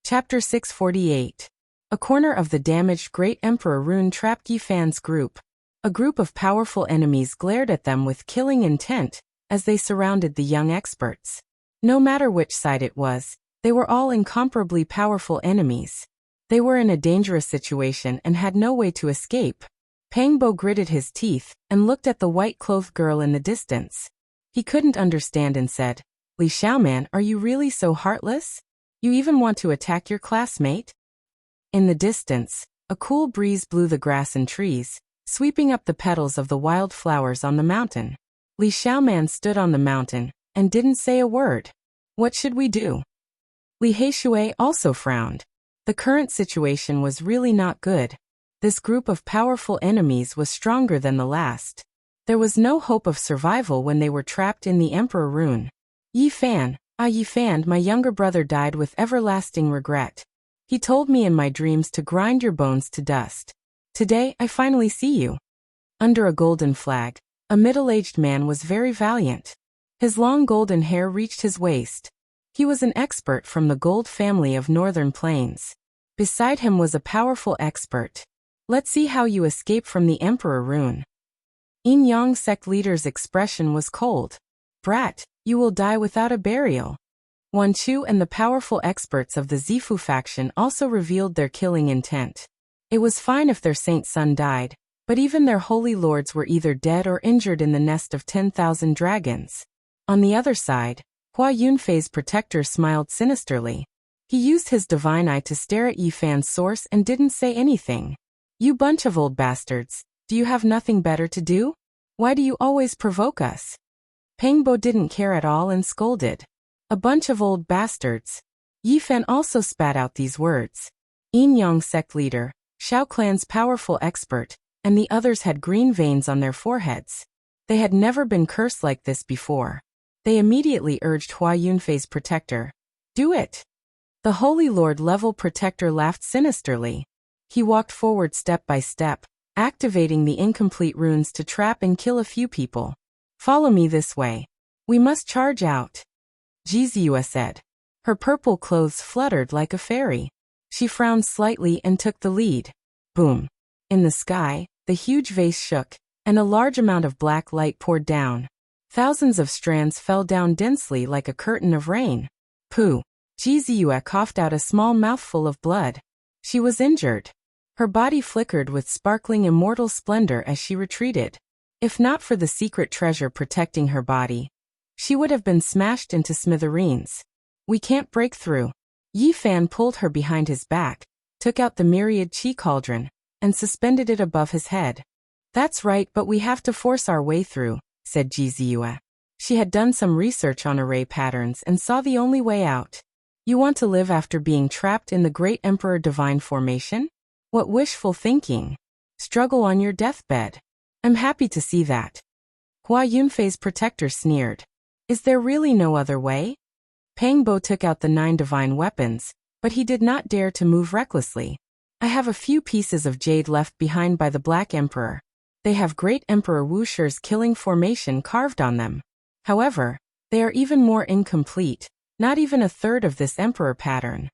Chapter 648. A corner of the damaged Great Emperor Rune trapped Yi Fan's group. A group of powerful enemies glared at them with killing intent as they surrounded the young experts. No matter which side it was, they were all incomparably powerful enemies. They were in a dangerous situation and had no way to escape. Pangbo gritted his teeth and looked at the white-clothed girl in the distance. He couldn't understand and said, "Li Xiaoman, are you really so heartless? You even want to attack your classmate?" In the distance, a cool breeze blew the grass and trees, sweeping up the petals of the wild flowers on the mountain. Li Xiaoman stood on the mountain and didn't say a word. What should we do? Li Heishui also frowned. The current situation was really not good. This group of powerful enemies was stronger than the last. There was no hope of survival when they were trapped in the Emperor Rune. Yi Fan, Yi Fan, my younger brother died with everlasting regret. He told me in my dreams to grind your bones to dust. Today, I finally see you. Under a golden flag, a middle-aged man was very valiant. His long golden hair reached his waist. He was an expert from the Gold family of Northern Plains. Beside him was a powerful expert. Let's see how you escape from the Emperor Rune. Yin Yang sect leader's expression was cold. Brat, you will die without a burial. Wan Chu and the powerful experts of the Zifu faction also revealed their killing intent. It was fine if their saint son died, but even their holy lords were either dead or injured in the nest of 10,000 dragons. On the other side, Hua Yunfei's protector smiled sinisterly. He used his divine eye to stare at Yi Fan's source and didn't say anything. You bunch of old bastards, do you have nothing better to do? Why do you always provoke us? Pangbo didn't care at all and scolded. A bunch of old bastards. Yi Fan also spat out these words. Yin Yang sect leader, Shao clan's powerful expert, and the others had green veins on their foreheads. They had never been cursed like this before. They immediately urged Hua Yunfei's protector. Do it. The Holy Lord level protector laughed sinisterly. He walked forward step by step, activating the incomplete runes to trap and kill a few people. Follow me this way. We must charge out. Jiziyue said. Her purple clothes fluttered like a fairy. She frowned slightly and took the lead. Boom. In the sky, the huge vase shook, and a large amount of black light poured down. Thousands of strands fell down densely like a curtain of rain. Pooh. Jiziyue coughed out a small mouthful of blood. She was injured. Her body flickered with sparkling immortal splendor as she retreated. If not for the secret treasure protecting her body, she would have been smashed into smithereens. We can't break through. Yi Fan pulled her behind his back, took out the myriad chi cauldron, and suspended it above his head. That's right, but we have to force our way through, said Jiziyue. She had done some research on array patterns and saw the only way out. You want to live after being trapped in the Great Emperor Divine Formation? What wishful thinking. Struggle on your deathbed. I'm happy to see that. Hua Yunfei's protector sneered. Is there really no other way? Pangbo took out the 9 divine weapons, but he did not dare to move recklessly. I have a few pieces of jade left behind by the Black Emperor. They have Great Emperor Wushi's killing formation carved on them. However, they are even more incomplete, not even a third of this emperor pattern.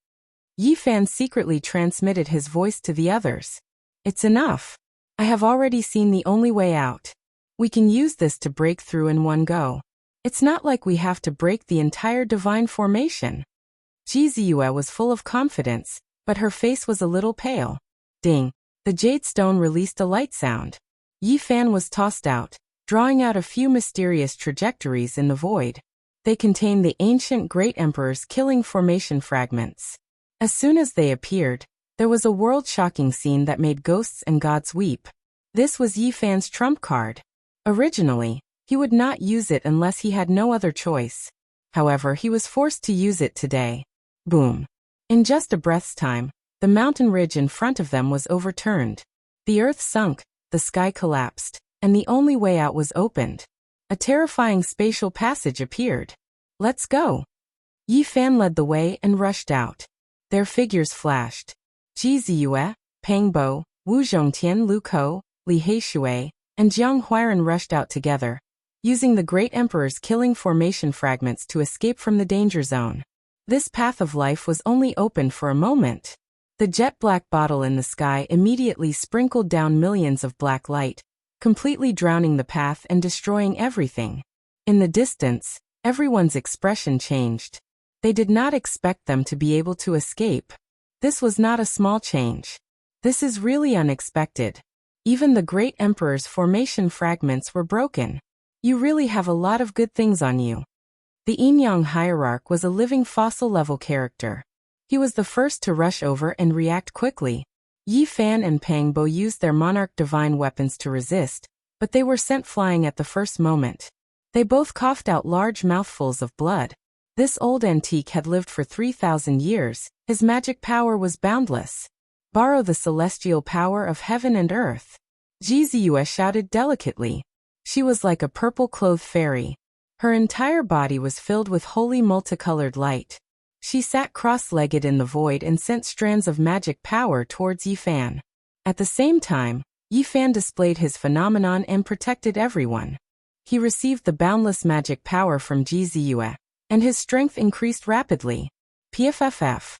Yi Fan secretly transmitted his voice to the others. It's enough. I have already seen the only way out. We can use this to break through in one go. It's not like we have to break the entire divine formation. Jiziyue was full of confidence, but her face was a little pale. Ding. The jade stone released a light sound. Yi Fan was tossed out, drawing out a few mysterious trajectories in the void. They contained the ancient Great Emperor's killing formation fragments. As soon as they appeared, there was a world-shocking scene that made ghosts and gods weep. This was Yi Fan's trump card. Originally, he would not use it unless he had no other choice. However, he was forced to use it today. Boom. In just a breath's time, the mountain ridge in front of them was overturned. The earth sunk, the sky collapsed, and the only way out was opened. A terrifying spatial passage appeared. Let's go. Yi Fan led the way and rushed out. Their figures flashed. Jiziyue, Pangbo, Wu Zhongtian, Lu Kou, Li Heishui, and Jiang Huiran rushed out together, using the Great Emperor's killing formation fragments to escape from the danger zone. This path of life was only open for a moment. The jet-black bottle in the sky immediately sprinkled down millions of black light, completely drowning the path and destroying everything. In the distance, everyone's expression changed. They did not expect them to be able to escape. This was not a small change. This is really unexpected. Even the great emperor's formation fragments were broken. You really have a lot of good things on you. The Yin-Yang hierarch was a living fossil-level character. He was the first to rush over and react quickly. Yi Fan and Pang Bo used their monarch divine weapons to resist, but they were sent flying at the first moment. They both coughed out large mouthfuls of blood. This old antique had lived for 3,000 years. His magic power was boundless. Borrow the celestial power of heaven and earth. Jizue shouted delicately. She was like a purple-clothed fairy. Her entire body was filled with holy multicolored light. She sat cross-legged in the void and sent strands of magic power towards Yi Fan. At the same time, Yi Fan displayed his phenomenon and protected everyone. He received the boundless magic power from Jizue, and his strength increased rapidly. PFFF.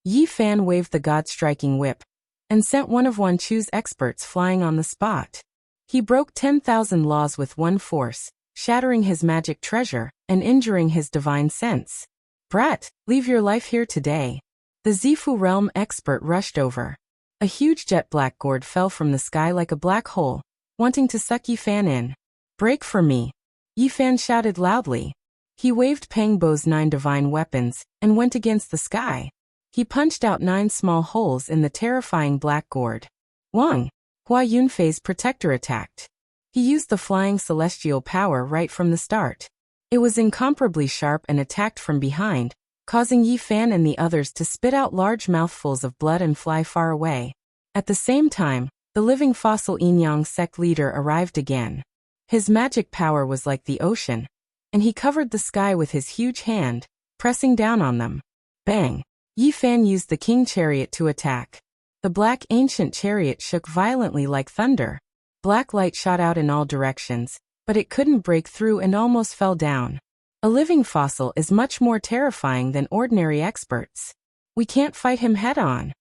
Yi Fan waved the god-striking whip, and sent one of Wan Chu's experts flying on the spot. He broke 10,000 laws with one force, shattering his magic treasure, and injuring his divine sense. Brat, leave your life here today. The Zifu realm expert rushed over. A huge jet-black gourd fell from the sky like a black hole, wanting to suck Yi Fan in. Break for me. Yi Fan shouted loudly. He waved Pang Bo's 9 divine weapons, and went against the sky. He punched out 9 small holes in the terrifying black gourd. Wang, Hua Yunfei's protector attacked. He used the flying celestial power right from the start. It was incomparably sharp and attacked from behind, causing Yi Fan and the others to spit out large mouthfuls of blood and fly far away. At the same time, the living fossil Yin-Yang sect leader arrived again. His magic power was like the ocean, and he covered the sky with his huge hand, pressing down on them. Bang! Yi Fan used the king chariot to attack. The black ancient chariot shook violently like thunder. Black light shot out in all directions, but it couldn't break through and almost fell down. A living fossil is much more terrifying than ordinary experts. We can't fight him head-on.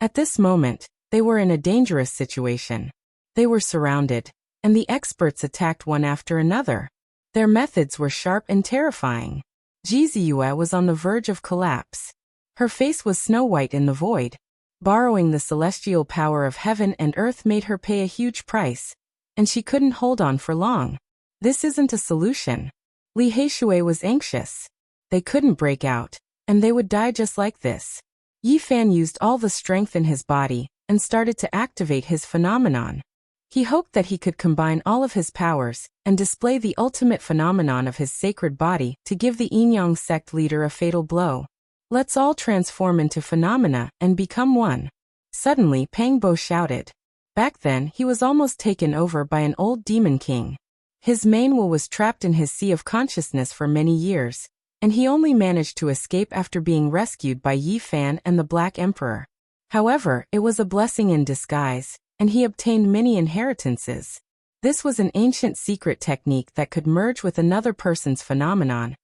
At this moment, they were in a dangerous situation. They were surrounded, and the experts attacked one after another. Their methods were sharp and terrifying. Jizue was on the verge of collapse. Her face was snow-white in the void. Borrowing the celestial power of heaven and earth made her pay a huge price, and she couldn't hold on for long. This isn't a solution. Li Heishui was anxious. They couldn't break out, and they would die just like this. Yi Fan used all the strength in his body, and started to activate his phenomenon. He hoped that he could combine all of his powers, and display the ultimate phenomenon of his sacred body to give the Yin-Yang sect leader a fatal blow. Let's all transform into phenomena and become one. Suddenly Pang Bo shouted. Back then he was almost taken over by an old demon king. His main will was trapped in his sea of consciousness for many years, and he only managed to escape after being rescued by Yi Fan and the Black Emperor. However, it was a blessing in disguise, and he obtained many inheritances. This was an ancient secret technique that could merge with another person's phenomenon,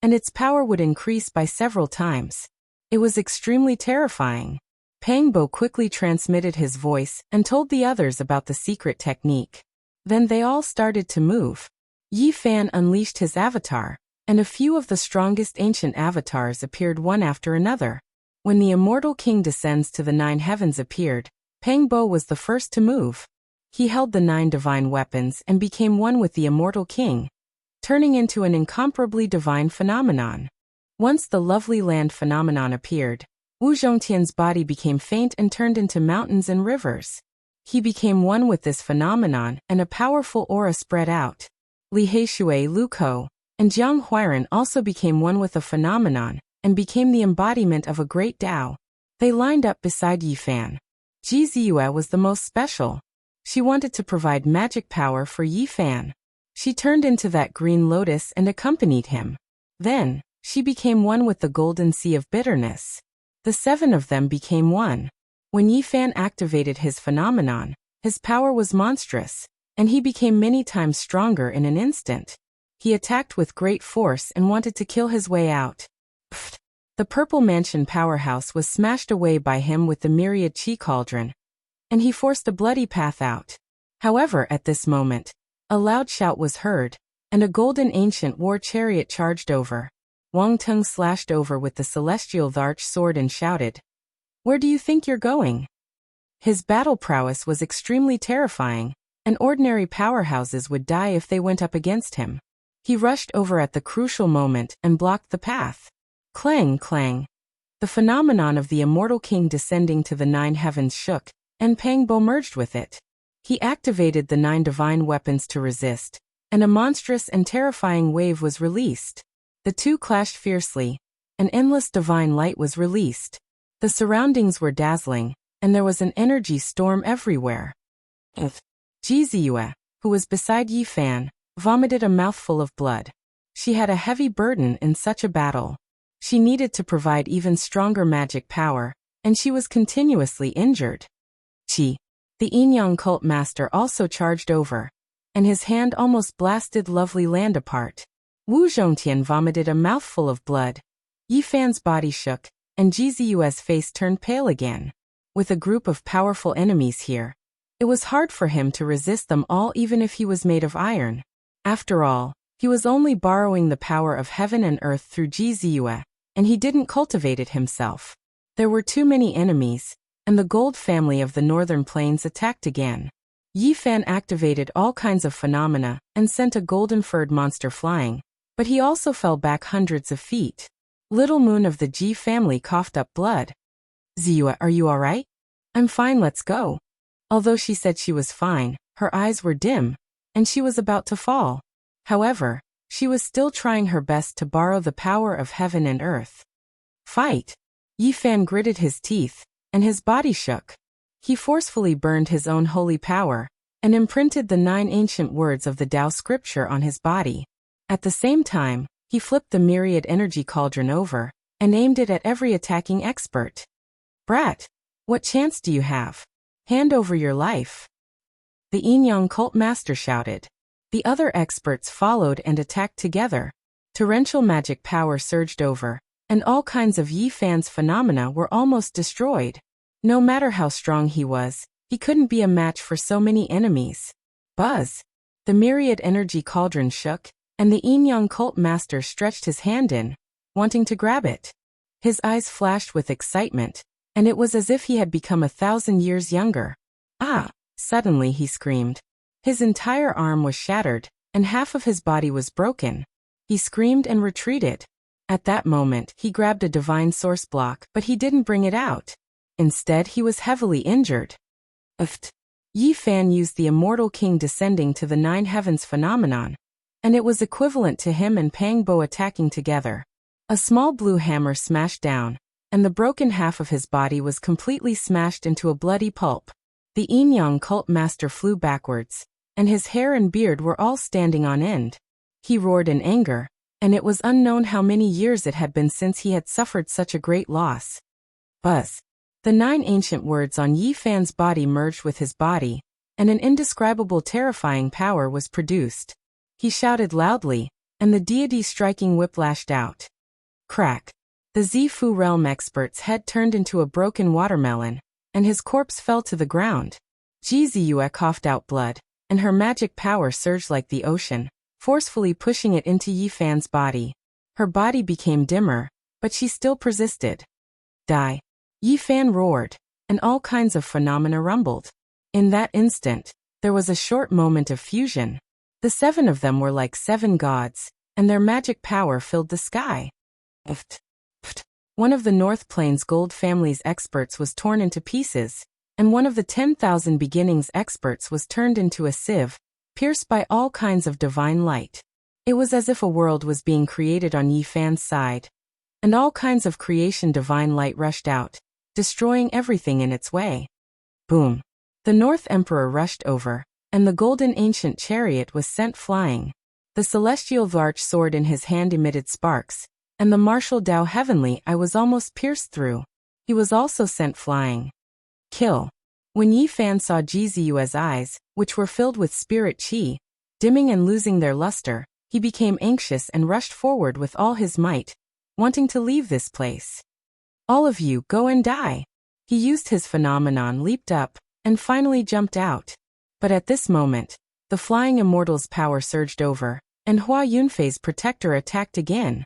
and its power would increase by several times. It was extremely terrifying. Pang Bo quickly transmitted his voice and told the others about the secret technique. Then they all started to move. Yi Fan unleashed his avatar, and a few of the strongest ancient avatars appeared one after another. When the immortal king descends to the 9 heavens appeared, Pang Bo was the first to move. He held the 9 divine weapons and became one with the immortal king, turning into an incomparably divine phenomenon. Once the lovely land phenomenon appeared, Wu Zhongtian's body became faint and turned into mountains and rivers. He became one with this phenomenon, and a powerful aura spread out. Li Heishui, Lu Ko, and Jiang Huiran also became one with the phenomenon, and became the embodiment of a great Tao. They lined up beside Yi Fan. Jizue was the most special. She wanted to provide magic power for Yi Fan. She turned into that green lotus and accompanied him. Then, she became one with the golden sea of bitterness. The 7 of them became one. When Yi Fan activated his phenomenon, his power was monstrous, and he became many times stronger in an instant. He attacked with great force and wanted to kill his way out. Pfft! The purple mansion powerhouse was smashed away by him with the myriad chi cauldron, and he forced a bloody path out. However, at this moment, a loud shout was heard, and a golden ancient war chariot charged over. Wang Teng slashed over with the celestial larch sword and shouted, "Where do you think you're going?" His battle prowess was extremely terrifying, and ordinary powerhouses would die if they went up against him. He rushed over at the crucial moment and blocked the path. Clang, clang. The phenomenon of the immortal king descending to the 9 heavens shook, and Pang Bo merged with it. He activated the 9 divine weapons to resist, and a monstrous and terrifying wave was released. The two clashed fiercely. An endless divine light was released. The surroundings were dazzling, and there was an energy storm everywhere. Ji Ziyue, who was beside Yi Fan, vomited a mouthful of blood. She had a heavy burden in such a battle. She needed to provide even stronger magic power, and she was continuously injured. Qi, the Yin-Yang cult master, also charged over, and his hand almost blasted lovely land apart. Wu Zhongtian vomited a mouthful of blood. Yi Fan's body shook, and Ji Ziyue's face turned pale again. With a group of powerful enemies here, it was hard for him to resist them all even if he was made of iron. After all, he was only borrowing the power of heaven and earth through Ji Ziyue, and he didn't cultivate it himself. There were too many enemies, and the gold family of the northern plains attacked again. Yi Fan activated all kinds of phenomena and sent a golden-furred monster flying, but he also fell back hundreds of feet. Little Moon of the Ji family coughed up blood. "Ziyue, are you alright?" "I'm fine, let's go." Although she said she was fine, her eyes were dim, and she was about to fall. However, she was still trying her best to borrow the power of heaven and earth. "Fight!" Yi Fan gritted his teeth, and his body shook. He forcefully burned his own holy power, and imprinted the 9 ancient words of the Tao scripture on his body. At the same time, he flipped the myriad energy cauldron over, and aimed it at every attacking expert. "Brat! What chance do you have? Hand over your life!" The Yin-Yang cult master shouted. The other experts followed and attacked together. Torrential magic power surged over, and all kinds of Yi Fan's phenomena were almost destroyed. No matter how strong he was, he couldn't be a match for so many enemies. Buzz! The myriad energy cauldron shook, and the Yin-Yang cult master stretched his hand in, wanting to grab it. His eyes flashed with excitement, and it was as if he had become 1,000 years younger. "Ah!" Suddenly he screamed. His entire arm was shattered, and half of his body was broken. He screamed and retreated. At that moment, he grabbed a divine source block, but he didn't bring it out. Instead, he was heavily injured. Yi Fan used the immortal king descending to the 9 heavens phenomenon, and it was equivalent to him and Pang Bo attacking together. A small blue hammer smashed down, and the broken half of his body was completely smashed into a bloody pulp. The Yin-Yang cult master flew backwards, and his hair and beard were all standing on end. He roared in anger, and it was unknown how many years it had been since he had suffered such a great loss. Buzz! The 9 ancient words on Yi Fan's body merged with his body, and an indescribable terrifying power was produced. He shouted loudly, and the deity striking whip lashed out. Crack! The Zifu realm expert's head turned into a broken watermelon, and his corpse fell to the ground. Ji Ziyue coughed out blood, and her magic power surged like the ocean, forcefully pushing it into Yi Fan's body. Her body became dimmer, but she still persisted. Die! Yi Fan roared, and all kinds of phenomena rumbled. In that instant, there was a short moment of fusion. The 7 of them were like 7 gods, and their magic power filled the sky. One of the North Plains Gold family's experts was torn into pieces, and one of the 10,000 Beginnings experts was turned into a sieve, pierced by all kinds of divine light. It was as if a world was being created on Yi Fan's side, and all kinds of creation divine light rushed out, destroying everything in its way. Boom! The North Emperor rushed over, and the golden ancient chariot was sent flying. The celestial larch sword in his hand emitted sparks, and the martial Tao heavenly eye was almost pierced through. He was also sent flying. Kill! When Yi Fan saw Ji Ziyue's eyes, which were filled with spirit qi, dimming and losing their luster, he became anxious and rushed forward with all his might, wanting to leave this place. All of you, go and die. He used his phenomenon, leaped up, and finally jumped out. But at this moment, the flying immortal's power surged over, and Hua Yunfei's protector attacked again.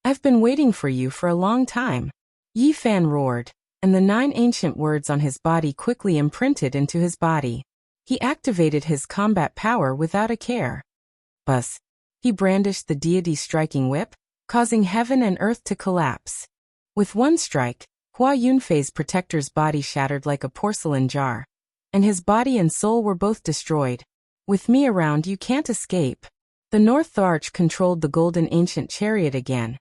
I've been waiting for you for a long time. Yi Fan roared, and the 9 ancient words on his body quickly imprinted into his body. He activated his combat power without a care. Buzz. He brandished the deity striking whip, causing heaven and earth to collapse. With one strike, Hua Yunfei's protector's body shattered like a porcelain jar, and his body and soul were both destroyed. With me around, you can't escape. The North Arch controlled the golden ancient chariot again,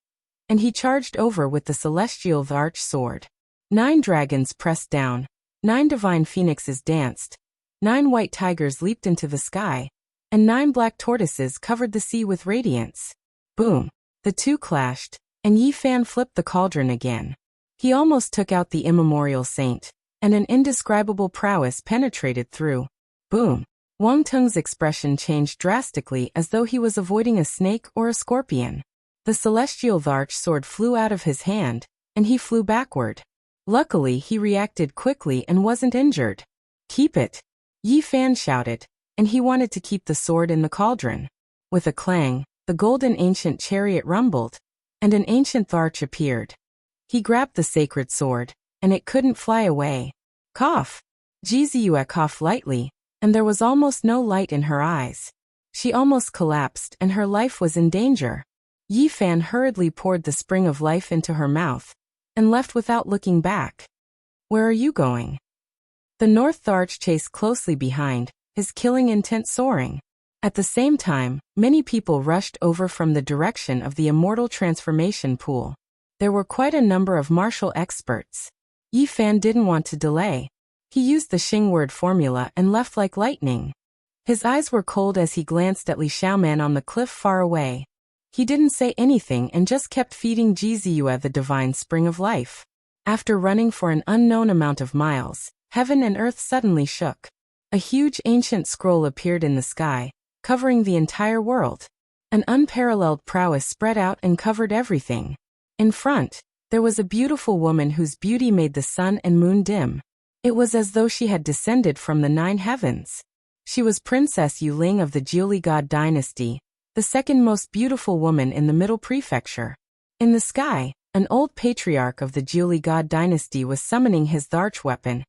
and he charged over with the celestial Arch sword. 9 dragons pressed down, 9 divine phoenixes danced, 9 white tigers leaped into the sky, and 9 black tortoises covered the sea with radiance. Boom! The two clashed, and Yi Fan flipped the cauldron again. He almost took out the immemorial saint, and an indescribable prowess penetrated through. Boom! Wang Teng's expression changed drastically as though he was avoiding a snake or a scorpion. The celestial Arch sword flew out of his hand, and he flew backward. Luckily, he reacted quickly and wasn't injured. Keep it! Yi Fan shouted, and he wanted to keep the sword in the cauldron. With a clang, the golden ancient chariot rumbled, and an ancient arch appeared. He grabbed the sacred sword, and it couldn't fly away. Cough! Jizue coughed lightly, and there was almost no light in her eyes. She almost collapsed and her life was in danger. Yi Fan hurriedly poured the spring of life into her mouth, and left without looking back. Where are you going? The North Arch chased closely behind, his killing intent soaring. At the same time, many people rushed over from the direction of the immortal transformation pool. There were quite a number of martial experts. Yi Fan didn't want to delay. He used the Xing word formula and left like lightning. His eyes were cold as he glanced at Li Xiaoman on the cliff far away. He didn't say anything and just kept feeding Jizue the divine spring of life. After running for an unknown amount of miles, heaven and earth suddenly shook. A huge ancient scroll appeared in the sky, covering the entire world. An unparalleled prowess spread out and covered everything. In front, there was a beautiful woman whose beauty made the sun and moon dim. It was as though she had descended from the 9 heavens. She was Princess Yuling of the Jiuli God dynasty, the second most beautiful woman in the Middle Prefecture. In the sky, an old patriarch of the Jiuli God dynasty was summoning his Tharch weapon,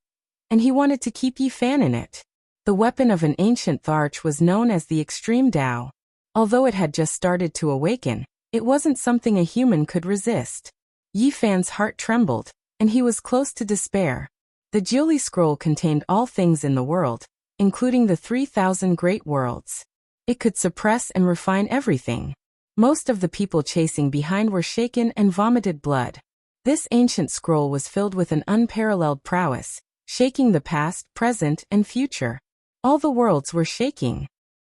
and he wanted to keep Yi Fan in it. The weapon of an ancient Tharch was known as the Extreme Tao. Although it had just started to awaken, it wasn't something a human could resist. Yi Fan's heart trembled, and he was close to despair. The Jiuli scroll contained all things in the world, including the 3,000 great worlds. It could suppress and refine everything. Most of the people chasing behind were shaken and vomited blood. This ancient scroll was filled with an unparalleled prowess, shaking the past, present, and future. All the worlds were shaking.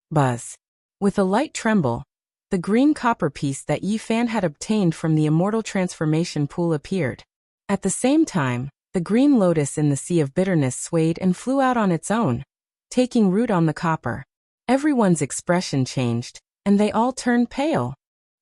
Buzz. With a light tremble, the green copper piece that Yi Fan had obtained from the immortal transformation pool appeared. At the same time, the green lotus in the sea of bitterness swayed and flew out on its own, taking root on the copper. Everyone's expression changed, and they all turned pale.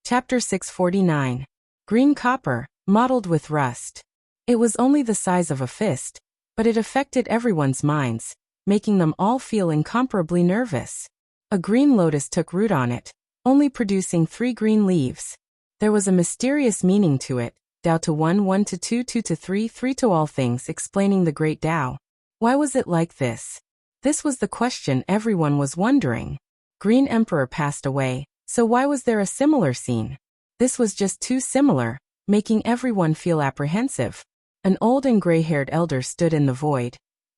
Chapter 649. Green copper, mottled with rust. It was only the size of a fist, but it affected everyone's minds, making them all feel incomparably nervous. A green lotus took root on it, only producing 3 green leaves. There was a mysterious meaning to it, Tao to 1, 1 to 2, 2 to 3, 3 to all things, explaining the great Tao. Why was it like this? This was the question everyone was wondering. Green Emperor passed away, so why was there a similar scene? This was just too similar, making everyone feel apprehensive. An old and gray-haired elder stood in the void,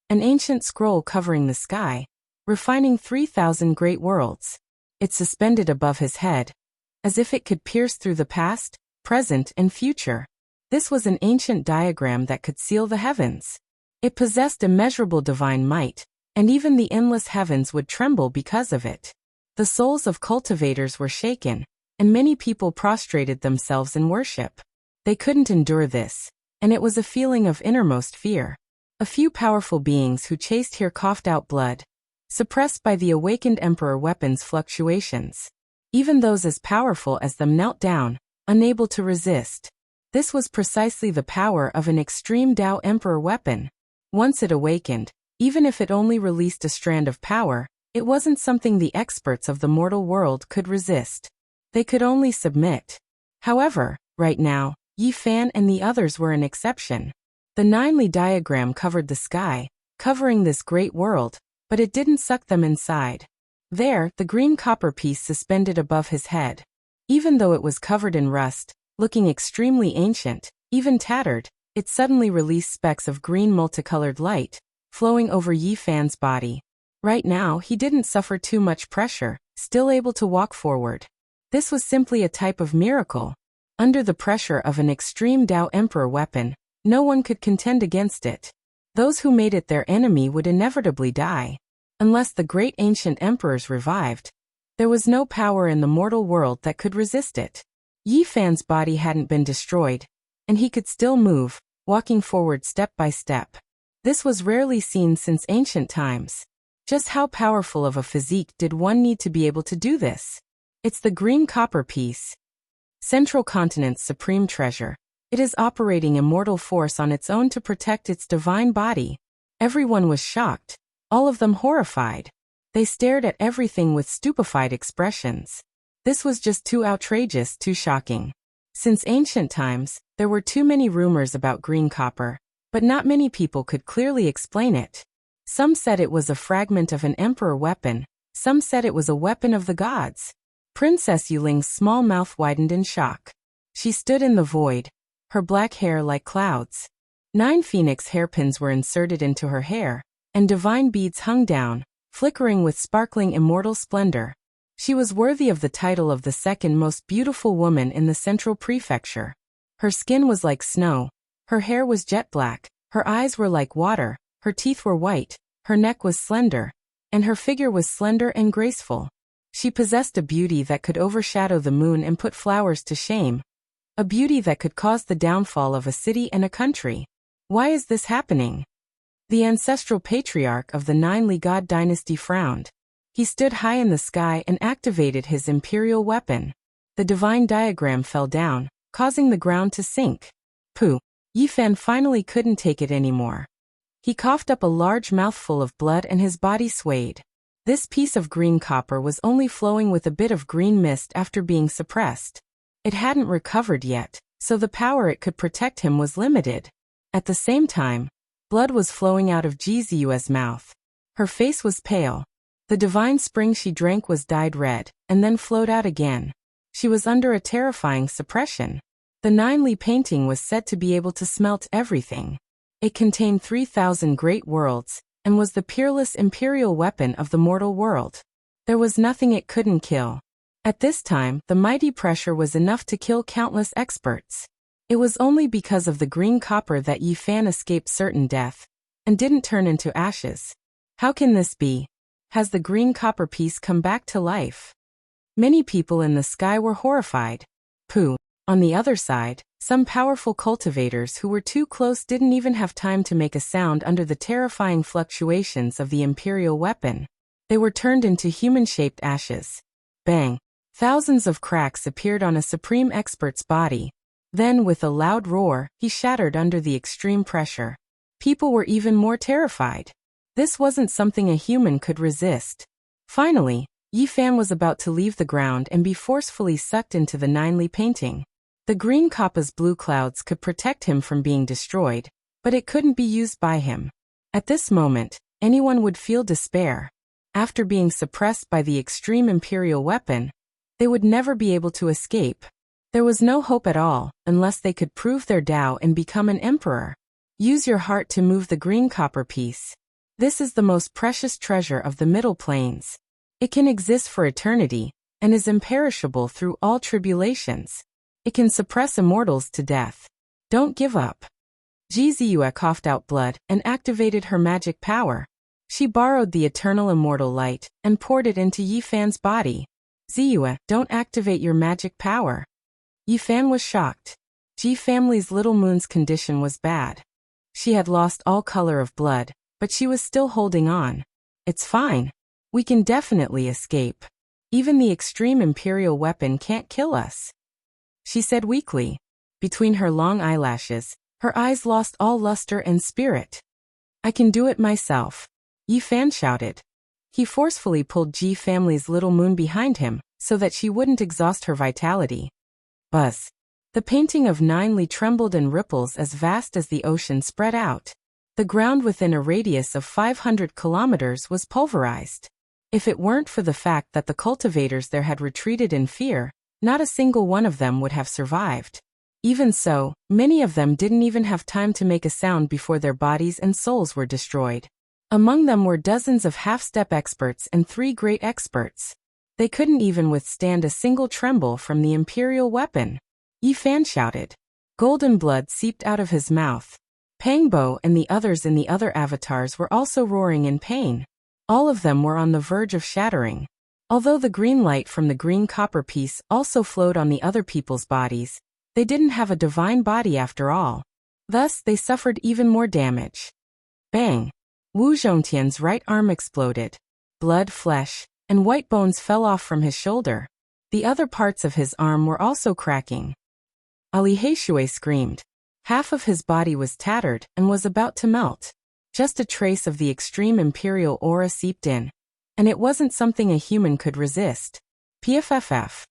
an ancient scroll covering the sky, refining 3,000 great worlds. It suspended above his head, as if it could pierce through the past, present, and future. This was an ancient diagram that could seal the heavens. It possessed immeasurable divine might, and even the endless heavens would tremble because of it. The souls of cultivators were shaken, and many people prostrated themselves in worship. They couldn't endure this, and it was a feeling of innermost fear. A few powerful beings who chased here coughed out blood, suppressed by the awakened emperor weapons fluctuations. Even those as powerful as them knelt down, unable to resist. This was precisely the power of an extreme Tao Emperor weapon. Once it awakened, even if it only released a strand of power, it wasn't something the experts of the mortal world could resist. They could only submit. However, right now, Yi Fan and the others were an exception. The 9-Li diagram covered the sky, covering this great world, but it didn't suck them inside. There, the green copper piece suspended above his head. Even though it was covered in rust, looking extremely ancient, even tattered, it suddenly released specks of green multicolored light, flowing over Yi Fan's body. Right now, he didn't suffer too much pressure, still able to walk forward. This was simply a type of miracle. Under the pressure of an extreme Tao Emperor weapon, no one could contend against it. Those who made it their enemy would inevitably die. Unless the great ancient emperors revived, there was no power in the mortal world that could resist it. Yi Fan's body hadn't been destroyed, and he could still move, walking forward step by step. This was rarely seen since ancient times. Just how powerful of a physique did one need to be able to do this? It's the green copper piece. Central Continent's supreme treasure. It is operating immortal force on its own to protect its divine body. Everyone was shocked, all of them horrified. They stared at everything with stupefied expressions. This was just too outrageous, too shocking. Since ancient times, there were too many rumors about green copper, but not many people could clearly explain it. Some said it was a fragment of an emperor weapon, some said it was a weapon of the gods. Princess Yuling's small mouth widened in shock. She stood in the void, her black hair like clouds. 9 phoenix hairpins were inserted into her hair, and divine beads hung down, flickering with sparkling immortal splendor. She was worthy of the title of the second most beautiful woman in the central prefecture. Her skin was like snow, her hair was jet black, her eyes were like water, her teeth were white, her neck was slender, and her figure was slender and graceful. She possessed a beauty that could overshadow the moon and put flowers to shame. A beauty that could cause the downfall of a city and a country. Why is this happening? The ancestral patriarch of the 9-Li god dynasty frowned. He stood high in the sky and activated his imperial weapon. The divine diagram fell down, causing the ground to sink. Pooh! Yi Fan finally couldn't take it anymore. He coughed up a large mouthful of blood and his body swayed. This piece of green copper was only flowing with a bit of green mist after being suppressed. It hadn't recovered yet, so the power it could protect him was limited. At the same time, blood was flowing out of Jizu's mouth. Her face was pale. The divine spring she drank was dyed red, and then flowed out again. She was under a terrifying suppression. The 9-Li painting was said to be able to smelt everything. It contained 3,000 great worlds, and was the peerless imperial weapon of the mortal world. There was nothing it couldn't kill. At this time, the mighty pressure was enough to kill countless experts. It was only because of the green copper that Yi Fan escaped certain death, and didn't turn into ashes. How can this be? Has the green copper piece come back to life? Many people in the sky were horrified. Pooh! On the other side, some powerful cultivators who were too close didn't even have time to make a sound under the terrifying fluctuations of the imperial weapon. They were turned into human-shaped ashes. Bang! Thousands of cracks appeared on a supreme expert's body. Then, with a loud roar, he shattered under the extreme pressure. People were even more terrified. This wasn't something a human could resist. Finally, Yi Fan was about to leave the ground and be forcefully sucked into the 9-Li painting. The green coppa's blue clouds could protect him from being destroyed, but it couldn't be used by him. At this moment, anyone would feel despair. After being suppressed by the extreme imperial weapon, they would never be able to escape. There was no hope at all, unless they could prove their Tao and become an emperor. Use your heart to move the green copper piece. This is the most precious treasure of the Middle Plains. It can exist for eternity, and is imperishable through all tribulations. It can suppress immortals to death. Don't give up. Jizu coughed out blood and activated her magic power. She borrowed the eternal immortal light and poured it into Yi Fan's body. Ziyue, don't activate your magic power. Yi Fan was shocked. Ji family's little moon's condition was bad. She had lost all color of blood, but she was still holding on. It's fine. We can definitely escape. Even the extreme imperial weapon can't kill us, she said weakly. Between her long eyelashes, her eyes lost all luster and spirit. "I can do it myself," Yi Fan shouted. He forcefully pulled Ji family's little moon behind him, so that she wouldn't exhaust her vitality. Buzz. The painting of 9 Li trembled and ripples as vast as the ocean spread out. The ground within a radius of 500 kilometers was pulverized. If it weren't for the fact that the cultivators there had retreated in fear, not a single one of them would have survived. Even so, many of them didn't even have time to make a sound before their bodies and souls were destroyed. Among them were dozens of half-step experts and 3 great experts. They couldn't even withstand a single tremble from the Imperial weapon. Yi Fan shouted. Golden blood seeped out of his mouth. Pangbo and the others in the other avatars were also roaring in pain. All of them were on the verge of shattering. Although the green light from the green copper piece also flowed on the other people's bodies, they didn't have a divine body after all. Thus, they suffered even more damage. Bang! Wu Zhongtian's right arm exploded. Blood, flesh, and white bones fell off from his shoulder. The other parts of his arm were also cracking. Ali Heishui screamed. Half of his body was tattered and was about to melt. Just a trace of the extreme imperial aura seeped in. And it wasn't something a human could resist. PFFF.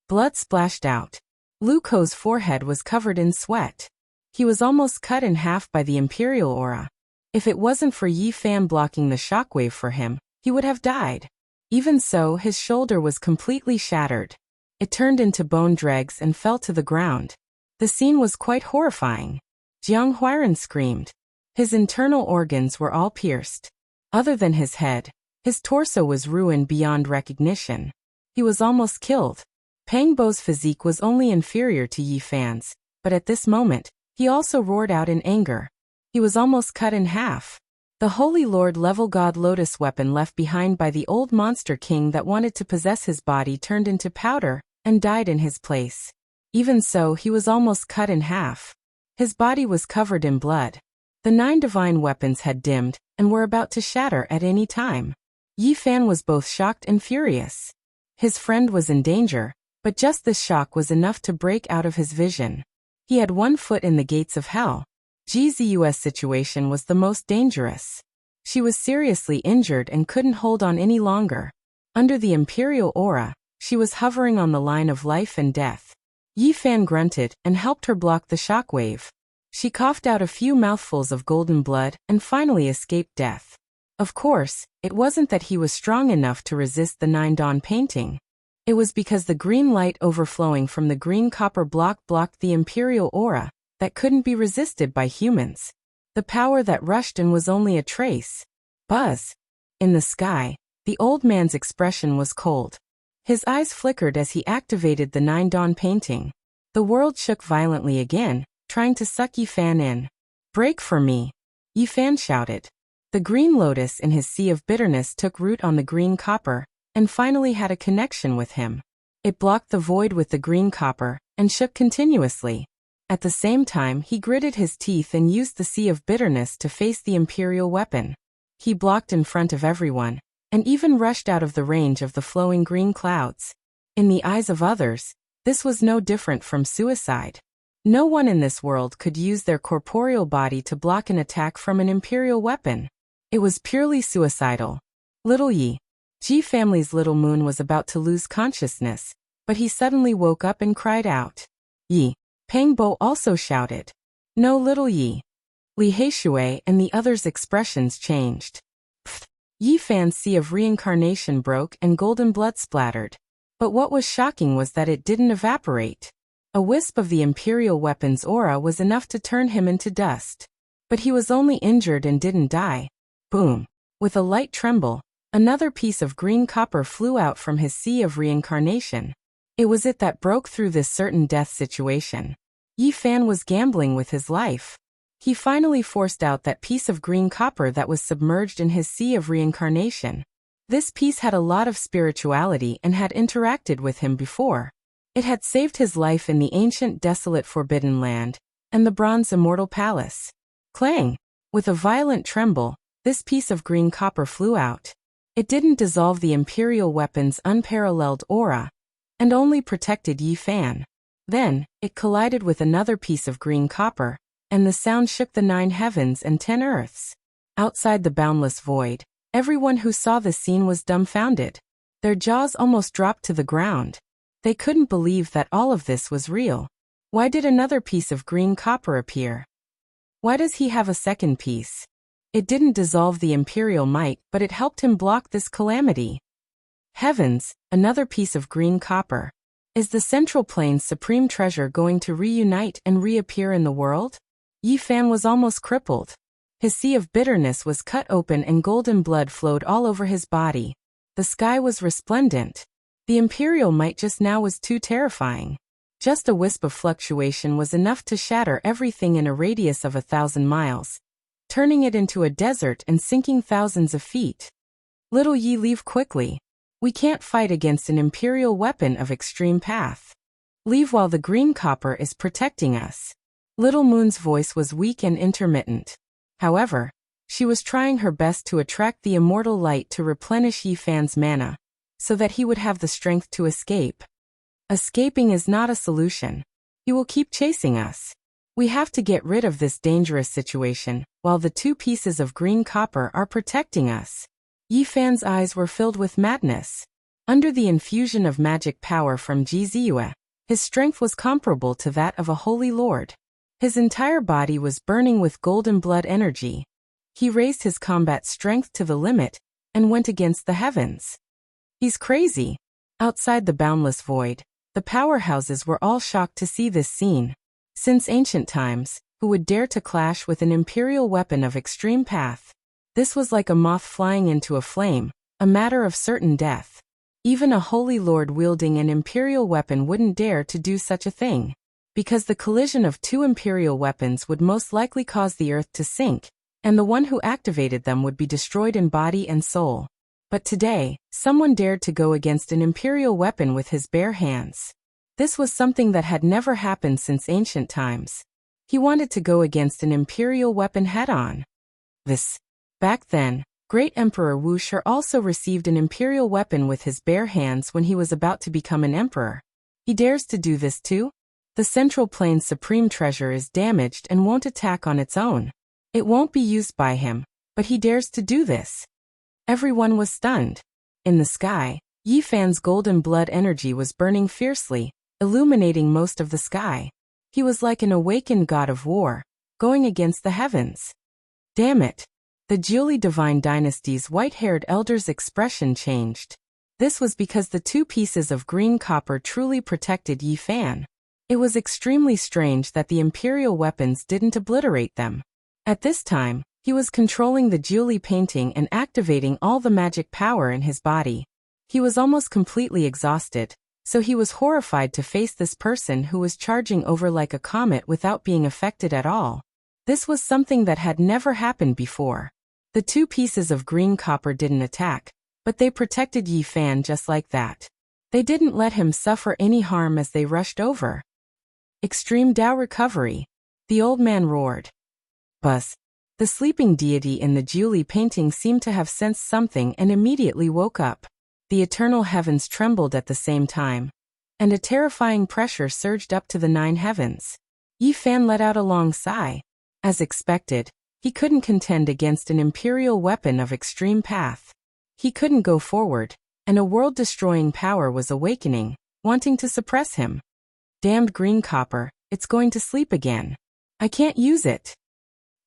Blood splashed out. Lu Kou's forehead was covered in sweat. He was almost cut in half by the imperial aura. If it wasn't for Yi Fan blocking the shockwave for him, he would have died. Even so, his shoulder was completely shattered. It turned into bone dregs and fell to the ground. The scene was quite horrifying. Jiang Huiran screamed. His internal organs were all pierced. Other than his head, his torso was ruined beyond recognition. He was almost killed. Pangbo's physique was only inferior to Yi Fan's, but at this moment, he also roared out in anger. He was almost cut in half. The Holy Lord level God Lotus weapon left behind by the old monster king that wanted to possess his body turned into powder and died in his place. Even so, he was almost cut in half. His body was covered in blood. The 9 divine weapons had dimmed and were about to shatter at any time. Yi Fan was both shocked and furious. His friend was in danger, but just this shock was enough to break out of his vision. He had 1 foot in the gates of hell. GZU's situation was the most dangerous. She was seriously injured and couldn't hold on any longer. Under the imperial aura, she was hovering on the line of life and death. Yi Fan grunted and helped her block the shockwave. She coughed out a few mouthfuls of golden blood and finally escaped death. Of course, it wasn't that he was strong enough to resist the 9 dawn painting. It was because the green light overflowing from the green copper block blocked the imperial aura that couldn't be resisted by humans. The power that rushed in was only a trace. Buzz. In the sky, the old man's expression was cold. His eyes flickered as he activated the 9 dawn painting. The world shook violently again, trying to suck Yi Fan in. Break for me! Yi Fan shouted. The green lotus in his sea of bitterness took root on the green copper, and finally had a connection with him. It blocked the void with the green copper, and shook continuously. At the same time, he gritted his teeth and used the sea of bitterness to face the imperial weapon. He blocked in front of everyone, and even rushed out of the range of the flowing green clouds. In the eyes of others, this was no different from suicide. No one in this world could use their corporeal body to block an attack from an imperial weapon. It was purely suicidal. Little Yi. Ji family's little moon was about to lose consciousness, but he suddenly woke up and cried out. Yi. Pangbo also shouted. No, little Yi. Li Heishui and the others' expressions changed. Pfft. Yi Fan's sea of reincarnation broke and golden blood splattered. But what was shocking was that it didn't evaporate. A wisp of the imperial weapon's aura was enough to turn him into dust. But he was only injured and didn't die. Boom. With a light tremble, another piece of green copper flew out from his sea of reincarnation. It was it that broke through this certain death situation. Yi Fan was gambling with his life. He finally forced out that piece of green copper that was submerged in his sea of reincarnation. This piece had a lot of spirituality and had interacted with him before. It had saved his life in the ancient desolate forbidden land, and the bronze immortal palace. Clang! With a violent tremble, this piece of green copper flew out. It didn't dissolve the imperial weapon's unparalleled aura, and only protected Yi Fan. Then, it collided with another piece of green copper, and the sound shook the 9 heavens and 10 earths. Outside the boundless void, everyone who saw the scene was dumbfounded. Their jaws almost dropped to the ground. They couldn't believe that all of this was real. Why did another piece of green copper appear? Why does he have a second piece? It didn't dissolve the imperial might, but it helped him block this calamity. Heavens, another piece of green copper. Is the Central Plane's supreme treasure going to reunite and reappear in the world? Yi Fan was almost crippled. His sea of bitterness was cut open and golden blood flowed all over his body. The sky was resplendent. The imperial might just now was too terrifying. Just a wisp of fluctuation was enough to shatter everything in a radius of 1,000 miles, turning it into a desert and sinking thousands of feet. Little Yi, leave quickly. We can't fight against an imperial weapon of extreme path. Leave while the green copper is protecting us. Little Moon's voice was weak and intermittent. However, she was trying her best to attract the immortal light to replenish Yi Fan's mana, so that he would have the strength to escape. Escaping is not a solution. He will keep chasing us. We have to get rid of this dangerous situation, while the 2 pieces of green copper are protecting us. Yi Fan's eyes were filled with madness. Under the infusion of magic power from Jizue, his strength was comparable to that of a holy lord. His entire body was burning with golden blood energy. He raised his combat strength to the limit, and went against the heavens. He's crazy. Outside the boundless void, the powerhouses were all shocked to see this scene. Since ancient times, who would dare to clash with an imperial weapon of extreme path? This was like a moth flying into a flame, a matter of certain death. Even a holy lord wielding an imperial weapon wouldn't dare to do such a thing, because the collision of 2 imperial weapons would most likely cause the earth to sink, and the one who activated them would be destroyed in body and soul. But today, someone dared to go against an imperial weapon with his bare hands. This was something that had never happened since ancient times. He wanted to go against an imperial weapon head-on. Back then, Great Emperor Wuxia also received an imperial weapon with his bare hands when he was about to become an emperor. He dares to do this too? The Central Plane's supreme treasure is damaged and won't attack on its own. It won't be used by him, but he dares to do this. Everyone was stunned. In the sky, Yi Fan's golden blood energy was burning fiercely, illuminating most of the sky. He was like an awakened god of war, going against the heavens. Damn it! The Jiuli Divine Dynasty's white-haired elder's expression changed. This was because the 2 pieces of green copper truly protected Yi Fan. It was extremely strange that the imperial weapons didn't obliterate them. At this time, he was controlling the Jiuli painting and activating all the magic power in his body. He was almost completely exhausted, so he was horrified to face this person who was charging over like a comet without being affected at all. This was something that had never happened before. The 2 pieces of green copper didn't attack, but they protected Yi Fan just like that. They didn't let him suffer any harm as they rushed over. Extreme Dao recovery. The old man roared. Buzz. The sleeping deity in the Jiuli painting seemed to have sensed something and immediately woke up. The eternal heavens trembled at the same time, and a terrifying pressure surged up to the 9 heavens. Yi Fan let out a long sigh. As expected, he couldn't contend against an imperial weapon of extreme path. He couldn't go forward, and a world-destroying power was awakening, wanting to suppress him. Damned green copper, it's going to sleep again. I can't use it,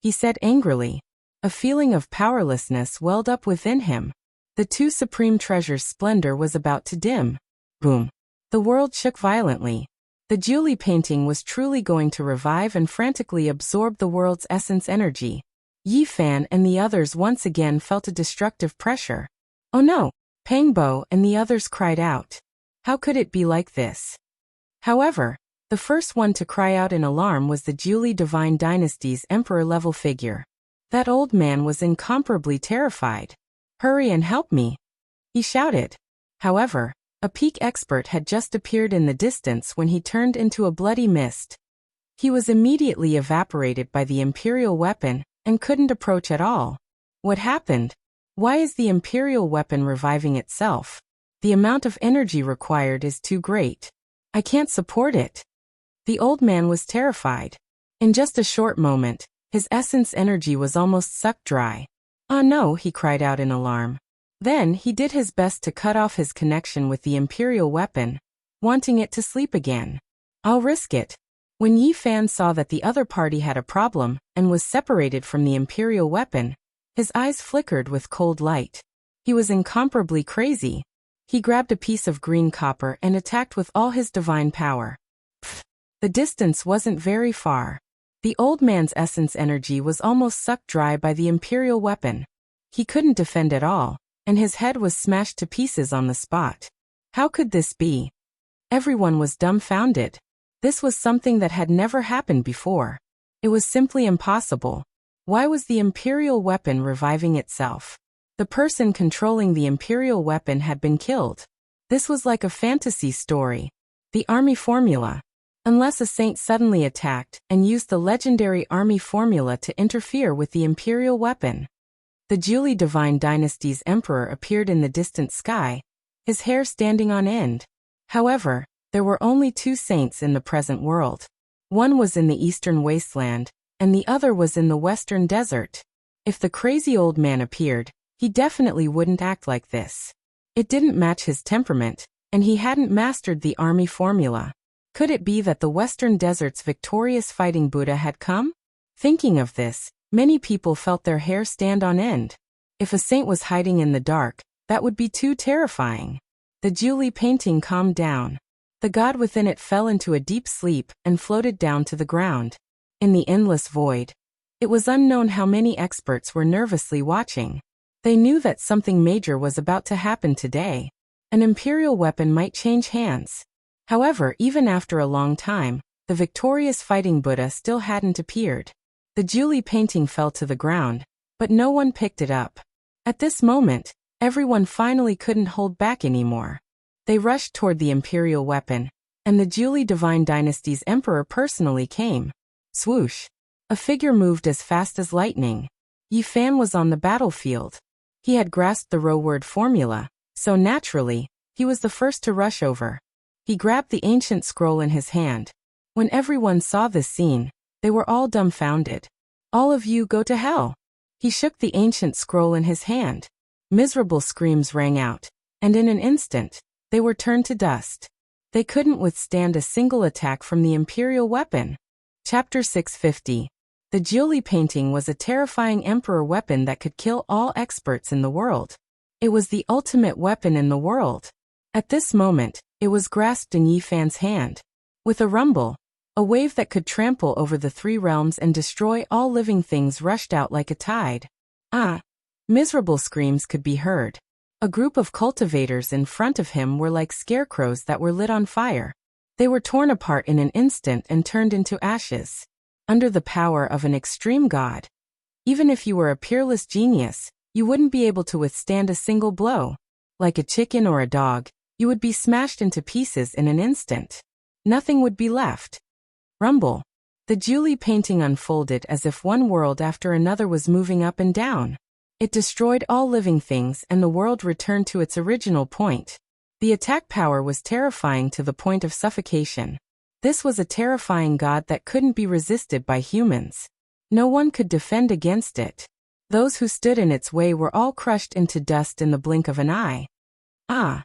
he said angrily. A feeling of powerlessness welled up within him. The 2 supreme treasures' splendor was about to dim. Boom. The world shook violently. The Jiuli painting was truly going to revive and frantically absorb the world's essence energy. Yi Fan and the others once again felt a destructive pressure. Oh no! Pangbo and the others cried out. How could it be like this? However, the first one to cry out in alarm was the Jiuli Divine Dynasty's emperor-level figure. That old man was incomparably terrified. Hurry and help me, he shouted. However, a peak expert had just appeared in the distance when he turned into a bloody mist. He was immediately evaporated by the imperial weapon and couldn't approach at all. What happened? Why is the imperial weapon reviving itself? The amount of energy required is too great. I can't support it. The old man was terrified. In just a short moment, his essence energy was almost sucked dry. "Ah no," he cried out in alarm. Then he did his best to cut off his connection with the imperial weapon, wanting it to sleep again. "I'll risk it." When Yi Fan saw that the other party had a problem and was separated from the imperial weapon, his eyes flickered with cold light. He was incomparably crazy. He grabbed a piece of green copper and attacked with all his divine power. Pfft! The distance wasn't very far. The old man's essence energy was almost sucked dry by the imperial weapon. He couldn't defend at all, and his head was smashed to pieces on the spot. How could this be? Everyone was dumbfounded. This was something that had never happened before. It was simply impossible. Why was the imperial weapon reviving itself? The person controlling the imperial weapon had been killed. This was like a fantasy story. The army formula. Unless a saint suddenly attacked and used the legendary army formula to interfere with the imperial weapon. The Julie Divine Dynasty's emperor appeared in the distant sky, his hair standing on end. However, there were only two saints in the present world. One was in the eastern wasteland, and the other was in the western desert. If the crazy old man appeared, he definitely wouldn't act like this. It didn't match his temperament, and he hadn't mastered the army formula. Could it be that the western desert's victorious fighting Buddha had come? Thinking of this, many people felt their hair stand on end. If a saint was hiding in the dark, that would be too terrifying. The Julie painting calmed down. The god within it fell into a deep sleep and floated down to the ground. In the endless void, it was unknown how many experts were nervously watching. They knew that something major was about to happen today. An imperial weapon might change hands. However, even after a long time, the victorious fighting Buddha still hadn't appeared. The Julie painting fell to the ground, but no one picked it up. At this moment, everyone finally couldn't hold back anymore. They rushed toward the imperial weapon, and the Julie Divine Dynasty's emperor personally came. Swoosh! A figure moved as fast as lightning. Yi Fan was on the battlefield. He had grasped the row-word formula, so naturally, he was the first to rush over. He grabbed the ancient scroll in his hand. When everyone saw this scene, they were all dumbfounded. "All of you go to hell!" He shook the ancient scroll in his hand. Miserable screams rang out, and in an instant, they were turned to dust. They couldn't withstand a single attack from the imperial weapon. Chapter 650. The Julie painting was a terrifying emperor weapon that could kill all experts in the world. It was the ultimate weapon in the world. At this moment, it was grasped in Yi Fan's hand. With a rumble, a wave that could trample over the three realms and destroy all living things rushed out like a tide. Ah! Miserable screams could be heard. A group of cultivators in front of him were like scarecrows that were lit on fire. They were torn apart in an instant and turned into ashes. Under the power of an extreme god. Even if you were a peerless genius, you wouldn't be able to withstand a single blow. Like a chicken or a dog, you would be smashed into pieces in an instant. Nothing would be left. Rumble. The Julie painting unfolded as if one world after another was moving up and down. It destroyed all living things and the world returned to its original point. The attack power was terrifying to the point of suffocation. This was a terrifying god that couldn't be resisted by humans. No one could defend against it. Those who stood in its way were all crushed into dust in the blink of an eye. Ah!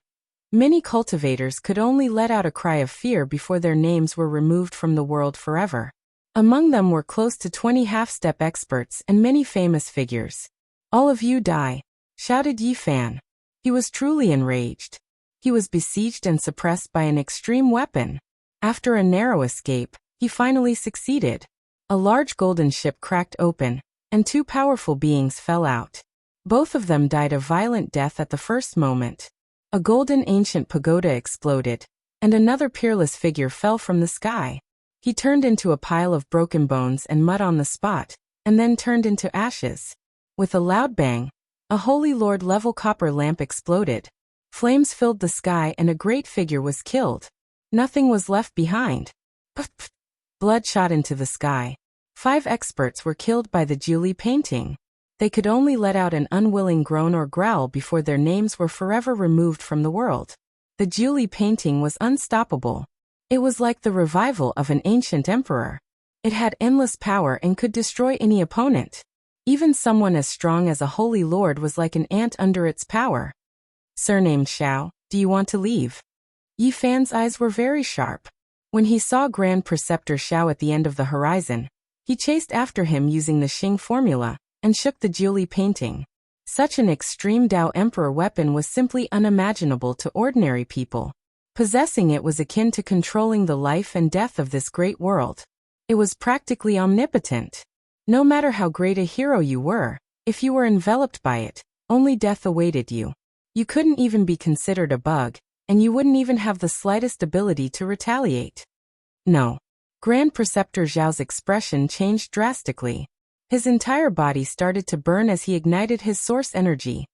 Many cultivators could only let out a cry of fear before their names were removed from the world forever. Among them were close to 20 half-step experts and many famous figures. "All of you die," shouted Yi Fan. He was truly enraged. He was besieged and suppressed by an extreme weapon. After a narrow escape, he finally succeeded. A large golden ship cracked open, and two powerful beings fell out. Both of them died a violent death at the first moment. A golden ancient pagoda exploded, and another peerless figure fell from the sky. He turned into a pile of broken bones and mud on the spot, and then turned into ashes. With a loud bang, a Holy Lord-level copper lamp exploded. Flames filled the sky and a great figure was killed. Nothing was left behind. Puff! Blood shot into the sky. 5 experts were killed by the Julie painting. They could only let out an unwilling groan or growl before their names were forever removed from the world. The Julie painting was unstoppable. It was like the revival of an ancient emperor. It had endless power and could destroy any opponent. Even someone as strong as a holy lord was like an ant under its power. Surnamed Xiao, do you want to leave? Yi Fan's eyes were very sharp. When he saw Grand Preceptor Xiao at the end of the horizon, he chased after him using the Xing formula and shook the Jiuli painting. Such an extreme Dao Emperor weapon was simply unimaginable to ordinary people. Possessing it was akin to controlling the life and death of this great world. It was practically omnipotent. No matter how great a hero you were, if you were enveloped by it, only death awaited you. You couldn't even be considered a bug, and you wouldn't even have the slightest ability to retaliate. No. Grand Preceptor Zhao's expression changed drastically. His entire body started to burn as he ignited his source energy.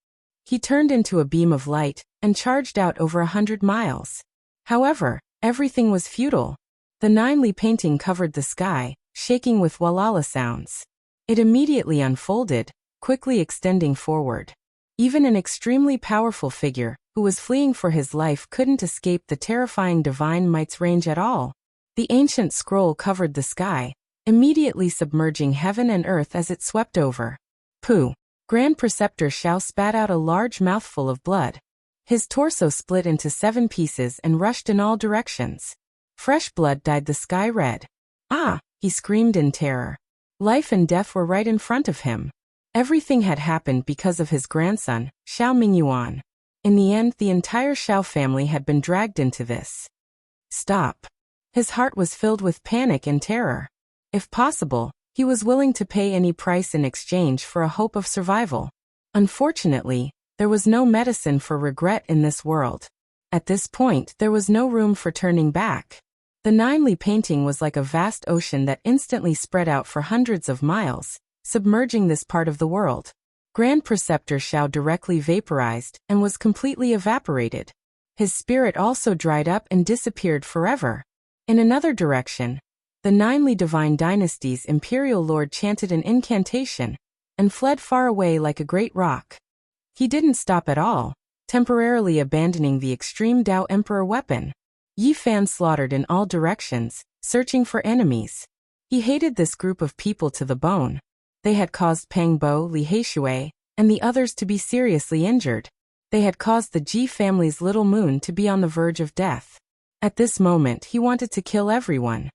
He turned into a beam of light and charged out over 100 miles. However, everything was futile. The 9-li painting covered the sky, shaking with walala sounds. It immediately unfolded, quickly extending forward. Even an extremely powerful figure, who was fleeing for his life, couldn't escape the terrifying divine might's range at all. The ancient scroll covered the sky, immediately submerging heaven and earth as it swept over. Pooh! Grand Preceptor Xiao spat out a large mouthful of blood. His torso split into 7 pieces and rushed in all directions. Fresh blood dyed the sky red. Ah! He screamed in terror. Life and death were right in front of him. Everything had happened because of his grandson, Xiao Mingyuan. In the end, the entire Xiao family had been dragged into this. Stop. His heart was filled with panic and terror. If possible, he was willing to pay any price in exchange for a hope of survival. Unfortunately, there was no medicine for regret in this world. At this point, there was no room for turning back. The 9-li painting was like a vast ocean that instantly spread out for hundreds of miles, submerging this part of the world. Grand Preceptor Xiao directly vaporized and was completely evaporated. His spirit also dried up and disappeared forever. In another direction, the 9-li Divine Dynasty's Imperial Lord chanted an incantation and fled far away like a great rock. He didn't stop at all, temporarily abandoning the extreme Dao Emperor weapon. Yi Fan slaughtered in all directions, searching for enemies. He hated this group of people to the bone. They had caused Pang Bo, Li Heishui, and the others to be seriously injured. They had caused the Ji family's little moon to be on the verge of death. At this moment, he wanted to kill everyone.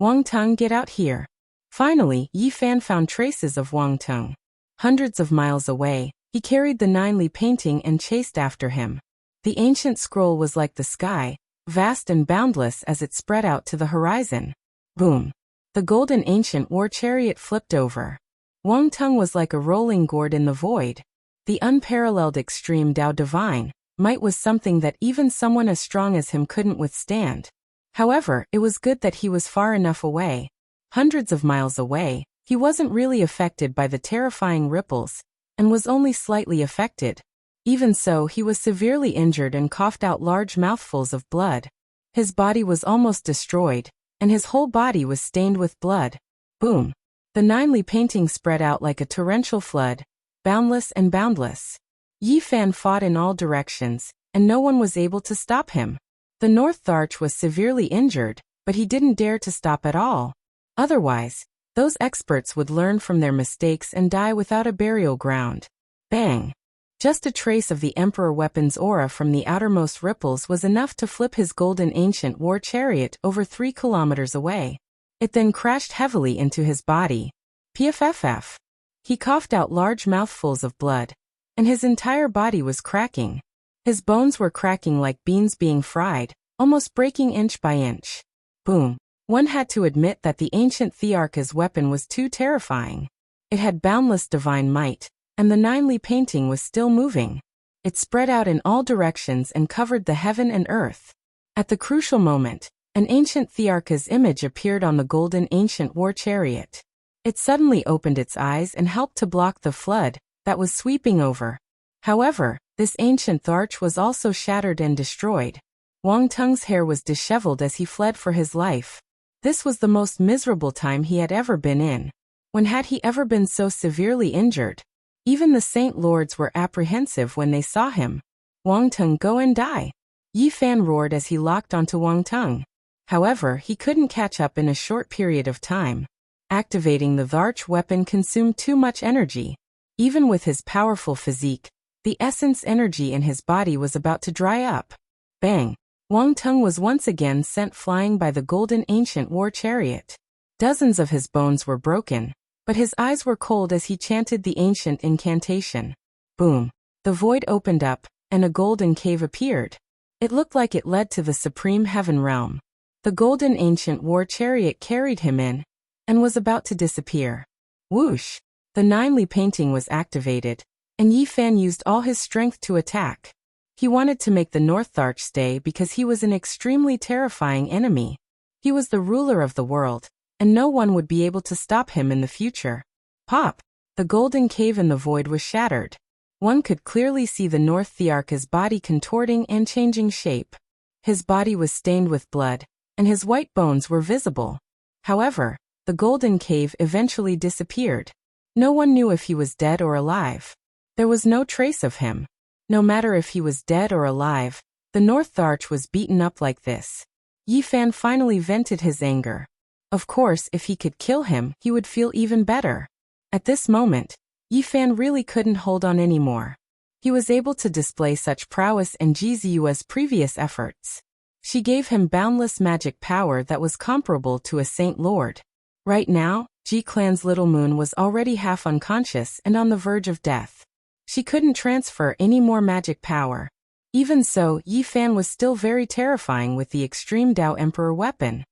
Wang Teng, get out here. Finally, Yi Fan found traces of Wang Teng. Hundreds of miles away, he carried the 9-li painting and chased after him. The ancient scroll was like the sky, vast and boundless as it spread out to the horizon. Boom! The golden ancient war chariot flipped over. Wang Teng was like a rolling gourd in the void. The unparalleled extreme Dao divine might was something that even someone as strong as him couldn't withstand. However, it was good that he was far enough away. Hundreds of miles away, he wasn't really affected by the terrifying ripples, and was only slightly affected. Even so, he was severely injured and coughed out large mouthfuls of blood. His body was almost destroyed, and his whole body was stained with blood. Boom! The 9-li painting spread out like a torrential flood, boundless and boundless. Yi Fan fought in all directions, and no one was able to stop him. The North Arch was severely injured, but he didn't dare to stop at all. Otherwise, those experts would learn from their mistakes and die without a burial ground. Bang! Just a trace of the Emperor weapon's aura from the outermost ripples was enough to flip his golden ancient war chariot over 3 kilometers away. It then crashed heavily into his body. Pfff. He coughed out large mouthfuls of blood, and his entire body was cracking. His bones were cracking like beans being fried, almost breaking inch by inch. Boom. One had to admit that the ancient Thearcha's weapon was too terrifying. It had boundless divine might, and the 9-li painting was still moving. It spread out in all directions and covered the heaven and earth. At the crucial moment, an ancient Thearcha's image appeared on the golden ancient war chariot. It suddenly opened its eyes and helped to block the flood that was sweeping over. However, this ancient arch was also shattered and destroyed. Wang Teng's hair was disheveled as he fled for his life. This was the most miserable time he had ever been in. When had he ever been so severely injured? Even the Saint Lords were apprehensive when they saw him. Wang Teng, go and die! Yi Fan roared as he locked onto Wang Teng. However, he couldn't catch up in a short period of time. Activating the Dharch weapon consumed too much energy. Even with his powerful physique, the essence energy in his body was about to dry up. Bang! Wang Tung was once again sent flying by the golden ancient war chariot. Dozens of his bones were broken, but his eyes were cold as he chanted the ancient incantation. Boom! The void opened up, and a golden cave appeared. It looked like it led to the supreme heaven realm. The golden ancient war chariot carried him in, and was about to disappear. Whoosh! The Ninely painting was activated, and Yi Fan used all his strength to attack. He wanted to make the North Dharch stay because he was an extremely terrifying enemy. He was the ruler of the world, and no one would be able to stop him in the future. Pop! The golden cave in the void was shattered. One could clearly see the North Dharch's body contorting and changing shape. His body was stained with blood, and his white bones were visible. However, the golden cave eventually disappeared. No one knew if he was dead or alive. There was no trace of him. No matter if he was dead or alive, the North Dharch was beaten up like this. Yi Fan finally vented his anger. Of course, if he could kill him, he would feel even better. At this moment, Yi Fan really couldn't hold on anymore. He was able to display such prowess and Jizu's previous efforts. She gave him boundless magic power that was comparable to a Saint Lord. Right now, Ji Clan's little moon was already half unconscious and on the verge of death. She couldn't transfer any more magic power. Even so, Yi Fan was still very terrifying with the extreme Dao Emperor weapon.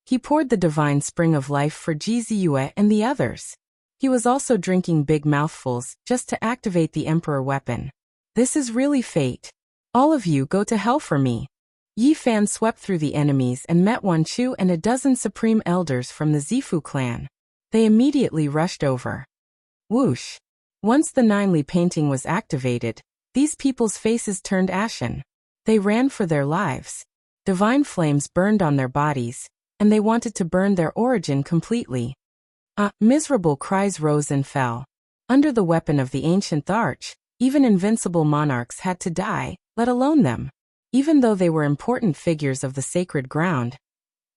He poured the divine spring of life for Jizu and the others. He was also drinking big mouthfuls just to activate the Emperor weapon. This is really fate. All of you go to hell for me. Yi Fan swept through the enemies and met Wan Chu and a dozen supreme elders from the Zifu clan. They immediately rushed over. Whoosh! Once the Ninely painting was activated, these people's faces turned ashen. They ran for their lives. Divine flames burned on their bodies, and they wanted to burn their origin completely. Miserable cries rose and fell. Under the weapon of the ancient Dharch, even invincible monarchs had to die, let alone them. Even though they were important figures of the sacred ground,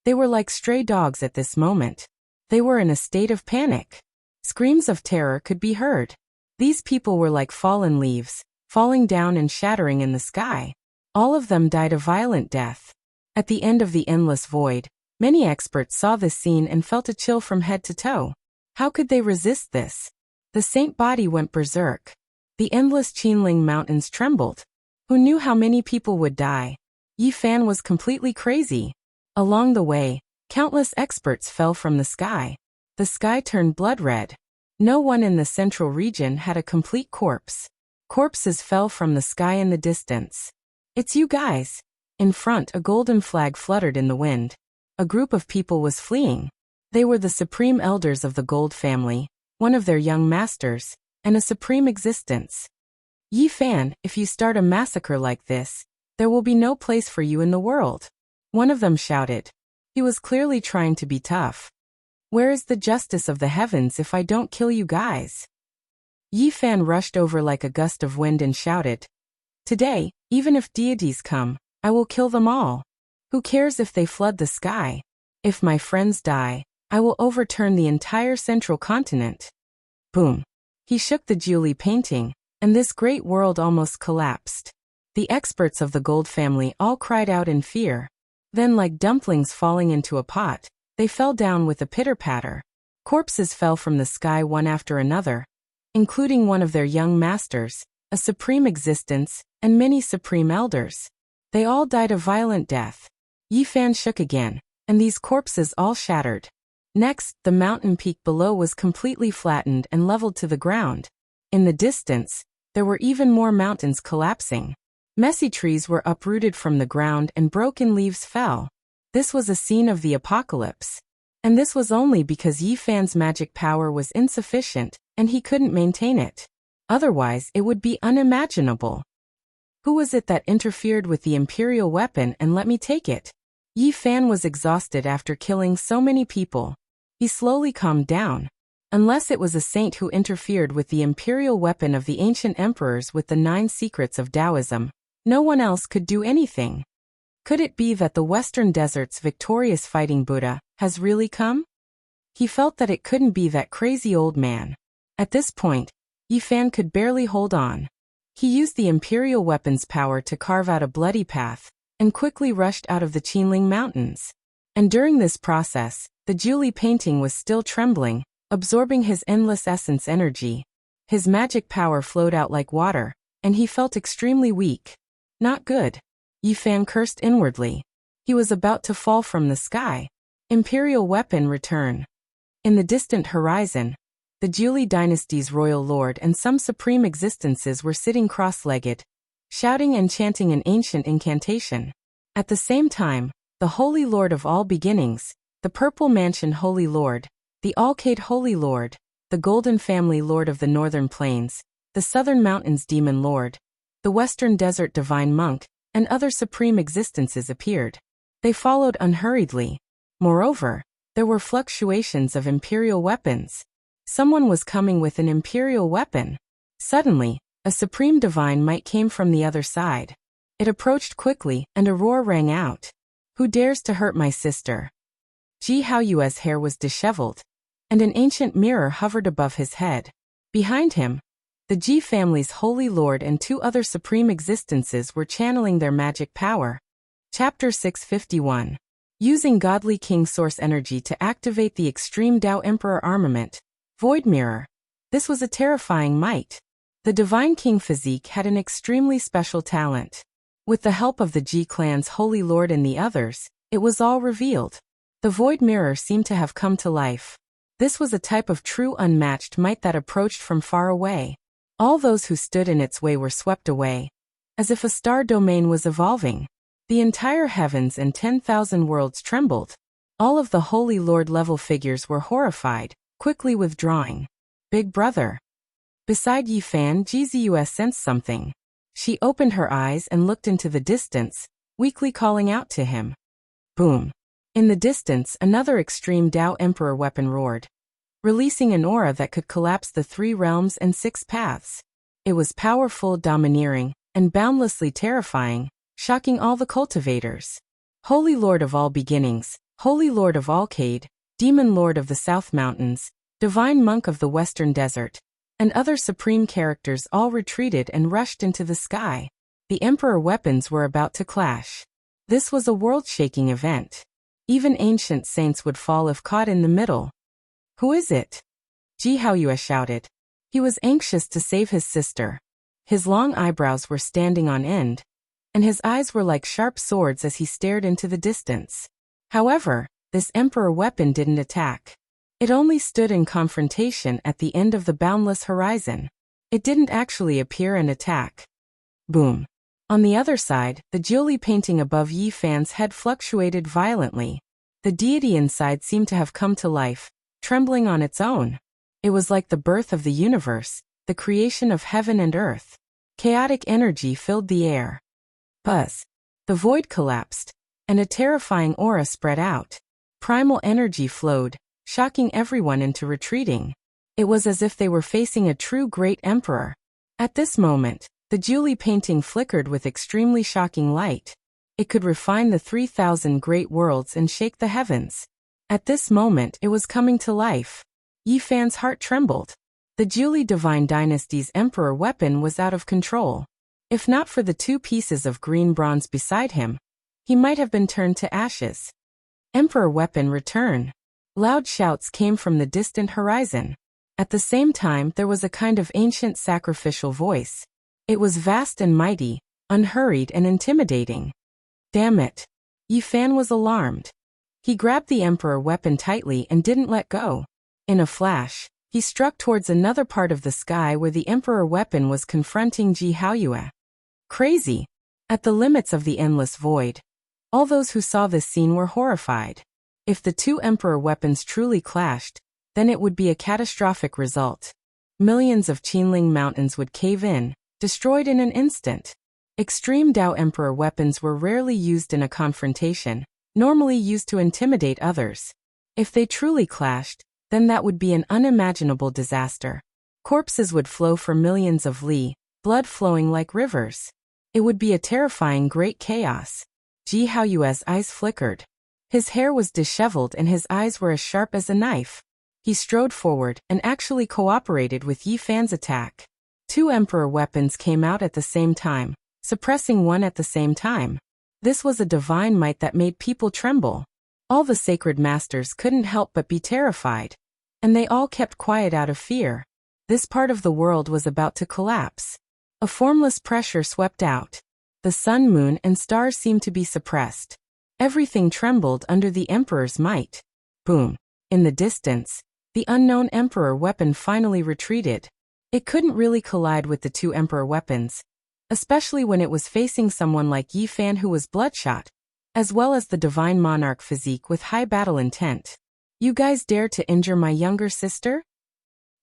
they were like stray dogs at this moment. They were in a state of panic. Screams of terror could be heard. These people were like fallen leaves, falling down and shattering in the sky. All of them died a violent death. At the end of the endless void, many experts saw this scene and felt a chill from head to toe. How could they resist this? The saint body went berserk. The endless Qinling mountains trembled. Who knew how many people would die? Yi Fan was completely crazy. Along the way, countless experts fell from the sky. The sky turned blood red. No one in the central region had a complete corpse. Corpses fell from the sky in the distance. It's you guys. In front, a golden flag fluttered in the wind. A group of people was fleeing. They were the supreme elders of the Gold family, one of their young masters, and a supreme existence. Yi Fan, if you start a massacre like this, there will be no place for you in the world. One of them shouted. He was clearly trying to be tough. Where is the justice of the heavens if I don't kill you guys? Yi Fan rushed over like a gust of wind and shouted. Today, even if deities come, I will kill them all. Who cares if they flood the sky? If my friends die, I will overturn the entire central continent. Boom. He shook the Julie painting, and this great world almost collapsed. The experts of the Gold family all cried out in fear. Then, like dumplings falling into a pot, they fell down with a pitter-patter. Corpses fell from the sky one after another, including one of their young masters, a supreme existence, and many supreme elders. They all died a violent death. Yi Fan shook again, and these corpses all shattered. Next, the mountain peak below was completely flattened and leveled to the ground. In the distance, there were even more mountains collapsing. Messy trees were uprooted from the ground and broken leaves fell. This was a scene of the apocalypse. And this was only because Yi Fan's magic power was insufficient, and he couldn't maintain it. Otherwise, it would be unimaginable. Who was it that interfered with the imperial weapon and let me take it? Yi Fan was exhausted after killing so many people. He slowly calmed down. Unless it was a saint who interfered with the imperial weapon of the ancient emperors with the 9 secrets of Taoism, no one else could do anything. Could it be that the Western Desert's victorious fighting Buddha has really come? He felt that it couldn't be that crazy old man. At this point, Yi Fan could barely hold on. He used the Imperial weapon's power to carve out a bloody path, and quickly rushed out of the Qinling Mountains. And during this process, the Julie painting was still trembling, absorbing his endless essence energy. His magic power flowed out like water, and he felt extremely weak. Not good. Yi Fan cursed inwardly. He was about to fall from the sky. Imperial weapon return. In the distant horizon, the Julie dynasty's royal lord and some supreme existences were sitting cross-legged, shouting and chanting an ancient incantation. At the same time, the Holy Lord of all beginnings, the Purple Mansion Holy Lord, the Alcade Holy Lord, the Golden Family Lord of the Northern Plains, the Southern Mountains Demon Lord, the Western Desert Divine Monk, and other supreme existences appeared. They followed unhurriedly. Moreover, there were fluctuations of imperial weapons. Someone was coming with an imperial weapon. Suddenly, a supreme divine might came from the other side. It approached quickly, and a roar rang out. Who dares to hurt my sister? Ji Haoyue's hair was disheveled, and an ancient mirror hovered above his head. Behind him, the Ji family's holy lord and two other supreme existences were channeling their magic power. Chapter 651. Using Godly King Source Energy to activate the Extreme Tao Emperor Armament, Void Mirror. This was a terrifying might. The Divine King physique had an extremely special talent. With the help of the Ji clan's Holy Lord and the others, it was all revealed. The Void Mirror seemed to have come to life. This was a type of true unmatched might that approached from far away. All those who stood in its way were swept away. As if a star domain was evolving. The entire heavens and 10,000 worlds trembled. All of the Holy Lord level figures were horrified, quickly withdrawing. Big brother. Beside Yi Fan, Ji Ziyue sensed something. She opened her eyes and looked into the distance, weakly calling out to him. Boom. In the distance, another extreme Tao Emperor weapon roared, releasing an aura that could collapse the 3 realms and 6 paths. It was powerful, domineering, and boundlessly terrifying, shocking all the cultivators. Holy Lord of all beginnings, Holy Lord of Alcade, Demon Lord of the South Mountains, Divine Monk of the Western Desert, and other supreme characters all retreated and rushed into the sky. The Emperor weapons were about to clash. This was a world-shaking event. Even ancient saints would fall if caught in the middle. Who is it? Ji Haoyue shouted. He was anxious to save his sister. His long eyebrows were standing on end, and his eyes were like sharp swords as he stared into the distance. However, this Emperor weapon didn't attack. It only stood in confrontation at the end of the boundless horizon. It didn't actually appear and attack. Boom. On the other side, the Julie painting above Yi Fan's head fluctuated violently. The deity inside seemed to have come to life, trembling on its own. It was like the birth of the universe, the creation of heaven and earth. Chaotic energy filled the air. Buzz. The void collapsed, and a terrifying aura spread out. Primal energy flowed, shocking everyone into retreating. It was as if they were facing a true great emperor. At this moment, the Julie painting flickered with extremely shocking light. It could refine the 3,000 great worlds and shake the heavens. At this moment it was coming to life. Yi Fan's heart trembled. The Julie Divine Dynasty's emperor weapon was out of control. If not for the 2 pieces of green bronze beside him, he might have been turned to ashes. Emperor weapon return. Loud shouts came from the distant horizon. At the same time there was a kind of ancient sacrificial voice. It was vast and mighty, unhurried and intimidating. Damn it. Yi Fan was alarmed. He grabbed the Emperor weapon tightly and didn't let go. In a flash, he struck towards another part of the sky where the Emperor weapon was confronting Ji Haoyue. Crazy. At the limits of the endless void. All those who saw this scene were horrified. If the 2 Emperor weapons truly clashed, then it would be a catastrophic result. Millions of Qinling mountains would cave in, destroyed in an instant. Extreme Tao Emperor weapons were rarely used in a confrontation, normally used to intimidate others. If they truly clashed, then that would be an unimaginable disaster. Corpses would flow for millions of li, blood flowing like rivers. It would be a terrifying great chaos. Ji Haoyue's eyes flickered. His hair was disheveled and his eyes were as sharp as a knife. He strode forward and actually cooperated with Yi Fan's attack. Two emperor weapons came out at the same time, suppressing one at the same time. This was a divine might that made people tremble. All the sacred masters couldn't help but be terrified. And they all kept quiet out of fear. This part of the world was about to collapse. A formless pressure swept out. The sun, moon, and stars seemed to be suppressed. Everything trembled under the emperor's might. Boom. In the distance, the unknown emperor weapon finally retreated. It couldn't really collide with the two emperor weapons, especially when it was facing someone like Yi Fan who was bloodshot, as well as the divine monarch physique with high battle intent. You guys dare to injure my younger sister?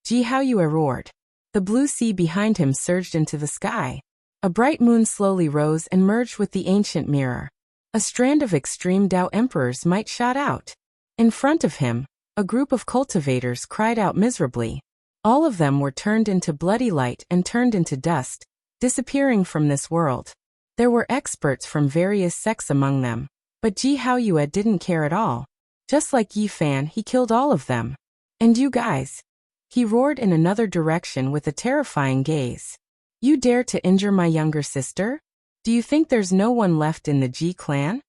Ji Haoyue roared. The blue sea behind him surged into the sky. A bright moon slowly rose and merged with the ancient mirror. A strand of extreme Dao emperor's might shot out. In front of him, a group of cultivators cried out miserably. All of them were turned into bloody light and turned into dust, disappearing from this world. There were experts from various sects among them, but Ji Haoyue didn't care at all. Just like Yi Fan, he killed all of them. And you guys? He roared in another direction with a terrifying gaze. You dare to injure my younger sister? Do you think there's no one left in the Ji clan?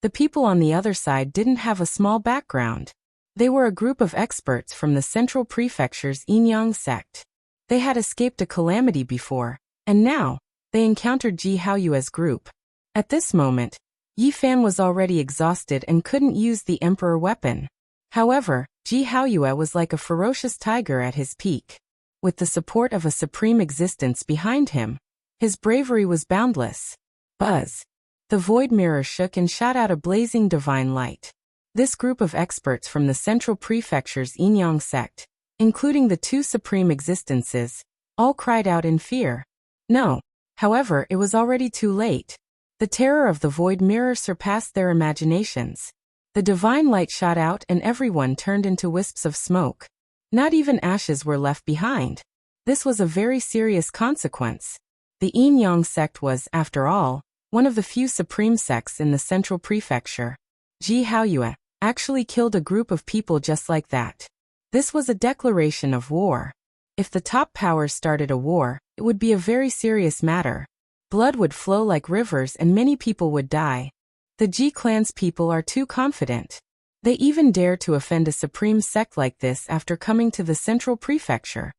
The people on the other side didn't have a small background. They were a group of experts from the Central Prefecture's Yinyang sect. They had escaped a calamity before, and now, they encountered Ji Haoyue's group. At this moment, Yi Fan was already exhausted and couldn't use the emperor weapon. However, Ji Haoyue was like a ferocious tiger at his peak. With the support of a supreme existence behind him, his bravery was boundless. Buzz! The void mirror shook and shot out a blazing divine light. This group of experts from the Central Prefecture's Yinyang sect, including the two supreme existences, all cried out in fear. No. However, it was already too late. The terror of the void mirror surpassed their imaginations. The divine light shot out and everyone turned into wisps of smoke. Not even ashes were left behind. This was a very serious consequence. The Yinyang sect was, after all, one of the few supreme sects in the Central Prefecture. Ji Haoyue actually killed a group of people just like that. This was a declaration of war. If the top powers started a war, it would be a very serious matter. Blood would flow like rivers and many people would die. The Ji clan's people are too confident. They even dare to offend a supreme sect like this after coming to the Central Prefecture.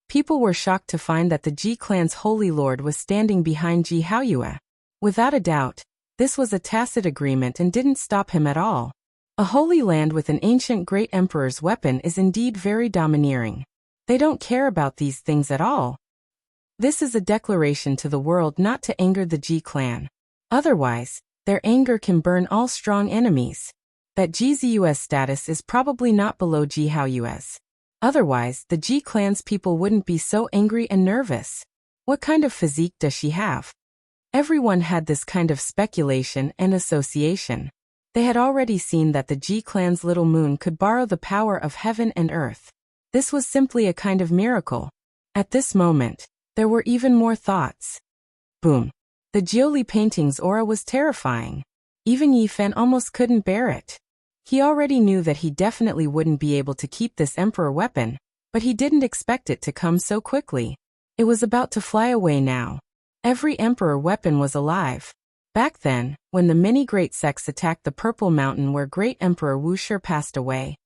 People were shocked to find that the Ji clan's holy lord was standing behind Ji Haoyue. Without a doubt, this was a tacit agreement and didn't stop him at all. A holy land with an ancient great emperor's weapon is indeed very domineering. They don't care about these things at all. This is a declaration to the world not to anger the Ji clan. Otherwise, their anger can burn all strong enemies. That Ji Ziyue's status is probably not below Ji Haoyue's. Otherwise, the Ji clan's people wouldn't be so angry and nervous. What kind of physique does she have? Everyone had this kind of speculation and association. They had already seen that the Ji clan's little moon could borrow the power of heaven and earth. This was simply a kind of miracle. At this moment, there were even more thoughts. Boom. The Jiuli painting's aura was terrifying. Even Yi Fan almost couldn't bear it. He already knew that he definitely wouldn't be able to keep this emperor weapon, but he didn't expect it to come so quickly. It was about to fly away now. Every emperor weapon was alive. Back then, when the many great sects attacked the Purple Mountain where great Emperor Wuxia passed away,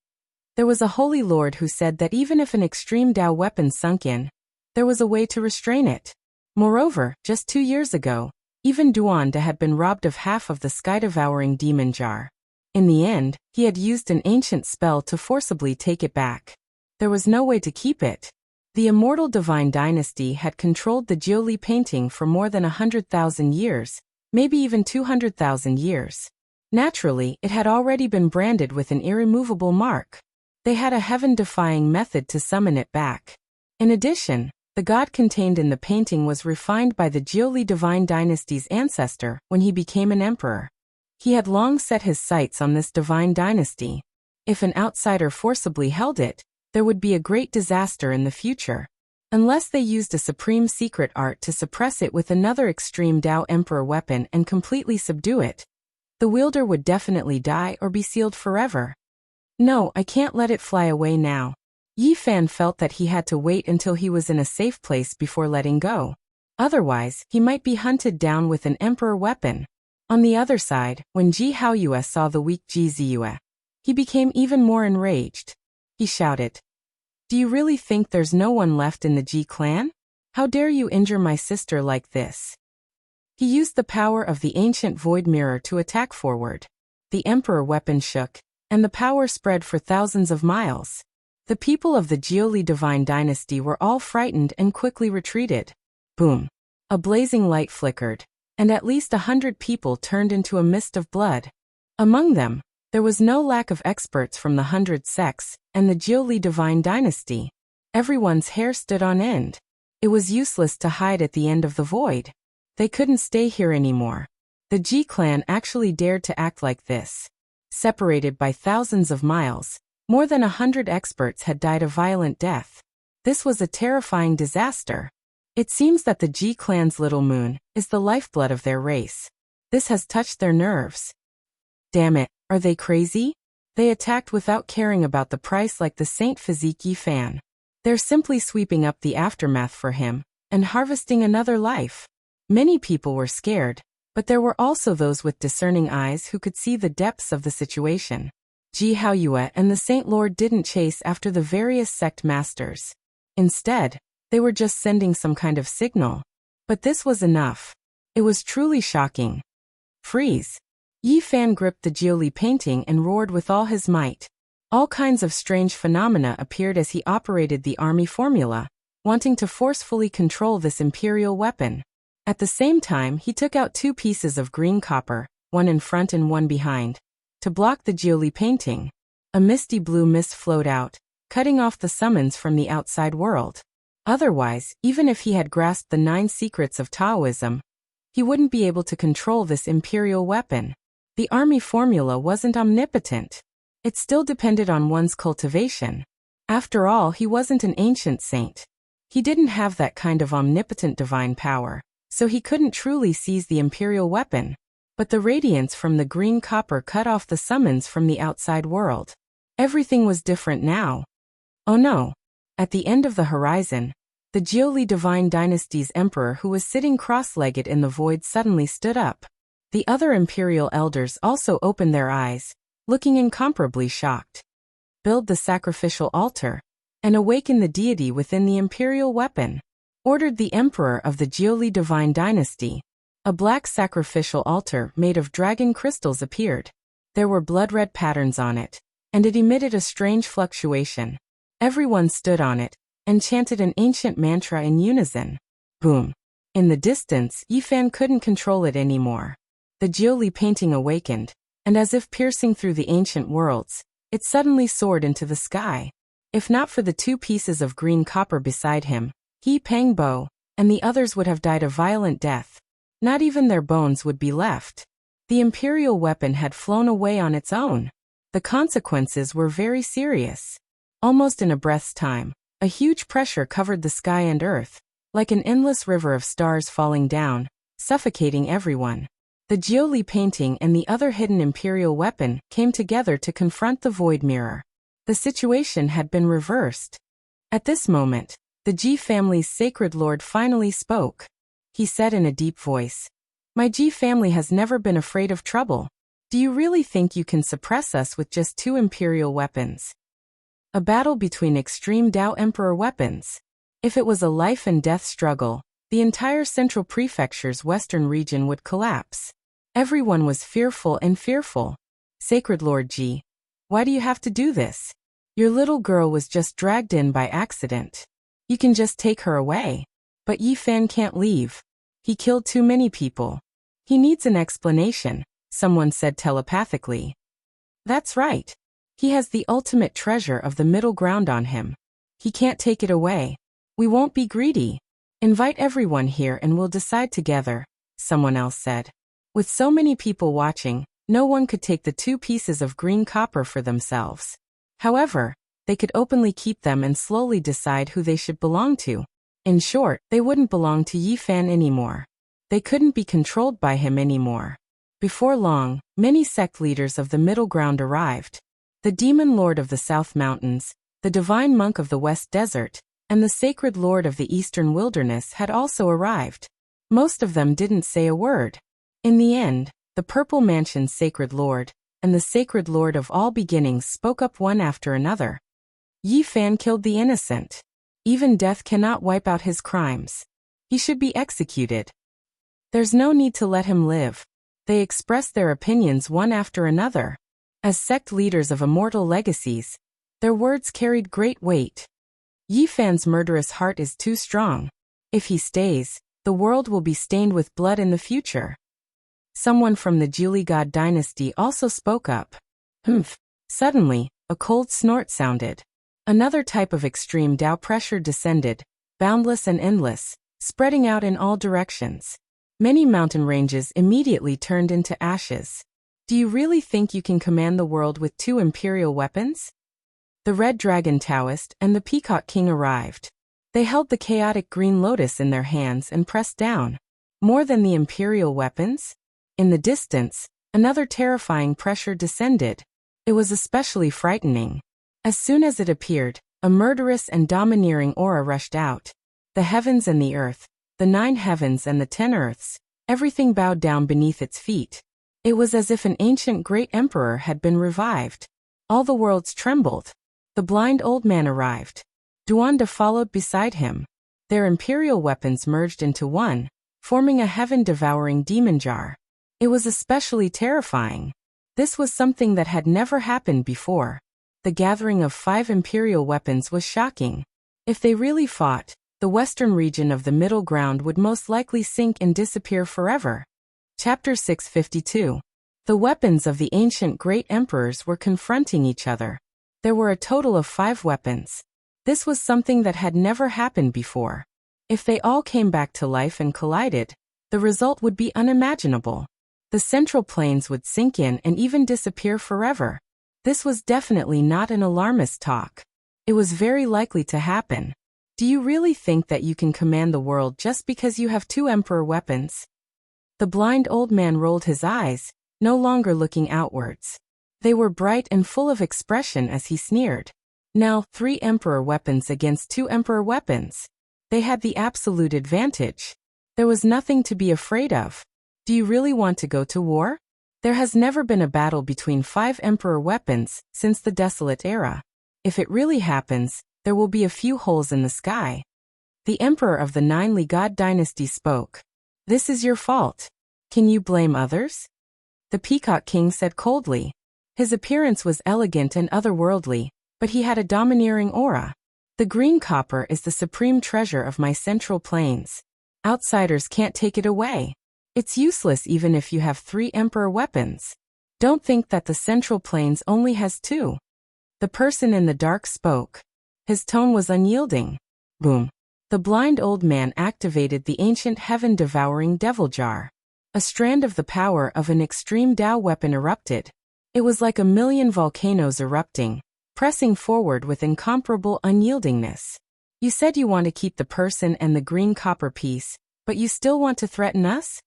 there was a holy lord who said that even if an extreme Dao weapon sunk in, there was a way to restrain it. Moreover, just 2 years ago, even Duanda had been robbed of half of the sky-devouring demon jar. In the end, he had used an ancient spell to forcibly take it back. There was no way to keep it. The immortal divine dynasty had controlled the Jiuli painting for more than 100,000 years, maybe even 200,000 years. Naturally, it had already been branded with an irremovable mark. They had a heaven-defying method to summon it back. In addition, the god contained in the painting was refined by the Jiuli divine dynasty's ancestor when he became an emperor. He had long set his sights on this divine dynasty. If an outsider forcibly held it, there would be a great disaster in the future. Unless they used a supreme secret art to suppress it with another extreme Dao Emperor weapon and completely subdue it, the wielder would definitely die or be sealed forever. No, I can't let it fly away now. Yi Fan felt that he had to wait until he was in a safe place before letting go. Otherwise, he might be hunted down with an emperor weapon. On the other side, when Ji Haoyue saw the weak Ji Ziyue, he became even more enraged. He shouted, "Do you really think there's no one left in the Ji clan? How dare you injure my sister like this?" He used the power of the ancient void mirror to attack forward. The emperor weapon shook, and the power spread for thousands of miles. The people of the Jiuli divine dynasty were all frightened and quickly retreated. Boom! A blazing light flickered, and at least 100 people turned into a mist of blood. Among them, there was no lack of experts from the 100 sects and the Jiuli divine dynasty. Everyone's hair stood on end. It was useless to hide at the end of the void. They couldn't stay here anymore. The Ji clan actually dared to act like this. Separated by thousands of miles, more than 100 experts had died a violent death. This was a terrifying disaster. It seems that the Ji clan's little moon is the lifeblood of their race. This has touched their nerves. Damn it, are they crazy? They attacked without caring about the price like the Saint Physique Yi Fan. They're simply sweeping up the aftermath for him and harvesting another life. Many people were scared, but there were also those with discerning eyes who could see the depths of the situation. Ji Haoyue and the Saint Lord didn't chase after the various sect masters. Instead, they were just sending some kind of signal. But this was enough. It was truly shocking. Freeze! Yi Fan gripped the Jiuli painting and roared with all his might. All kinds of strange phenomena appeared as he operated the army formula, wanting to forcefully control this imperial weapon. At the same time, he took out 2 pieces of green copper, one in front and one behind, to block the Jiuli painting. A misty blue mist flowed out, cutting off the summons from the outside world. Otherwise, even if he had grasped the 9 secrets of Taoism, he wouldn't be able to control this imperial weapon. The army formula wasn't omnipotent. It still depended on one's cultivation. After all, he wasn't an ancient saint. He didn't have that kind of omnipotent divine power, so he couldn't truly seize the imperial weapon. But the radiance from the green copper cut off the summons from the outside world. Everything was different now. Oh no! At the end of the horizon, the Jiuli divine dynasty's emperor who was sitting cross-legged in the void suddenly stood up. The other imperial elders also opened their eyes, looking incomparably shocked. Build the sacrificial altar, and awaken the deity within the imperial weapon, ordered the emperor of the Jiuli divine dynasty. A black sacrificial altar made of dragon crystals appeared. There were blood-red patterns on it, and it emitted a strange fluctuation. Everyone stood on it, and chanted an ancient mantra in unison. Boom! In the distance, Yi Fan couldn't control it anymore. The Jiuli painting awakened, and as if piercing through the ancient worlds, it suddenly soared into the sky. If not for the 2 pieces of green copper beside him, He Pengbo and the others would have died a violent death. Not even their bones would be left. The imperial weapon had flown away on its own. The consequences were very serious. Almost in a breath's time, a huge pressure covered the sky and earth, like an endless river of stars falling down, suffocating everyone. The Jiuli painting and the other hidden imperial weapon came together to confront the void mirror. The situation had been reversed. At this moment, the Ji family's sacred lord finally spoke. He said in a deep voice, "My Ji family has never been afraid of trouble. Do you really think you can suppress us with just 2 imperial weapons? A battle between extreme Dao Emperor weapons. If it was a life and death struggle, the entire central prefecture's western region would collapse." Everyone was fearful and fearful. "Sacred Lord Ji, why do you have to do this? Your little girl was just dragged in by accident. You can just take her away." But Yi Fan can't leave. He killed too many people. He needs an explanation, someone said telepathically. That's right. He has the ultimate treasure of the middle ground on him. He can't take it away. We won't be greedy. Invite everyone here and we'll decide together, someone else said. With so many people watching, no one could take the 2 pieces of green copper for themselves. However, they could openly keep them and slowly decide who they should belong to. In short, they wouldn't belong to Yi Fan anymore. They couldn't be controlled by him anymore. Before long, many sect leaders of the Middle Ground arrived. The Demon Lord of the South Mountains, the Divine Monk of the West Desert, and the Sacred Lord of the Eastern Wilderness had also arrived. Most of them didn't say a word. In the end, the Purple Mansion's Sacred Lord and the Sacred Lord of All Beginnings spoke up one after another. Yi Fan killed the innocent. Even death cannot wipe out his crimes. He should be executed. There's no need to let him live. They expressed their opinions one after another. As sect leaders of immortal legacies, their words carried great weight. Yi Fan's murderous heart is too strong. If he stays, the world will be stained with blood in the future. Someone from the Julie God dynasty also spoke up. Humph. Suddenly, a cold snort sounded. Another type of extreme Tao pressure descended, boundless and endless, spreading out in all directions. Many mountain ranges immediately turned into ashes. Do you really think you can command the world with 2 imperial weapons? The Red Dragon Taoist and the Peacock King arrived. They held the chaotic green lotus in their hands and pressed down. More than the imperial weapons? In the distance, another terrifying pressure descended. It was especially frightening. As soon as it appeared, a murderous and domineering aura rushed out. The heavens and the earth, the 9 heavens and the 10 earths, everything bowed down beneath its feet. It was as if an ancient great emperor had been revived. All the worlds trembled. The blind old man arrived. Duanda followed beside him. Their imperial weapons merged into one, forming a heaven-devouring demon jar. It was especially terrifying. This was something that had never happened before. The gathering of 5 imperial weapons was shocking. If they really fought, the western region of the Middle Ground would most likely sink and disappear forever. Chapter 652. The weapons of the ancient great emperors were confronting each other. There were a total of 5 weapons. This was something that had never happened before. If they all came back to life and collided, the result would be unimaginable. The central planes would sink in and even disappear forever. This was definitely not an alarmist talk. It was very likely to happen. Do you really think that you can command the world just because you have 2 emperor weapons? The blind old man rolled his eyes, no longer looking outwards. They were bright and full of expression as he sneered. Now, 3 emperor weapons against 2 emperor weapons. They had the absolute advantage. There was nothing to be afraid of. Do you really want to go to war? There has never been a battle between 5 emperor weapons since the Desolate Era. If it really happens, there will be a few holes in the sky. The emperor of the 9 Li God dynasty spoke. This is your fault. Can you blame others? The Peacock King said coldly. His appearance was elegant and otherworldly, but he had a domineering aura. The green copper is the supreme treasure of my central plains. Outsiders can't take it away. It's useless even if you have 3 emperor weapons. Don't think that the central plains only has 2. The person in the dark spoke. His tone was unyielding. Boom. The blind old man activated the ancient heaven-devouring devil jar. A strand of the power of an extreme Tao weapon erupted. It was like a million volcanoes erupting, pressing forward with incomparable unyieldingness. You said you want to keep the person and the green copper piece, but you still want to threaten us?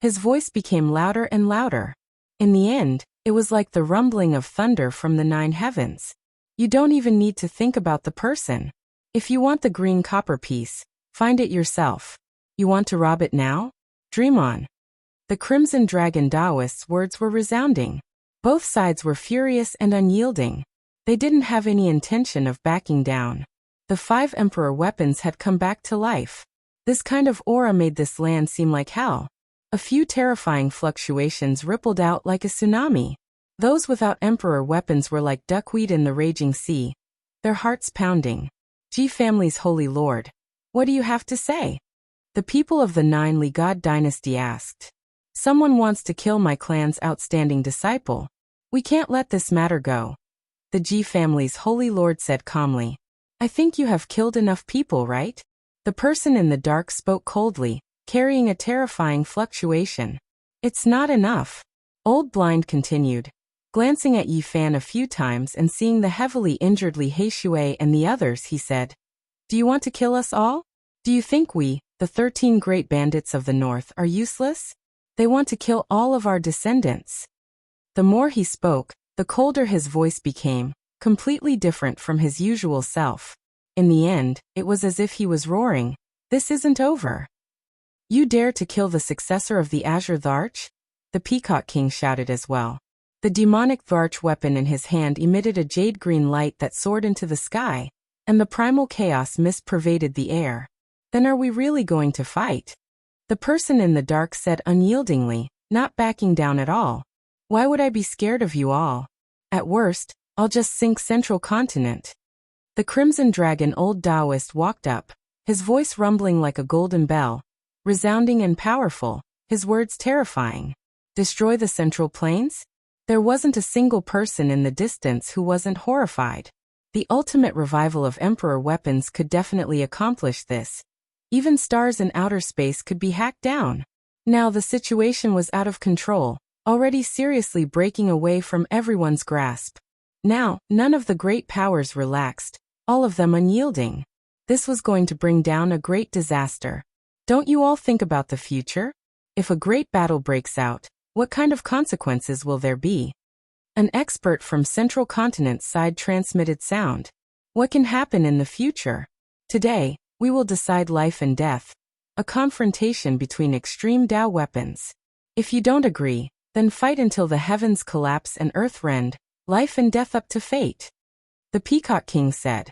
His voice became louder and louder. In the end, it was like the rumbling of thunder from the 9 heavens. You don't even need to think about the person. If you want the green copper piece, find it yourself. You want to rob it now? Dream on. The Crimson Dragon Taoist's words were resounding. Both sides were furious and unyielding. They didn't have any intention of backing down. The 5 emperor weapons had come back to life. This kind of aura made this land seem like hell. A few terrifying fluctuations rippled out like a tsunami. Those without emperor weapons were like duckweed in the raging sea, their hearts pounding. Ji family's holy lord, what do you have to say? The people of the 9 Li God dynasty asked. Someone wants to kill my clan's outstanding disciple. We can't let this matter go. The Ji family's holy lord said calmly. I think you have killed enough people, right? The person in the dark spoke coldly, carrying a terrifying fluctuation. It's not enough. Old Blind continued, glancing at Yi Fan a few times and seeing the heavily injured Li Heishui and the others, he said, do you want to kill us all? Do you think we, the 13 great bandits of the north, are useless? They want to kill all of our descendants. The more he spoke, the colder his voice became, completely different from his usual self. In the end, it was as if he was roaring, "This isn't over. You dare to kill the successor of the Azure Tharch?" The Peacock King shouted as well. The demonic Tharch weapon in his hand emitted a jade-green light that soared into the sky, and the primal chaos mist pervaded the air. "Then are we really going to fight?" The person in the dark said unyieldingly, not backing down at all. "Why would I be scared of you all? At worst, I'll just sink Central Continent." The Crimson Dragon Old Taoist walked up, his voice rumbling like a golden bell, resounding and powerful, his words terrifying. "Destroy the Central Plains?" There wasn't a single person in the distance who wasn't horrified. The ultimate revival of Emperor weapons could definitely accomplish this. Even stars in outer space could be hacked down. Now the situation was out of control, already seriously breaking away from everyone's grasp. Now, none of the great powers relaxed, all of them unyielding. This was going to bring down a great disaster. Don't you all think about the future? If a great battle breaks out, what kind of consequences will there be? An expert from Central Continent's side transmitted sound. What can happen in the future? Today, we will decide life and death. A confrontation between extreme Tao weapons. If you don't agree, then fight until the heavens collapse and earth rend, life and death up to fate. The Peacock King said.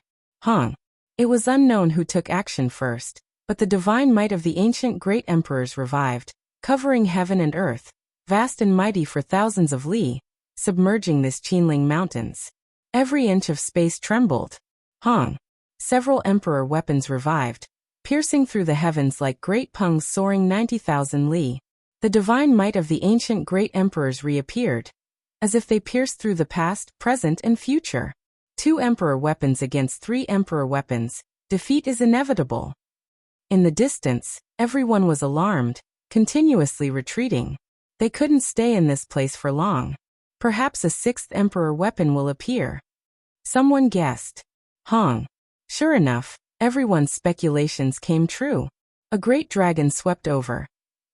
It was unknown who took action first, but the divine might of the ancient great emperors revived, covering heaven and earth, vast and mighty for thousands of li, submerging this Qinling mountains. Every inch of space trembled. Several emperor weapons revived, piercing through the heavens like great pungs soaring 90,000 li. The divine might of the ancient great emperors reappeared, as if they pierced through the past, present, and future. 2 emperor weapons against 3 emperor weapons. Defeat is inevitable. In the distance, everyone was alarmed, continuously retreating. They couldn't stay in this place for long. Perhaps a 6th emperor weapon will appear. Someone guessed. Sure enough, everyone's speculations came true. A great dragon swept over.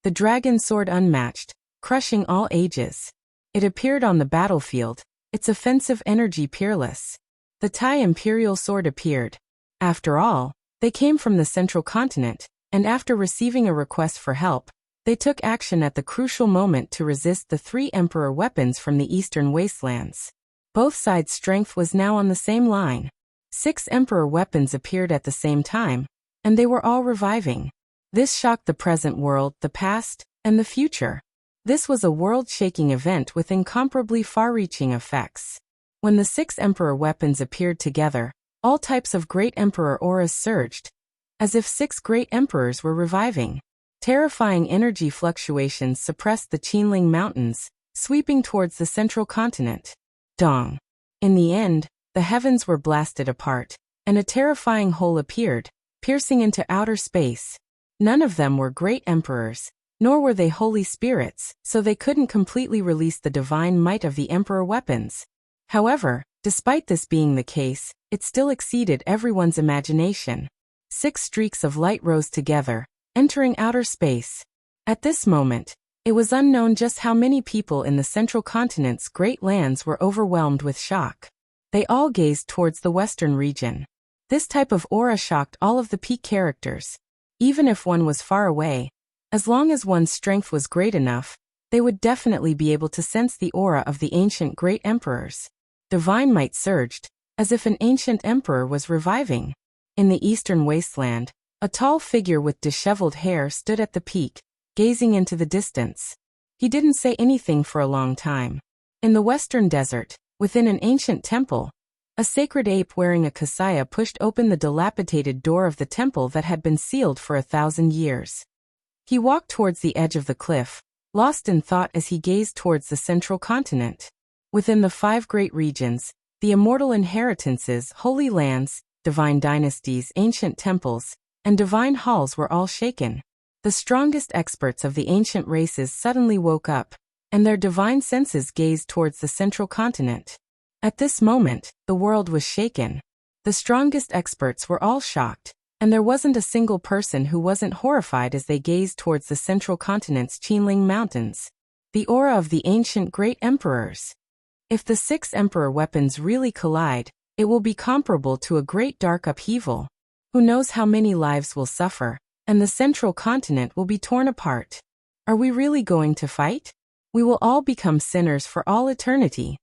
The dragon soared unmatched, crushing all ages. It appeared on the battlefield, its offensive energy peerless. The Tai Imperial Sword appeared. After all, they came from the Central Continent, and after receiving a request for help, they took action at the crucial moment to resist the 3 emperor weapons from the eastern wastelands. Both sides' strength was now on the same line. 6 emperor weapons appeared at the same time, and they were all reviving. This shocked the present world, the past, and the future. This was a world-shaking event with incomparably far-reaching effects. When the 6 emperor weapons appeared together, all types of great emperor auras surged, as if 6 great emperors were reviving. Terrifying energy fluctuations suppressed the Qinling Mountains, sweeping towards the Central Continent. Dong. In the end, the heavens were blasted apart, and a terrifying hole appeared, piercing into outer space. None of them were great emperors, nor were they holy spirits, so they couldn't completely release the divine might of the emperor weapons. However, despite this being the case, it still exceeded everyone's imagination. 6 streaks of light rose together, entering outer space. At this moment, it was unknown just how many people in the Central Continent's great lands were overwhelmed with shock. They all gazed towards the western region. This type of aura shocked all of the peak characters. Even if one was far away, as long as one's strength was great enough, they would definitely be able to sense the aura of the ancient great emperors. Divine might surged, as if an ancient emperor was reviving. In the eastern wasteland, a tall figure with disheveled hair stood at the peak, gazing into the distance. He didn't say anything for a long time. In the western desert, within an ancient temple, a sacred ape wearing a kasaya pushed open the dilapidated door of the temple that had been sealed for 1,000 years. He walked towards the edge of the cliff, lost in thought as he gazed towards the Central Continent. Within the 5 great regions, the immortal inheritances, holy lands, divine dynasties, ancient temples, and divine halls were all shaken. The strongest experts of the ancient races suddenly woke up, and their divine senses gazed towards the Central Continent. At this moment, the world was shaken. The strongest experts were all shocked, And there wasn't a single person who wasn't horrified as they gazed towards the central continent's Qinling Mountains. The aura of the ancient great emperors. If the 6 emperor weapons really collide, it will be comparable to a great dark upheaval. Who knows how many lives will suffer, and the central continent will be torn apart. Are we really going to fight? We will all become sinners for all eternity.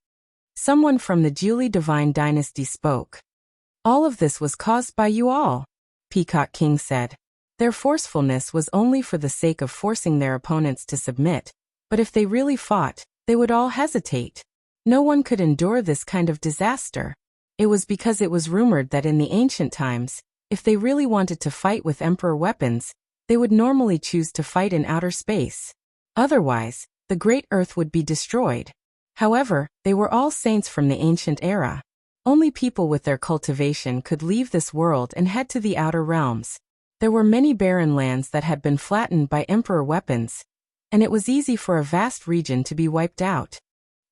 Someone from the Jiuli divine dynasty spoke. All of this was caused by you all, Peacock King said. Their forcefulness was only for the sake of forcing their opponents to submit, but if they really fought, they would all hesitate. No one could endure this kind of disaster. It was because it was rumored that in the ancient times, if they really wanted to fight with emperor weapons, they would normally choose to fight in outer space. Otherwise, the great earth would be destroyed. However, they were all saints from the ancient era. Only people with their cultivation could leave this world and head to the outer realms. There were many barren lands that had been flattened by emperor weapons, and it was easy for a vast region to be wiped out.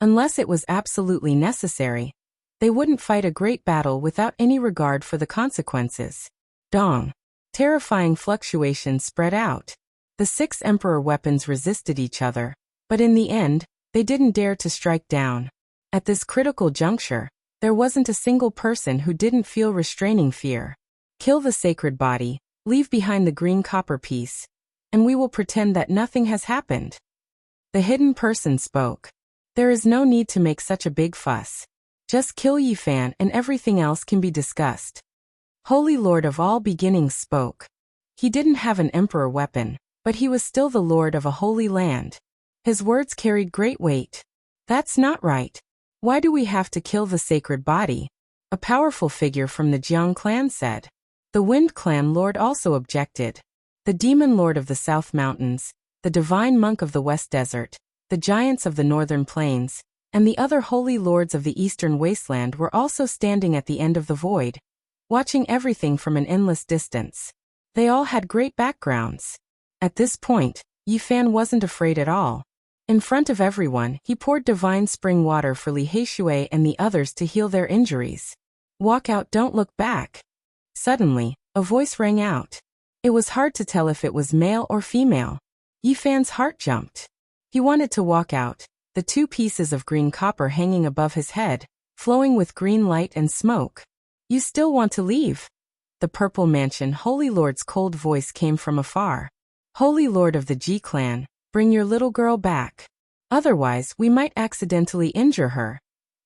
Unless it was absolutely necessary, they wouldn't fight a great battle without any regard for the consequences. Dong. Terrifying fluctuations spread out. The 6 emperor weapons resisted each other, but in the end, they didn't dare to strike down. At this critical juncture, there wasn't a single person who didn't feel restraining fear. Kill the sacred body, leave behind the green copper piece, and we will pretend that nothing has happened. The hidden person spoke. There is no need to make such a big fuss. Just kill Yifan and everything else can be discussed. Holy Lord of all beginnings spoke. He didn't have an emperor weapon, but he was still the lord of a holy land. His words carried great weight. That's not right. Why do we have to kill the sacred body? A powerful figure from the Jiang clan said. The Wind clan lord also objected. The demon lord of the South Mountains, the divine monk of the West Desert, the giants of the Northern Plains, and the other holy lords of the Eastern Wasteland were also standing at the end of the void, watching everything from an endless distance. They all had great backgrounds. At this point, Yifan wasn't afraid at all. In front of everyone, he poured divine spring water for Li Heishui and the others to heal their injuries. Walk out, don't look back. Suddenly, a voice rang out. It was hard to tell if it was male or female. Yifan's heart jumped. He wanted to walk out, the 2 pieces of green copper hanging above his head, flowing with green light and smoke. You still want to leave? The Purple Mansion Holy Lord's cold voice came from afar. Holy Lord of the Ji clan, bring your little girl back. Otherwise, we might accidentally injure her.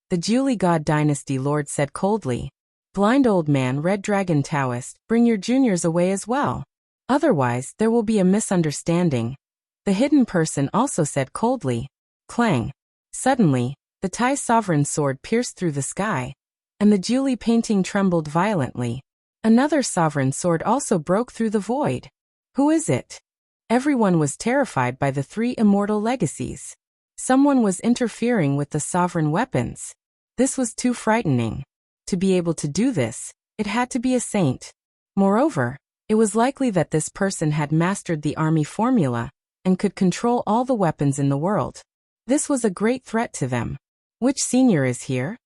The Jiuli God Dynasty Lord said coldly. Blind old man Red Dragon Taoist, bring your juniors away as well. Otherwise, there will be a misunderstanding. The hidden person also said coldly. Clang. Suddenly, the Tai sovereign sword pierced through the sky, and the Jiuli painting trembled violently. Another sovereign sword also broke through the void. Who is it? Everyone was terrified by the 3 immortal legacies. Someone was interfering with the sovereign weapons. This was too frightening. To be able to do this, it had to be a saint. Moreover, it was likely that this person had mastered the army formula and could control all the weapons in the world. This was a great threat to them. Which senior is here?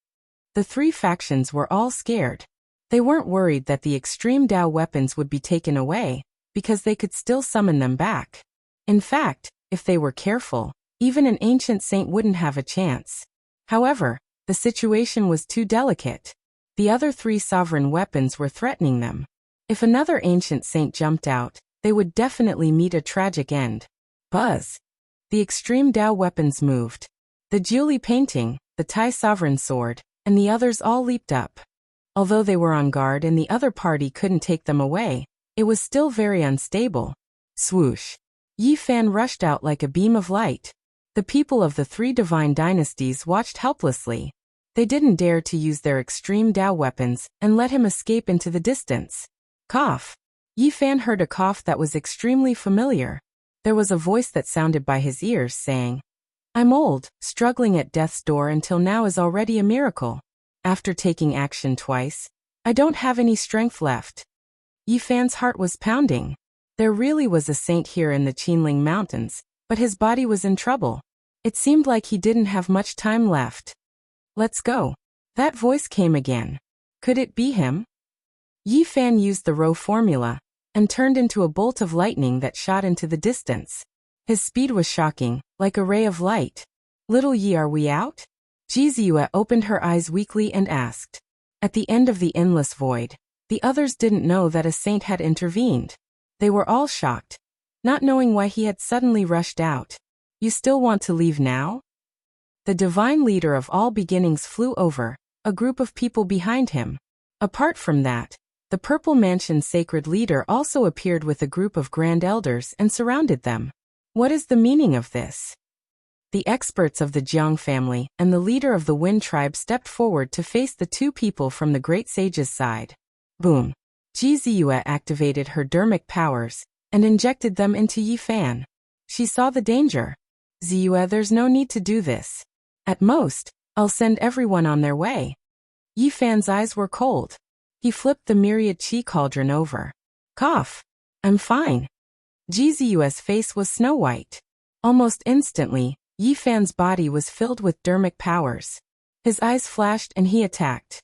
The 3 factions were all scared. They weren't worried that the extreme Dao weapons would be taken away, because they could still summon them back. In fact, if they were careful, even an ancient saint wouldn't have a chance. However, the situation was too delicate. The other 3 sovereign weapons were threatening them. If another ancient saint jumped out, they would definitely meet a tragic end. Buzz. The extreme Dao weapons moved. The Jiuli painting, the Tai sovereign sword, and the others all leaped up. Although they were on guard and the other party couldn't take them away, it was still very unstable. Swoosh. Yifan rushed out like a beam of light. The people of the 3 divine dynasties watched helplessly. They didn't dare to use their extreme Dao weapons and let him escape into the distance. Cough. Yifan heard a cough that was extremely familiar. There was a voice that sounded by his ears saying, I'm old, struggling at death's door until now is already a miracle. After taking action twice, I don't have any strength left. Yifan's heart was pounding. There really was a saint here in the Qinling Mountains, but his body was in trouble. It seemed like he didn't have much time left. Let's go. That voice came again. Could it be him? Yi Fan used the Rho formula and turned into a bolt of lightning that shot into the distance. His speed was shocking, like a ray of light. Little Yi, are we out? Jizue opened her eyes weakly and asked. At the end of the endless void, the others didn't know that a saint had intervened. They were all shocked, not knowing why he had suddenly rushed out. You still want to leave now? The divine leader of all beginnings flew over, a group of people behind him. Apart from that, the Purple Mansion's sacred leader also appeared with a group of grand elders and surrounded them. What is the meaning of this? The experts of the Jiang family and the leader of the Wind tribe stepped forward to face the two people from the great sage's side. Boom! Jizue activated her dermic powers and injected them into Yi Fan. She saw the danger. Ziyue, there's no need to do this. At most, I'll send everyone on their way. Yi Fan's eyes were cold. He flipped the myriad chi cauldron over. Cough. I'm fine. Jizuyu's face was snow-white. Almost instantly, Yi Fan's body was filled with dermic powers. His eyes flashed and he attacked.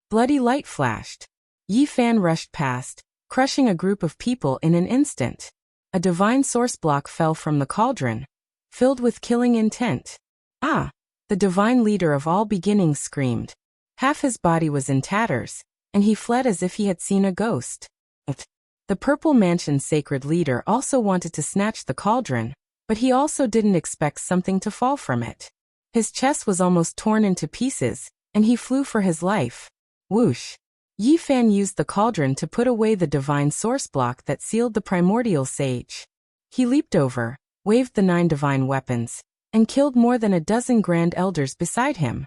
Bloody light flashed. Yi Fan rushed past, crushing a group of people in an instant. A divine source block fell from the cauldron, filled with killing intent. Ah! The divine leader of all beginnings screamed. Half his body was in tatters, and he fled as if he had seen a ghost. The Purple Mansion's sacred leader also wanted to snatch the cauldron, but he also didn't expect something to fall from it. His chest was almost torn into pieces, and he flew for his life. Whoosh! Yi Fan used the cauldron to put away the divine source block that sealed the primordial sage. He leaped over, waved the 9 divine weapons, and killed more than a dozen grand elders beside him.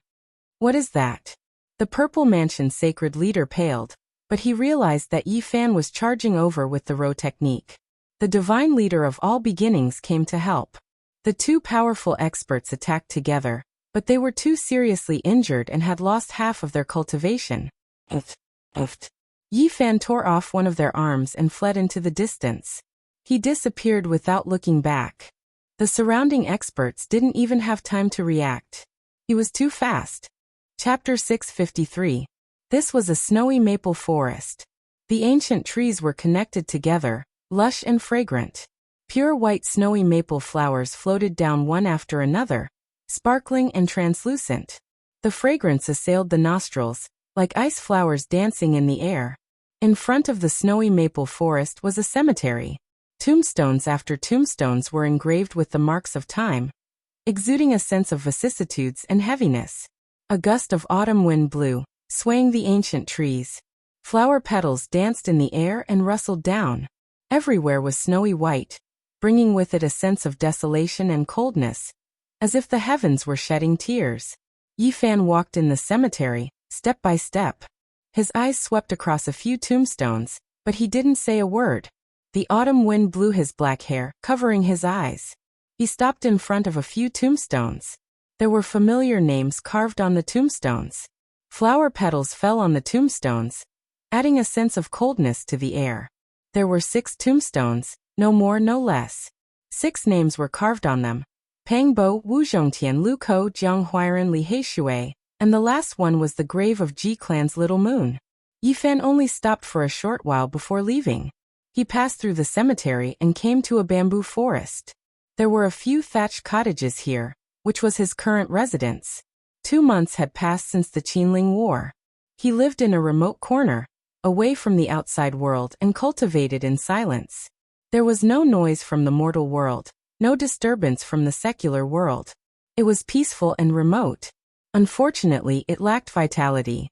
What is that? The Purple Mansion's sacred leader paled, but he realized that Yi Fan was charging over with the Rho technique. The divine leader of all beginnings came to help. The two powerful experts attacked together, but they were too seriously injured and had lost half of their cultivation. Yi Fan tore off one of their arms and fled into the distance. He disappeared without looking back. The surrounding experts didn't even have time to react. He was too fast. Chapter 653. This was a snowy maple forest. The ancient trees were connected together, lush and fragrant. Pure white snowy maple flowers floated down one after another, sparkling and translucent. The fragrance assailed the nostrils, like ice flowers dancing in the air. In front of the snowy maple forest was a cemetery. Tombstones after tombstones were engraved with the marks of time, exuding a sense of vicissitudes and heaviness. A gust of autumn wind blew, swaying the ancient trees. Flower petals danced in the air and rustled down. Everywhere was snowy white, bringing with it a sense of desolation and coldness, as if the heavens were shedding tears. Yi Fan walked in the cemetery, step by step. His eyes swept across a few tombstones, but he didn't say a word. The autumn wind blew his black hair, covering his eyes. He stopped in front of a few tombstones. There were familiar names carved on the tombstones. Flower petals fell on the tombstones, adding a sense of coldness to the air. There were 6 tombstones, no more no less. 6 names were carved on them. Pangbo, Wuzhongtian, Luko, Jianghuiren, Li Heishui, and the last one was the grave of Ji Clan's little moon. Yi Fan only stopped for a short while before leaving. He passed through the cemetery and came to a bamboo forest. There were a few thatched cottages here, which was his current residence. 2 months had passed since the Qinling War. He lived in a remote corner, away from the outside world and cultivated in silence. There was no noise from the mortal world, no disturbance from the secular world. It was peaceful and remote. Unfortunately, it lacked vitality.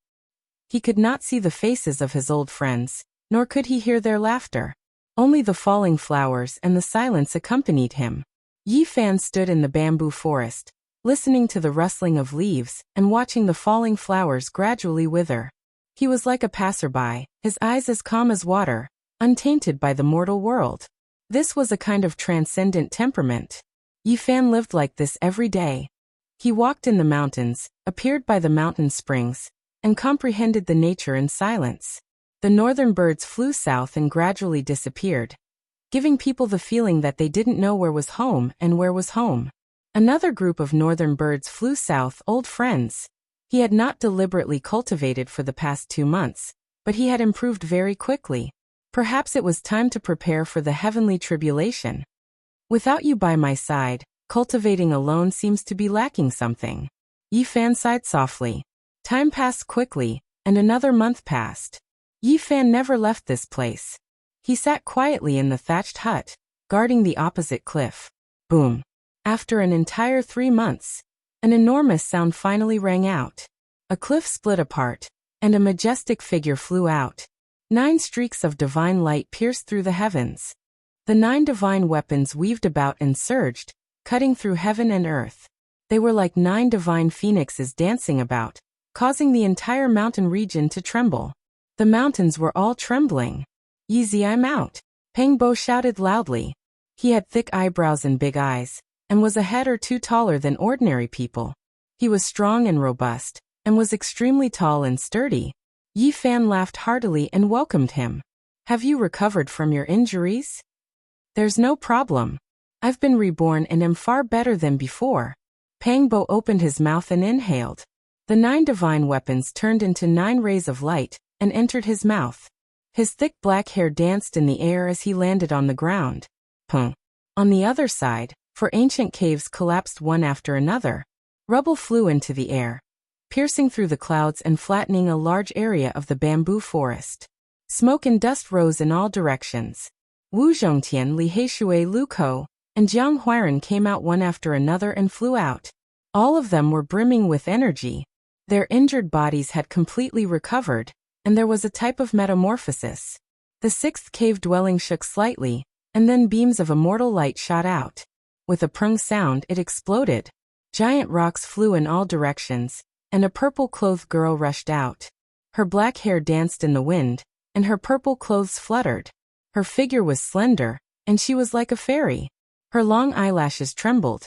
He could not see the faces of his old friends, nor could he hear their laughter. Only the falling flowers and the silence accompanied him. Yi Fan stood in the bamboo forest, listening to the rustling of leaves and watching the falling flowers gradually wither. He was like a passerby, his eyes as calm as water, untainted by the mortal world. This was a kind of transcendent temperament. Yi Fan lived like this every day. He walked in the mountains, appeared by the mountain springs, and comprehended the nature in silence. The northern birds flew south and gradually disappeared, giving people the feeling that they didn't know where was home and where was home. Another group of northern birds flew south, old friends. He had not deliberately cultivated for the past 2 months, but he had improved very quickly. Perhaps it was time to prepare for the heavenly tribulation. Without you by my side, cultivating alone seems to be lacking something. Yi Fan sighed softly. Time passed quickly, and another month passed. Yi Fan never left this place. He sat quietly in the thatched hut, guarding the opposite cliff. Boom. After an entire 3 months, an enormous sound finally rang out. A cliff split apart, and a majestic figure flew out. 9 streaks of divine light pierced through the heavens. The 9 divine weapons weaved about and surged, cutting through heaven and earth. They were like 9 divine phoenixes dancing about, causing the entire mountain region to tremble. The mountains were all trembling. Easy, I'm out. Peng Bo shouted loudly. He had thick eyebrows and big eyes, and was a head or 2 taller than ordinary people. He was strong and robust, and was extremely tall and sturdy. Yi Fan laughed heartily and welcomed him. Have you recovered from your injuries? There's no problem. I've been reborn and am far better than before. Peng Bo opened his mouth and inhaled. The 9 divine weapons turned into 9 rays of light and entered his mouth. His thick black hair danced in the air as he landed on the ground. Pung. On the other side, 4 ancient caves collapsed one after another. Rubble flew into the air, piercing through the clouds and flattening a large area of the bamboo forest. Smoke and dust rose in all directions. Wu Zhongtian, Li Heishui, Lu Ko, and Jiang Huiran came out one after another and flew out. All of them were brimming with energy. Their injured bodies had completely recovered, and there was a type of metamorphosis. The 6th cave dwelling shook slightly, and then beams of immortal light shot out. With a prung sound, it exploded. Giant rocks flew in all directions, and a purple-clothed girl rushed out. Her black hair danced in the wind, and her purple clothes fluttered. Her figure was slender, and she was like a fairy. Her long eyelashes trembled,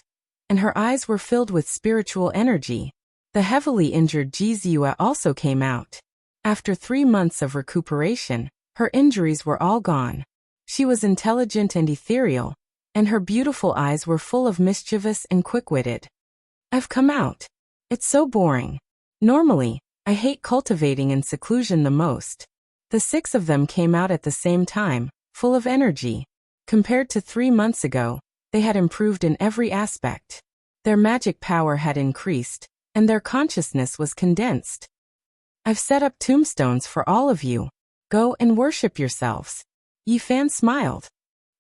and her eyes were filled with spiritual energy. The heavily injured Jizue also came out. After 3 months of recuperation, her injuries were all gone. She was intelligent and ethereal, and her beautiful eyes were full of mischievous and quick-witted. I've come out. It's so boring. Normally, I hate cultivating in seclusion the most. The 6 of them came out at the same time, full of energy. Compared to 3 months ago, they had improved in every aspect. Their magic power had increased, and their consciousness was condensed. I've set up tombstones for all of you. Go and worship yourselves. Yi Fan smiled.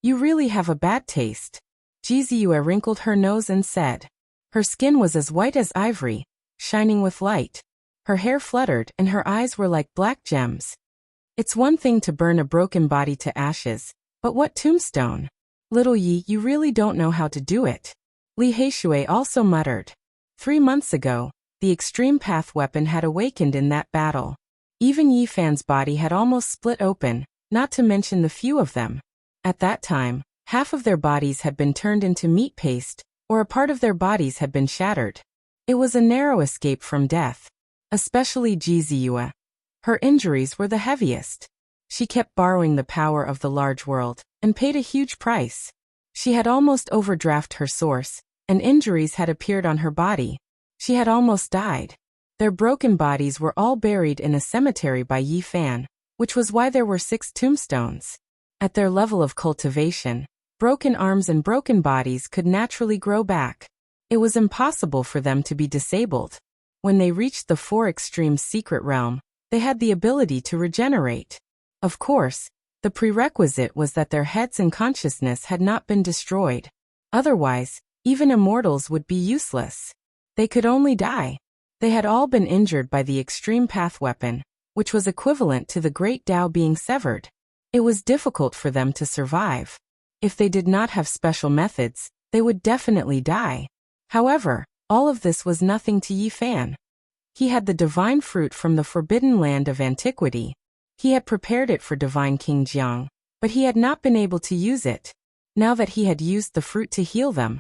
You really have a bad taste. Jizue wrinkled her nose and said. Her skin was as white as ivory, shining with light. Her hair fluttered and her eyes were like black gems. It's one thing to burn a broken body to ashes, but what tombstone? Little Yi, you really don't know how to do it. Li Heishui also muttered. 3 months ago, the extreme path weapon had awakened in that battle. Even Yi Fan's body had almost split open, not to mention the few of them. At that time, half of their bodies had been turned into meat paste, or a part of their bodies had been shattered. It was a narrow escape from death. Especially Jizue. Her injuries were the heaviest. She kept borrowing the power of the large world, and paid a huge price. She had almost overdrafted her source, and injuries had appeared on her body. She had almost died. Their broken bodies were all buried in a cemetery by Yi Fan, which was why there were 6 tombstones. At their level of cultivation, broken arms and broken bodies could naturally grow back. It was impossible for them to be disabled. When they reached the 4 extremes secret realm, they had the ability to regenerate. Of course, the prerequisite was that their heads and consciousness had not been destroyed. Otherwise, even immortals would be useless. They could only die. They had all been injured by the extreme path weapon, which was equivalent to the great Tao being severed. It was difficult for them to survive. If they did not have special methods, they would definitely die. However, all of this was nothing to Yi Fan. He had the divine fruit from the forbidden land of antiquity. He had prepared it for divine King Jiang, but he had not been able to use it. Now that he had used the fruit to heal them,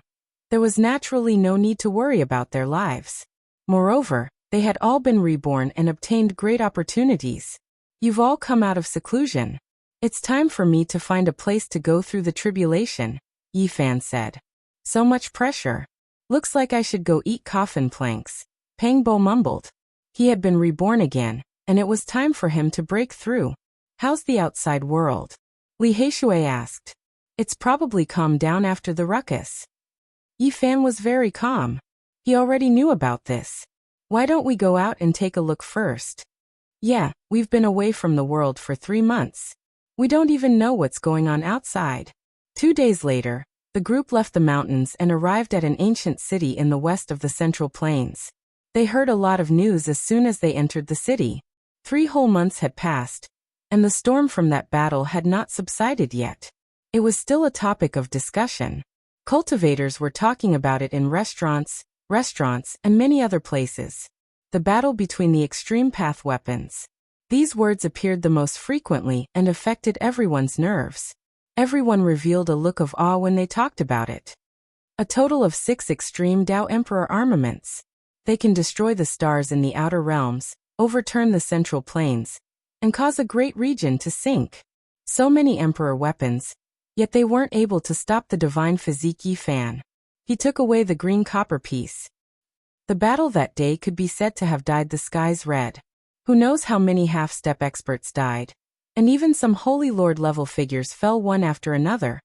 there was naturally no need to worry about their lives. Moreover, they had all been reborn and obtained great opportunities. You've all come out of seclusion. It's time for me to find a place to go through the tribulation, Yi Fan said. So much pressure. Looks like I should go eat coffin planks, Peng Bo mumbled. He had been reborn again, and it was time for him to break through. How's the outside world? Li Heishui asked. It's probably calmed down after the ruckus. Yi Fan was very calm. He already knew about this. Why don't we go out and take a look first? Yeah, we've been away from the world for 3 months. We don't even know what's going on outside. 2 days later, the group left the mountains and arrived at an ancient city in the west of the Central Plains. They heard a lot of news as soon as they entered the city. 3 whole months had passed, and the storm from that battle had not subsided yet. It was still a topic of discussion. Cultivators were talking about it in restaurants, and many other places. The battle between the extreme path weapons. These words appeared the most frequently and affected everyone's nerves. Everyone revealed a look of awe when they talked about it. A total of 6 extreme Dao Emperor armaments. They can destroy the stars in the outer realms, overturn the central plains, and cause a great region to sink. So many Emperor weapons, yet they weren't able to stop the divine physique Yi Fan. He took away the green copper piece. The battle that day could be said to have dyed the skies red. Who knows how many half-step experts died? And even some Holy Lord level figures fell one after another.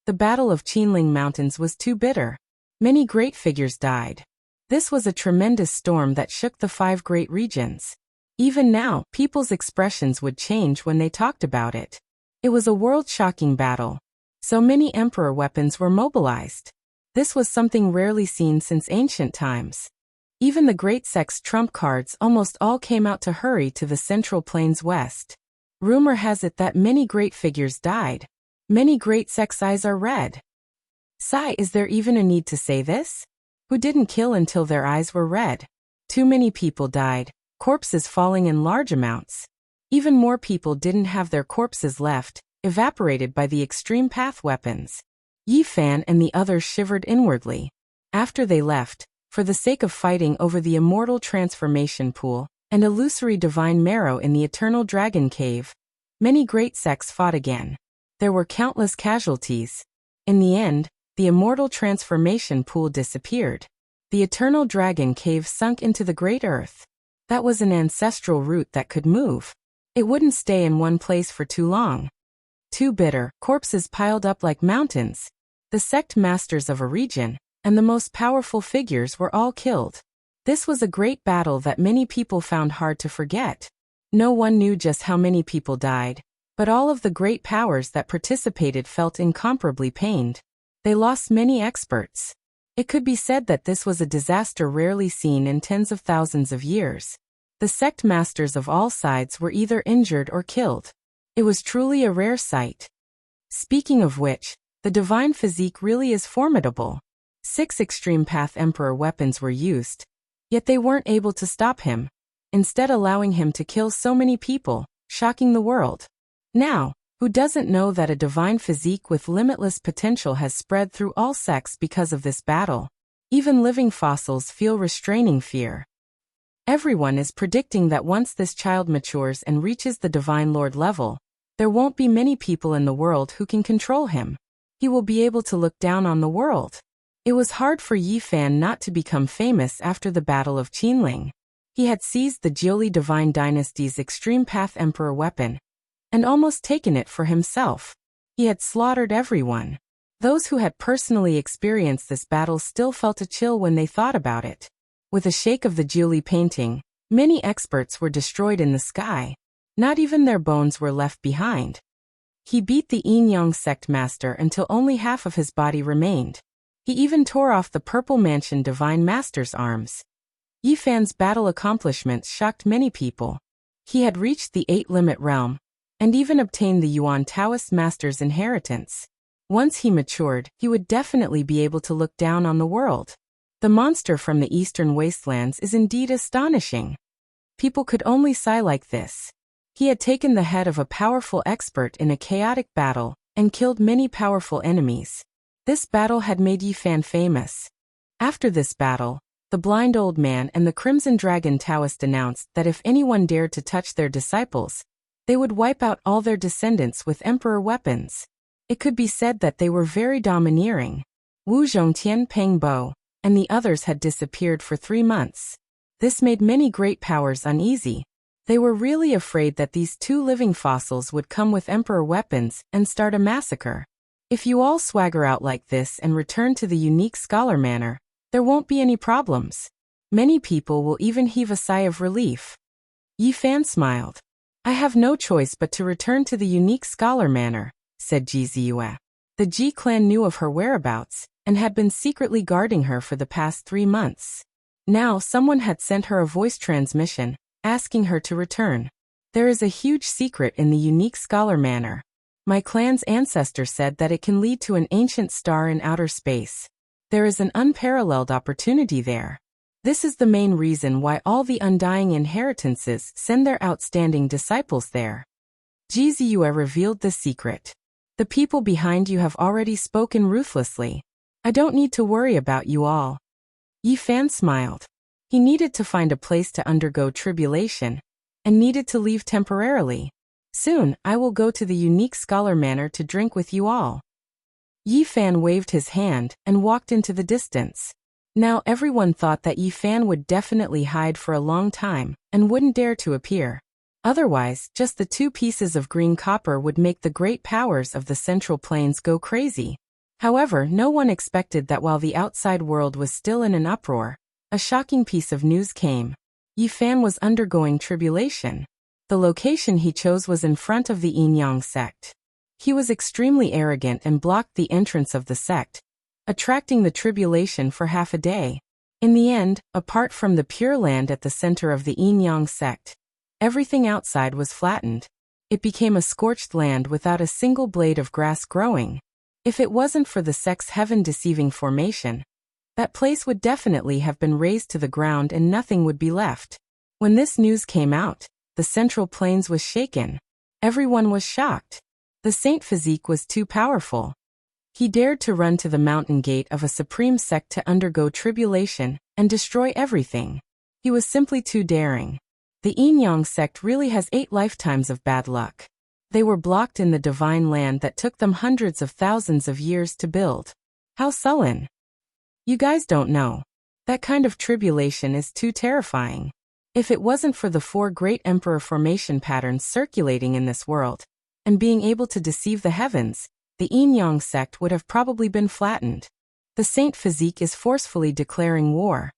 The Battle of Qinling Mountains was too bitter. Many great figures died. This was a tremendous storm that shook the 5 great regions. Even now, people's expressions would change when they talked about it. It was a world-shocking battle. So many Emperor weapons were mobilized. This was something rarely seen since ancient times. Even the Great Sect's trump cards almost all came out to hurry to the Central Plains west. Rumor has it that many great figures died. Many Great Sect's eyes are red. Sigh, is there even a need to say this? Who didn't kill until their eyes were red? Too many people died. Corpses falling in large amounts. Even more people didn't have their corpses left, evaporated by the extreme path weapons. Yi Fan and the others shivered inwardly. After they left, for the sake of fighting over the immortal transformation pool and illusory divine marrow in the eternal dragon cave, many great sects fought again. There were countless casualties. In the end, the immortal transformation pool disappeared. The eternal dragon cave sunk into the great earth. That was an ancestral root that could move. It wouldn't stay in one place for too long. Too bitter, corpses piled up like mountains. The sect masters of a region, and the most powerful figures were all killed. This was a great battle that many people found hard to forget. No one knew just how many people died, but all of the great powers that participated felt incomparably pained. They lost many experts. It could be said that this was a disaster rarely seen in tens of thousands of years. The sect masters of all sides were either injured or killed. It was truly a rare sight. Speaking of which, the divine physique really is formidable. 6 extreme path emperor weapons were used, yet they weren't able to stop him, instead allowing him to kill so many people, shocking the world. Now, who doesn't know that a divine physique with limitless potential has spread through all sects because of this battle? Even living fossils feel restraining fear. Everyone is predicting that once this child matures and reaches the Divine Lord level, there won't be many people in the world who can control him. He will be able to look down on the world. It was hard for Yi Fan not to become famous after the Battle of Qinling. He had seized the Jiuli Divine Dynasty's Extreme Path Emperor weapon, and almost taken it for himself. He had slaughtered everyone. Those who had personally experienced this battle still felt a chill when they thought about it. With a shake of the Jiuli painting, many experts were destroyed in the sky. Not even their bones were left behind. He beat the Yin Yang sect master until only half of his body remained. He even tore off the Purple Mansion Divine Master's arms. Yi Fan's battle accomplishments shocked many people. He had reached the 8-limit realm, and even obtained the Yuan Taoist Master's inheritance. Once he matured, he would definitely be able to look down on the world. The monster from the eastern wastelands is indeed astonishing. People could only sigh like this. He had taken the head of a powerful expert in a chaotic battle, and killed many powerful enemies. This battle had made Yi Fan famous. After this battle, the blind old man and the Crimson Dragon Taoist announced that if anyone dared to touch their disciples, they would wipe out all their descendants with emperor weapons. It could be said that they were very domineering. Wu Zhongtian Peng Bo and the others had disappeared for 3 months. This made many great powers uneasy. They were really afraid that these two living fossils would come with emperor weapons and start a massacre. If you all swagger out like this and return to the unique scholar manor, there won't be any problems. Many people will even heave a sigh of relief. Yi Fan smiled. I have no choice but to return to the unique scholar manor, said Ji Ziyue. The Ji clan knew of her whereabouts and had been secretly guarding her for the past 3 months. Now someone had sent her a voice transmission, asking her to return. There is a huge secret in the unique scholar manor. My clan's ancestor said that it can lead to an ancient star in outer space. There is an unparalleled opportunity there. This is the main reason why all the undying inheritances send their outstanding disciples there. Ji Ziyue revealed the secret. The people behind you have already spoken ruthlessly. I don't need to worry about you all. Yi Fan smiled. He needed to find a place to undergo tribulation, and needed to leave temporarily. Soon, I will go to the unique scholar manor to drink with you all. Yi Fan waved his hand and walked into the distance. Now everyone thought that Yi Fan would definitely hide for a long time and wouldn't dare to appear. Otherwise, just the 2 pieces of green copper would make the great powers of the Central Plains go crazy. However, no one expected that while the outside world was still in an uproar, a shocking piece of news came. Yi Fan was undergoing tribulation. The location he chose was in front of the Yin-Yang sect. He was extremely arrogant and blocked the entrance of the sect, attracting the tribulation for half a day. In the end, apart from the pure land at the center of the Yin-Yang sect, everything outside was flattened. It became a scorched land without a single blade of grass growing. If it wasn't for the sect's heaven-deceiving formation, that place would definitely have been razed to the ground and nothing would be left. When this news came out, the Central Plains was shaken. Everyone was shocked. The Saint Physique was too powerful. He dared to run to the mountain gate of a supreme sect to undergo tribulation and destroy everything. He was simply too daring. The Yin-Yang sect really has 8 lifetimes of bad luck. They were blocked in the divine land that took them hundreds of thousands of years to build. How sullen. You guys don't know. That kind of tribulation is too terrifying. If it wasn't for the 4 great emperor formation patterns circulating in this world, and being able to deceive the heavens, the Yin-Yang sect would have probably been flattened. The Saint Physique is forcefully declaring war.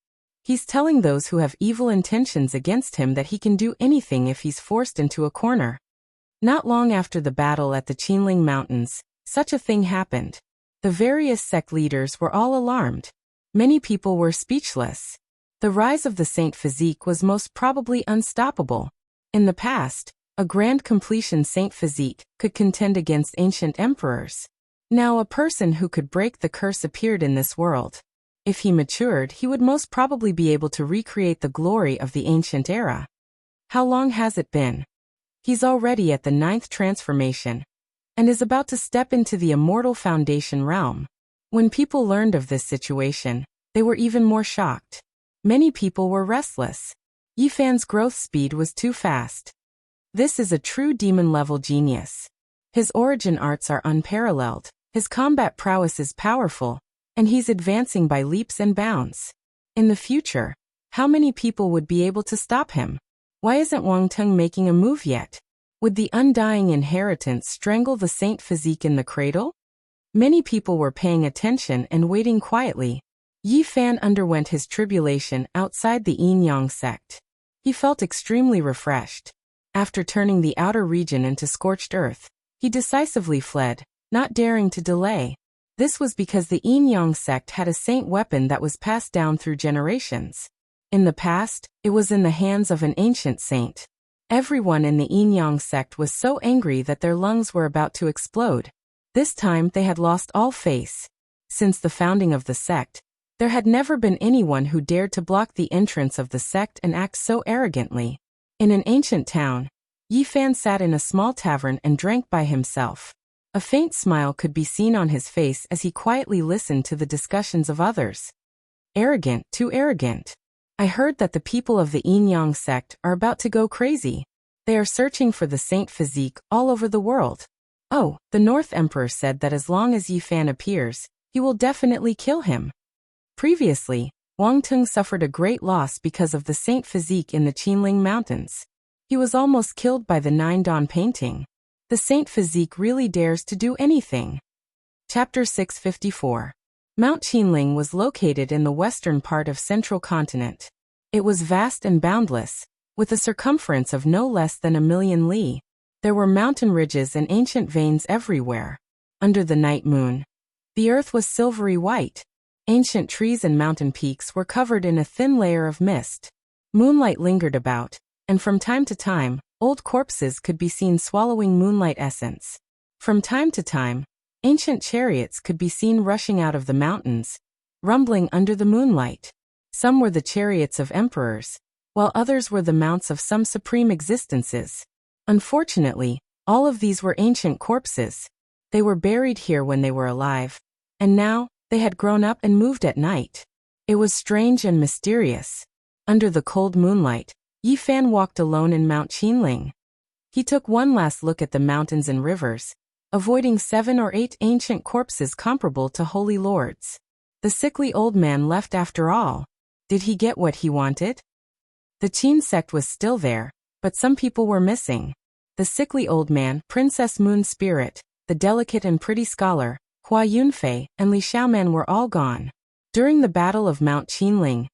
He's telling those who have evil intentions against him that he can do anything if he's forced into a corner. Not long after the battle at the Qinling Mountains, such a thing happened. The various sect leaders were all alarmed. Many people were speechless. The rise of the Saint Physique was most probably unstoppable. In the past, a grand completion Saint Physique could contend against ancient emperors. Now a person who could break the curse appeared in this world. If he matured, he would most probably be able to recreate the glory of the ancient era. How long has it been? He's already at the 9th transformation, and is about to step into the immortal foundation realm. When people learned of this situation, they were even more shocked. Many people were restless. Yi Fan's growth speed was too fast. This is a true demon-level genius. His origin arts are unparalleled, his combat prowess is powerful, and he's advancing by leaps and bounds. In the future, how many people would be able to stop him? Why isn't Wang Teng making a move yet? Would the undying inheritance strangle the Saint Physique in the cradle? Many people were paying attention and waiting quietly. Yi Fan underwent his tribulation outside the Yin-Yang sect. He felt extremely refreshed. After turning the outer region into scorched earth, he decisively fled, not daring to delay. This was because the Yin-Yang sect had a saint weapon that was passed down through generations. In the past, it was in the hands of an ancient saint. Everyone in the Yin-Yang sect was so angry that their lungs were about to explode. This time they had lost all face. Since the founding of the sect, there had never been anyone who dared to block the entrance of the sect and act so arrogantly. In an ancient town, Yi Fan sat in a small tavern and drank by himself. A faint smile could be seen on his face as he quietly listened to the discussions of others. Arrogant, too arrogant. I heard that the people of the Yin-Yang sect are about to go crazy. They are searching for the Saint Physique all over the world. Oh, the North Emperor said that as long as Yi Fan appears, he will definitely kill him. Previously, Wang Teng suffered a great loss because of the Saint Physique in the Qinling Mountains. He was almost killed by the 9 Dawn painting. The saint physique really dares to do anything. Chapter 654. Mount Qinling was located in the western part of central continent. It was vast and boundless, with a circumference of no less than 1,000,000 li. There were mountain ridges and ancient veins everywhere. Under the night moon, the earth was silvery white. Ancient trees and mountain peaks were covered in a thin layer of mist. Moonlight lingered about, and from time to time, old corpses could be seen swallowing moonlight essence. From time to time, ancient chariots could be seen rushing out of the mountains, rumbling under the moonlight. Some were the chariots of emperors, while others were the mounts of some supreme existences. Unfortunately, all of these were ancient corpses. They were buried here when they were alive, and now, they had grown up and moved at night. It was strange and mysterious. Under the cold moonlight, Yi Fan walked alone in Mount Qinling. He took one last look at the mountains and rivers, avoiding 7 or 8 ancient corpses comparable to holy lords. The sickly old man left after all. Did he get what he wanted? The Qin sect was still there, but some people were missing. The sickly old man, Princess Moon Spirit, the delicate and pretty scholar, Hua Yunfei, and Li Xiaoman were all gone. During the Battle of Mount Qinling,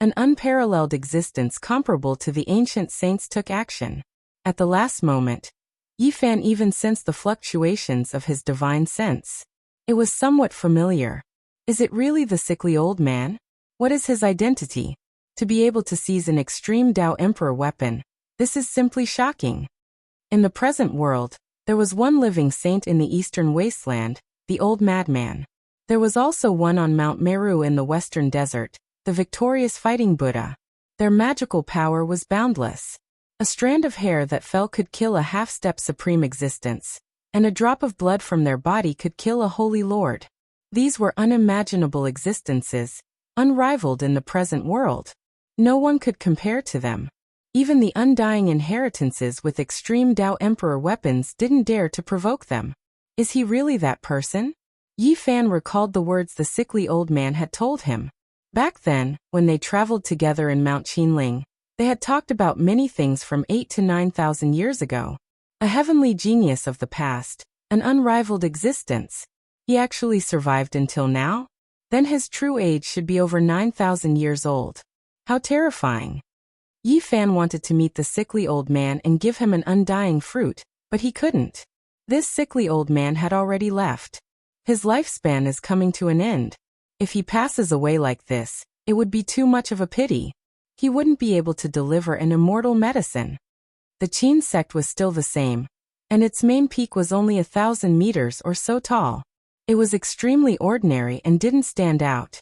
an unparalleled existence comparable to the ancient saints took action. At the last moment, Yi Fan even sensed the fluctuations of his divine sense. It was somewhat familiar. Is it really the sickly old man? What is his identity? To be able to seize an extreme Dao Emperor weapon, this is simply shocking. In the present world, there was one living saint in the eastern wasteland, the old madman. There was also one on Mount Meru in the western desert, the victorious fighting Buddha. Their magical power was boundless. A strand of hair that fell could kill a half-step supreme existence, and a drop of blood from their body could kill a holy lord. These were unimaginable existences, unrivaled in the present world. No one could compare to them. Even the undying inheritances with extreme Dao Emperor weapons didn't dare to provoke them. Is he really that person? Yi Fan recalled the words the sickly old man had told him. Back then, when they traveled together in Mount Qinling, they had talked about many things from 8 to 9,000 years ago. A heavenly genius of the past, an unrivaled existence. He actually survived until now? Then his true age should be over 9,000 years old. How terrifying. Yi Fan wanted to meet the sickly old man and give him an undying fruit, but he couldn't. This sickly old man had already left. His lifespan is coming to an end. If he passes away like this, it would be too much of a pity. He wouldn't be able to deliver an immortal medicine. The Qin sect was still the same, and its main peak was only 1,000 meters or so tall. It was extremely ordinary and didn't stand out.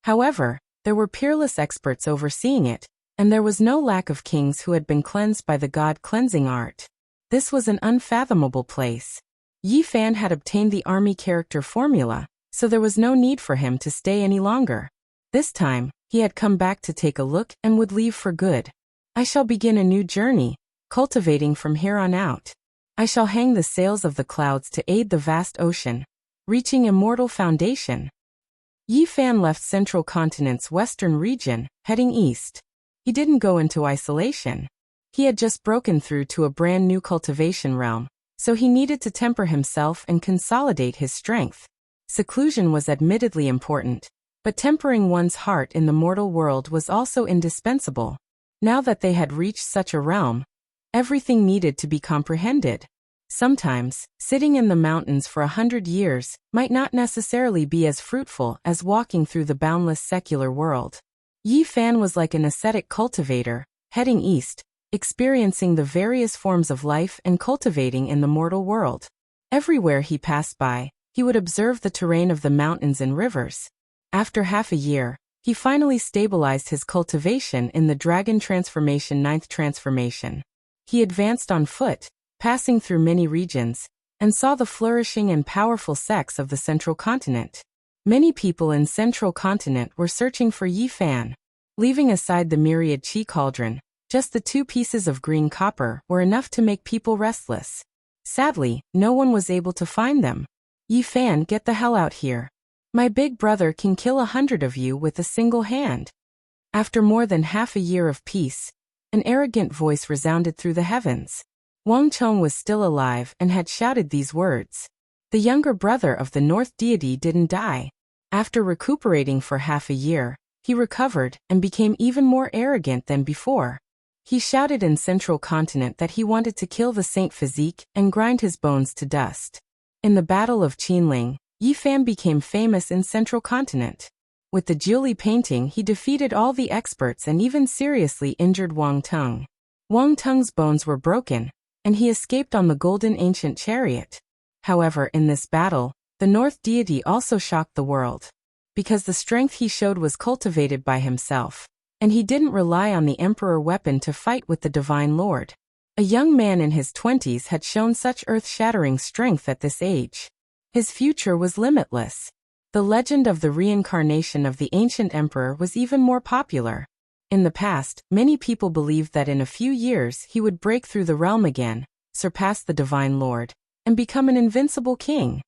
However, there were peerless experts overseeing it, and there was no lack of kings who had been cleansed by the god-cleansing art. This was an unfathomable place. Yi Fan had obtained the army character formula, so there was no need for him to stay any longer. This time, he had come back to take a look and would leave for good. I shall begin a new journey, cultivating from here on out. I shall hang the sails of the clouds to aid the vast ocean, reaching immortal foundation. Yi Fan left Central Continent's western region, heading east. He didn't go into isolation. He had just broken through to a brand new cultivation realm, so he needed to temper himself and consolidate his strength. Seclusion was admittedly important, but tempering one's heart in the mortal world was also indispensable. Now that they had reached such a realm, everything needed to be comprehended. Sometimes, sitting in the mountains for 100 years might not necessarily be as fruitful as walking through the boundless secular world. Yi Fan was like an ascetic cultivator, heading east, experiencing the various forms of life and cultivating in the mortal world. Everywhere he passed by, he would observe the terrain of the mountains and rivers. After half a year, he finally stabilized his cultivation in the Dragon Transformation 9th Transformation. He advanced on foot, passing through many regions, and saw the flourishing and powerful sects of the Central Continent. Many people in Central Continent were searching for Yi Fan. Leaving aside the myriad Qi cauldron, just the 2 pieces of green copper were enough to make people restless. Sadly, no one was able to find them. Yi Fan, get the hell out here. My big brother can kill 100 of you with a single hand. After more than half a year of peace, An arrogant voice resounded through the heavens. Wang Cheng was still alive and had shouted these words. The younger brother of the North deity didn't die. After recuperating for half a year, he recovered and became even more arrogant than before. He shouted in Central Continent that he wanted to kill the Saint Physique and grind his bones to dust. In the Battle of Qinling, Yi Fan became famous in Central Continent. With the Jiuli painting, he defeated all the experts and even seriously injured Wang Teng. Wang Teng's bones were broken, and he escaped on the golden ancient chariot. However, in this battle, the North deity also shocked the world. Because the strength he showed was cultivated by himself, and he didn't rely on the emperor weapon to fight with the divine lord. A young man in his 20s had shown such earth-shattering strength at this age. His future was limitless. The legend of the reincarnation of the ancient emperor was even more popular. In the past, many people believed that in a few years he would break through the realm again, surpass the divine lord, and become an invincible king.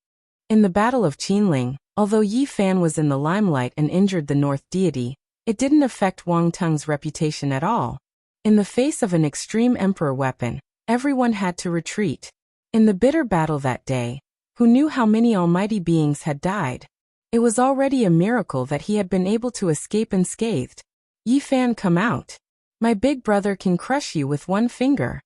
In the Battle of Qinling, although Yi Fan was in the limelight and injured the North deity, it didn't affect Wang Teng's reputation at all. In the face of an extreme emperor weapon, everyone had to retreat. In the bitter battle that day, who knew how many almighty beings had died? It was already a miracle that he had been able to escape unscathed. Yi Fan, come out. My big brother can crush you with one finger.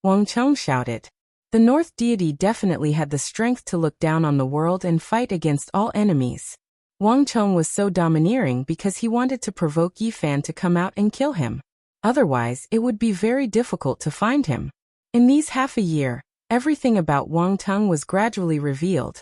Wang Cheng shouted. The North deity definitely had the strength to look down on the world and fight against all enemies. Wang Cheng was so domineering because he wanted to provoke Yi Fan to come out and kill him. Otherwise, it would be very difficult to find him. In these half a year, everything about Wang Teng was gradually revealed.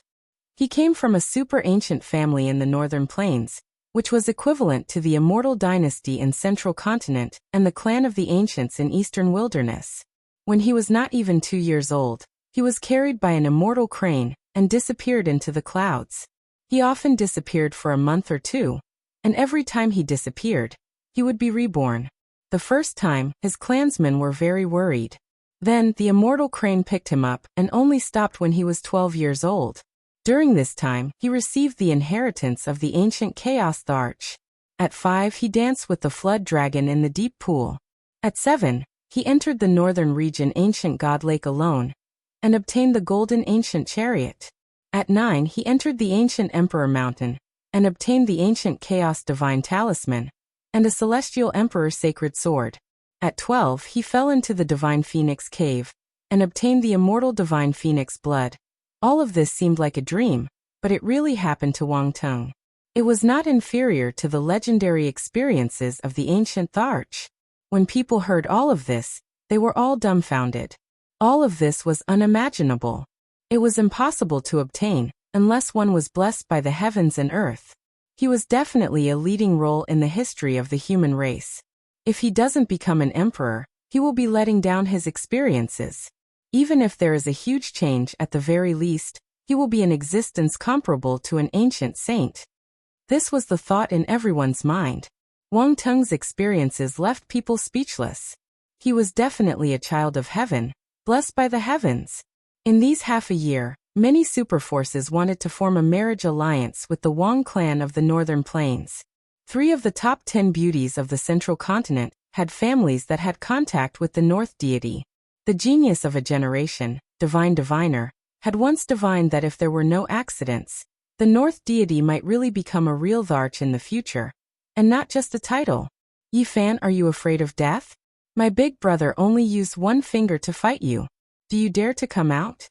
He came from a super ancient family in the northern plains, which was equivalent to the immortal dynasty in Central Continent and the clan of the ancients in Eastern Wilderness. When he was not even 2 years old, he was carried by an immortal crane and disappeared into the clouds. He often disappeared for a month or two, and every time he disappeared, he would be reborn. The first time, his clansmen were very worried. Then, the immortal crane picked him up and only stopped when he was 12 years old. During this time, he received the inheritance of the ancient chaos, the Arch. At 5, he danced with the flood dragon in the deep pool. At 7, he entered the northern region ancient god lake alone, and obtained the golden ancient chariot. At 9, he entered the ancient emperor mountain, and obtained the ancient chaos divine talisman, and a celestial emperor sacred sword. At 12, he fell into the divine phoenix cave, and obtained the immortal divine phoenix blood. All of this seemed like a dream, but it really happened to Wang Teng. It was not inferior to the legendary experiences of the ancient Tharch. When people heard all of this, they were all dumbfounded. All of this was unimaginable. It was impossible to obtain, unless one was blessed by the heavens and earth. He was definitely a leading role in the history of the human race. If he doesn't become an emperor, he will be letting down his experiences. Even if there is a huge change, at the very least, he will be in existence comparable to an ancient saint. This was the thought in everyone's mind. Wang Teng's experiences left people speechless. He was definitely a child of heaven, blessed by the heavens. In these half a year, many superforces wanted to form a marriage alliance with the Wang clan of the northern plains. 3 of the top 10 beauties of the Central Continent had families that had contact with the North deity. The genius of a generation, Divine Diviner, had once divined that if there were no accidents, the North deity might really become a real Tharch in the future, and not just a title. Yi Fan, are you afraid of death? My big brother only used one finger to fight you. Do you dare to come out?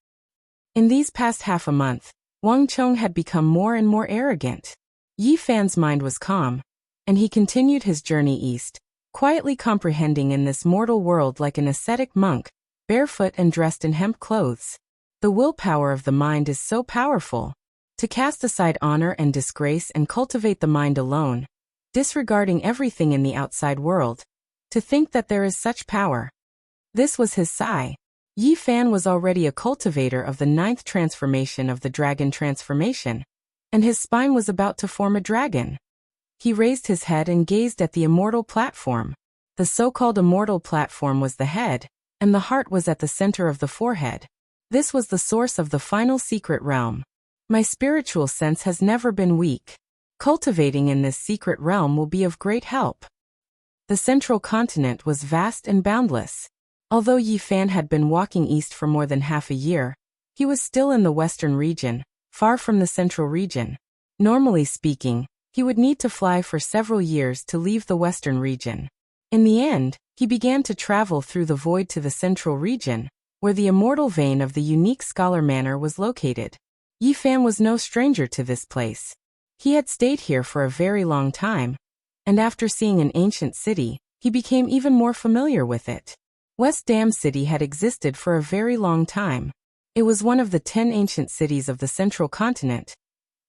In these past half a month, Wang Cheng had become more and more arrogant. Yi Fan's mind was calm, and he continued his journey east, quietly comprehending in this mortal world like an ascetic monk, barefoot and dressed in hemp clothes. The willpower of the mind is so powerful. To cast aside honor and disgrace and cultivate the mind alone, disregarding everything in the outside world, to think that there is such power. This was his sigh. Yi Fan was already a cultivator of the 9th transformation of the dragon transformation, and his spine was about to form a dragon. He raised his head and gazed at the immortal platform. The so-called immortal platform was the head, and the heart was at the center of the forehead. This was the source of the final secret realm. My spiritual sense has never been weak. Cultivating in this secret realm will be of great help. The central continent was vast and boundless. Although Yi Fan had been walking east for more than half a year, he was still in the western region, far from the central region. Normally speaking, he would need to fly for several years to leave the western region. In the end, he began to travel through the void to the central region, where the immortal vein of the unique scholar manor was located. Yi Fan was no stranger to this place. He had stayed here for a very long time, and after seeing an ancient city, he became even more familiar with it. West Dam City had existed for a very long time. It was one of the 10 ancient cities of the central continent,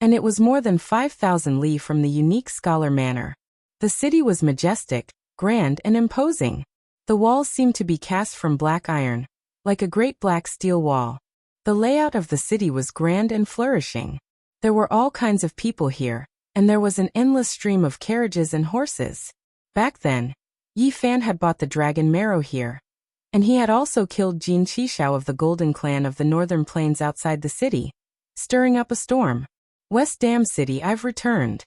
and it was more than 5,000 li from the unique scholar manor. The city was majestic, grand and imposing. The walls seemed to be cast from black iron, like a great black steel wall. The layout of the city was grand and flourishing. There were all kinds of people here, and there was an endless stream of carriages and horses. Back then, Yi Fan had bought the dragon marrow here, and he had also killed Jin Qishao of the Golden Clan of the Northern Plains outside the city, stirring up a storm. West Dam City, I've returned.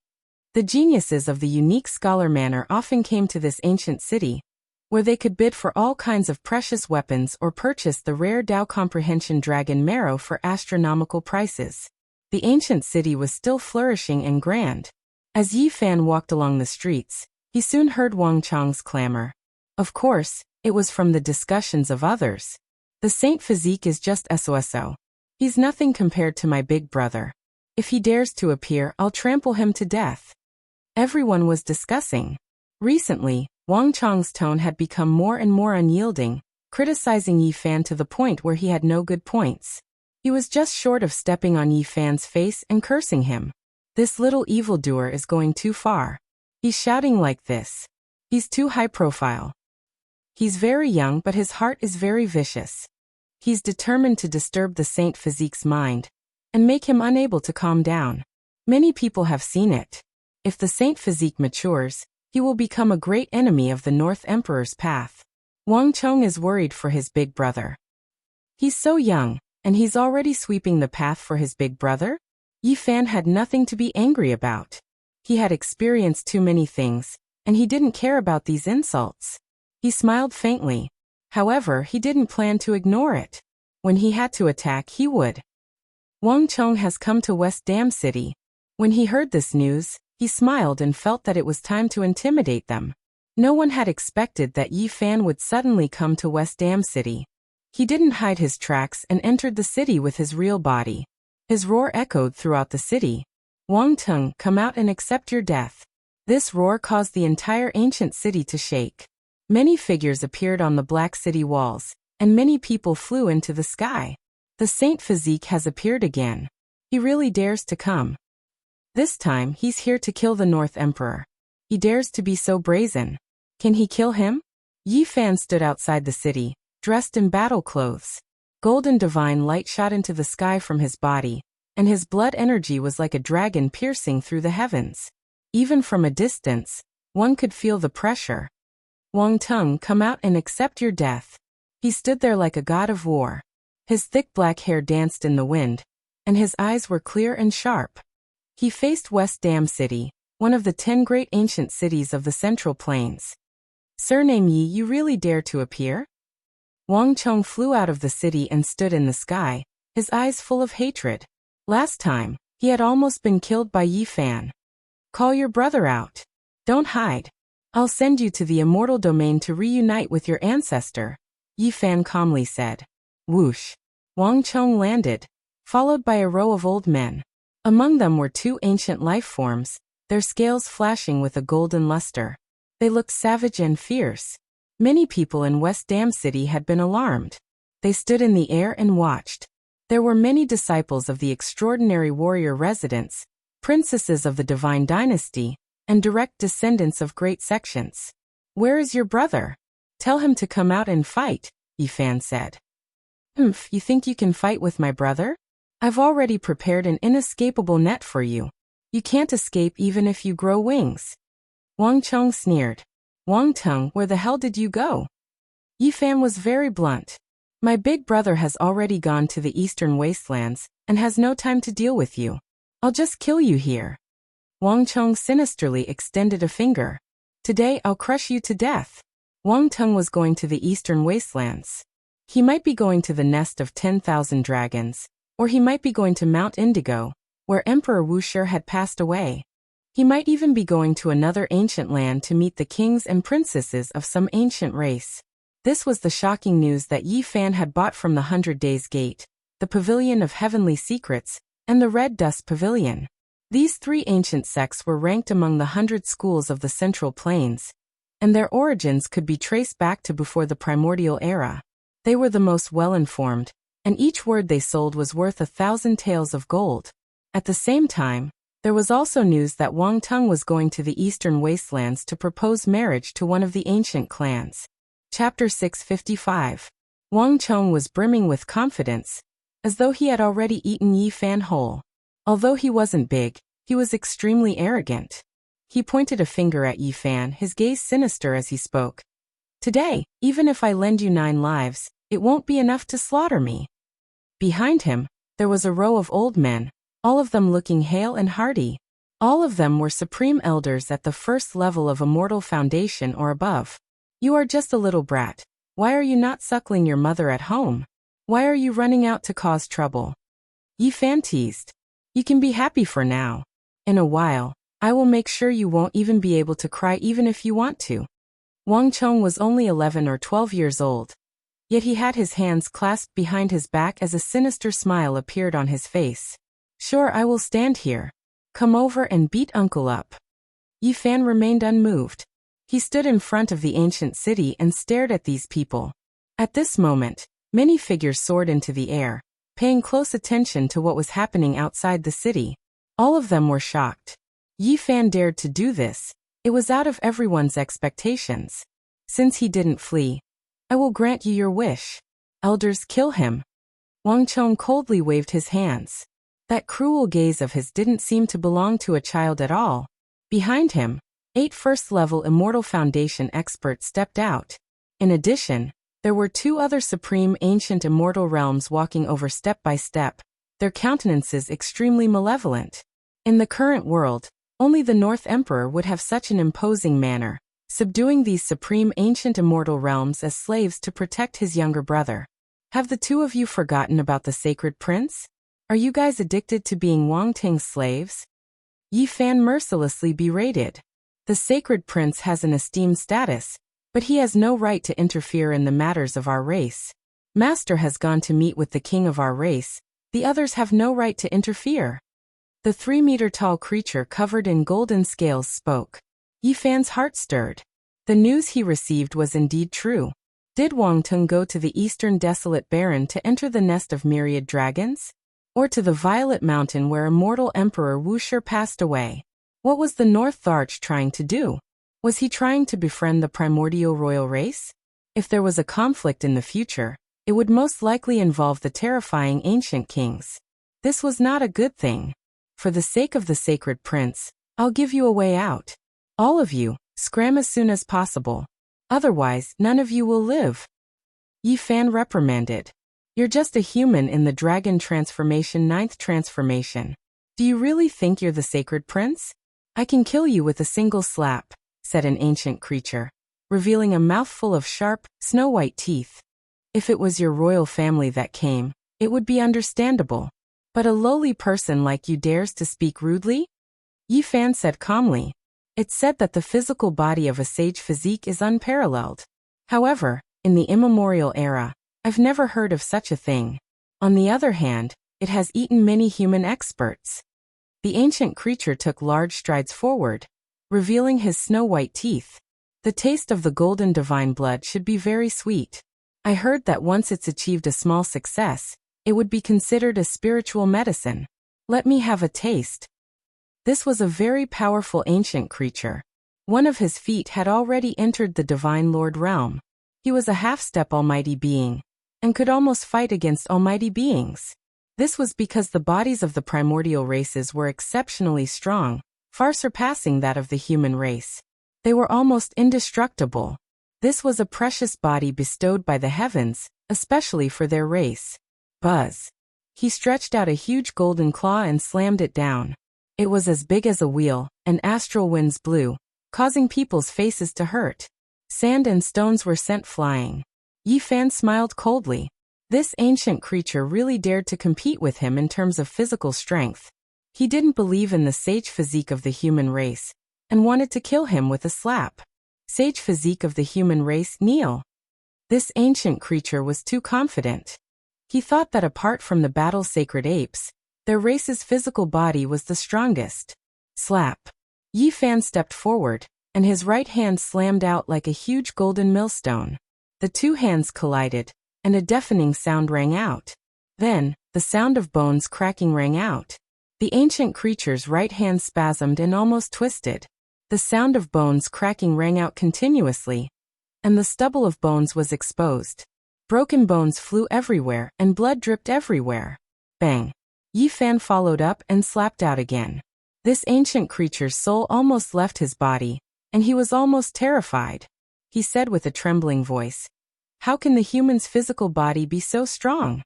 The geniuses of the unique scholar manor often came to this ancient city, where they could bid for all kinds of precious weapons or purchase the rare Dao Comprehension dragon marrow for astronomical prices. The ancient city was still flourishing and grand. As Yi Fan walked along the streets, he soon heard Wang Chang's clamor. Of course, it was from the discussions of others. The Saint Physique is just SOSO. He's nothing compared to my big brother. If he dares to appear, I'll trample him to death. Everyone was discussing. Recently, Wang Chang's tone had become more and more unyielding, criticizing Yi Fan to the point where he had no good points. He was just short of stepping on Yi Fan's face and cursing him. This little evildoer is going too far. He's shouting like this. He's too high profile. He's very young, but his heart is very vicious. He's determined to disturb the Saint Physique's mind and make him unable to calm down. Many people have seen it. If the Saint Physique matures, he will become a great enemy of the North Emperor's path. Wang Chong is worried for his big brother. He's so young, and he's already sweeping the path for his big brother? Yi Fan had nothing to be angry about. He had experienced too many things, and he didn't care about these insults. He smiled faintly. However, he didn't plan to ignore it. When he had to attack, he would. Wang Chong has come to West Dam City. When he heard this news, he smiled and felt that it was time to intimidate them. No one had expected that Yi Fan would suddenly come to West Dam City. He didn't hide his tracks and entered the city with his real body. His roar echoed throughout the city. Wang Tung, come out and accept your death. This roar caused the entire ancient city to shake. Many figures appeared on the black city walls, and many people flew into the sky. The Saint Physique has appeared again. He really dares to come. This time, he's here to kill the North Emperor. He dares to be so brazen. Can he kill him? Yi Fan stood outside the city, dressed in battle clothes. Golden divine light shot into the sky from his body, and his blood energy was like a dragon piercing through the heavens. Even from a distance, one could feel the pressure. Wang Tung, come out and accept your death. He stood there like a god of war. His thick black hair danced in the wind, and his eyes were clear and sharp. He faced West Dam City, one of the 10 great ancient cities of the Central Plains. Surname Yi, you really dare to appear? Wang Chong flew out of the city and stood in the sky, his eyes full of hatred. Last time, he had almost been killed by Yi Fan. Call your brother out. Don't hide. I'll send you to the immortal domain to reunite with your ancestor, Yi Fan calmly said. Whoosh. Wang Chong landed, followed by a row of old men. Among them were 2 ancient life forms, their scales flashing with a golden luster. They looked savage and fierce. Many people in West Dam City had been alarmed. They stood in the air and watched. There were many disciples of the extraordinary warrior residents, princesses of the divine dynasty, and direct descendants of great sections. Where is your brother? Tell him to come out and fight, Yi Fan said. You think you can fight with my brother? I've already prepared an inescapable net for you. You can't escape even if you grow wings. Wang Chong sneered. Wang Tung, where the hell did you go? Yi Fan was very blunt. My big brother has already gone to the eastern wastelands, and has no time to deal with you. I'll just kill you here. Wang Chong sinisterly extended a finger. Today I'll crush you to death. Wang Teng was going to the eastern wastelands. He might be going to the nest of 10,000 dragons, or he might be going to Mount Indigo, where Emperor Wuxia had passed away. He might even be going to another ancient land to meet the kings and princesses of some ancient race. This was the shocking news that Yi Fan had bought from the 100 Days Gate, the Pavilion of Heavenly Secrets, and the Red Dust Pavilion. These three ancient sects were ranked among the 100 schools of the Central Plains, and their origins could be traced back to before the primordial era. They were the most well-informed, and each word they sold was worth 1,000 taels of gold. At the same time, there was also news that Wang Teng was going to the eastern wastelands to propose marriage to one of the ancient clans. Chapter 655. Wang Chong was brimming with confidence, as though he had already eaten Yi Fan whole. Although he wasn't big, he was extremely arrogant. He pointed a finger at Yi Fan, his gaze sinister as he spoke. Today, even if I lend you 9 lives, it won't be enough to slaughter me. Behind him, there was a row of old men, all of them looking hale and hearty. All of them were supreme elders at the first level of Immortal Foundation or above. You are just a little brat. Why are you not suckling your mother at home? Why are you running out to cause trouble? Yi Fan teased. You can be happy for now. In a while, I will make sure you won't even be able to cry even if you want to. Wang Chong was only 11 or 12 years old. Yet he had his hands clasped behind his back as a sinister smile appeared on his face. Sure, I will stand here. Come over and beat Uncle up. Yi Fan remained unmoved. He stood in front of the ancient city and stared at these people. At this moment, many figures soared into the air, paying close attention to what was happening outside the city. All of them were shocked. Yi Fan dared to do this. It was out of everyone's expectations. Since he didn't flee, I will grant you your wish. Elders, kill him. Wang Chong coldly waved his hands. That cruel gaze of his didn't seem to belong to a child at all. Behind him, 8 first-level Immortal Foundation experts stepped out. In addition, there were 2 other supreme ancient immortal realms walking over step by step, their countenances extremely malevolent. In the current world, only the North Emperor would have such an imposing manner, subduing these supreme ancient immortal realms as slaves to protect his younger brother. Have the 2 of you forgotten about the sacred prince? Are you guys addicted to being Wang Teng's slaves? Yi Fan mercilessly berated. The sacred prince has an esteemed status, but he has no right to interfere in the matters of our race. Master has gone to meet with the king of our race. The others have no right to interfere. The 3-meter-tall creature covered in golden scales spoke. Yi Fan's heart stirred. The news he received was indeed true. Did Wang Teng go to the eastern desolate barren to enter the nest of myriad dragons? Or to the Violet Mountain where immortal Emperor Wuxia passed away? What was the North Tharch trying to do? Was he trying to befriend the primordial royal race? If there was a conflict in the future, it would most likely involve the terrifying ancient kings. This was not a good thing. For the sake of the sacred prince, I'll give you a way out. All of you, scram as soon as possible. Otherwise, none of you will live. Yi Fan reprimanded. You're just a human in the dragon transformation 9th transformation. Do you really think you're the sacred prince? I can kill you with a single slap, said an ancient creature, revealing a mouthful of sharp, snow-white teeth. If it was your royal family that came, it would be understandable. But a lowly person like you dares to speak rudely? Yi Fan said calmly. It's said that the physical body of a sage physique is unparalleled. However, in the immemorial era, I've never heard of such a thing. On the other hand, it has eaten many human experts. The ancient creature took large strides forward, revealing his snow-white teeth. The taste of the golden divine blood should be very sweet. I heard that once it's achieved a small success, it would be considered a spiritual medicine. Let me have a taste. This was a very powerful ancient creature. One of his feet had already entered the Divine Lord realm. He was a half-step almighty being, and could almost fight against almighty beings. This was because the bodies of the primordial races were exceptionally strong, far surpassing that of the human race. They were almost indestructible. This was a precious body bestowed by the heavens, especially for their race. Buzz. He stretched out a huge golden claw and slammed it down. It was as big as a wheel, and astral winds blew, causing people's faces to hurt. Sand and stones were sent flying. Yi Fan smiled coldly. This ancient creature really dared to compete with him in terms of physical strength. He didn't believe in the sage physique of the human race, and wanted to kill him with a slap. Sage physique of the human race, kneel. This ancient creature was too confident. He thought that apart from the battle-sacred apes, their race's physical body was the strongest. Slap. Yi Fan stepped forward, and his right hand slammed out like a huge golden millstone. The two hands collided, and a deafening sound rang out. Then, the sound of bones cracking rang out. The ancient creature's right hand spasmed and almost twisted. The sound of bones cracking rang out continuously, and the stubble of bones was exposed. Broken bones flew everywhere and blood dripped everywhere. Bang! Yi Fan followed up and slapped out again. This ancient creature's soul almost left his body, and he was almost terrified. He said with a trembling voice, "How can the human's physical body be so strong?"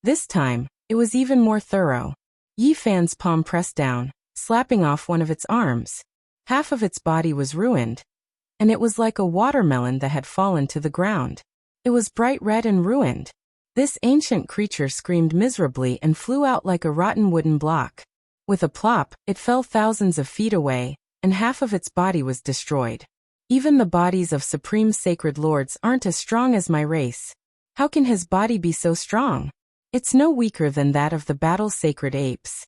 This time, it was even more thorough. Yi Fan's palm pressed down, slapping off one of its arms. Half of its body was ruined, and it was like a watermelon that had fallen to the ground. It was bright red and ruined. This ancient creature screamed miserably and flew out like a rotten wooden block. With a plop, it fell thousands of feet away, and half of its body was destroyed. Even the bodies of supreme sacred lords aren't as strong as my race. How can his body be so strong? It's no weaker than that of the battle-sacred apes.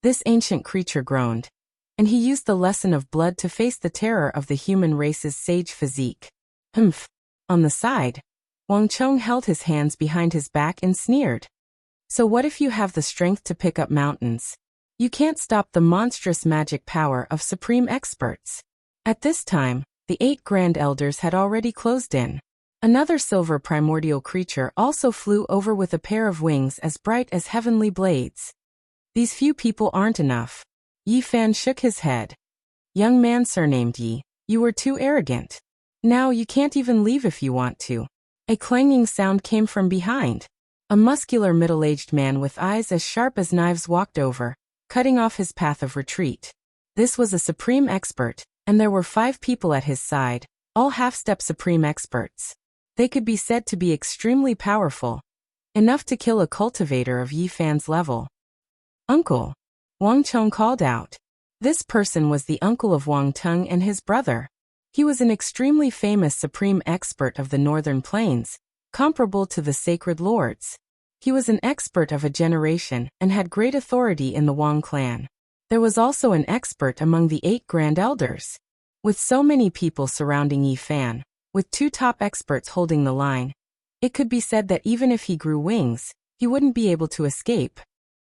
This ancient creature groaned, and he used the lesson of blood to face the terror of the human race's sage physique. Humph. On the side, Wang Chong held his hands behind his back and sneered. So what if you have the strength to pick up mountains? You can't stop the monstrous magic power of supreme experts. At this time, the 8 Grand Elders had already closed in. Another silver primordial creature also flew over with a pair of wings as bright as heavenly blades. These few people aren't enough. Yi Fan shook his head. Young man surnamed Yi, you were too arrogant. Now you can't even leave if you want to. A clanging sound came from behind. A muscular middle-aged man with eyes as sharp as knives walked over, cutting off his path of retreat. This was a supreme expert, and there were 5 people at his side, all half-step supreme experts. They could be said to be extremely powerful, enough to kill a cultivator of Yi Fan's level. Uncle! Wang Chong called out. This person was the uncle of Wang Tung and his brother. He was an extremely famous supreme expert of the northern plains, comparable to the sacred lords. He was an expert of a generation and had great authority in the Wang clan. There was also an expert among the 8 Grand Elders. With so many people surrounding Yi Fan, with 2 top experts holding the line, it could be said that even if he grew wings, he wouldn't be able to escape.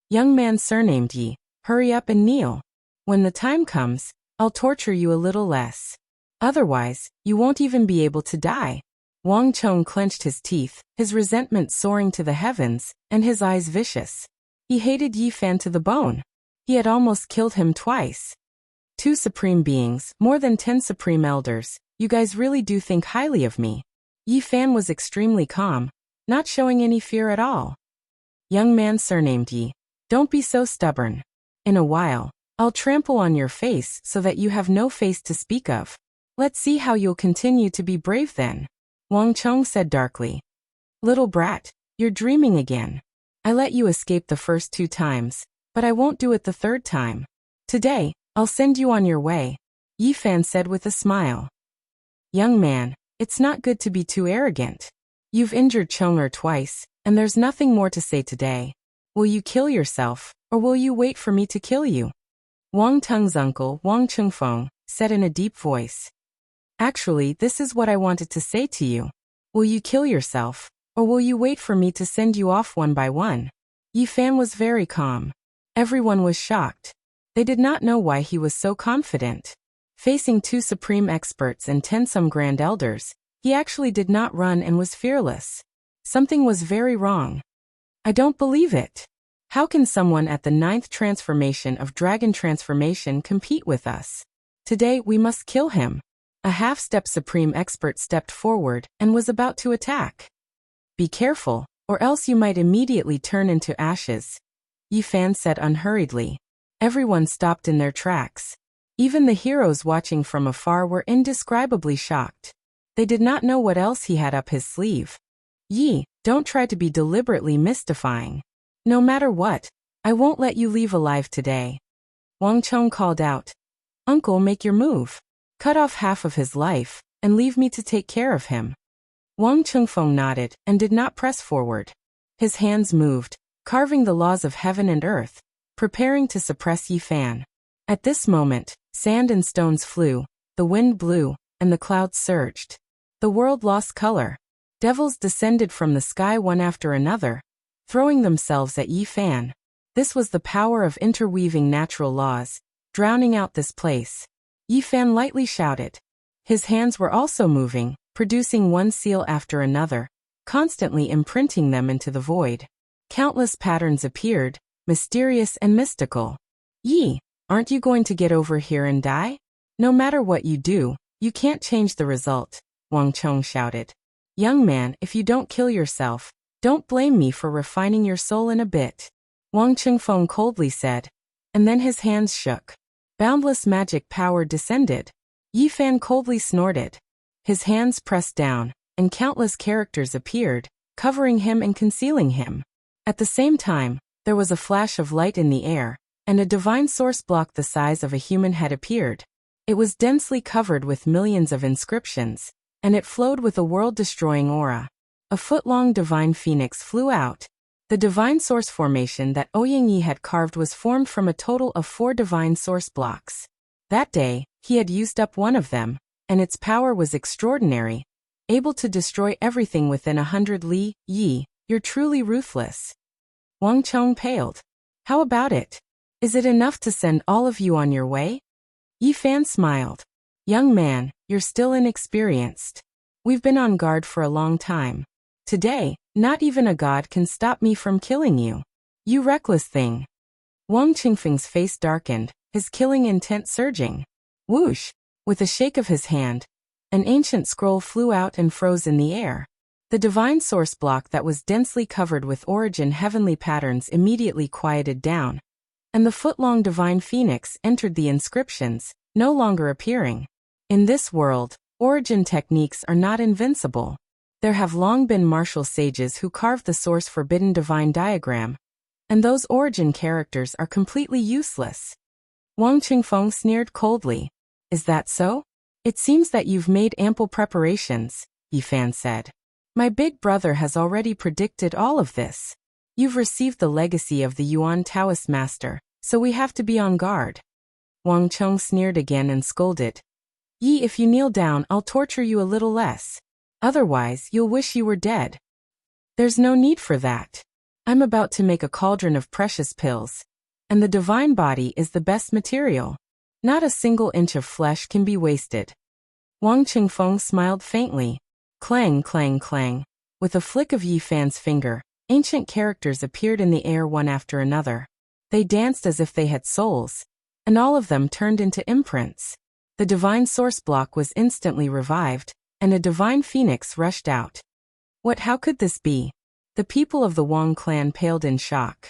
Young man surnamed Yi, hurry up and kneel. When the time comes, I'll torture you a little less. Otherwise, you won't even be able to die. Wang Chong clenched his teeth, his resentment soaring to the heavens, and his eyes vicious. He hated Yi Fan to the bone. He had almost killed him twice. 2 supreme beings, more than 10 supreme elders, you guys really do think highly of me. Yi Fan was extremely calm, not showing any fear at all. Young man surnamed Yi, don't be so stubborn. In a while, I'll trample on your face so that you have no face to speak of. Let's see how you'll continue to be brave then. Wang Chong said darkly. Little brat, you're dreaming again. I let you escape the first 2 times, but I won't do it the 3rd time. Today, I'll send you on your way, Yi Fan said with a smile. Young man, it's not good to be too arrogant. You've injured Chong'er twice, and there's nothing more to say today. Will you kill yourself, or will you wait for me to kill you? Wang Tung's uncle, Wang Chengfeng, said in a deep voice. Actually, this is what I wanted to say to you. Will you kill yourself, or will you wait for me to send you off one by one? Yi Fan was very calm. Everyone was shocked. They did not know why he was so confident. Facing 2 supreme experts and 10 some grand elders, he actually did not run and was fearless. Something was very wrong. I don't believe it. How can someone at the 9th transformation of Dragon Transformation compete with us? Today we must kill him. A half-step supreme expert stepped forward and was about to attack. Be careful, or else you might immediately turn into ashes, Yi Fan said unhurriedly. Everyone stopped in their tracks. Even the heroes watching from afar were indescribably shocked. They did not know what else he had up his sleeve. Yi, don't try to be deliberately mystifying. No matter what, I won't let you leave alive today. Wang Cheng called out. Uncle, make your move. Cut off half of his life, and leave me to take care of him. Wang Chengfeng nodded and did not press forward. His hands moved, carving the laws of heaven and earth, preparing to suppress Yi Fan. At this moment, sand and stones flew, the wind blew, and the clouds surged. The world lost color. Devils descended from the sky one after another, throwing themselves at Yi Fan. This was the power of interweaving natural laws, drowning out this place. Yi Fan lightly shouted. His hands were also moving, producing one seal after another, constantly imprinting them into the void. Countless patterns appeared, mysterious and mystical. Yi, aren't you going to get over here and die? No matter what you do, you can't change the result, Wang Cheng shouted. Young man, if you don't kill yourself, don't blame me for refining your soul in a bit. Wang Chengfeng coldly said, and then his hands shook. Boundless magic power descended. Yi Fan coldly snorted. His hands pressed down, and countless characters appeared, covering him and concealing him. At the same time, there was a flash of light in the air, and a divine source block the size of a human head appeared. It was densely covered with millions of inscriptions, and it flowed with a world-destroying aura. A foot-long divine phoenix flew out. The divine source formation that Ouyang Yi had carved was formed from a total of 4 divine source blocks. That day, he had used up one of them, and its power was extraordinary, able to destroy everything within 100 li. Yi, you're truly ruthless. Wang Cheng paled. How about it? Is it enough to send all of you on your way? Yi Fan smiled. Young man, you're still inexperienced. We've been on guard for a long time. Today, not even a god can stop me from killing you. You reckless thing. Wang Qingfeng's face darkened, his killing intent surging. Whoosh! With a shake of his hand, an ancient scroll flew out and froze in the air. The divine source block that was densely covered with origin heavenly patterns immediately quieted down, and the foot-long divine phoenix entered the inscriptions, no longer appearing. In this world, origin techniques are not invincible. There have long been martial sages who carved the source forbidden divine diagram, and those origin characters are completely useless. Wang Qingfeng sneered coldly. Is that so? It seems that you've made ample preparations, Yi Fan said. My big brother has already predicted all of this. You've received the legacy of the Yuan Taoist master, so we have to be on guard. Wang Cheng sneered again and scolded. Yi, if you kneel down, I'll torture you a little less. Otherwise, you'll wish you were dead. There's no need for that. I'm about to make a cauldron of precious pills, and the divine body is the best material. Not a single inch of flesh can be wasted. Wang Qingfeng smiled faintly. Clang, clang, clang. With a flick of Yi Fan's finger, ancient characters appeared in the air one after another. They danced as if they had souls, and all of them turned into imprints. The divine source block was instantly revived, and a divine phoenix rushed out. How could this be? The people of the Wang clan paled in shock.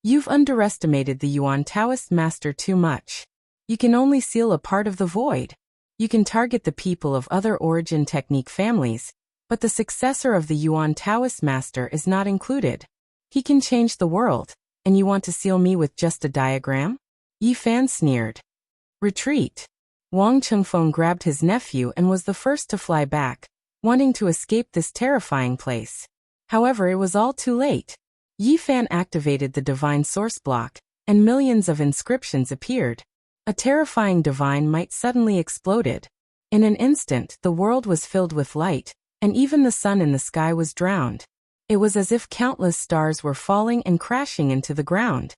You've underestimated the Yuan Taoist master too much. You can only seal a part of the void. You can target the people of other origin technique families, but the successor of the Yuan Taoist master is not included. He can change the world, and you want to seal me with just a diagram? Yi Fan sneered. Retreat. Wang Chengfeng grabbed his nephew and was the first to fly back, wanting to escape this terrifying place. However, it was all too late. Yi Fan activated the divine source block, and millions of inscriptions appeared. A terrifying divine might suddenly exploded. In an instant, the world was filled with light, and even the sun in the sky was drowned. It was as if countless stars were falling and crashing into the ground.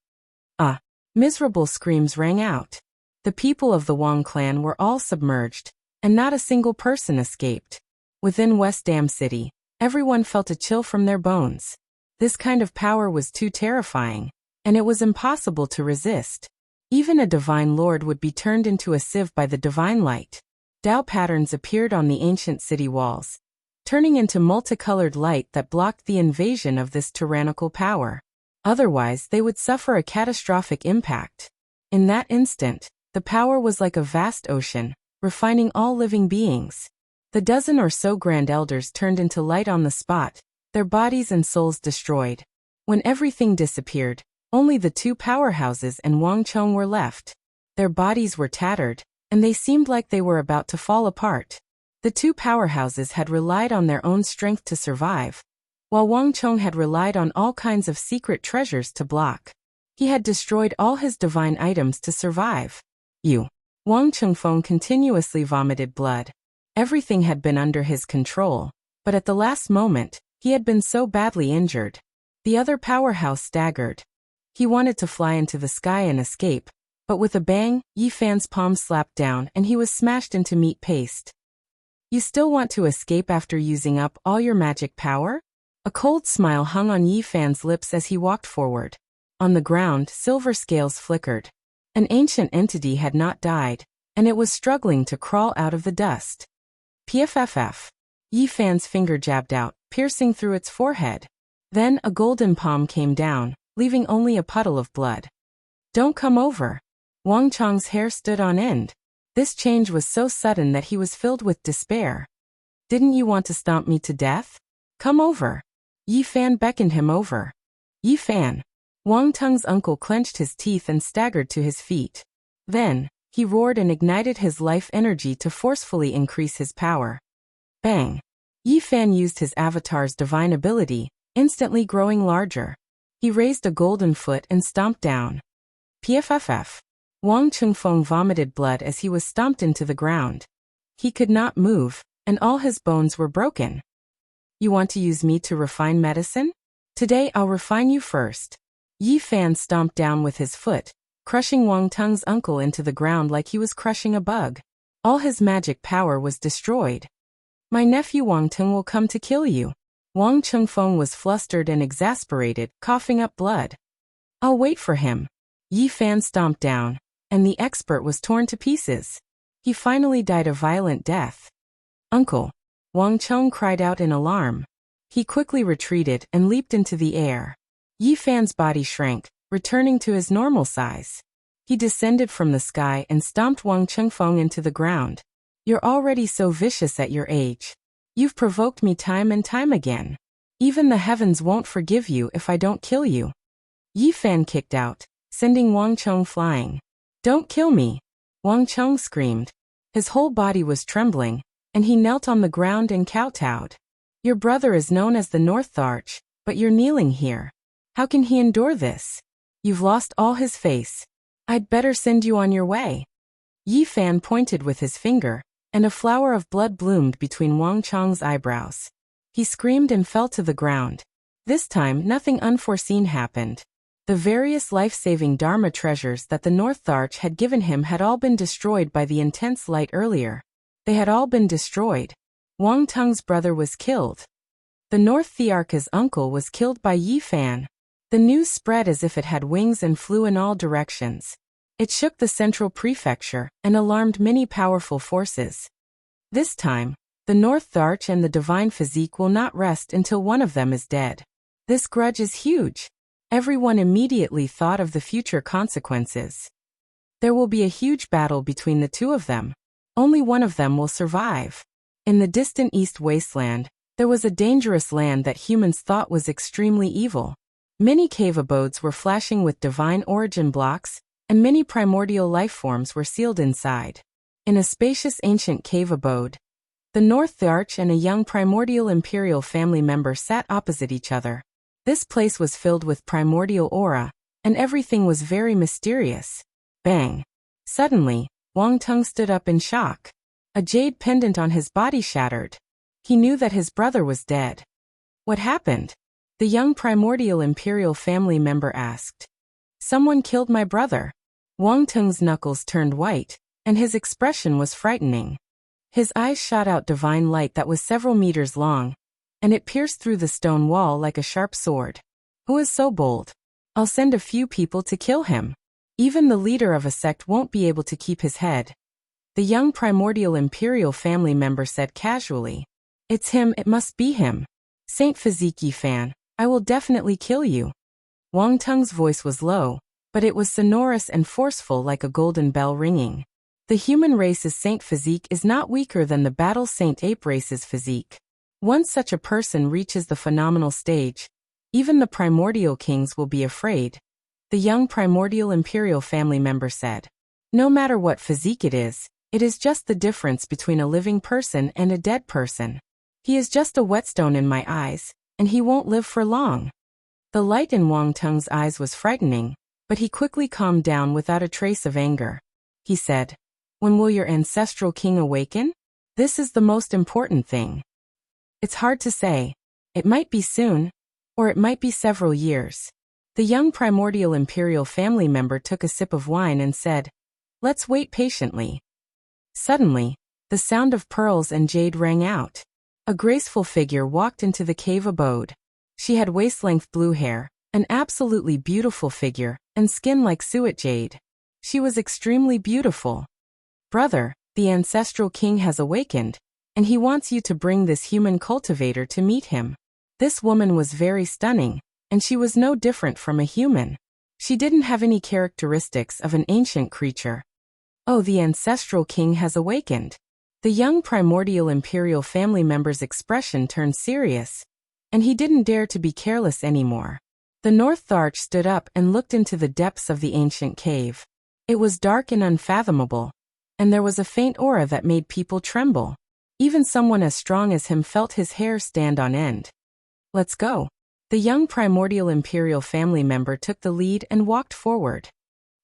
Miserable screams rang out. The people of the Wang clan were all submerged, and not a single person escaped. Within West Dam City, everyone felt a chill from their bones. This kind of power was too terrifying, and it was impossible to resist. Even a divine lord would be turned into a sieve by the divine light. Tao patterns appeared on the ancient city walls, turning into multicolored light that blocked the invasion of this tyrannical power. Otherwise, they would suffer a catastrophic impact. In that instant, The power was like a vast ocean, refining all living beings. The dozen or so grand elders turned into light on the spot, their bodies and souls destroyed. When everything disappeared, only the two powerhouses and Wang Chong were left. Their bodies were tattered, and they seemed like they were about to fall apart. The two powerhouses had relied on their own strength to survive, while Wang Chong had relied on all kinds of secret treasures to block. He had destroyed all his divine items to survive. Wang Chengfeng continuously vomited blood. Everything had been under his control, but at the last moment, he had been so badly injured. The other powerhouse staggered. He wanted to fly into the sky and escape, but with a bang, Yi Fan's palm slapped down and he was smashed into meat paste. You still want to escape after using up all your magic power? A cold smile hung on Yi Fan's lips as he walked forward. On the ground, silver scales flickered. An ancient entity had not died, and it was struggling to crawl out of the dust. Pfff. Yi Fan's finger jabbed out, piercing through its forehead. Then a golden palm came down, leaving only a puddle of blood. Don't come over. Wang Chong's hair stood on end. This change was so sudden that he was filled with despair. Didn't you want to stomp me to death? Come over. Yi Fan beckoned him over. Yi Fan. Wang Tung's uncle clenched his teeth and staggered to his feet. Then, he roared and ignited his life energy to forcefully increase his power. Bang! Yi Fan used his avatar's divine ability, instantly growing larger. He raised a golden foot and stomped down. Pfff. Wang Chengfeng vomited blood as he was stomped into the ground. He could not move, and all his bones were broken. You want to use me to refine medicine? Today I'll refine you first. Yi Fan stomped down with his foot, crushing Wang Tung's uncle into the ground like he was crushing a bug. All his magic power was destroyed. My nephew Wang Tung will come to kill you. Wang Chengfeng was flustered and exasperated, coughing up blood. I'll wait for him. Yi Fan stomped down, and the expert was torn to pieces. He finally died a violent death. Uncle! Wang Chong cried out in alarm. He quickly retreated and leaped into the air. Yi Fan's body shrank, returning to his normal size. He descended from the sky and stomped Wang Chengfeng into the ground. You're already so vicious at your age. You've provoked me time and time again. Even the heavens won't forgive you if I don't kill you. Yi Fan kicked out, sending Wang Chong flying. Don't kill me! Wang Chong screamed. His whole body was trembling, and he knelt on the ground and kowtowed. Your brother is known as the North Arch, but you're kneeling here. How can he endure this? You've lost all his face. I'd better send you on your way. Yi Fan pointed with his finger, and a flower of blood bloomed between Wang Chong's eyebrows. He screamed and fell to the ground. This time nothing unforeseen happened. The various life-saving Dharma treasures that the North Arch had given him had all been destroyed by the intense light earlier. They had all been destroyed. Wang Tung's brother was killed. The North Thearch's uncle was killed by Yi Fan. The news spread as if it had wings and flew in all directions. It shook the central prefecture and alarmed many powerful forces. This time, the North Arch and the Divine Physique will not rest until one of them is dead. This grudge is huge. Everyone immediately thought of the future consequences. There will be a huge battle between the two of them. Only one of them will survive. In the distant East Wasteland, there was a dangerous land that humans thought was extremely evil. Many cave abodes were flashing with divine origin blocks, and many primordial life forms were sealed inside. In a spacious ancient cave abode, the North Arch and a young primordial imperial family member sat opposite each other. This place was filled with primordial aura, and everything was very mysterious. Bang! Suddenly, Wang Tung stood up in shock. A jade pendant on his body shattered. He knew that his brother was dead. What happened? The young primordial imperial family member asked. Someone killed my brother. Wang Tung's knuckles turned white, and his expression was frightening. His eyes shot out divine light that was several meters long, and it pierced through the stone wall like a sharp sword. Who is so bold? I'll send a few people to kill him. Even the leader of a sect won't be able to keep his head. The young primordial imperial family member said casually. It's him, it must be him. Saint Physique Fan, I will definitely kill you. Wang Tung's voice was low, but it was sonorous and forceful like a golden bell ringing. The human race's saint physique is not weaker than the battle saint ape race's physique. Once such a person reaches the phenomenal stage, even the primordial kings will be afraid, the young primordial imperial family member said. No matter what physique it is just the difference between a living person and a dead person. He is just a whetstone in my eyes, and he won't live for long. The light in Wang Teng's eyes was frightening, but he quickly calmed down without a trace of anger. He said, "When will your ancestral king awaken? This is the most important thing." It's hard to say. It might be soon, or it might be several years. The young primordial imperial family member took a sip of wine and said, "Let's wait patiently." Suddenly, the sound of pearls and jade rang out. A graceful figure walked into the cave abode. She had waist-length blue hair, an absolutely beautiful figure, and skin like suet jade. She was extremely beautiful. "Brother, the ancestral king has awakened, and he wants you to bring this human cultivator to meet him." This woman was very stunning, and she was no different from a human. She didn't have any characteristics of an ancient creature. "Oh, the ancestral king has awakened." The young primordial imperial family member's expression turned serious, and he didn't dare to be careless anymore. The North Tharch stood up and looked into the depths of the ancient cave. It was dark and unfathomable, and there was a faint aura that made people tremble. Even someone as strong as him felt his hair stand on end. "Let's go." The young primordial imperial family member took the lead and walked forward.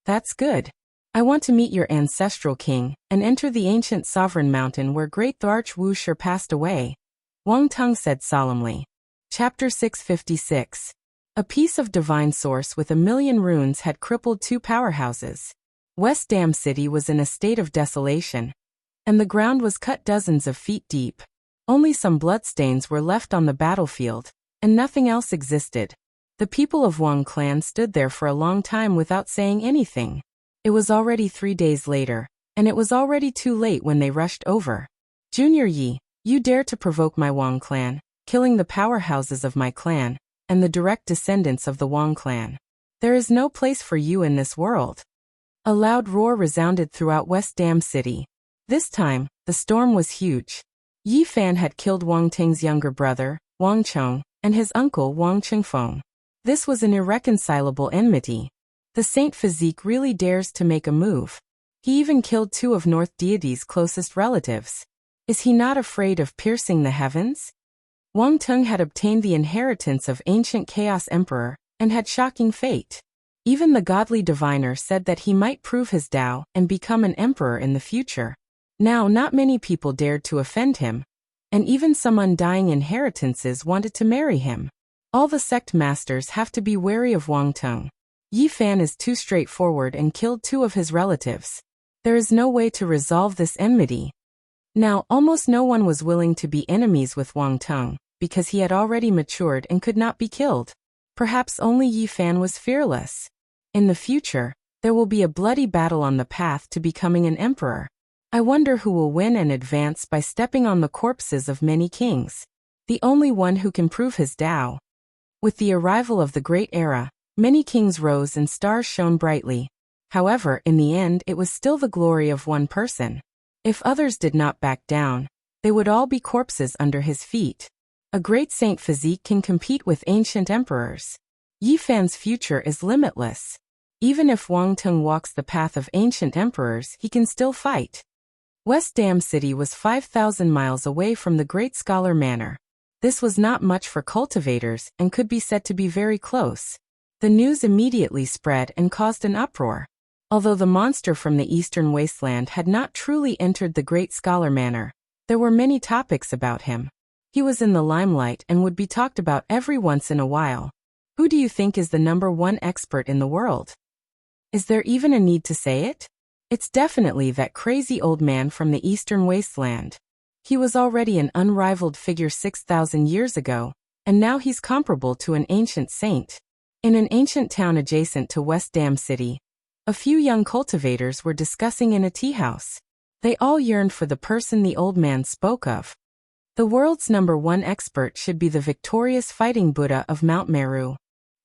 "That's good. I want to meet your ancestral king and enter the ancient sovereign mountain where great Tharch Wuxia passed away," Wang Teng said solemnly. Chapter 656. A piece of divine source with 1,000,000 runes had crippled 2 powerhouses. West Dam City was in a state of desolation, and the ground was cut dozens of feet deep. Only some bloodstains were left on the battlefield, and nothing else existed. The people of Wang clan stood there for a long time without saying anything. It was already 3 days later, and it was already too late when they rushed over. "Junior Yi, you dare to provoke my Wang clan, killing the powerhouses of my clan, and the direct descendants of the Wang clan. There is no place for you in this world." A loud roar resounded throughout West Dam City. This time, the storm was huge. Yi Fan had killed Wang Teng's younger brother, Wang Cheng, and his uncle Wang Chengfeng. This was an irreconcilable enmity. The saint physique really dares to make a move. He even killed 2 of North Deity's closest relatives. Is he not afraid of piercing the heavens? Wang Teng had obtained the inheritance of ancient Chaos Emperor, and had shocking fate. Even the godly diviner said that he might prove his Tao and become an emperor in the future. Now not many people dared to offend him, and even some undying inheritances wanted to marry him. All the sect masters have to be wary of Wang Teng. Yi Fan is too straightforward and killed 2 of his relatives. There is no way to resolve this enmity. Now almost no one was willing to be enemies with Wang Teng, because he had already matured and could not be killed. Perhaps only Yi Fan was fearless. In the future, there will be a bloody battle on the path to becoming an emperor. I wonder who will win and advance by stepping on the corpses of many kings. The only one who can prove his Tao. With the arrival of the Great Era, many kings rose and stars shone brightly. However, in the end it was still the glory of one person. If others did not back down, they would all be corpses under his feet. A great saint physique can compete with ancient emperors. Yi Fan's future is limitless. Even if Wang Teng walks the path of ancient emperors, he can still fight. West Dam City was 5,000 miles away from the Great Scholar Manor. This was not much for cultivators and could be said to be very close. The news immediately spread and caused an uproar. Although the monster from the eastern wasteland had not truly entered the Great Scholar Manor, there were many topics about him. He was in the limelight and would be talked about every once in a while. Who do you think is the #1 expert in the world? Is there even a need to say it? It's definitely that crazy old man from the eastern wasteland. He was already an unrivaled figure 6,000 years ago, and now he's comparable to an ancient saint. In an ancient town adjacent to West Dam City, a few young cultivators were discussing in a tea house. They all yearned for the person the old man spoke of. The world's #1 expert should be the victorious fighting Buddha of Mount Meru.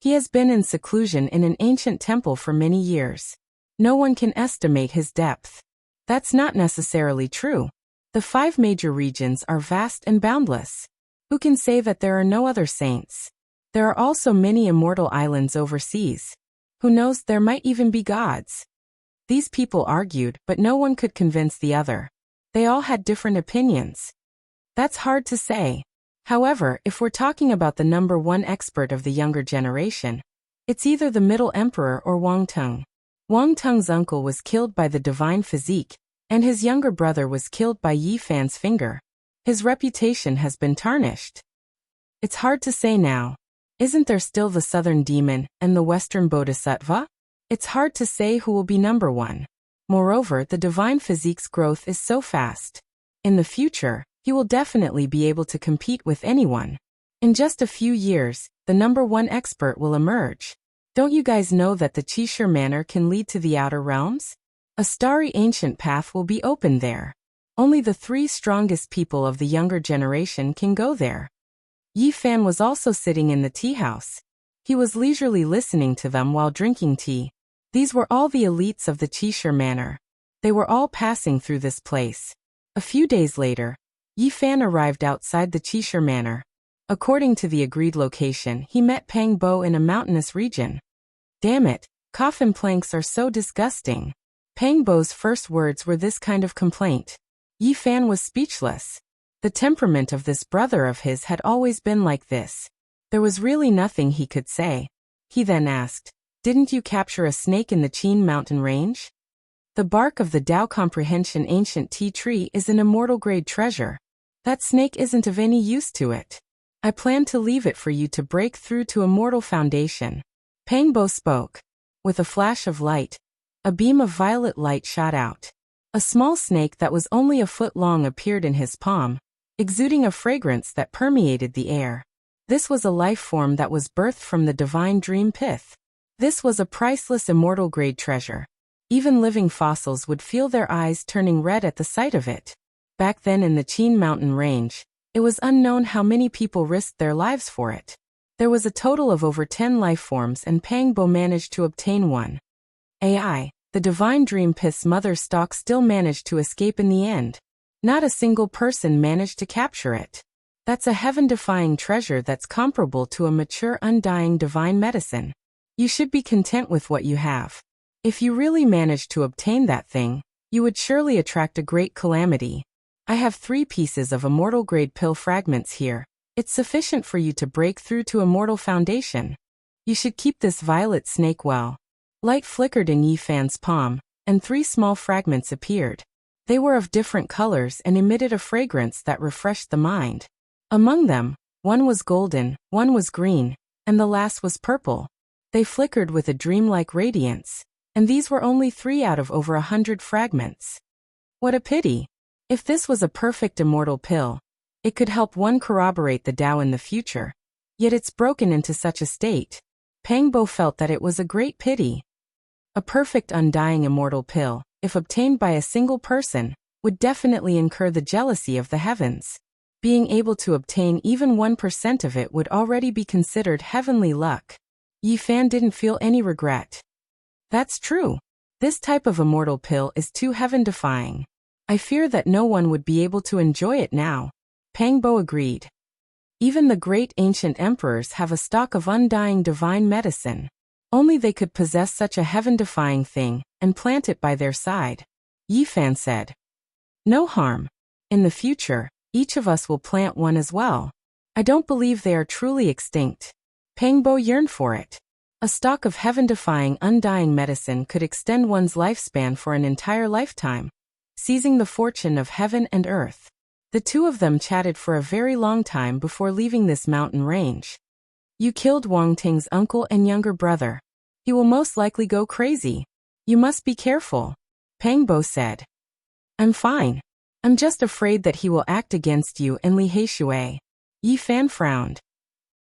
He has been in seclusion in an ancient temple for many years. No one can estimate his depth. That's not necessarily true. The 5 major regions are vast and boundless. Who can say that there are no other saints? There are also many immortal islands overseas. Who knows, there might even be gods. These people argued, but no one could convince the other. They all had different opinions. That's hard to say. However, if we're talking about the number one expert of the younger generation, it's either the Middle Emperor or Wang Teng. Wang Teng's uncle was killed by the divine physique, and his younger brother was killed by Yi Fan's finger. His reputation has been tarnished. It's hard to say now. Isn't there still the Southern Demon and the Western Bodhisattva? It's hard to say who will be number one. Moreover, the divine physique's growth is so fast. In the future, he will definitely be able to compete with anyone. In just a few years, the number one expert will emerge. Don't you guys know that the Qishir Manor can lead to the outer realms? A starry ancient path will be opened there. Only the 3 strongest people of the younger generation can go there. Yi Fan was also sitting in the tea house. He was leisurely listening to them while drinking tea. These were all the elites of the Qishir Manor. They were all passing through this place. A few days later, Yi Fan arrived outside the Qishir Manor. According to the agreed location, he met Pang Bo in a mountainous region. Damn it, coffin planks are so disgusting. Pang Bo's first words were this kind of complaint. Yi Fan was speechless. The temperament of this brother of his had always been like this. There was really nothing he could say. He then asked, "Didn't you capture a snake in the Qin mountain range?" The bark of the Tao Comprehension ancient tea tree is an immortal grade treasure. That snake isn't of any use to it. I plan to leave it for you to break through to immortal foundation. Pang Bo spoke. With a flash of light, a beam of violet light shot out. A small snake that was only a foot long appeared in his palm, exuding a fragrance that permeated the air. This was a life form that was birthed from the divine dream pith. This was a priceless immortal grade treasure. Even living fossils would feel their eyes turning red at the sight of it. Back then in the Qin mountain range, it was unknown how many people risked their lives for it. There was a total of over 10 life forms and Pang Bo managed to obtain one. AI, the divine dream pith's mother stalk, still managed to escape in the end. Not a single person managed to capture it. That's a heaven-defying treasure that's comparable to a mature undying divine medicine. You should be content with what you have. If you really managed to obtain that thing, you would surely attract a great calamity. I have 3 pieces of immortal grade pill fragments here. It's sufficient for you to break through to immortal foundation. You should keep this violet snake well. Light flickered in Yi Fan's palm, and 3 small fragments appeared. They were of different colors and emitted a fragrance that refreshed the mind. Among them, one was golden, one was green, and the last was purple. They flickered with a dreamlike radiance, and these were only 3 out of over 100 fragments. What a pity! If this was a perfect immortal pill, it could help one corroborate the Tao in the future. Yet it's broken into such a state. Pang Bo felt that it was a great pity. A perfect undying immortal pill, if obtained by a single person, would definitely incur the jealousy of the heavens. Being able to obtain even 1% of it would already be considered heavenly luck. Yi Fan didn't feel any regret. That's true. This type of immortal pill is too heaven-defying. I fear that no one would be able to enjoy it now. Pang Bo agreed. Even the great ancient emperors have a stock of undying divine medicine. Only they could possess such a heaven-defying thing and plant it by their side. Yi Fan said. No harm. In the future, each of us will plant one as well. I don't believe they are truly extinct. Pang Bo yearned for it. A stock of heaven-defying undying medicine could extend one's lifespan for an entire lifetime, seizing the fortune of heaven and earth. The 2 of them chatted for a very long time before leaving this mountain range. You killed Wang Ting's uncle and younger brother. He will most likely go crazy. You must be careful, Pang Bo said. I'm fine. I'm just afraid that he will act against you and Li Heishui. Yi Fan frowned.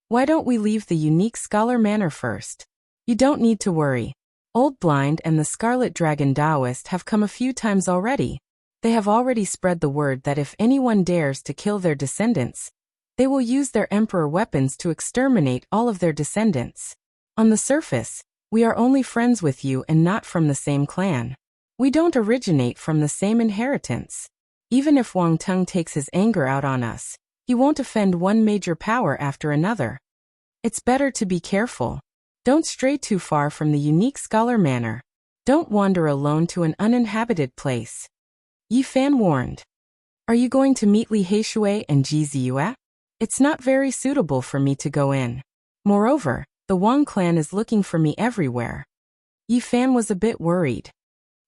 Why don't we leave the unique Scholar Manor first? You don't need to worry. Old Blind and the Scarlet Dragon Taoist have come a few times already. They have already spread the word that if anyone dares to kill their descendants, they will use their emperor weapons to exterminate all of their descendants. On the surface, we are only friends with you and not from the same clan. We don't originate from the same inheritance. Even if Wang Teng takes his anger out on us, he won't offend one major power after another. It's better to be careful. Don't stray too far from the unique scholar manor. Don't wander alone to an uninhabited place. Yi Fan warned. Are you going to meet Li Heishui and Ji Ziyue? It's not very suitable for me to go in. Moreover, the Wang clan is looking for me everywhere. Yi Fan was a bit worried.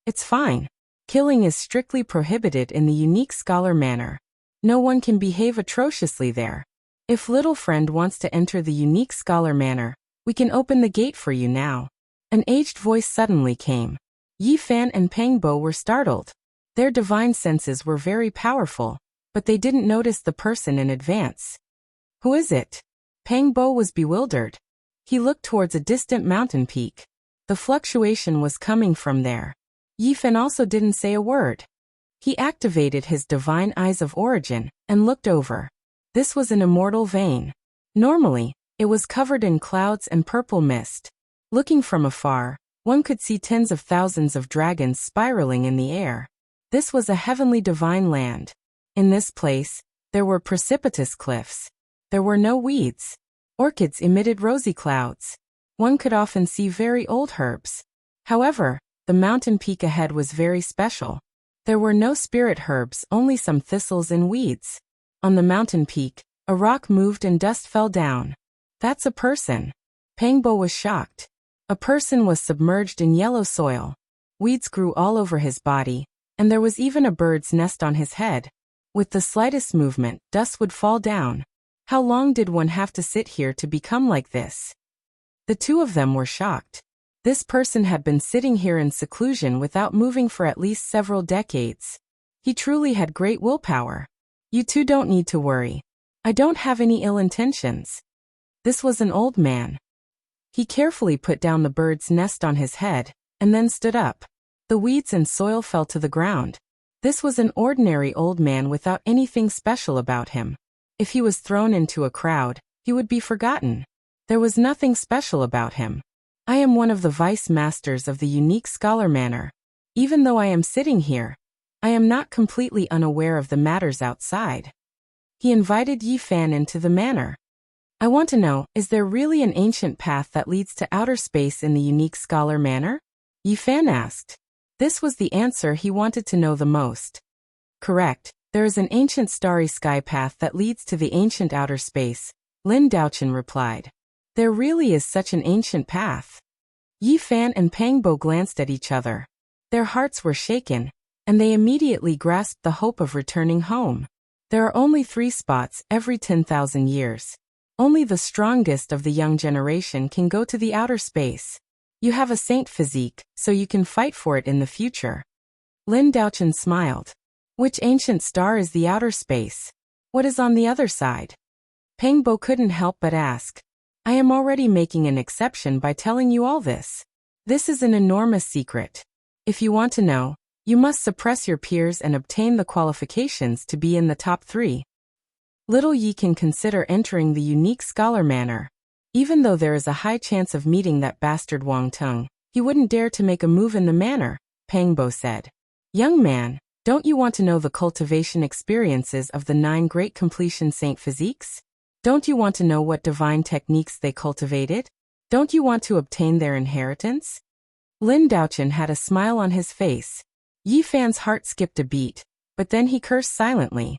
It's fine. Killing is strictly prohibited in the unique scholar manor. No one can behave atrociously there. If little friend wants to enter the unique scholar manor, we can open the gate for you now. An aged voice suddenly came. Yi Fan and Peng Bo were startled. Their divine senses were very powerful, but they didn't notice the person in advance. Who is it? Peng Bo was bewildered. He looked towards a distant mountain peak. The fluctuation was coming from there. Yi Fan also didn't say a word. He activated his divine eyes of origin and looked over. This was an immortal vein. Normally, it was covered in clouds and purple mist. Looking from afar, one could see tens of thousands of dragons spiraling in the air. This was a heavenly divine land. In this place, there were precipitous cliffs. There were no weeds. Orchids emitted rosy clouds. One could often see very old herbs. However, the mountain peak ahead was very special. There were no spirit herbs, only some thistles and weeds. On the mountain peak, a rock moved and dust fell down. That's a person. Peng Bo was shocked. A person was submerged in yellow soil. Weeds grew all over his body, and there was even a bird's nest on his head. With the slightest movement, dust would fall down. How long did one have to sit here to become like this? The two of them were shocked. This person had been sitting here in seclusion without moving for at least several decades. He truly had great willpower. You two don't need to worry. I don't have any ill intentions. This was an old man. He carefully put down the bird's nest on his head, and then stood up. The weeds and soil fell to the ground. This was an ordinary old man without anything special about him. If he was thrown into a crowd, he would be forgotten. There was nothing special about him. I am one of the vice masters of the unique scholar manor. Even though I am sitting here, I am not completely unaware of the matters outside. He invited Yi Fan into the manor. I want to know, is there really an ancient path that leads to outer space in the unique scholar manor? Yi Fan asked. This was the answer he wanted to know the most. Correct, there is an ancient starry sky path that leads to the ancient outer space, Lin Daochen replied. There really is such an ancient path. Yi Fan and Peng Bo glanced at each other. Their hearts were shaken, and they immediately grasped the hope of returning home. There are only 3 spots every 10,000 years. Only the strongest of the young generation can go to the outer space. You have a saint physique, so you can fight for it in the future. Lin Daochen smiled. Which ancient star is the outer space? What is on the other side? Peng Bo couldn't help but ask. I am already making an exception by telling you all this. This is an enormous secret. If you want to know, you must suppress your peers and obtain the qualifications to be in the top 3. Little Yi can consider entering the unique scholar manor. Even though there is a high chance of meeting that bastard Wang Teng, he wouldn't dare to make a move in the manor, Peng Bo said. Young man, don't you want to know the cultivation experiences of the 9 great completion saint physiques? Don't you want to know what divine techniques they cultivated? Don't you want to obtain their inheritance? Lin Daochen had a smile on his face. Yi Fan's heart skipped a beat, but then he cursed silently.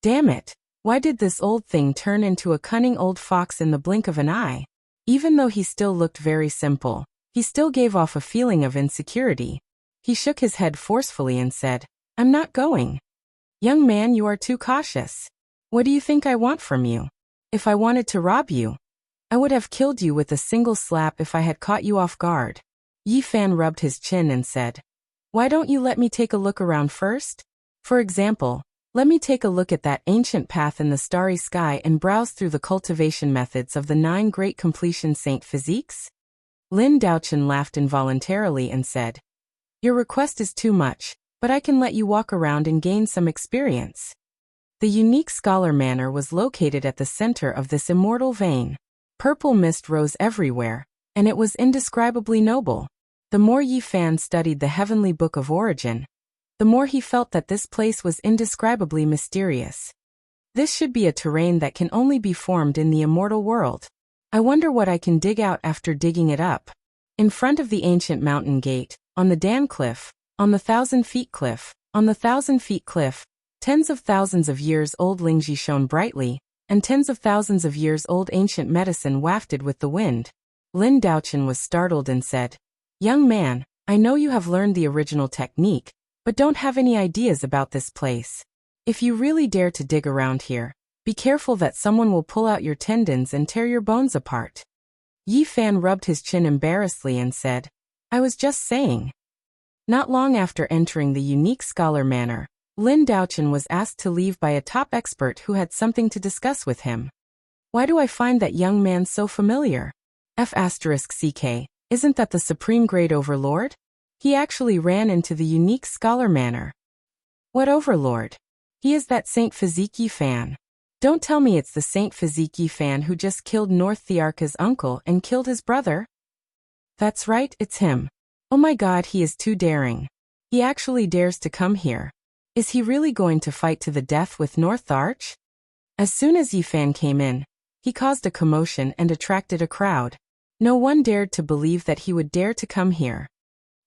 Damn it, why did this old thing turn into a cunning old fox in the blink of an eye? Even though he still looked very simple, he still gave off a feeling of insecurity. He shook his head forcefully and said, I'm not going. Young man, you are too cautious. What do you think I want from you? If I wanted to rob you, I would have killed you with a single slap if I had caught you off guard. Yi Fan rubbed his chin and said, Why don't you let me take a look around first? For example, let me take a look at that ancient path in the starry sky and browse through the cultivation methods of the 9 great completion saint physiques? Lin Daochen laughed involuntarily and said, Your request is too much, but I can let you walk around and gain some experience. The unique scholar manor was located at the center of this immortal vein. Purple mist rose everywhere, and it was indescribably noble. The more Yi Fan studied the heavenly book of origin, the more he felt that this place was indescribably mysterious. This should be a terrain that can only be formed in the immortal world. I wonder what I can dig out after digging it up. In front of the ancient mountain gate, on the Dan Cliff, on the 1,000-feet cliff, on the 1,000-feet cliff, tens of thousands of years old Lingji shone brightly, and tens of thousands of years old ancient medicine wafted with the wind. Lin Daochen was startled and said, "Young man, I know you have learned the original technique, but don't have any ideas about this place. If you really dare to dig around here, be careful that someone will pull out your tendons and tear your bones apart." Yi Fan rubbed his chin embarrassedly and said, "I was just saying." Not long after entering the unique scholar manor, Lin Daochen was asked to leave by a top expert who had something to discuss with him. "Why do I find that young man so familiar? F***CK, isn't that the supreme great overlord? He actually ran into the unique scholar manor." "What overlord?" "He is that Saint Physique Yi Fan." "Don't tell me it's the Saint Physique Yi Fan who just killed North Thearka's uncle and killed his brother?" "That's right, it's him. Oh my god, he is too daring. He actually dares to come here. Is he really going to fight to the death with North Arch?" As soon as Yi Fan came in, he caused a commotion and attracted a crowd. No one dared to believe that he would dare to come here.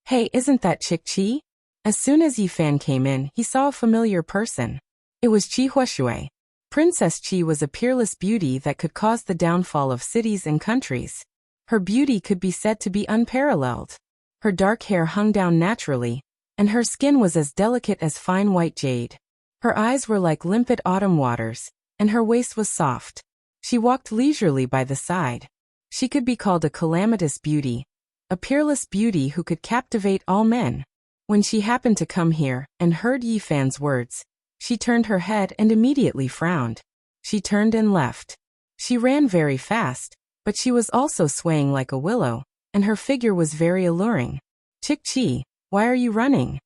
"Hey, isn't that Chick Chi?" As soon as Yi Fan came in, he saw a familiar person. It was Qi Huashui. Princess Qi was a peerless beauty that could cause the downfall of cities and countries. Her beauty could be said to be unparalleled. Her dark hair hung down naturally, and her skin was as delicate as fine white jade. Her eyes were like limpid autumn waters, and her waist was soft. She walked leisurely by the side. She could be called a calamitous beauty, a peerless beauty who could captivate all men. When she happened to come here and heard Yi Fan's words, she turned her head and immediately frowned. She turned and left. She ran very fast, but she was also swaying like a willow, and her figure was very alluring. "Chick Chi, why are you running?"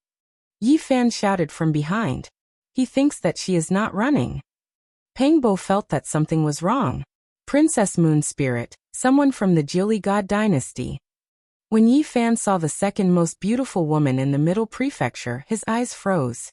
Yi Fan shouted from behind. "He thinks that she is not running." Pang Bo felt that something was wrong. Princess Moon Spirit, someone from the Jiuli God dynasty. When Yi Fan saw the second most beautiful woman in the Middle Prefecture, his eyes froze.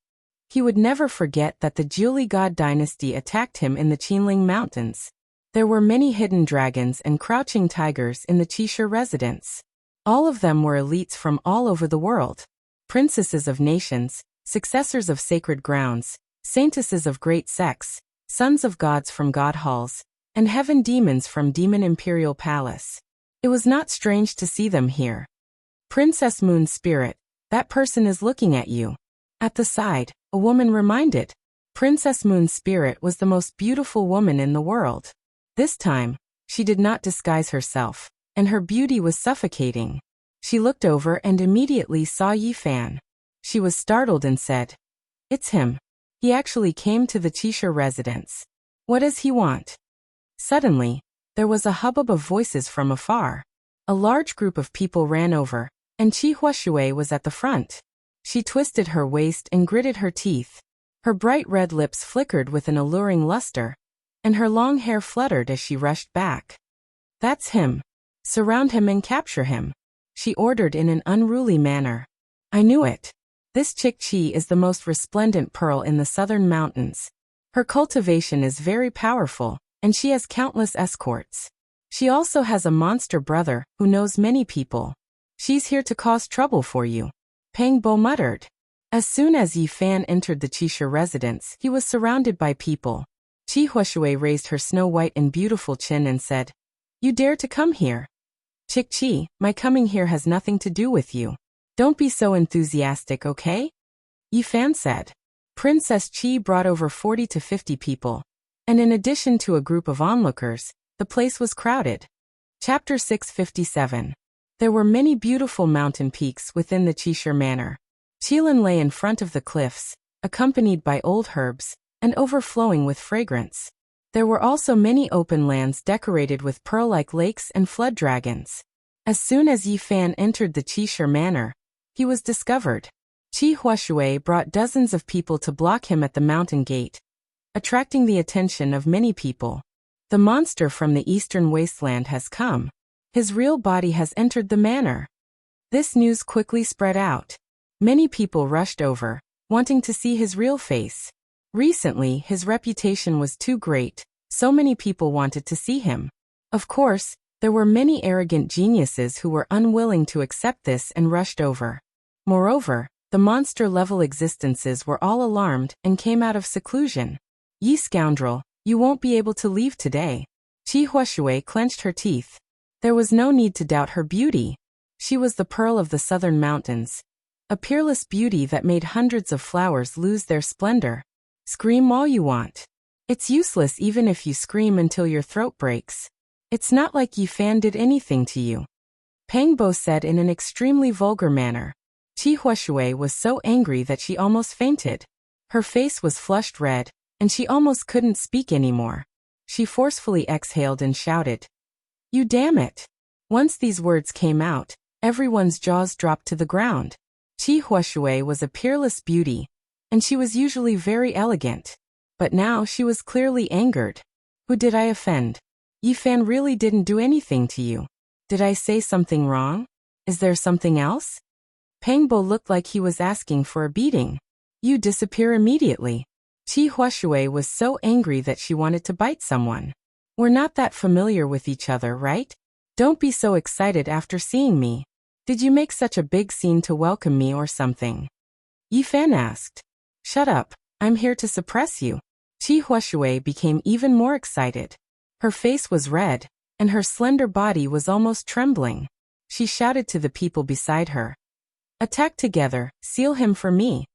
He would never forget that the Jiuli God dynasty attacked him in the Qinling Mountains. There were many hidden dragons and crouching tigers in the Qisha residence. All of them were elites from all over the world. Princesses of nations, successors of sacred grounds, saintesses of great sects, sons of gods from god halls, and heaven demons from demon imperial palace. It was not strange to see them here. "Princess Moon Spirit, that person is looking at you." At the side, a woman reminded. Princess Moon Spirit was the most beautiful woman in the world. This time, she did not disguise herself, and her beauty was suffocating. She looked over and immediately saw Yi Fan. She was startled and said, "It's him. He actually came to the Qisha residence. What does he want?" Suddenly, there was a hubbub of voices from afar. A large group of people ran over, and Qi Huashui was at the front. She twisted her waist and gritted her teeth. Her bright red lips flickered with an alluring luster, and her long hair fluttered as she rushed back. "That's him. Surround him and capture him," she ordered in an unruly manner. "I knew it. This Chick Chi is the most resplendent pearl in the southern mountains. Her cultivation is very powerful, and she has countless escorts. She also has a monster brother who knows many people. She's here to cause trouble for you," Pang Bo muttered. As soon as Yi Fan entered the Qisha residence, he was surrounded by people. Qi Huashui raised her snow-white and beautiful chin and said, "You dare to come here? Chick Chi, my coming here has nothing to do with you. Don't be so enthusiastic, okay?" Yi Fan said. Princess Qi brought over 40 to 50 people, and in addition to a group of onlookers, the place was crowded. Chapter 657. There were many beautiful mountain peaks within the Qisha Manor. Qilin lay in front of the cliffs, accompanied by old herbs, and overflowing with fragrance. There were also many open lands decorated with pearl-like lakes and flood dragons. As soon as Yi Fan entered the Qisha Manor, he was discovered. Qi Huashui brought dozens of people to block him at the mountain gate, attracting the attention of many people. "The monster from the eastern wasteland has come." His real body has entered the manor. This news quickly spread out. Many people rushed over, wanting to see his real face. Recently, his reputation was too great, so many people wanted to see him. Of course, there were many arrogant geniuses who were unwilling to accept this and rushed over. Moreover, the monster-level existences were all alarmed and came out of seclusion. Ye scoundrel, you won't be able to leave today. Qi Huashui clenched her teeth. There was no need to doubt her beauty. She was the pearl of the southern mountains, a peerless beauty that made hundreds of flowers lose their splendor. Scream all you want. It's useless even if you scream until your throat breaks. It's not like Yi Fan did anything to you. Pang Bo said in an extremely vulgar manner. Qi Huashui was so angry that she almost fainted. Her face was flushed red, and she almost couldn't speak anymore. She forcefully exhaled and shouted, "You damn it!" Once these words came out, everyone's jaws dropped to the ground. Qi Huashui was a peerless beauty, and she was usually very elegant. But now she was clearly angered. Who did I offend? Yi Fan really didn't do anything to you. Did I say something wrong? Is there something else? Pang Bo looked like he was asking for a beating. You disappear immediately. Qi Huashui was so angry that she wanted to bite someone. We're not that familiar with each other, right? Don't be so excited after seeing me. Did you make such a big scene to welcome me or something? Yi Fan asked. Shut up, I'm here to suppress you. Qi Huashui became even more excited. Her face was red, and her slender body was almost trembling. She shouted to the people beside her. Attack together, seal him for me.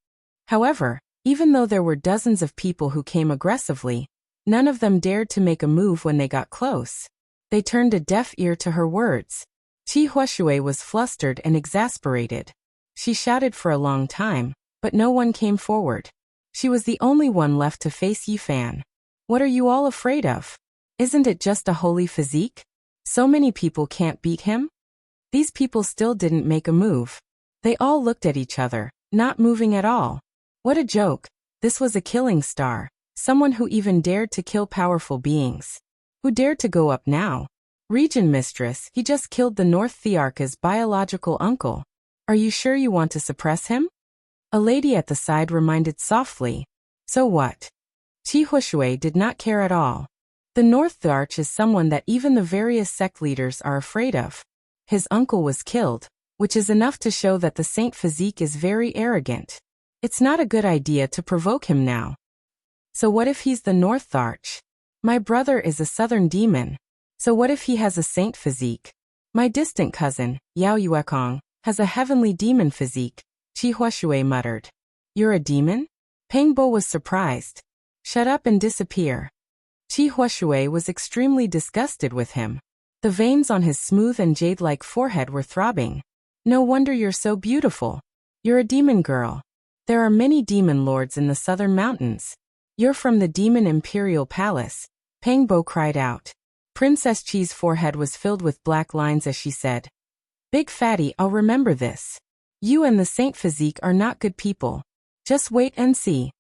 However, even though there were dozens of people who came aggressively, none of them dared to make a move when they got close. They turned a deaf ear to her words. Qi Huashui was flustered and exasperated. She shouted for a long time, but no one came forward. She was the only one left to face Yi Fan. What are you all afraid of? Isn't it just a holy physique? So many people can't beat him? These people still didn't make a move. They all looked at each other, not moving at all. What a joke. This was a killing star, someone who even dared to kill powerful beings. Who dared to go up now? Region Mistress, he just killed the North Thearcha's biological uncle. Are you sure you want to suppress him? A lady at the side reminded softly. So what? Qi Huashui did not care at all. The North Thearch is someone that even the various sect leaders are afraid of. His uncle was killed, which is enough to show that the Saint Physique is very arrogant. It's not a good idea to provoke him now. So what if he's the North Thearch? My brother is a southern demon. So what if he has a saint physique? My distant cousin, Yao Yuekong, has a heavenly demon physique, Qi Huashui muttered. You're a demon? Pang Bo was surprised. Shut up and disappear. Qi Huashui was extremely disgusted with him. The veins on his smooth and jade-like forehead were throbbing. No wonder you're so beautiful. You're a demon girl. There are many demon lords in the southern mountains. You're from the Demon Imperial Palace, Pang Bo cried out. Princess Qi's forehead was filled with black lines as she said, Big fatty, I'll remember this. You and the Saint Physique are not good people. Just wait and see.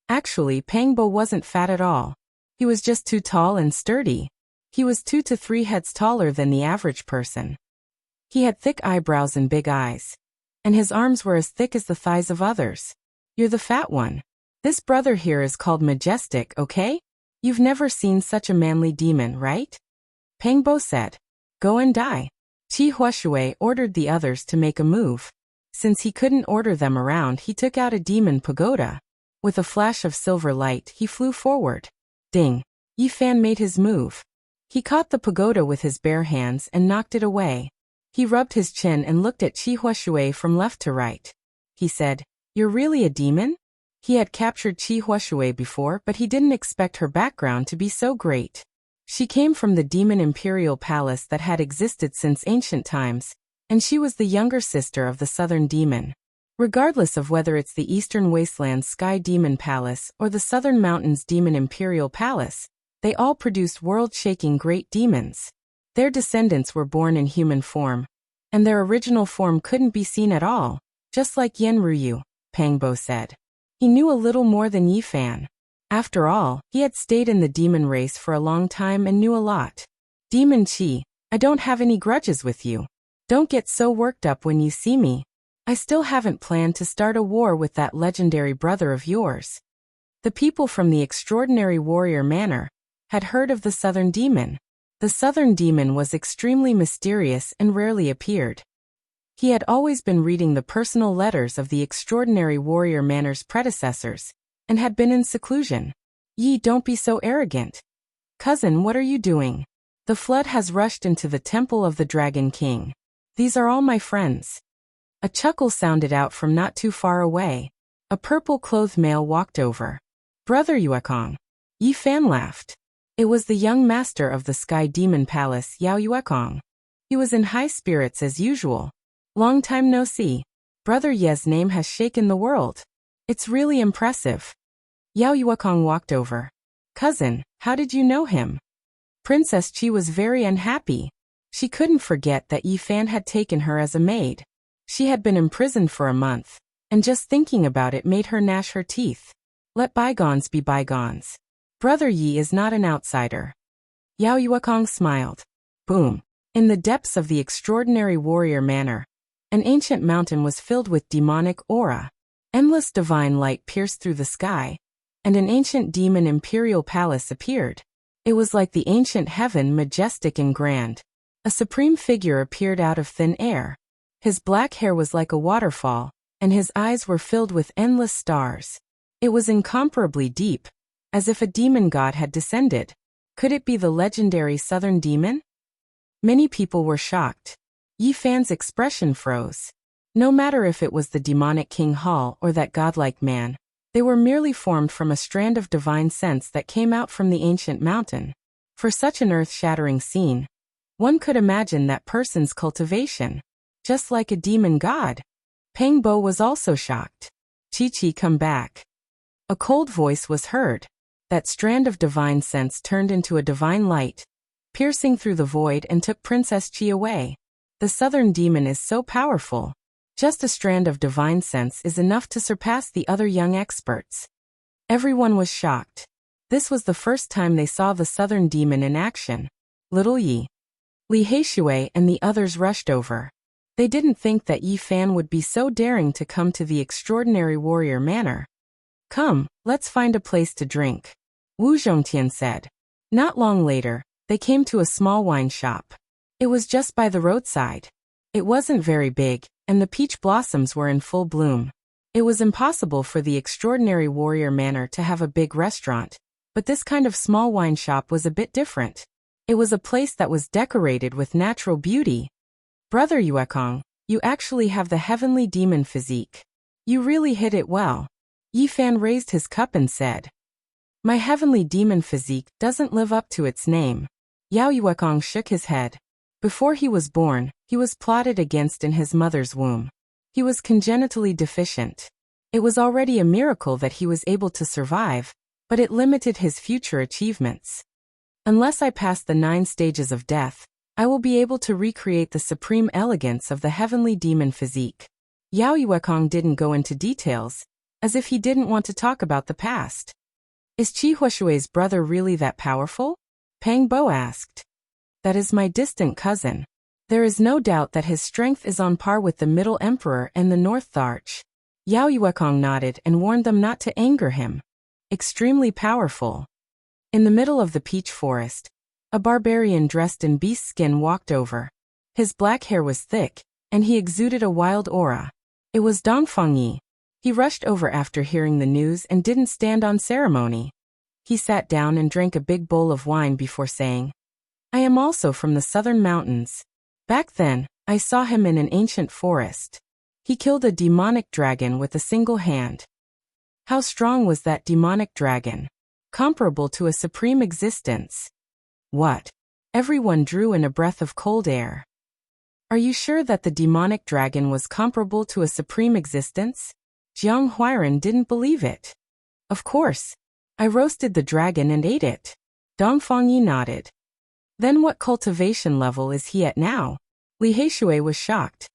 Actually, Pang Bo wasn't fat at all. He was just too tall and sturdy. He was 2 to 3 heads taller than the average person. He had thick eyebrows and big eyes. And his arms were as thick as the thighs of others. You're the fat one. This brother here is called Majestic, okay? You've never seen such a manly demon, right? Pang Bo said. Go and die. Qi Huashui ordered the others to make a move. Since he couldn't order them around, he took out a demon pagoda. With a flash of silver light, he flew forward. Ding! Yi Fan made his move. He caught the pagoda with his bare hands and knocked it away. He rubbed his chin and looked at Qi Huashui from left to right. He said, You're really a demon? He had captured Qi Huashui before, but he didn't expect her background to be so great. She came from the Demon Imperial Palace that had existed since ancient times, and she was the younger sister of the Southern Demon. Regardless of whether it's the Eastern Wasteland's Sky Demon Palace or the Southern Mountains Demon Imperial Palace, they all produced world-shaking great demons. Their descendants were born in human form, and their original form couldn't be seen at all, just like Yen Ruyu, Pang Bo said. He knew a little more than Yi Fan. After all, he had stayed in the demon race for a long time and knew a lot. Demon Qi, I don't have any grudges with you. Don't get so worked up when you see me. I still haven't planned to start a war with that legendary brother of yours." The people from the extraordinary warrior manor had heard of the Southern Demon. The Southern Demon was extremely mysterious and rarely appeared. He had always been reading the personal letters of the extraordinary warrior manor's predecessors, and had been in seclusion. "Ye, don't be so arrogant. Cousin, what are you doing? The flood has rushed into the temple of the Dragon King. These are all my friends." A chuckle sounded out from not too far away. A purple-clothed male walked over. "Brother Yuekong." Yi Fan laughed. It was the young master of the Sky Demon Palace, Yao Yuekong. He was in high spirits as usual. "Long time no see. Brother Ye's name has shaken the world. It's really impressive." Yao Yuekong walked over. "Cousin, how did you know him?" Princess Chi was very unhappy. She couldn't forget that Yi Fan had taken her as a maid. She had been imprisoned for a month, and just thinking about it made her gnash her teeth. Let bygones be bygones. Brother Yi is not an outsider. Yao Yuekong smiled. Boom. In the depths of the extraordinary warrior manor, an ancient mountain was filled with demonic aura. Endless divine light pierced through the sky, and an ancient demon imperial palace appeared. It was like the ancient heaven, majestic and grand. A supreme figure appeared out of thin air. His black hair was like a waterfall, and his eyes were filled with endless stars. It was incomparably deep, as if a demon god had descended. Could it be the legendary Southern Demon? Many people were shocked. Yi Fan's expression froze. No matter if it was the demonic King Hall or that godlike man, they were merely formed from a strand of divine sense that came out from the ancient mountain. For such an earth-shattering scene, one could imagine that person's cultivation, just like a demon god. Peng Bo was also shocked. Chi-Chi, come back. A cold voice was heard. That strand of divine sense turned into a divine light, piercing through the void and took Princess Chi away. The Southern Demon is so powerful. Just a strand of divine sense is enough to surpass the other young experts. Everyone was shocked. This was the first time they saw the Southern Demon in action. Little Yi, Li Heishui and the others rushed over. They didn't think that Yi Fan would be so daring to come to the extraordinary warrior manor. Come, let's find a place to drink, Wu Zhongtian said. Not long later, they came to a small wine shop. It was just by the roadside. It wasn't very big, and the peach blossoms were in full bloom. It was impossible for the extraordinary warrior manor to have a big restaurant, but this kind of small wine shop was a bit different. It was a place that was decorated with natural beauty. Brother Yuekong, you actually have the heavenly demon physique. You really hit it well. Yi Fan raised his cup and said, My heavenly demon physique doesn't live up to its name. Yao Yuekong shook his head. Before he was born, he was plotted against in his mother's womb. He was congenitally deficient. It was already a miracle that he was able to survive, but it limited his future achievements. Unless I pass the 9 stages of death, I will be able to recreate the supreme elegance of the heavenly demon physique. Yao Yuekong didn't go into details, as if he didn't want to talk about the past. Is Qi Huashui's brother really that powerful? Peng Bo asked. That is my distant cousin. There is no doubt that his strength is on par with the Middle Emperor and the North Arch. Yao Yuekong nodded and warned them not to anger him. Extremely powerful. In the middle of the peach forest, a barbarian dressed in beast skin walked over. His black hair was thick, and he exuded a wild aura. It was Dongfang Yi. He rushed over after hearing the news and didn't stand on ceremony. He sat down and drank a big bowl of wine before saying, I am also from the southern mountains. Back then, I saw him in an ancient forest. He killed a demonic dragon with a single hand. How strong was that demonic dragon? Comparable to a supreme existence. What? Everyone drew in a breath of cold air. Are you sure that the demonic dragon was comparable to a supreme existence? Jiang Huairan didn't believe it. Of course. I roasted the dragon and ate it. Dongfang Yi nodded. Then what cultivation level is he at now? Li Heishui was shocked.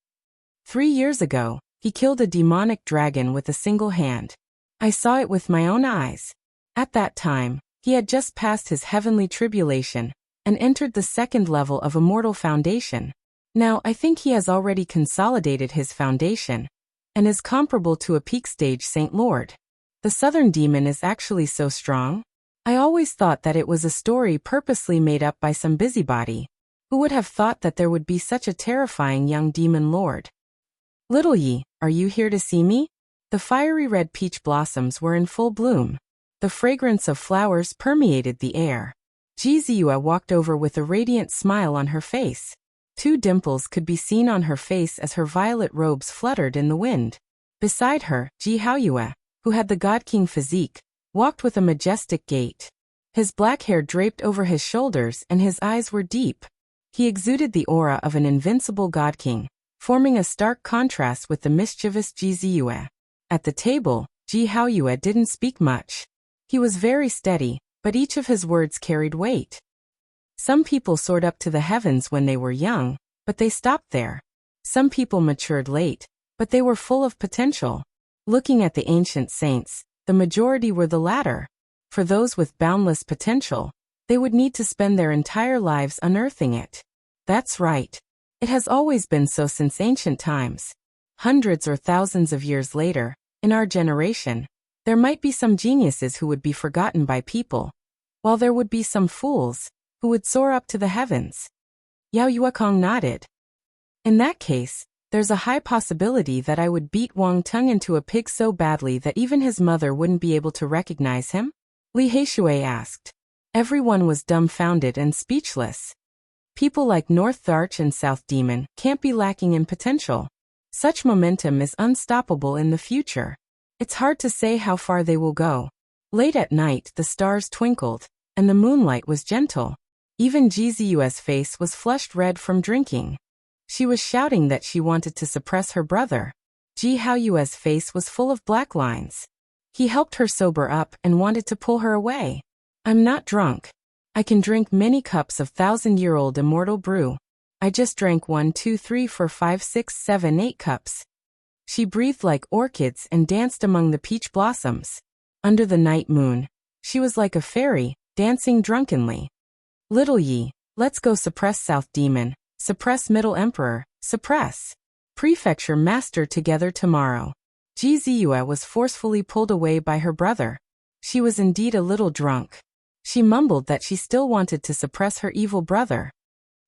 3 years ago, he killed a demonic dragon with a single hand. I saw it with my own eyes. At that time, he had just passed his heavenly tribulation, and entered the second level of Immortal Foundation. Now, I think he has already consolidated his foundation, and is comparable to a peak stage Saint Lord. The Southern Demon is actually so strong. I always thought that it was a story purposely made up by some busybody. Who would have thought that there would be such a terrifying young demon lord? Little Yi, are you here to see me? The fiery red peach blossoms were in full bloom. The fragrance of flowers permeated the air. Jiziyue walked over with a radiant smile on her face. 2 dimples could be seen on her face as her violet robes fluttered in the wind. Beside her, Ji Haoyue, who had the God King physique, walked with a majestic gait. His black hair draped over his shoulders and his eyes were deep. He exuded the aura of an invincible God King, forming a stark contrast with the mischievous Jiziyue. At the table, Ji Haoyue didn't speak much. He was very steady, but each of his words carried weight. Some people soared up to the heavens when they were young, but they stopped there. Some people matured late, but they were full of potential. Looking at the ancient saints, the majority were the latter. For those with boundless potential, they would need to spend their entire lives unearthing it. That's right. It has always been so since ancient times. Hundreds or thousands of years later, in our generation, there might be some geniuses who would be forgotten by people, while there would be some fools who would soar up to the heavens. Yao Yuekong nodded. In that case, there's a high possibility that I would beat Wang Tung into a pig so badly that even his mother wouldn't be able to recognize him? Li Heishui asked. Everyone was dumbfounded and speechless. People like North Arch and South Demon can't be lacking in potential. Such momentum is unstoppable in the future. It's hard to say how far they will go. Late at night, the stars twinkled, and the moonlight was gentle. Even Jiziyue's face was flushed red from drinking. She was shouting that she wanted to suppress her brother. Ji Haoyue's face was full of black lines. He helped her sober up and wanted to pull her away. I'm not drunk. I can drink many cups of 1,000-year-old immortal brew. I just drank 1, 2, 3, 4, 5, 6, 7, 8 cups. She breathed like orchids and danced among the peach blossoms. Under the night moon, she was like a fairy, dancing drunkenly. Little Yi, let's go suppress South Demon, suppress Middle Emperor, suppress Prefecture Master together tomorrow. Jiziyue was forcefully pulled away by her brother. She was indeed a little drunk. She mumbled that she still wanted to suppress her evil brother.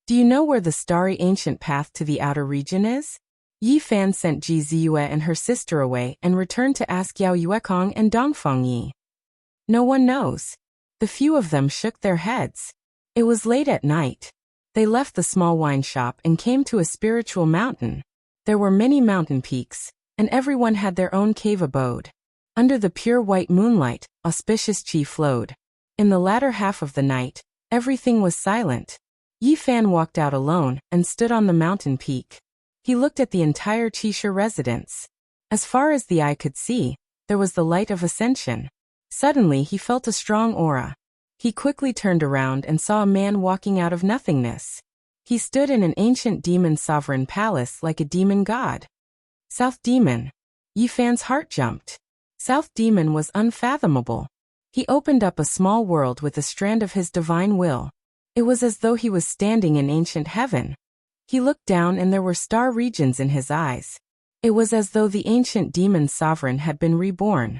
Do you know where the starry ancient path to the outer region is? Yi Fan sent Jiziyue and her sister away and returned to ask Yao Yuekong and Dongfeng Yi. No one knows. The few of them shook their heads. It was late at night. They left the small wine shop and came to a spiritual mountain. There were many mountain peaks, and everyone had their own cave abode. Under the pure white moonlight, auspicious qi flowed. In the latter half of the night, everything was silent. Yi Fan walked out alone and stood on the mountain peak. He looked at the entire Qisha residence. As far as the eye could see, there was the light of ascension. Suddenly he felt a strong aura. He quickly turned around and saw a man walking out of nothingness. He stood in an ancient demon sovereign palace like a demon god. South Demon. Yi Fan's heart jumped. South Demon was unfathomable. He opened up a small world with a strand of his divine will. It was as though he was standing in ancient heaven. He looked down and there were star regions in his eyes. It was as though the ancient demon sovereign had been reborn.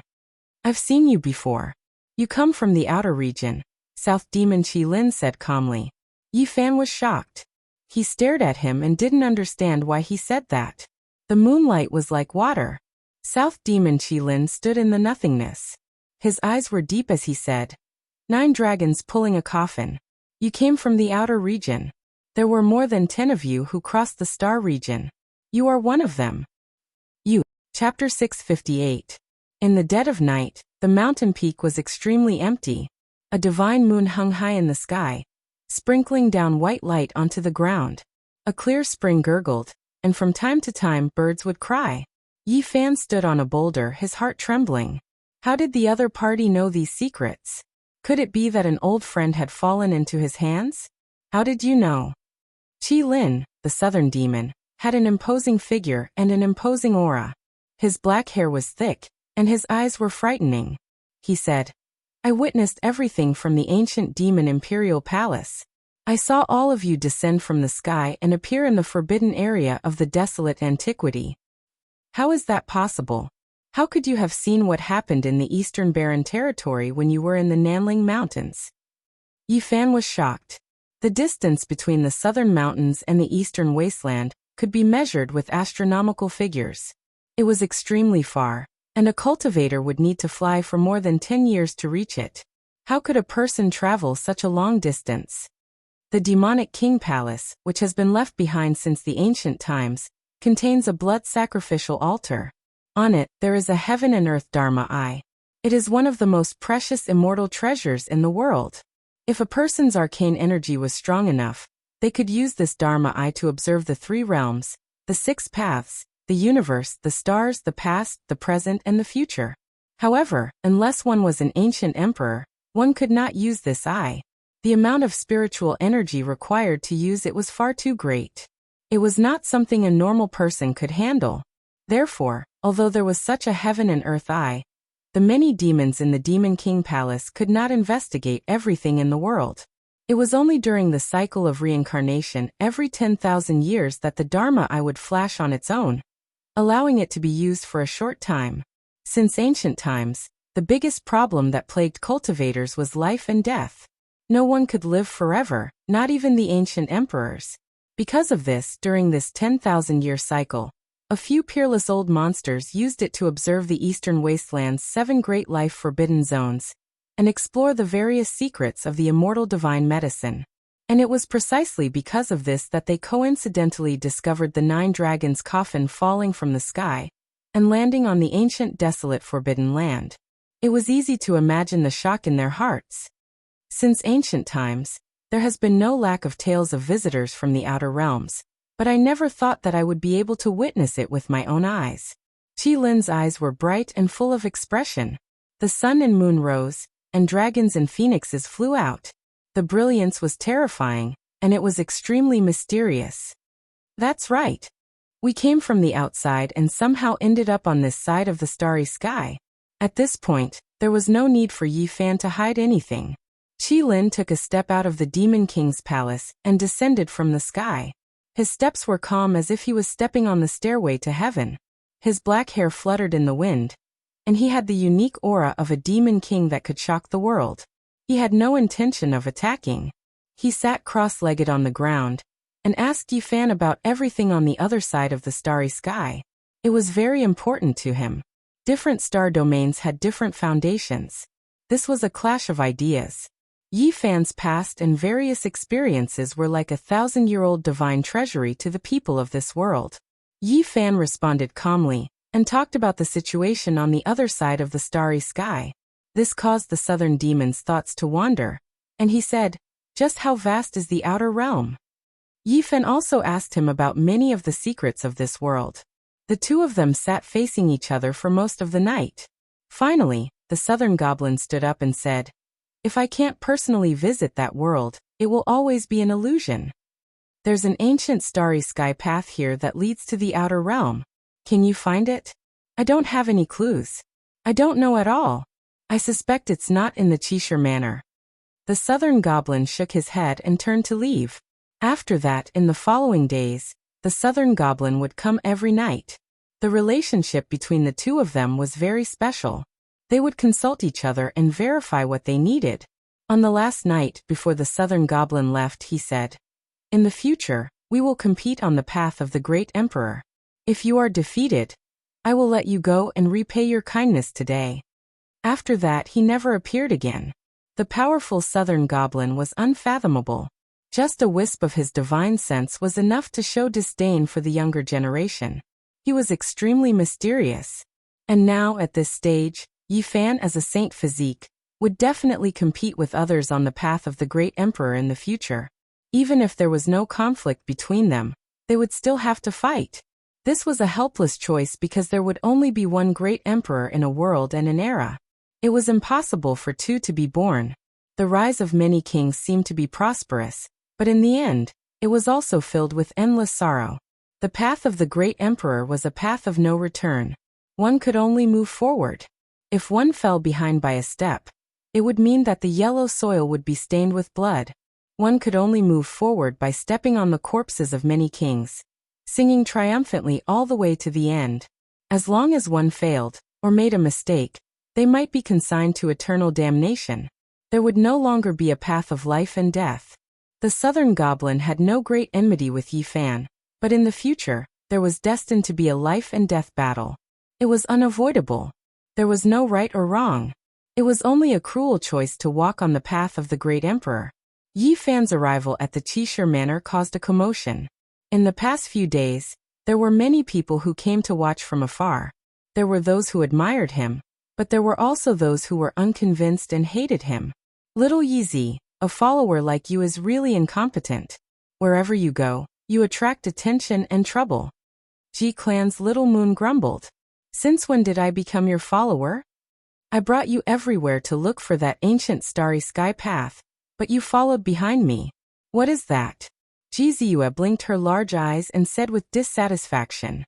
I've seen you before. You come from the outer region, South Demon Qi Lin said calmly. Yi Fan was shocked. He stared at him and didn't understand why he said that. The moonlight was like water. South Demon Qi Lin stood in the nothingness. His eyes were deep as he said, 9 dragons pulling a coffin. You came from the outer region. There were more than 10 of you who crossed the star region. You are one of them. You. Chapter 658. In the dead of night, the mountain peak was extremely empty. A divine moon hung high in the sky, sprinkling down white light onto the ground. A clear spring gurgled, and from time to time birds would cry. Yi Fan stood on a boulder, his heart trembling. How did the other party know these secrets? Could it be that an old friend had fallen into his hands? How did you know? Qi Lin, the southern demon, had an imposing figure and an imposing aura. His black hair was thick, and his eyes were frightening. He said, I witnessed everything from the ancient demon imperial palace. I saw all of you descend from the sky and appear in the forbidden area of the desolate antiquity. How is that possible? How could you have seen what happened in the eastern barren territory when you were in the Nanling Mountains? Yi Fan was shocked. The distance between the southern mountains and the eastern wasteland could be measured with astronomical figures. It was extremely far, and a cultivator would need to fly for more than 10 years to reach it. How could a person travel such a long distance? The demonic king palace, which has been left behind since the ancient times, contains a blood sacrificial altar. On it, there is a heaven and earth Dharma eye. It is one of the most precious immortal treasures in the world. If a person's arcane energy was strong enough, they could use this Dharma eye to observe the three realms, the six paths, the universe, the stars, the past, the present, and the future. However, unless one was an ancient emperor, one could not use this eye. The amount of spiritual energy required to use it was far too great. It was not something a normal person could handle. Therefore, although there was such a heaven and earth eye, the many demons in the Demon King Palace could not investigate everything in the world. It was only during the cycle of reincarnation every 10,000 years that the Dharma eye would flash on its own, allowing it to be used for a short time. Since ancient times, the biggest problem that plagued cultivators was life and death. No one could live forever, not even the ancient emperors. Because of this, during this 10,000-year cycle, a few peerless old monsters used it to observe the eastern wasteland's 7 great life forbidden zones and explore the various secrets of the immortal divine medicine. And it was precisely because of this that they coincidentally discovered the 9 dragons' coffin falling from the sky and landing on the ancient desolate forbidden land. It was easy to imagine the shock in their hearts. Since ancient times, there has been no lack of tales of visitors from the outer realms, but I never thought that I would be able to witness it with my own eyes. Qi Lin's eyes were bright and full of expression. The sun and moon rose, and dragons and phoenixes flew out. The brilliance was terrifying, and it was extremely mysterious. That's right. We came from the outside and somehow ended up on this side of the starry sky. At this point, there was no need for Yi Fan to hide anything. Qi Lin took a step out of the Demon King's palace and descended from the sky. His steps were calm as if he was stepping on the stairway to heaven. His black hair fluttered in the wind, and he had the unique aura of a demon king that could shock the world. He had no intention of attacking. He sat cross-legged on the ground and asked Yi Fan about everything on the other side of the starry sky. It was very important to him. Different star domains had different foundations. This was a clash of ideas. Yi Fan's past and various experiences were like a 1,000-year-old divine treasury to the people of this world. Yi Fan responded calmly and talked about the situation on the other side of the starry sky. This caused the southern demon's thoughts to wander, and he said, "Just how vast is the outer realm?" Yi Fan also asked him about many of the secrets of this world. The two of them sat facing each other for most of the night. Finally, the southern goblin stood up and said, "If I can't personally visit that world, it will always be an illusion. There's an ancient starry sky path here that leads to the outer realm. Can you find it? I don't have any clues. I don't know at all. I suspect it's not in the Qishir manner." The southern goblin shook his head and turned to leave. After that, in the following days, the southern goblin would come every night. The relationship between the two of them was very special. They would consult each other and verify what they needed. On the last night, before the southern goblin left, he said, "In the future, we will compete on the path of the great emperor. If you are defeated, I will let you go and repay your kindness today." After that, he never appeared again. The powerful southern goblin was unfathomable. Just a wisp of his divine sense was enough to show disdain for the younger generation. He was extremely mysterious. And now, at this stage, Yi Fan as a saint physique would definitely compete with others on the path of the great emperor in the future. Even if there was no conflict between them, they would still have to fight. This was a helpless choice because there would only be one great emperor in a world and an era. It was impossible for two to be born. The rise of many kings seemed to be prosperous, but in the end, it was also filled with endless sorrow. The path of the great emperor was a path of no return. One could only move forward. If one fell behind by a step, it would mean that the yellow soil would be stained with blood. One could only move forward by stepping on the corpses of many kings, singing triumphantly all the way to the end. As long as one failed, or made a mistake, they might be consigned to eternal damnation. There would no longer be a path of life and death. The southern goblin had no great enmity with Yi Fan, but in the future, there was destined to be a life and death battle. It was unavoidable. There was no right or wrong. It was only a cruel choice to walk on the path of the great emperor. Yi Fan's arrival at the Qishir Manor caused a commotion. In the past few days, there were many people who came to watch from afar. There were those who admired him, but there were also those who were unconvinced and hated him. Little Yi, a follower like you is really incompetent. Wherever you go, you attract attention and trouble. Ji Clan's little moon grumbled. Since when did I become your follower? I brought you everywhere to look for that ancient starry sky path, but you followed behind me. What is that? Ji Ziyue blinked her large eyes and said with dissatisfaction.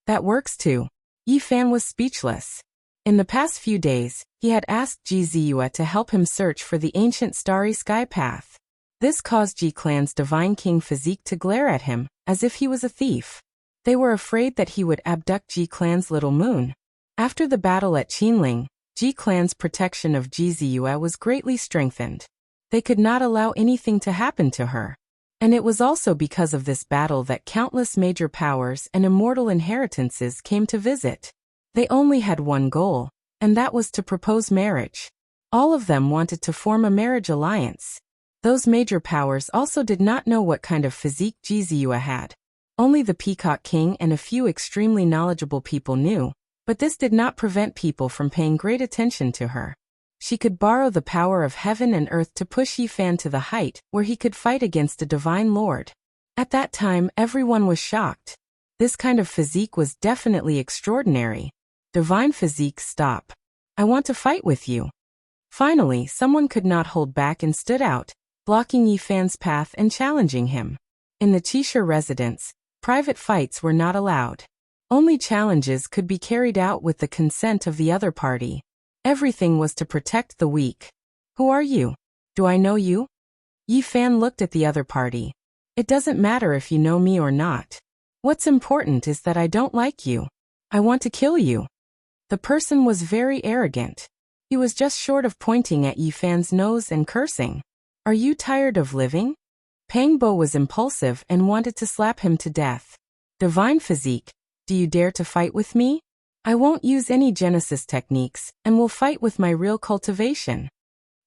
That works too. Yi Fan was speechless. In the past few days, he had asked Ji Ziyue to help him search for the ancient starry sky path. This caused Ji Clan's divine king physique to glare at him, as if he was a thief. They were afraid that he would abduct Ji Clan's little moon. After the battle at Qinling, Ji Clan's protection of Ji Ziyue was greatly strengthened. They could not allow anything to happen to her. And it was also because of this battle that countless major powers and immortal inheritances came to visit. They only had one goal, and that was to propose marriage. All of them wanted to form a marriage alliance. Those major powers also did not know what kind of physique Ji Ziyue had. Only the Peacock King and a few extremely knowledgeable people knew, but this did not prevent people from paying great attention to her. She could borrow the power of heaven and earth to push Yi Fan to the height where he could fight against a divine lord. At that time, everyone was shocked. This kind of physique was definitely extraordinary. Divine physique, stop. I want to fight with you. Finally, someone could not hold back and stood out, blocking Yi Fan's path and challenging him. In the Qishir residence, private fights were not allowed. Only challenges could be carried out with the consent of the other party. Everything was to protect the weak. Who are you? Do I know you? Yi Fan looked at the other party. It doesn't matter if you know me or not. What's important is that I don't like you. I want to kill you. The person was very arrogant. He was just short of pointing at Yi Fan's nose and cursing. Are you tired of living? Pang Bo was impulsive and wanted to slap him to death. Divine physique, do you dare to fight with me? I won't use any Genesis techniques and will fight with my real cultivation.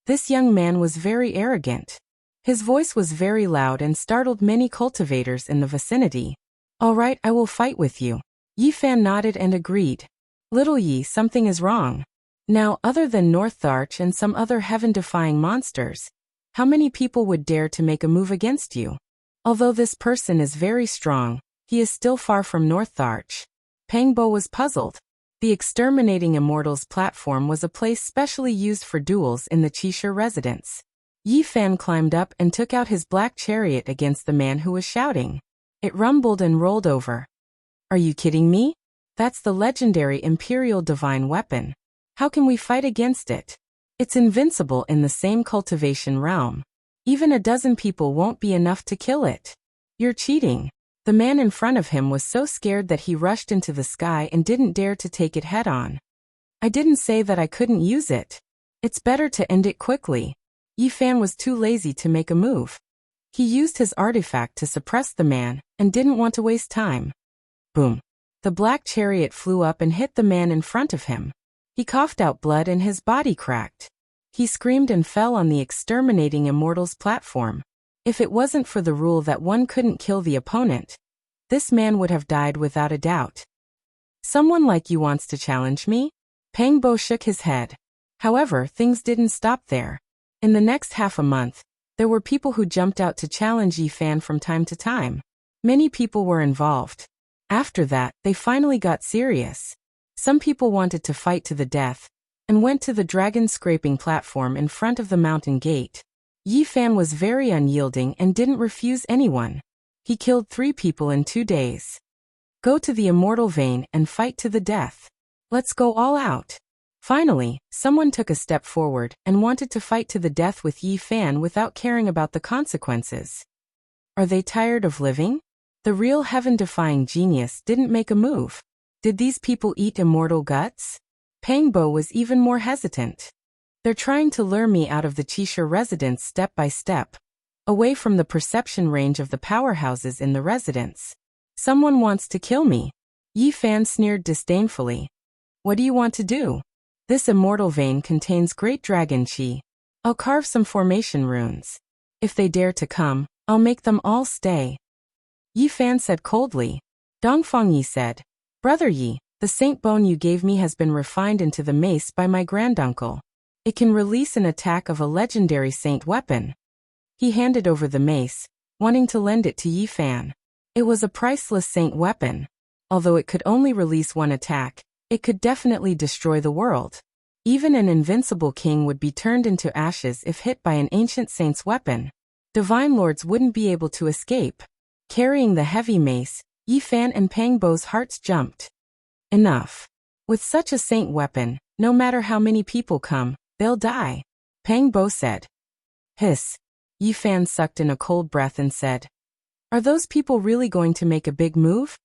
This young man was very arrogant. His voice was very loud and startled many cultivators in the vicinity. All right, I will fight with you. Yi Fan nodded and agreed. Little Yi, something is wrong. Now, other than Northarch and some other heaven-defying monsters, how many people would dare to make a move against you? Although this person is very strong, he is still far from Northarch. Pang Bo was puzzled. The Exterminating Immortals platform was a place specially used for duels in the Qishir residence. Yi Fan climbed up and took out his black chariot against the man who was shouting. It rumbled and rolled over. Are you kidding me? That's the legendary Imperial Divine Weapon. How can we fight against it? It's invincible in the same cultivation realm. Even a dozen people won't be enough to kill it. You're cheating. The man in front of him was so scared that he rushed into the sky and didn't dare to take it head-on. I didn't say that I couldn't use it. It's better to end it quickly. Yi Fan was too lazy to make a move. He used his artifact to suppress the man and didn't want to waste time. Boom. The black chariot flew up and hit the man in front of him. He coughed out blood and his body cracked. He screamed and fell on the Exterminating Immortals platform. If it wasn't for the rule that one couldn't kill the opponent, this man would have died without a doubt. Someone like you wants to challenge me? Pang Bo shook his head. However, things didn't stop there. In the next half a month, there were people who jumped out to challenge Yi Fan from time to time. Many people were involved. After that, they finally got serious. Some people wanted to fight to the death, and went to the dragon-scraping platform in front of the mountain gate. Yi Fan was very unyielding and didn't refuse anyone. He killed 3 people in 2 days. Go to the immortal vein and fight to the death. Let's go all out. Finally, someone took a step forward and wanted to fight to the death with Yi Fan without caring about the consequences. Are they tired of living? The real heaven-defying genius didn't make a move. Did these people eat immortal guts? Pang Bo was even more hesitant. They're trying to lure me out of the Qixia residence step by step, away from the perception range of the powerhouses in the residence. Someone wants to kill me. Yi Fan sneered disdainfully. What do you want to do? This immortal vein contains great dragon qi. I'll carve some formation runes. If they dare to come, I'll make them all stay. Yi Fan said coldly. Dongfang Yi said, Brother Yi, the saint bone you gave me has been refined into the mace by my granduncle. It can release an attack of a legendary saint weapon. He handed over the mace, wanting to lend it to Yi Fan. It was a priceless saint weapon. Although it could only release one attack, it could definitely destroy the world. Even an invincible king would be turned into ashes if hit by an ancient saint's weapon. Divine lords wouldn't be able to escape. Carrying the heavy mace, Yi Fan and Pang Bo's hearts jumped. Enough. With such a saint weapon, no matter how many people come, they'll die. Pang Bo said. Hiss. Yi Fan sucked in a cold breath and said, Are those people really going to make a big move?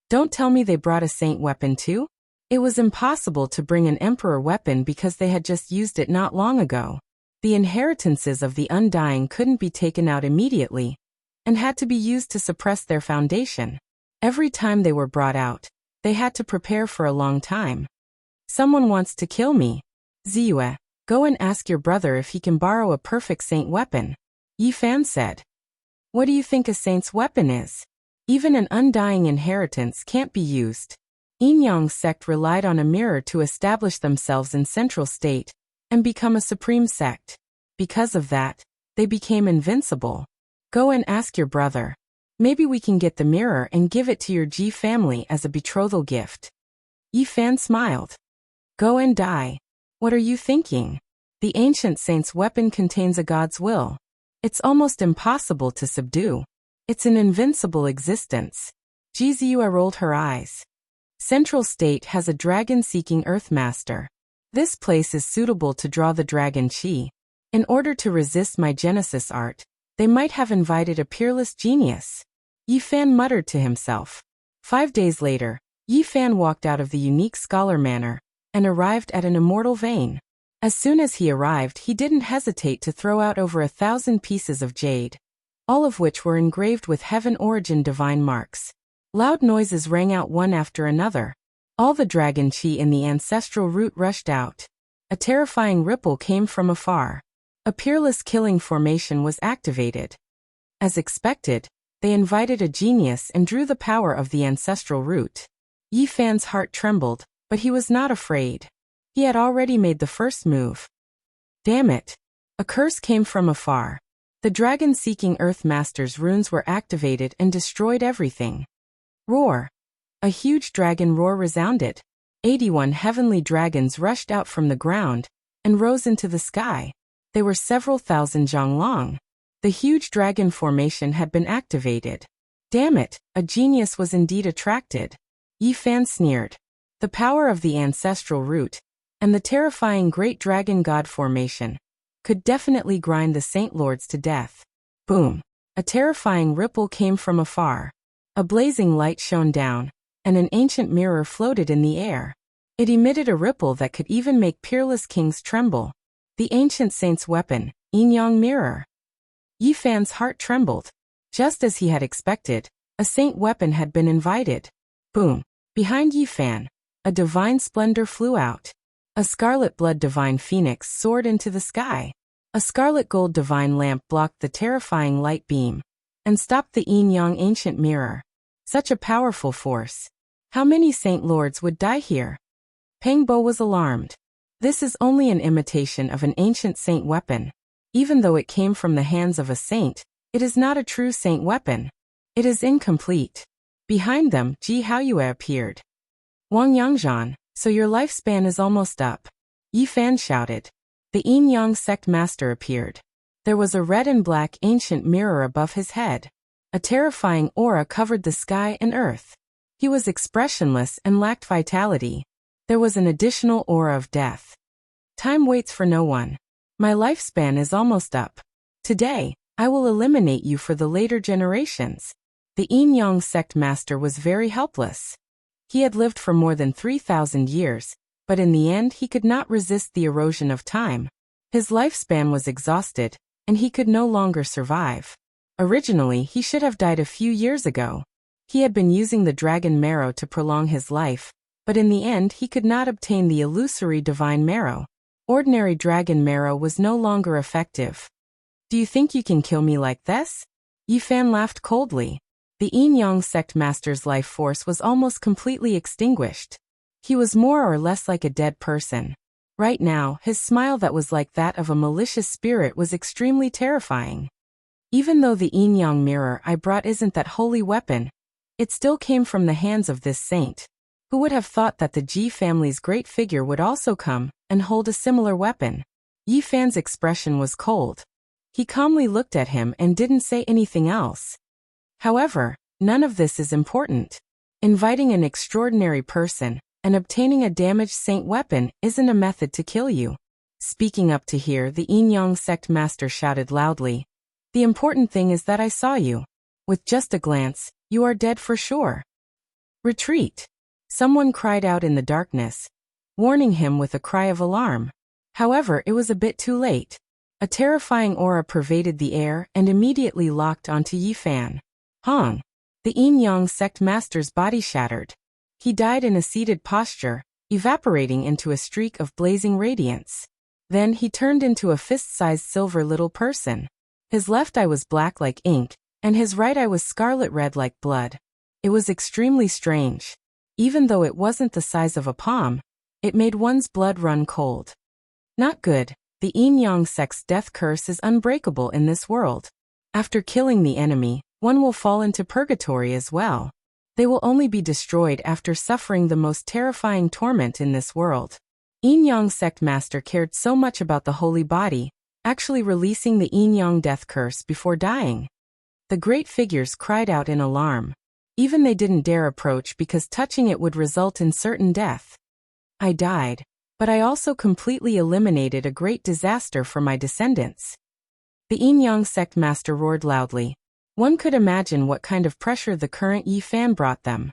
Don't tell me they brought a saint weapon too? It was impossible to bring an emperor weapon because they had just used it not long ago. The inheritances of the Undying couldn't be taken out immediately, and had to be used to suppress their foundation. Every time they were brought out, they had to prepare for a long time. Someone wants to kill me. Ziyue, go and ask your brother if he can borrow a perfect saint weapon. Yi Fan said. What do you think a saint's weapon is? Even an undying inheritance can't be used. Yin Yang's sect relied on a mirror to establish themselves in central state and become a supreme sect. Because of that, they became invincible. Go and ask your brother. Maybe we can get the mirror and give it to your Ji family as a betrothal gift. Yi Fan smiled. Go and die. What are you thinking? The ancient saint's weapon contains a god's will. It's almost impossible to subdue. It's an invincible existence. Ji Ziyue rolled her eyes. Central State has a dragon-seeking Earthmaster. This place is suitable to draw the dragon qi. In order to resist my Genesis art, they might have invited a peerless genius. Yi Fan muttered to himself. 5 days later, Yi Fan walked out of the unique scholar manor and arrived at an immortal vein. As soon as he arrived, he didn't hesitate to throw out over 1,000 pieces of jade, all of which were engraved with heaven origin divine marks. Loud noises rang out one after another. All the dragon qi in the ancestral root rushed out. A terrifying ripple came from afar. A peerless killing formation was activated. As expected, they invited a genius and drew the power of the ancestral root. Yi Fan's heart trembled, but he was not afraid. He had already made the first move. Damn it! A curse came from afar. The dragon-seeking Earthmaster's runes were activated and destroyed everything. Roar! A huge dragon roar resounded. 81 heavenly dragons rushed out from the ground and rose into the sky. They were several thousand zhang long. The huge dragon formation had been activated. Damn it, a genius was indeed attracted. Yi Fan sneered. The power of the ancestral root and the terrifying great dragon god formation could definitely grind the saint lords to death. Boom! A terrifying ripple came from afar. A blazing light shone down, and an ancient mirror floated in the air. It emitted a ripple that could even make peerless kings tremble. The ancient saint's weapon, Yin Yang mirror. Yi Fan's heart trembled. Just as he had expected, a saint weapon had been invited. Boom! Behind Yi Fan, a divine splendor flew out. A scarlet blood divine phoenix soared into the sky. A scarlet gold divine lamp blocked the terrifying light beam and stopped the Yin Yang ancient mirror. Such a powerful force. How many saint lords would die here? Pang Bo was alarmed. This is only an imitation of an ancient saint weapon. Even though it came from the hands of a saint, it is not a true saint weapon. It is incomplete. Behind them, Ji Haoyue appeared. Wang Yangzhan, so your lifespan is almost up. Yi Fan shouted. The Yin Yang sect master appeared. There was a red and black ancient mirror above his head. A terrifying aura covered the sky and earth. He was expressionless and lacked vitality. There was an additional aura of death. Time waits for no one. My lifespan is almost up. Today, I will eliminate you for the later generations. The Yin Yang sect master was very helpless. He had lived for more than 3,000 years, but in the end he could not resist the erosion of time. His lifespan was exhausted, and he could no longer survive. Originally, he should have died a few years ago. He had been using the dragon marrow to prolong his life, but in the end he could not obtain the illusory divine marrow. Ordinary dragon marrow was no longer effective. Do you think you can kill me like this? Yi Fan laughed coldly. The Yin Yang sect master's life force was almost completely extinguished. He was more or less like a dead person. Right now, his smile that was like that of a malicious spirit was extremely terrifying. Even though the Yin Yang mirror I brought isn't that holy weapon, it still came from the hands of this saint. Who would have thought that the Ji family's great figure would also come and hold a similar weapon? Yi Fan's expression was cold. He calmly looked at him and didn't say anything else. However, none of this is important. Inviting an extraordinary person and obtaining a damaged saint weapon isn't a method to kill you. Speaking up to here, the Yin Yang sect master shouted loudly. The important thing is that I saw you. With just a glance, you are dead for sure. Retreat. Someone cried out in the darkness, warning him with a cry of alarm. However, it was a bit too late. A terrifying aura pervaded the air and immediately locked onto Yi Fan. Hong. The Yin Yang sect master's body shattered. He died in a seated posture, evaporating into a streak of blazing radiance. Then he turned into a fist-sized silver little person. His left eye was black like ink, and his right eye was scarlet red like blood. It was extremely strange. Even though it wasn't the size of a palm, it made one's blood run cold. Not good. The Yin Yang sect's death curse is unbreakable in this world. After killing the enemy, one will fall into purgatory as well. They will only be destroyed after suffering the most terrifying torment in this world. Yin Yang sect master cared so much about the holy body, actually releasing the Yin Yang death curse before dying. The great figures cried out in alarm. Even they didn't dare approach because touching it would result in certain death. I died, but I also completely eliminated a great disaster for my descendants. The Yin Yang sect master roared loudly. One could imagine what kind of pressure the current Yi Fan brought them.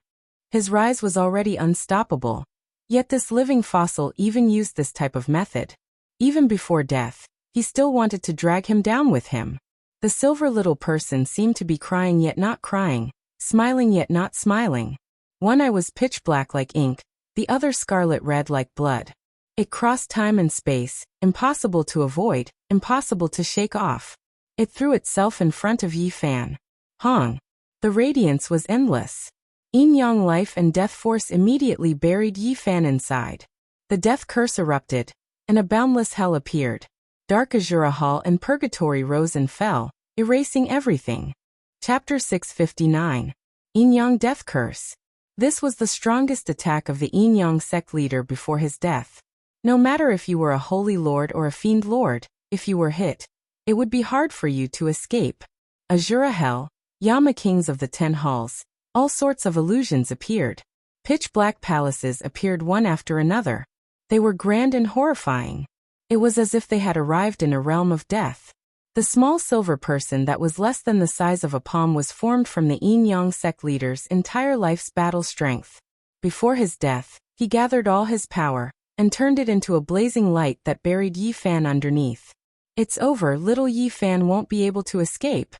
His rise was already unstoppable, yet this living fossil even used this type of method. Even before death, he still wanted to drag him down with him. The silver little person seemed to be crying yet not crying, smiling yet not smiling. One eye was pitch black like ink, the other scarlet red like blood. It crossed time and space, impossible to avoid, impossible to shake off. It threw itself in front of Yi Fan. Hong. The radiance was endless. Yin Yang life and death force immediately buried Yi Fan inside. The death curse erupted, and a boundless hell appeared. Dark Azura Hall and Purgatory rose and fell, erasing everything. Chapter 659. Yin Yang Death Curse. This was the strongest attack of the Yin Yang sect leader before his death. No matter if you were a holy lord or a fiend lord, if you were hit, it would be hard for you to escape. Azura Hell, Yama Kings of the 10 Halls, all sorts of illusions appeared. Pitch-black palaces appeared one after another. They were grand and horrifying. It was as if they had arrived in a realm of death. The small silver person that was less than the size of a palm was formed from the Yin Yang sect leader's entire life's battle strength. Before his death, he gathered all his power and turned it into a blazing light that buried Yi Fan underneath. It's over, little Yi Fan won't be able to escape.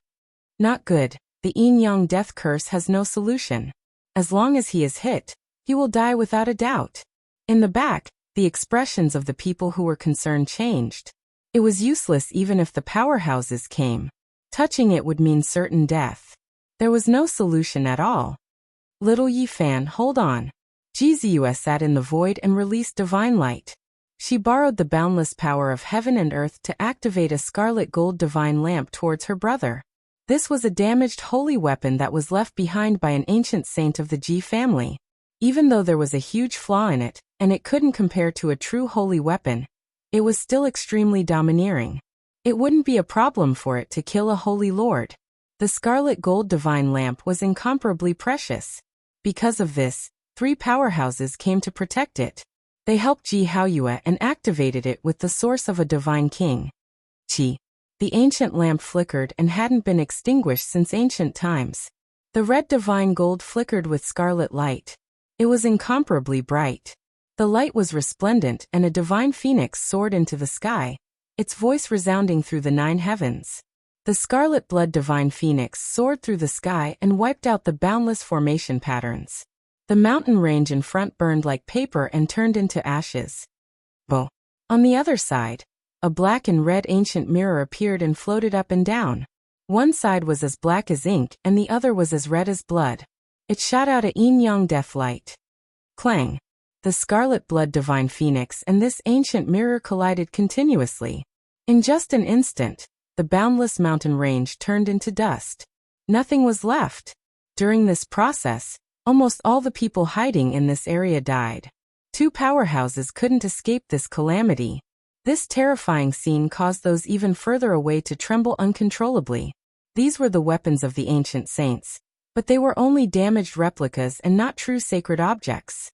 Not good. The Yin Yang death curse has no solution. As long as he is hit, he will die without a doubt. In the back, the expressions of the people who were concerned changed. It was useless even if the powerhouses came. Touching it would mean certain death. There was no solution at all. Little Yi Fan, hold on. Jiziua sat in the void and released divine light. She borrowed the boundless power of heaven and earth to activate a scarlet gold divine lamp towards her brother. This was a damaged holy weapon that was left behind by an ancient saint of the Ji family. Even though there was a huge flaw in it, and it couldn't compare to a true holy weapon, it was still extremely domineering. It wouldn't be a problem for it to kill a holy lord. The scarlet gold divine lamp was incomparably precious. Because of this, 3 powerhouses came to protect it. They helped Ji Haoyue and activated it with the source of a divine king. Qi. The ancient lamp flickered and hadn't been extinguished since ancient times. The red divine gold flickered with scarlet light. It was incomparably bright. The light was resplendent and a divine phoenix soared into the sky, its voice resounding through the 9 heavens. The scarlet blood divine phoenix soared through the sky and wiped out the boundless formation patterns. The mountain range in front burned like paper and turned into ashes. Bo. On the other side, a black and red ancient mirror appeared and floated up and down. One side was as black as ink and the other was as red as blood. It shot out a yin-yang death light. Clang. The scarlet blood divine phoenix and this ancient mirror collided continuously. In just an instant, the boundless mountain range turned into dust. Nothing was left. During this process, almost all the people hiding in this area died. 2 powerhouses couldn't escape this calamity. This terrifying scene caused those even further away to tremble uncontrollably. These were the weapons of the ancient saints, but they were only damaged replicas and not true sacred objects.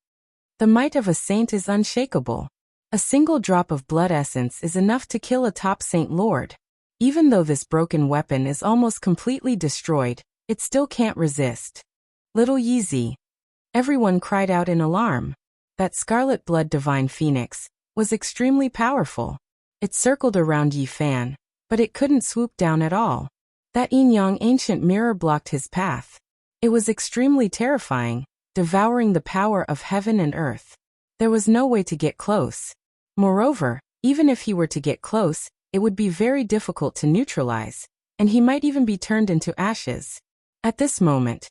The might of a saint is unshakable. A single drop of blood essence is enough to kill a top saint lord. Even though this broken weapon is almost completely destroyed, it still can't resist. Little Yeezy. Everyone cried out in alarm. That scarlet blood divine phoenix was extremely powerful. It circled around Yi Fan, but it couldn't swoop down at all. That yin-yang ancient mirror blocked his path. It was extremely terrifying, devouring the power of heaven and earth. There was no way to get close. Moreover, even if he were to get close, it would be very difficult to neutralize, and he might even be turned into ashes. At this moment,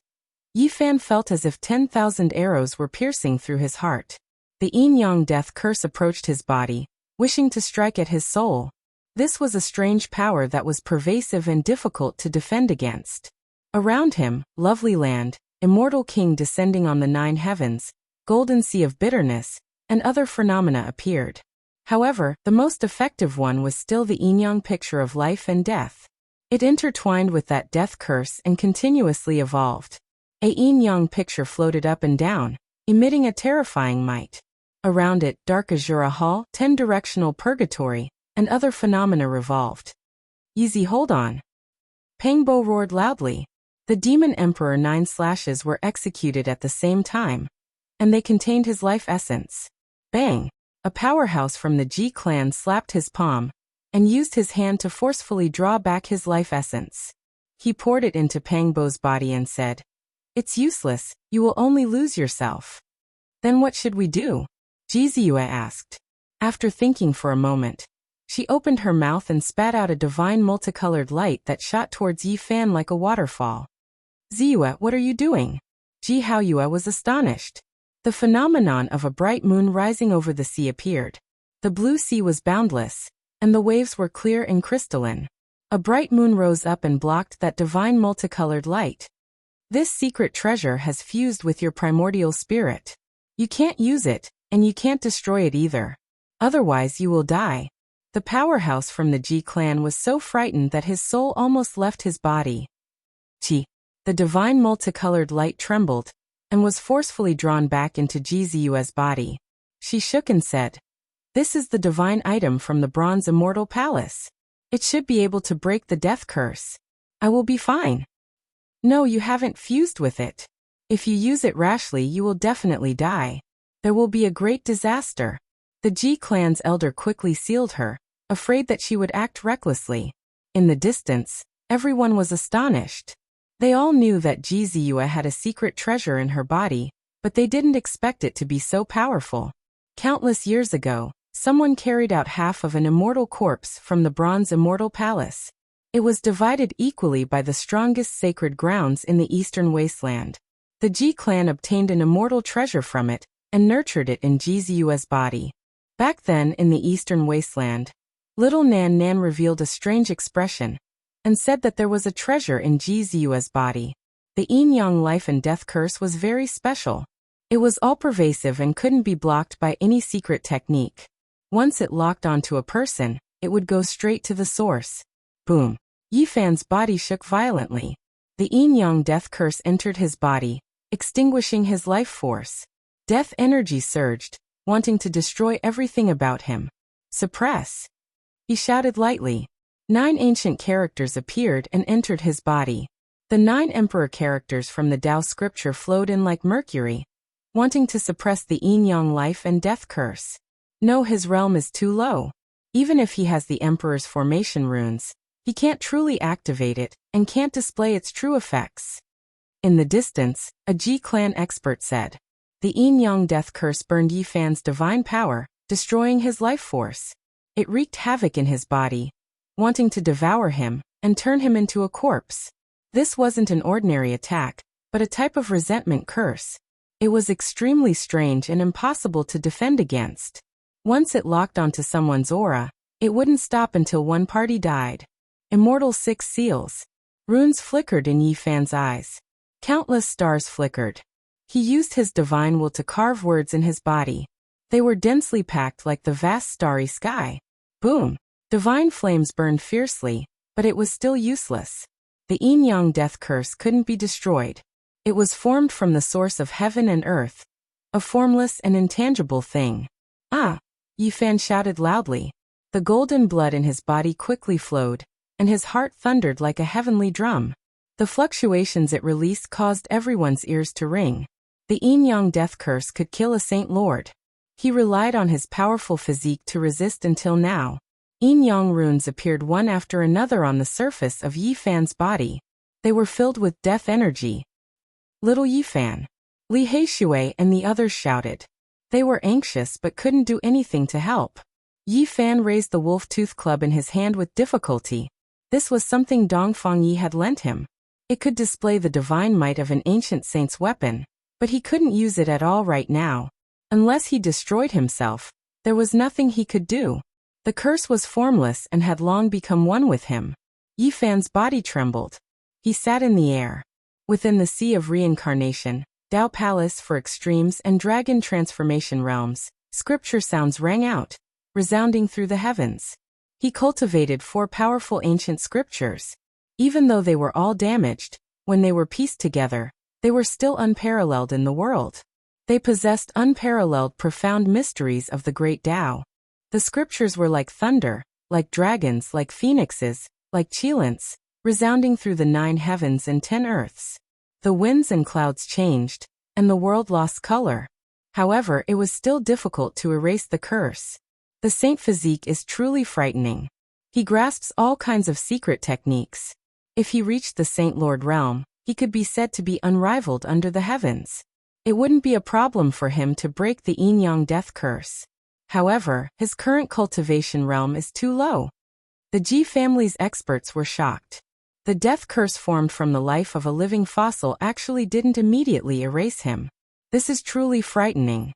Yi Fan felt as if 10,000 arrows were piercing through his heart. The yin-yang death curse approached his body, wishing to strike at his soul. This was a strange power that was pervasive and difficult to defend against. Around him, lovely land, immortal king descending on the 9 heavens, golden sea of bitterness, and other phenomena appeared. However, the most effective one was still the yin-yang picture of life and death. It intertwined with that death curse and continuously evolved. A yin-yang picture floated up and down, emitting a terrifying might. Around it, dark azura hall, 10-directional purgatory, and other phenomena revolved. Yeezy, hold on. Pangbo roared loudly. The demon emperor 9 slashes were executed at the same time, and they contained his life essence. Bang! A powerhouse from the Ji clan slapped his palm, and used his hand to forcefully draw back his life essence. He poured it into Pangbo's body and said, "It's useless, you will only lose yourself." "Then what should we do?" Ji Ziyue asked. After thinking for a moment, she opened her mouth and spat out a divine multicolored light that shot towards Yi Fan like a waterfall. "Ziyue, what are you doing?" Ji Haoyue was astonished. The phenomenon of a bright moon rising over the sea appeared. The blue sea was boundless, and the waves were clear and crystalline. A bright moon rose up and blocked that divine multicolored light. "This secret treasure has fused with your primordial spirit. You can't use it, and you can't destroy it either. Otherwise you will die." The powerhouse from the Ji clan was so frightened that his soul almost left his body. Qi. The divine multicolored light trembled, and was forcefully drawn back into Ji Ziyue's body. She shook and said, "This is the divine item from the Bronze Immortal Palace. It should be able to break the death curse. I will be fine." "No, you haven't fused with it. If you use it rashly you will definitely die. There will be a great disaster." The Ji clan's elder quickly sealed her, afraid that she would act recklessly. In the distance, everyone was astonished. They all knew that Ji Ziyue had a secret treasure in her body, but they didn't expect it to be so powerful. Countless years ago, someone carried out half of an immortal corpse from the Bronze Immortal Palace. It was divided equally by the strongest sacred grounds in the eastern wasteland. The Ji clan obtained an immortal treasure from it, and nurtured it in Ji Ziyue's body. Back then in the eastern wasteland, little Nan Nan revealed a strange expression, and said that there was a treasure in Ji Ziyue's body. The yin-yang life and death curse was very special. It was all-pervasive and couldn't be blocked by any secret technique. Once it locked onto a person, it would go straight to the source. Boom. Yi Fan's body shook violently. The yin-yang death curse entered his body, extinguishing his life force. Death energy surged, wanting to destroy everything about him. Suppress! He shouted lightly. 9 ancient characters appeared and entered his body. The 9 emperor characters from the Tao scripture flowed in like mercury, wanting to suppress the yin-yang life and death curse. No, his realm is too low. Even if he has the emperor's formation runes, he can't truly activate it and can't display its true effects. In the distance, a Ji clan expert said. The yin-yang death curse burned Yi Fan's divine power, destroying his life force. It wreaked havoc in his body, wanting to devour him and turn him into a corpse. This wasn't an ordinary attack, but a type of resentment curse. It was extremely strange and impossible to defend against. Once it locked onto someone's aura, it wouldn't stop until one party died. Immortal 6 seals. Runes flickered in Yi Fan's eyes. Countless stars flickered. He used his divine will to carve words in his body. They were densely packed like the vast starry sky. Boom! Divine flames burned fiercely, but it was still useless. The yin-yang death curse couldn't be destroyed. It was formed from the source of heaven and earth, a formless and intangible thing. Ah! Yi Fan shouted loudly. The golden blood in his body quickly flowed, and his heart thundered like a heavenly drum. The fluctuations it released caused everyone's ears to ring. The yin-yang death curse could kill a saint lord. He relied on his powerful physique to resist until now. Yin-yang runes appeared one after another on the surface of Yi Fan's body. They were filled with death energy. Little Yi Fan. Li Heishui and the others shouted. They were anxious but couldn't do anything to help. Yi Fan raised the wolf tooth club in his hand with difficulty. This was something Dongfang Yi had lent him. It could display the divine might of an ancient saint's weapon, but he couldn't use it at all right now. Unless he destroyed himself, there was nothing he could do. The curse was formless and had long become one with him. Yi Fan's body trembled. He sat in the air. Within the sea of reincarnation, Tao Palace for extremes and dragon transformation realms, scripture sounds rang out, resounding through the heavens. He cultivated 4 powerful ancient scriptures. Even though they were all damaged, when they were pieced together, they were still unparalleled in the world. They possessed unparalleled profound mysteries of the great Tao. The scriptures were like thunder, like dragons, like phoenixes, like chilants, resounding through the 9 heavens and 10 earths. The winds and clouds changed, and the world lost color. However, it was still difficult to erase the curse. The saint physique is truly frightening. He grasps all kinds of secret techniques. If he reached the Saint Lord realm, he could be said to be unrivaled under the heavens. It wouldn't be a problem for him to break the yin-yang death curse. However, his current cultivation realm is too low. The Ji family's experts were shocked. The death curse formed from the life of a living fossil actually didn't immediately erase him. This is truly frightening.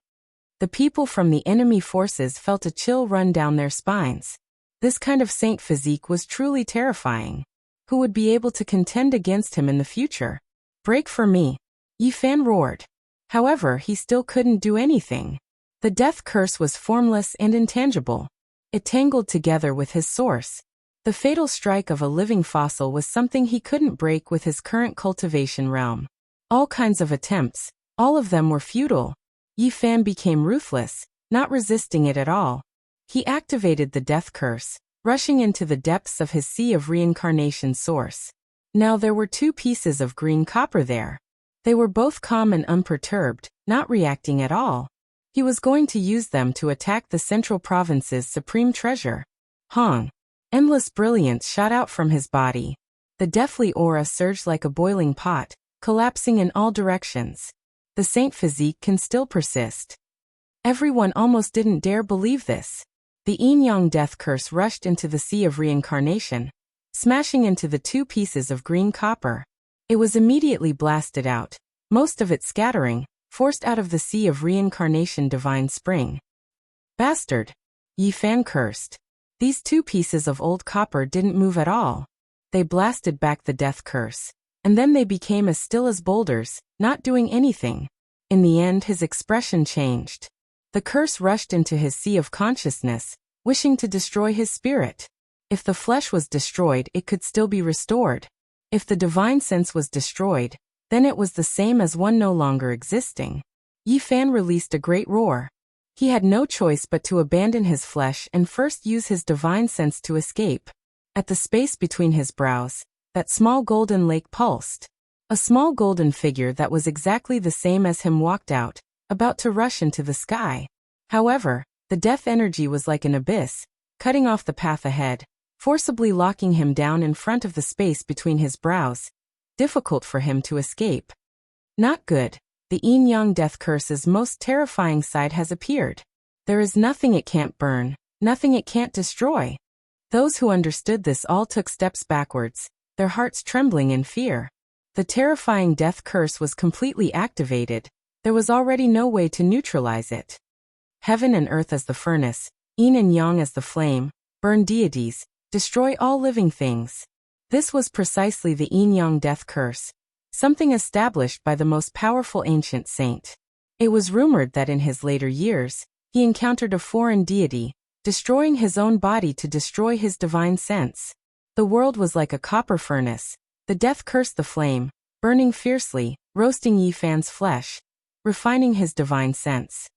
The people from the enemy forces felt a chill run down their spines. This kind of saint physique was truly terrifying. Who would be able to contend against him in the future? Break for me! Yi Fan roared. However, he still couldn't do anything. The death curse was formless and intangible. It tangled together with his source. The fatal strike of a living fossil was something he couldn't break with his current cultivation realm. All kinds of attempts, all of them were futile. Yi Fan became ruthless, not resisting it at all. He activated the death curse, rushing into the depths of his sea of reincarnation source. Now there were 2 pieces of green copper there. They were both calm and unperturbed, not reacting at all. He was going to use them to attack the Central Province's supreme treasure. Hong! Endless brilliance shot out from his body. The deathly aura surged like a boiling pot, collapsing in all directions. The saint physique can still persist. Everyone almost didn't dare believe this. The yin-yang death curse rushed into the sea of reincarnation, smashing into the 2 pieces of green copper. It was immediately blasted out, most of it scattering, forced out of the sea of reincarnation divine spring. Bastard! Yi Fan cursed. These 2 pieces of old copper didn't move at all. They blasted back the death curse, and then they became as still as boulders, not doing anything. In the end, his expression changed. The curse rushed into his sea of consciousness, wishing to destroy his spirit. If the flesh was destroyed, it could still be restored. If the divine sense was destroyed, then it was the same as one no longer existing. Yi Fan released a great roar. He had no choice but to abandon his flesh and first use his divine sense to escape. At the space between his brows, that small golden lake pulsed. A small golden figure that was exactly the same as him walked out, about to rush into the sky. However, the death energy was like an abyss, cutting off the path ahead, forcibly locking him down in front of the space between his brows, difficult for him to escape. Not good. The yin-yang death curse's most terrifying side has appeared. There is nothing it can't burn, nothing it can't destroy. Those who understood this all took steps backwards, their hearts trembling in fear. The terrifying death curse was completely activated. There was already no way to neutralize it. Heaven and earth as the furnace, yin and yang as the flame, burn deities, destroy all living things. This was precisely the yin-yang death curse, something established by the most powerful ancient saint. It was rumored that in his later years, he encountered a foreign deity, destroying his own body to destroy his divine sense. The world was like a copper furnace. The death cursed the flame, burning fiercely, roasting Yi Fan's flesh, refining his divine sense.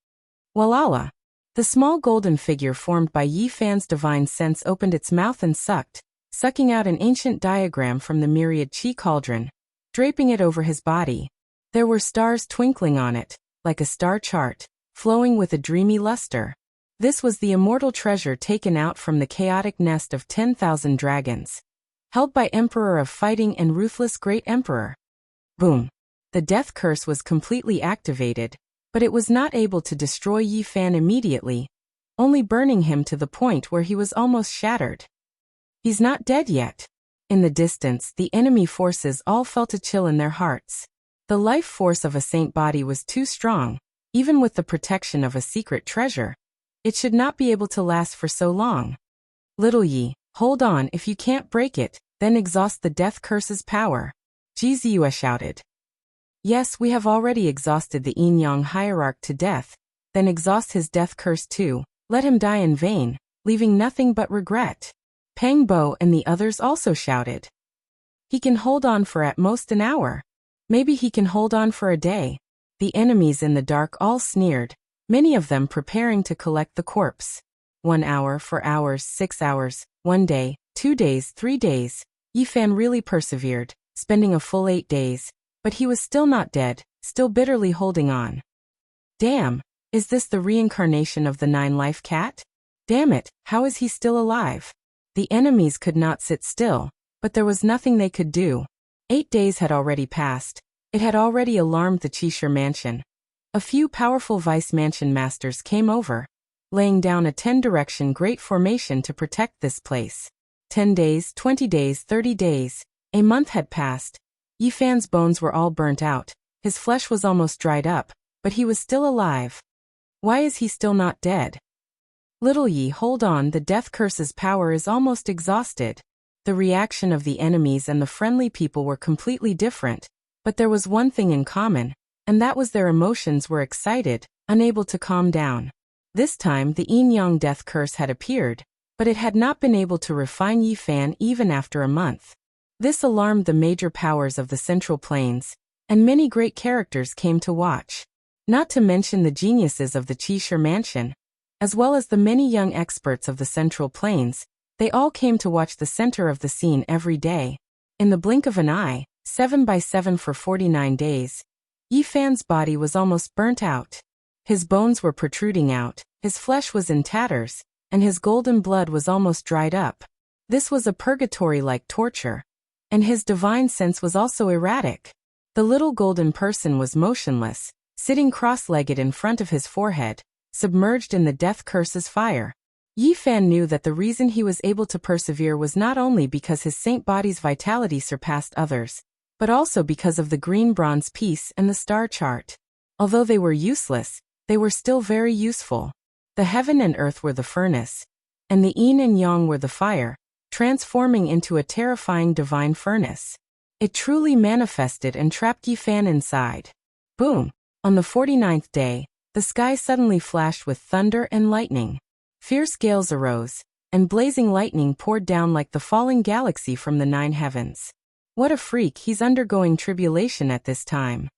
Walala! The small golden figure formed by Yi Fan's divine sense opened its mouth and sucking out an ancient diagram from the myriad chi cauldron, draping it over his body. There were stars twinkling on it, like a star chart, flowing with a dreamy luster. This was the immortal treasure taken out from the chaotic nest of 10,000 dragons, held by Emperor of Fighting and Ruthless Great Emperor. Boom! The death curse was completely activated, but it was not able to destroy Yi Fan immediately, only burning him to the point where he was almost shattered. He's not dead yet. In the distance, the enemy forces all felt a chill in their hearts. The life force of a saint body was too strong, even with the protection of a secret treasure. It should not be able to last for so long. Little Yi, hold on. If you can't break it, then exhaust the death curse's power. Jizue shouted. Yes, we have already exhausted the yin-yang hierarch to death, then exhaust his death curse too. Let him die in vain, leaving nothing but regret. Peng Bo and the others also shouted. He can hold on for at most an hour. Maybe he can hold on for a day. The enemies in the dark all sneered, many of them preparing to collect the corpse. 1 hour, 4 hours, 6 hours, 1 day, 2 days, 3 days. Yi Fan really persevered, spending a full 8 days, but he was still not dead, still bitterly holding on. Damn, is this the reincarnation of the 9-life cat? Damn it, how is he still alive? The enemies could not sit still, but there was nothing they could do. 8 days had already passed. It had already alarmed the Qishir mansion. A few powerful vice mansion masters came over, laying down a 10-direction great formation to protect this place. 10 days, 20 days, 30 days. A month had passed. Yi Fan's bones were all burnt out. His flesh was almost dried up, but he was still alive. Why is he still not dead? Little Yi, hold on, the death curse's power is almost exhausted. The reaction of the enemies and the friendly people were completely different, but there was one thing in common, and that was their emotions were excited, unable to calm down. This time the yin-yang death curse had appeared, but it had not been able to refine Yi Fan even after a month. This alarmed the major powers of the Central Plains, and many great characters came to watch. Not to mention the geniuses of the Qishir mansion, as well as the many young experts of the Central Plains. They all came to watch the center of the scene every day. In the blink of an eye, 7 by 7 for 49 days, Yi Fan's body was almost burnt out. His bones were protruding out, his flesh was in tatters, and his golden blood was almost dried up. This was a purgatory-like torture. And his divine sense was also erratic. The little golden person was motionless, sitting cross-legged in front of his forehead, submerged in the death curse's fire. Yi Fan knew that the reason he was able to persevere was not only because his saint body's vitality surpassed others, but also because of the green bronze piece and the star chart. Although they were useless, they were still very useful. The heaven and earth were the furnace, and the yin and yang were the fire, transforming into a terrifying divine furnace. It truly manifested and trapped Yi Fan inside. Boom! On the 49th day, the sky suddenly flashed with thunder and lightning. Fierce gales arose, and blazing lightning poured down like the falling galaxy from the 9 heavens. What a freak, he's undergoing tribulation at this time.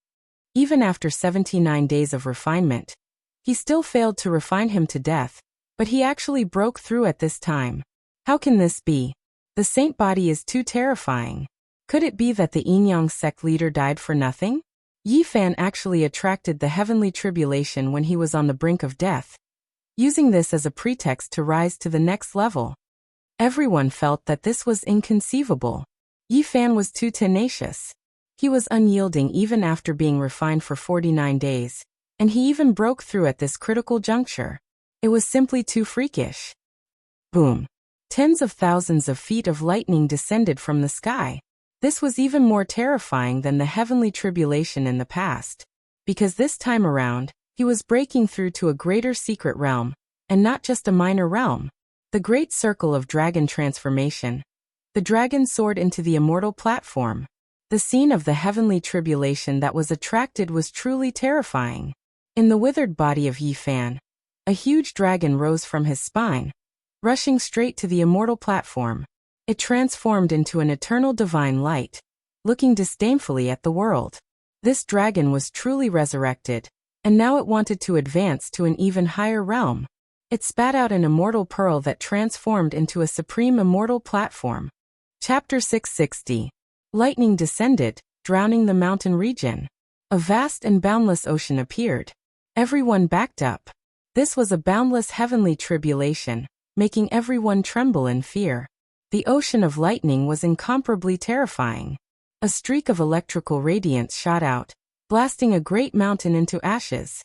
Even after 79 days of refinement, He still failed to refine him to death, but he actually broke through at this time. How can this be? The saint body is too terrifying. Could it be that the Yinyang sect leader died for nothing? Yi Fan actually attracted the heavenly tribulation when he was on the brink of death, using this as a pretext to rise to the next level. Everyone felt that this was inconceivable. Yi Fan was too tenacious. He was unyielding even after being refined for 49 days, and he even broke through at this critical juncture. It was simply too freakish. Boom. Tens of thousands of feet of lightning descended from the sky. This was even more terrifying than the heavenly tribulation in the past, because this time around, he was breaking through to a greater secret realm, and not just a minor realm. The great circle of dragon transformation. The dragon soared into the immortal platform. The scene of the heavenly tribulation that was attracted was truly terrifying. In the withered body of Yi Fan, a huge dragon rose from his spine, rushing straight to the immortal platform. It transformed into an eternal divine light, looking disdainfully at the world. This dragon was truly resurrected, and now it wanted to advance to an even higher realm. It spat out an immortal pearl that transformed into a supreme immortal platform. Chapter 660. Lightning descended, drowning the mountain region. A vast and boundless ocean appeared. Everyone backed up. This was a boundless heavenly tribulation, making everyone tremble in fear. The ocean of lightning was incomparably terrifying. A streak of electrical radiance shot out, blasting a great mountain into ashes.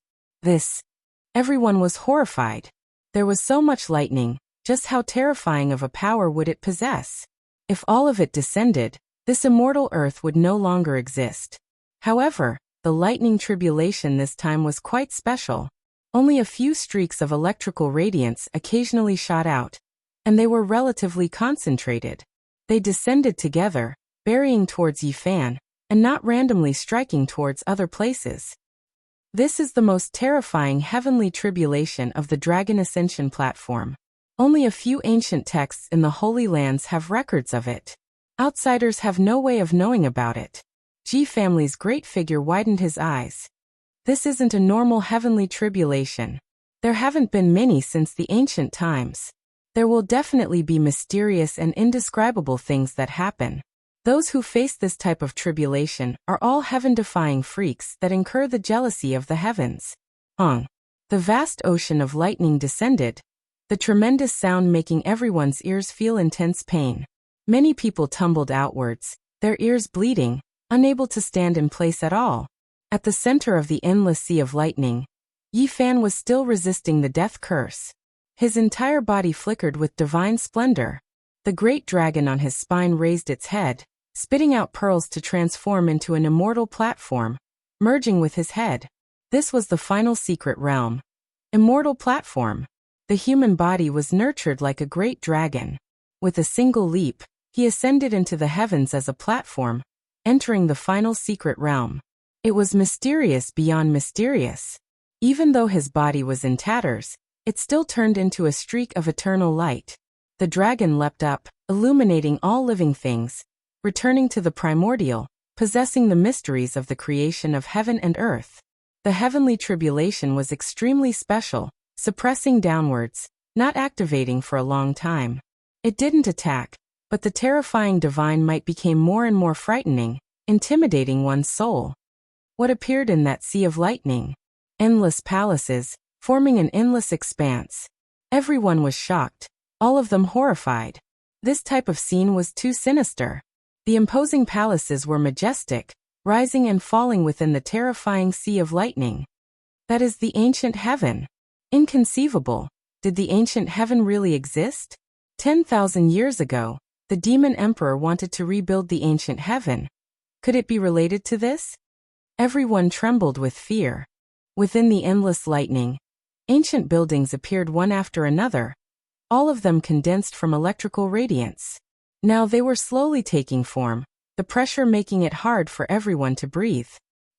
Everyone was horrified. There was so much lightning, just how terrifying of a power would it possess? If all of it descended, this immortal earth would no longer exist. However, the lightning tribulation this time was quite special. Only a few streaks of electrical radiance occasionally shot out, and they were relatively concentrated. They descended together, burying towards Yi Fan, and not randomly striking towards other places. This is the most terrifying heavenly tribulation of the Dragon Ascension platform. Only a few ancient texts in the Holy Lands have records of it. Outsiders have no way of knowing about it. Ji family's great figure widened his eyes. This isn't a normal heavenly tribulation. There haven't been many since the ancient times. There will definitely be mysterious and indescribable things that happen. Those who face this type of tribulation are all heaven-defying freaks that incur the jealousy of the heavens. The vast ocean of lightning descended, the tremendous sound making everyone's ears feel intense pain. Many people tumbled outwards, their ears bleeding, unable to stand in place at all. At the center of the endless sea of lightning, Yi Fan was still resisting the death curse. His entire body flickered with divine splendor. The great dragon on his spine raised its head, spitting out pearls to transform into an immortal platform, merging with his head. This was the final secret realm. Immortal platform. The human body was nurtured like a great dragon. With a single leap, he ascended into the heavens as a platform, entering the final secret realm. It was mysterious beyond mysterious. Even though his body was in tatters, it still turned into a streak of eternal light. The dragon leapt up, illuminating all living things, returning to the primordial, possessing the mysteries of the creation of heaven and earth. The heavenly tribulation was extremely special, suppressing downwards, not activating for a long time. It didn't attack, but the terrifying divine might became more and more frightening, intimidating one's soul. What appeared in that sea of lightning? Endless palaces, forming an endless expanse. Everyone was shocked, all of them horrified. This type of scene was too sinister. The imposing palaces were majestic, rising and falling within the terrifying sea of lightning. That is the ancient heaven. Inconceivable. Did the ancient heaven really exist? 10,000 years ago, the demon emperor wanted to rebuild the ancient heaven. Could it be related to this? Everyone trembled with fear. Within the endless lightning, ancient buildings appeared one after another, all of them condensed from electrical radiance. Now they were slowly taking form, the pressure making it hard for everyone to breathe.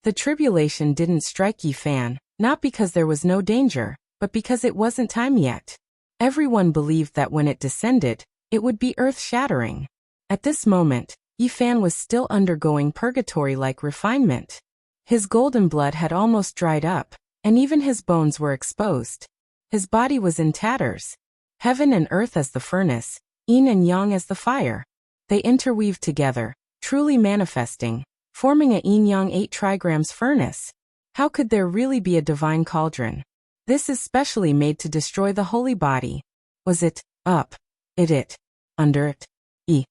The tribulation didn't strike Yi Fan, not because there was no danger, but because it wasn't time yet. Everyone believed that when it descended, it would be earth-shattering. At this moment, Yi Fan was still undergoing purgatory-like refinement. His golden blood had almost dried up, and even his bones were exposed. His body was in tatters. Heaven and earth as the furnace, yin and yang as the fire. They interweaved together, truly manifesting, forming a yin-yang 8 trigrams furnace. How could there really be a divine cauldron? This is specially made to destroy the holy body. Was it, up, it, under it, yi,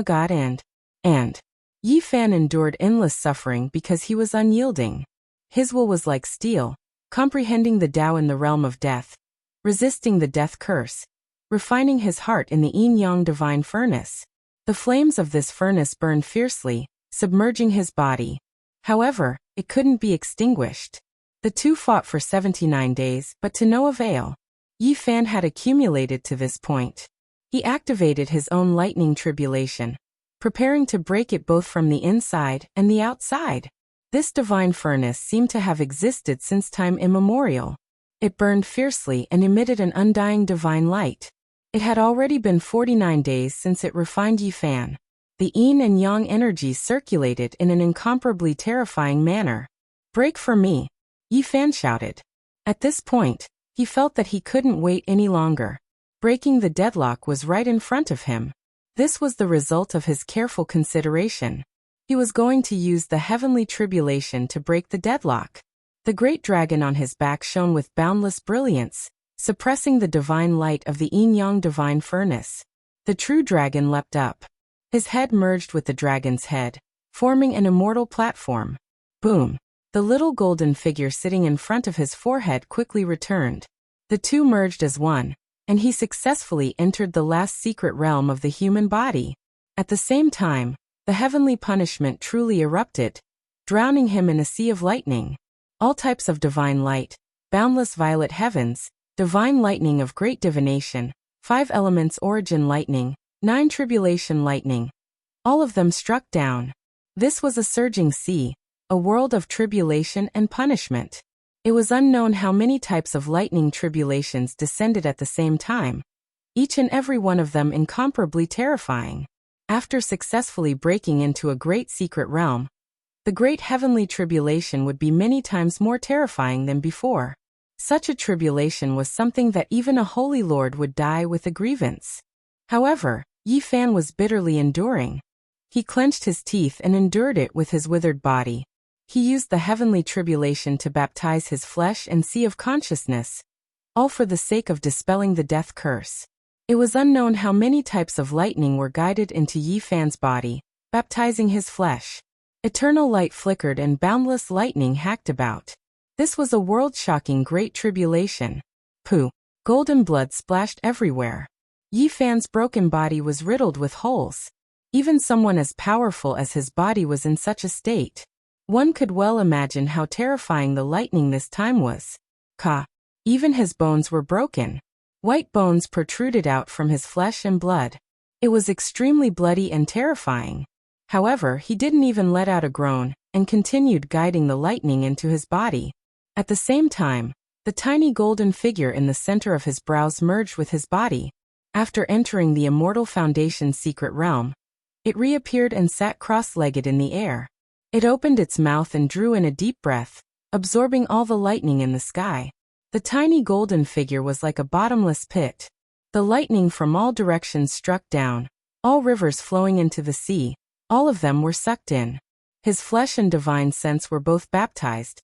God and. Yi Fan endured endless suffering because he was unyielding. His will was like steel, comprehending the Tao in the realm of death, resisting the death curse, refining his heart in the yin-yang divine furnace. The flames of this furnace burned fiercely, submerging his body. However, it couldn't be extinguished. The two fought for 79 days, but to no avail. Yi Fan had accumulated to this point. He activated his own lightning tribulation, preparing to break it both from the inside and the outside. This divine furnace seemed to have existed since time immemorial. It burned fiercely and emitted an undying divine light. It had already been 49 days since it refined Yi Fan. The yin and yang energies circulated in an incomparably terrifying manner. "Break for me," Yi Fan shouted. At this point, he felt that he couldn't wait any longer. Breaking the deadlock was right in front of him. This was the result of his careful consideration. He was going to use the heavenly tribulation to break the deadlock. The great dragon on his back shone with boundless brilliance, suppressing the divine light of the yin-yang divine furnace. The true dragon leapt up. His head merged with the dragon's head, forming an immortal platform. Boom! The little golden figure sitting in front of his forehead quickly returned. The two merged as one, and he successfully entered the last secret realm of the human body. At the same time, the heavenly punishment truly erupted, drowning him in a sea of lightning. All types of divine light, boundless violet heavens, divine lightning of great divination, 5 elements origin lightning, 9 tribulation lightning. All of them struck down. This was a surging sea, a world of tribulation and punishment. It was unknown how many types of lightning tribulations descended at the same time, each and every one of them incomparably terrifying. After successfully breaking into a great secret realm, the great heavenly tribulation would be many times more terrifying than before. Such a tribulation was something that even a holy lord would die with a grievance. However, Yi Fan was bitterly enduring. He clenched his teeth and endured it with his withered body. He used the heavenly tribulation to baptize his flesh and sea of consciousness, all for the sake of dispelling the death curse. It was unknown how many types of lightning were guided into Yi Fan's body, baptizing his flesh. Eternal light flickered and boundless lightning hacked about. This was a world-shocking great tribulation. Pooh! Golden blood splashed everywhere. Yi Fan's broken body was riddled with holes. Even someone as powerful as his body was in such a state. One could well imagine how terrifying the lightning this time was. Even his bones were broken. White bones protruded out from his flesh and blood. It was extremely bloody and terrifying. However, he didn't even let out a groan, and continued guiding the lightning into his body. At the same time, the tiny golden figure in the center of his brows merged with his body. After entering the immortal foundation's secret realm, it reappeared and sat cross-legged in the air. It opened its mouth and drew in a deep breath, absorbing all the lightning in the sky. The tiny golden figure was like a bottomless pit. The lightning from all directions struck down, all rivers flowing into the sea, all of them were sucked in. His flesh and divine sense were both baptized,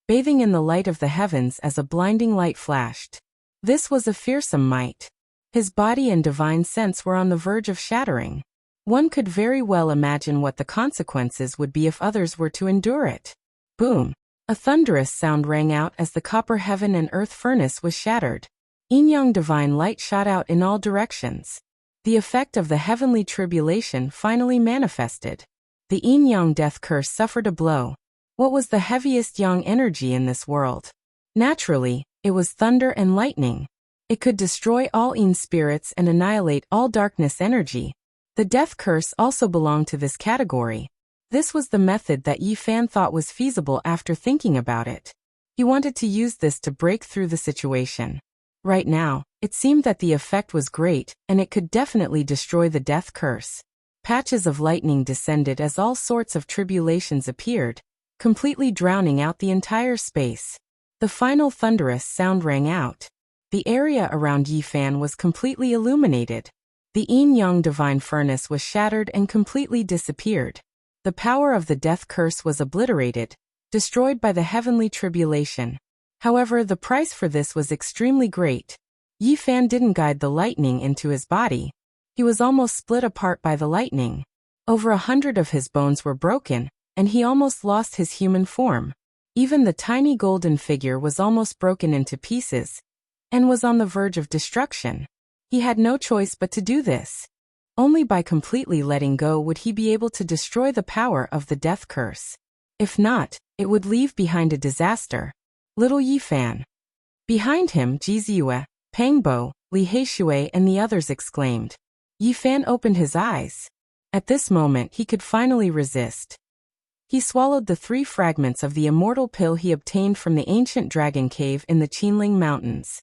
bathing in the light of the heavens as a blinding light flashed. This was a fearsome might. His body and divine sense were on the verge of shattering. One could very well imagine what the consequences would be if others were to endure it. Boom! A thunderous sound rang out as the copper heaven and earth furnace was shattered. Yin-yang divine light shot out in all directions. The effect of the heavenly tribulation finally manifested. The yin-yang death curse suffered a blow. What was the heaviest yang energy in this world? Naturally, it was thunder and lightning. It could destroy all yin spirits and annihilate all darkness energy. The death curse also belonged to this category. This was the method that Yi Fan thought was feasible after thinking about it. He wanted to use this to break through the situation. Right now, it seemed that the effect was great, and it could definitely destroy the death curse. Patches of lightning descended as all sorts of tribulations appeared, completely drowning out the entire space. The final thunderous sound rang out. The area around Yi Fan was completely illuminated. The yin-yang divine furnace was shattered and completely disappeared. The power of the death curse was obliterated, destroyed by the heavenly tribulation. However, the price for this was extremely great. Yi Fan didn't guide the lightning into his body. He was almost split apart by the lightning. Over 100 of his bones were broken, and he almost lost his human form. Even the tiny golden figure was almost broken into pieces, and was on the verge of destruction. He had no choice but to do this. Only by completely letting go would he be able to destroy the power of the death curse. If not, it would leave behind a disaster. Little Yi Fan. Behind him, Ji Ziyue, Peng Bo, Li Heishui and the others exclaimed. Yi Fan opened his eyes. At this moment he could finally resist. He swallowed the 3 fragments of the immortal pill he obtained from the ancient dragon cave in the Qinling Mountains.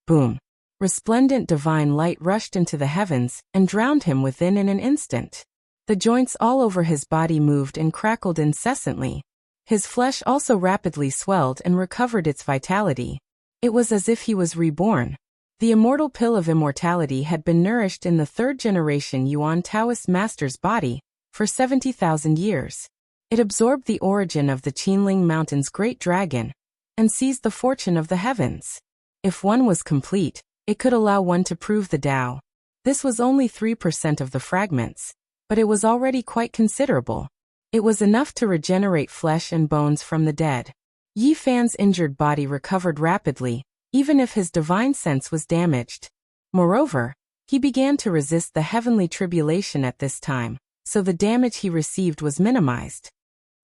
Boom! Resplendent divine light rushed into the heavens and drowned him within in an instant. The joints all over his body moved and crackled incessantly. His flesh also rapidly swelled and recovered its vitality. It was as if he was reborn. The immortal pill of immortality had been nourished in the 3rd generation Yuan Taoist master's body for 70,000 years. It absorbed the origin of the Qinling Mountain's great dragon and seized the fortune of the heavens. If one was complete, it could allow one to prove the Tao. This was only 3% of the fragments, but it was already quite considerable. It was enough to regenerate flesh and bones from the dead. Yi Fan's injured body recovered rapidly, even if his divine sense was damaged. Moreover, he began to resist the heavenly tribulation at this time, so the damage he received was minimized.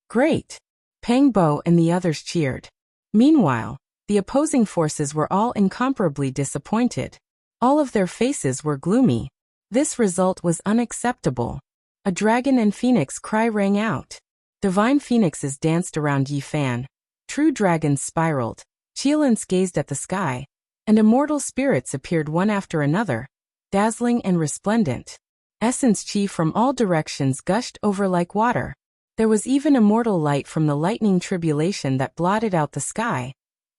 Great! Peng Bo and the others cheered. Meanwhile, the opposing forces were all incomparably disappointed. All of their faces were gloomy. This result was unacceptable. A dragon and phoenix cry rang out. Divine phoenixes danced around Yi Fan. True dragons spiraled. Qilins gazed at the sky, and immortal spirits appeared one after another, dazzling and resplendent. Essence chi from all directions gushed over like water. There was even immortal light from the lightning tribulation that blotted out the sky,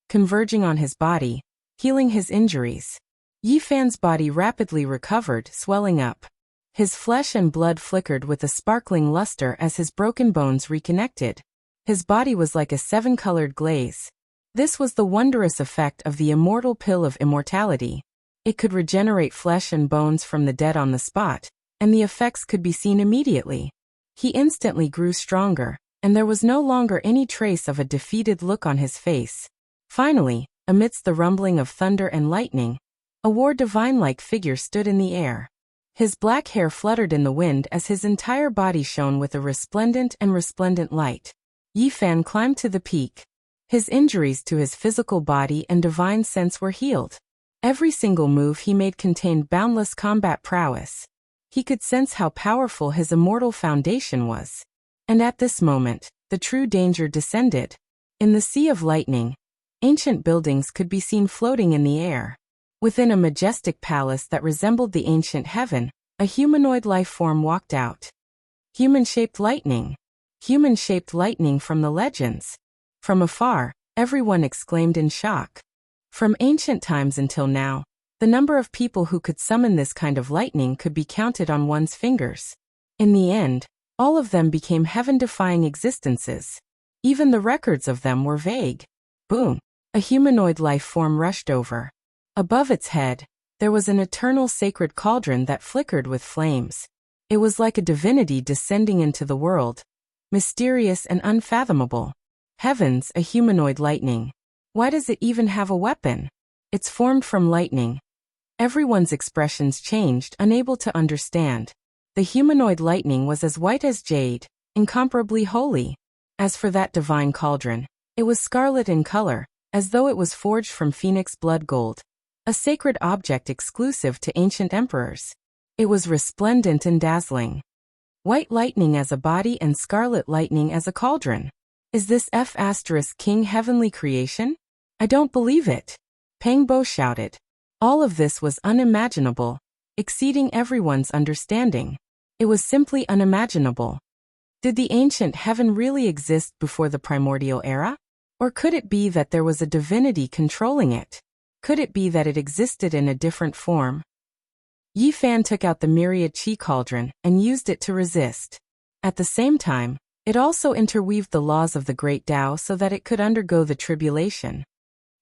converging on his body, healing his injuries. Yi Fan's body rapidly recovered, swelling up. His flesh and blood flickered with a sparkling luster as his broken bones reconnected. His body was like a 7-colored glaze. This was the wondrous effect of the immortal pill of immortality. It could regenerate flesh and bones from the dead on the spot, and the effects could be seen immediately. He instantly grew stronger, and there was no longer any trace of a defeated look on his face. Finally, amidst the rumbling of thunder and lightning, a war divine-like figure stood in the air. His black hair fluttered in the wind as his entire body shone with a resplendent light. Yi Fan climbed to the peak. His injuries to his physical body and divine sense were healed. Every single move he made contained boundless combat prowess. He could sense how powerful his immortal foundation was. And at this moment, the true danger descended. In the sea of lightning, ancient buildings could be seen floating in the air. Within a majestic palace that resembled the ancient heaven, a humanoid life form walked out. Human-shaped lightning. Human-shaped lightning from the legends. From afar, everyone exclaimed in shock. From ancient times until now, the number of people who could summon this kind of lightning could be counted on one's fingers. In the end, all of them became heaven-defying existences. Even the records of them were vague. Boom! A humanoid life form rushed over. Above its head, there was an eternal sacred cauldron that flickered with flames. It was like a divinity descending into the world, mysterious and unfathomable. Heavens, a humanoid lightning. Why does it even have a weapon? It's formed from lightning. Everyone's expressions changed, unable to understand. The humanoid lightning was as white as jade, incomparably holy. As for that divine cauldron, it was scarlet in color, as though it was forged from phoenix blood gold, a sacred object exclusive to ancient emperors. It was resplendent and dazzling. White lightning as a body and scarlet lightning as a cauldron. Is this King heavenly creation? I don't believe it. Peng Bo shouted. All of this was unimaginable, exceeding everyone's understanding. It was simply unimaginable. Did the ancient heaven really exist before the primordial era? Or could it be that there was a divinity controlling it? Could it be that it existed in a different form? Yi Fan took out the myriad qi cauldron and used it to resist. At the same time, it also interweaved the laws of the great Tao so that it could undergo the tribulation.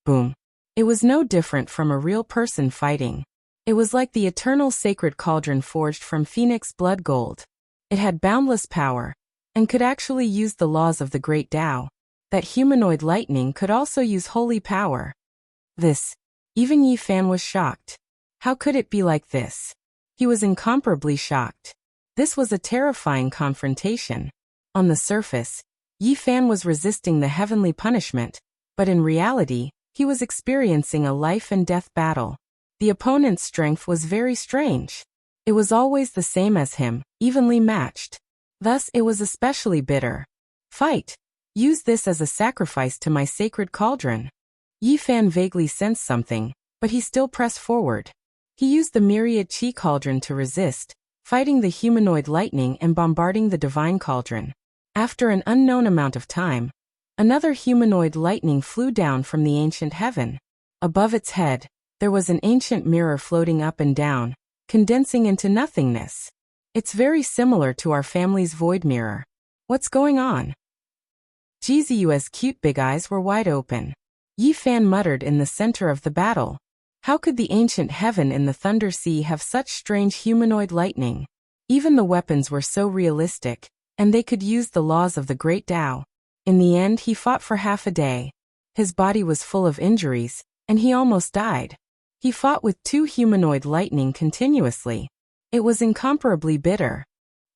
Boom. It was no different from a real person fighting. It was like the eternal sacred cauldron forged from phoenix blood gold. It had boundless power, and could actually use the laws of the great Tao. That humanoid lightning could also use holy power. Even Yi Fan was shocked. How could it be like this? He was incomparably shocked. This was a terrifying confrontation. On the surface, Yi Fan was resisting the heavenly punishment, but in reality, he was experiencing a life and death battle. The opponent's strength was very strange. It was always the same as him, evenly matched. Thus it was especially bitter. Fight! Use this as a sacrifice to my sacred cauldron. Yi Fan vaguely sensed something, but he still pressed forward. He used the myriad qi cauldron to resist, fighting the humanoid lightning and bombarding the divine cauldron. After an unknown amount of time, another humanoid lightning flew down from the ancient heaven. Above its head, there was an ancient mirror floating up and down, condensing into nothingness. It's very similar to our family's void mirror. What's going on? Jizu's cute big eyes were wide open. Yi Fan muttered in the center of the battle. How could the ancient heaven in the Thunder Sea have such strange humanoid lightning? Even the weapons were so realistic, and they could use the laws of the great Tao. In the end, he fought for half a day. His body was full of injuries, and he almost died. He fought with two humanoid lightning continuously. It was incomparably bitter.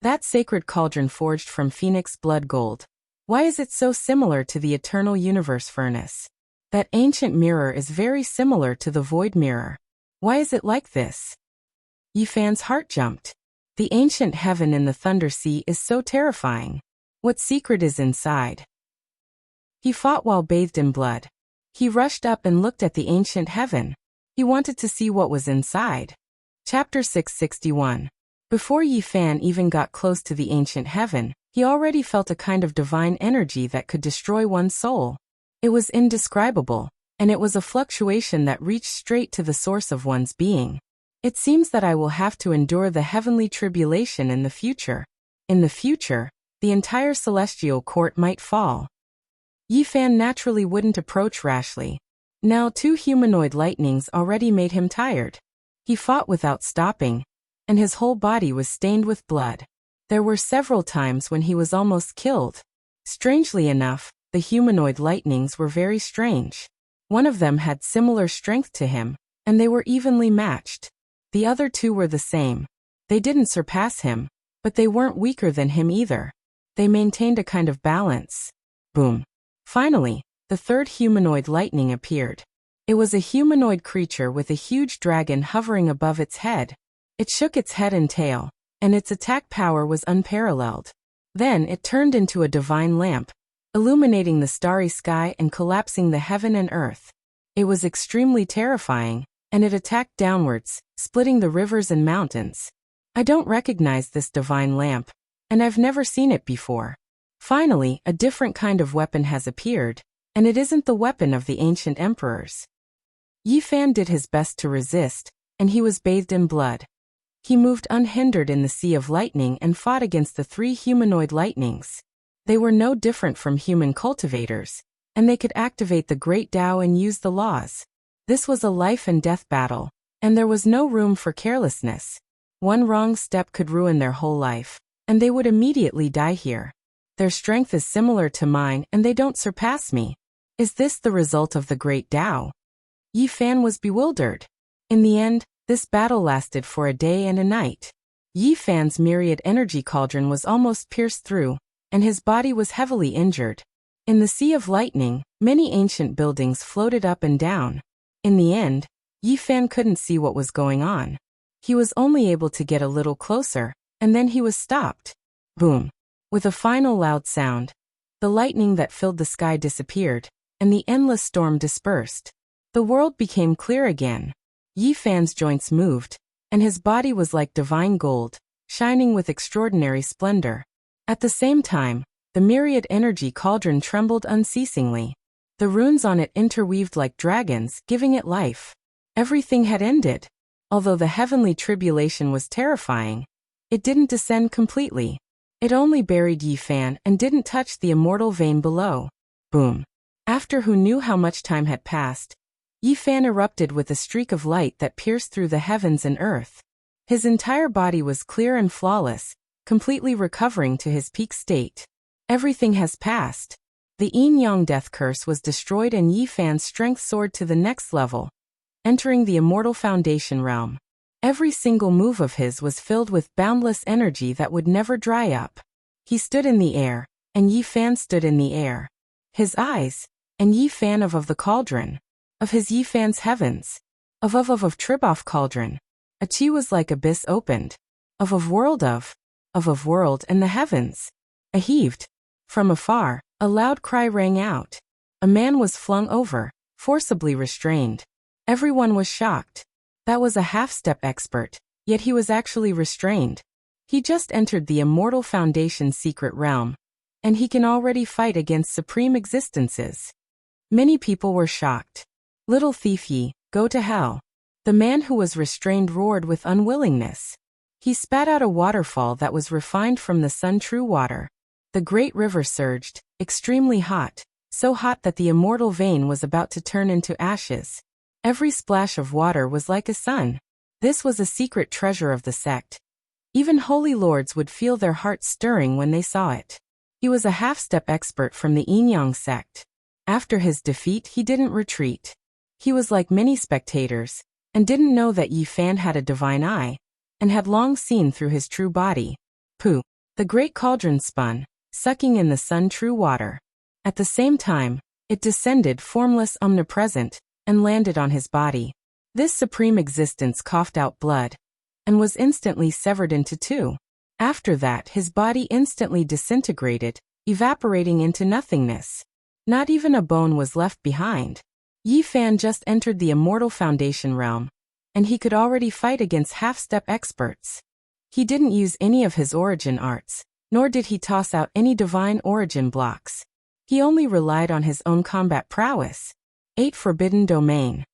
That sacred cauldron forged from phoenix blood gold. Why is it so similar to the eternal universe furnace? That ancient mirror is very similar to the void mirror. Why is it like this? Yi Fan's heart jumped. The ancient heaven in the Thunder Sea is so terrifying. What secret is inside? He fought while bathed in blood. He rushed up and looked at the ancient heaven. He wanted to see what was inside. Chapter 661. Before Yi Fan even got close to the ancient heaven, he already felt a kind of divine energy that could destroy one's soul. It was indescribable, and it was a fluctuation that reached straight to the source of one's being. It seems that I will have to endure the heavenly tribulation in the future. In the future, the entire celestial court might fall. Yi Fan naturally wouldn't approach rashly. Now 2 humanoid lightnings already made him tired. He fought without stopping, and his whole body was stained with blood. There were several times when he was almost killed. Strangely enough, the humanoid lightnings were very strange. One of them had similar strength to him, and they were evenly matched. The other 2 were the same. They didn't surpass him, but they weren't weaker than him either. They maintained a kind of balance. Boom. Finally, the 3rd humanoid lightning appeared. It was a humanoid creature with a huge dragon hovering above its head. It shook its head and tail, and its attack power was unparalleled. Then it turned into a divine lamp, illuminating the starry sky and collapsing the heaven and earth. It was extremely terrifying, and it attacked downwards, splitting the rivers and mountains. I don't recognize this divine lamp, and I've never seen it before. Finally, a different kind of weapon has appeared, and it isn't the weapon of the ancient emperors. Yi Fan did his best to resist, and he was bathed in blood. He moved unhindered in the sea of lightning and fought against the 3 humanoid lightnings. They were no different from human cultivators, and they could activate the great Tao and use the laws. This was a life and death battle, and there was no room for carelessness. One wrong step could ruin their whole life, and they would immediately die here. Their strength is similar to mine and they don't surpass me. Is this the result of the great Tao? Yi Fan was bewildered. In the end, this battle lasted for a day and a night. Yi Fan's myriad energy cauldron was almost pierced through, and his body was heavily injured. In the sea of lightning, many ancient buildings floated up and down. In the end, Yi Fan couldn't see what was going on. He was only able to get a little closer, and then he was stopped. Boom. With a final loud sound, the lightning that filled the sky disappeared, and the endless storm dispersed. The world became clear again. Yi Fan's joints moved, and his body was like divine gold, shining with extraordinary splendor. At the same time, the myriad energy cauldron trembled unceasingly. The runes on it interweaved like dragons, giving it life. Everything had ended. Although the heavenly tribulation was terrifying, it didn't descend completely. It only buried Yi Fan and didn't touch the immortal vein below. Boom. After who knew how much time had passed, Yi Fan erupted with a streak of light that pierced through the heavens and earth. His entire body was clear and flawless, completely recovering to his peak state. Everything has passed. The Yin-Yang death curse was destroyed and Yi Fan's strength soared to the next level, entering the immortal foundation realm. Every single move of his was filled with boundless energy that would never dry up. He stood in the air, and Yi Fan stood in the air. His eyes, and Yi Fan of the cauldron, of his Yi Fan's heavens, of Triboff cauldron. A chi was like abyss opened, of world and the heavens. A heaved. From afar, a loud cry rang out. A man was flung over, forcibly restrained. Everyone was shocked. That was a half-step expert, yet he was actually restrained. He just entered the immortal foundation secret realm, and he can already fight against supreme existences. Many people were shocked. Little thief Yi, go to hell. The man who was restrained roared with unwillingness. He spat out a waterfall that was refined from the sun true water. The great river surged, extremely hot, so hot that the immortal vein was about to turn into ashes. Every splash of water was like a sun. This was a secret treasure of the sect. Even holy lords would feel their hearts stirring when they saw it. He was a half-step expert from the Yin-Yang sect. After his defeat he didn't retreat. He was like many spectators, and didn't know that Yi Fan had a divine eye, and had long seen through his true body. Pooh! The great cauldron spun, sucking in the sun true water. At the same time, it descended formless omnipresent, and landed on his body. This supreme existence coughed out blood, and was instantly severed into two. After that his body instantly disintegrated, evaporating into nothingness. Not even a bone was left behind. Yi Fan just entered the immortal foundation realm, and he could already fight against half-step experts. He didn't use any of his origin arts, nor did he toss out any divine origin blocks. He only relied on his own combat prowess. 8 Forbidden Domain.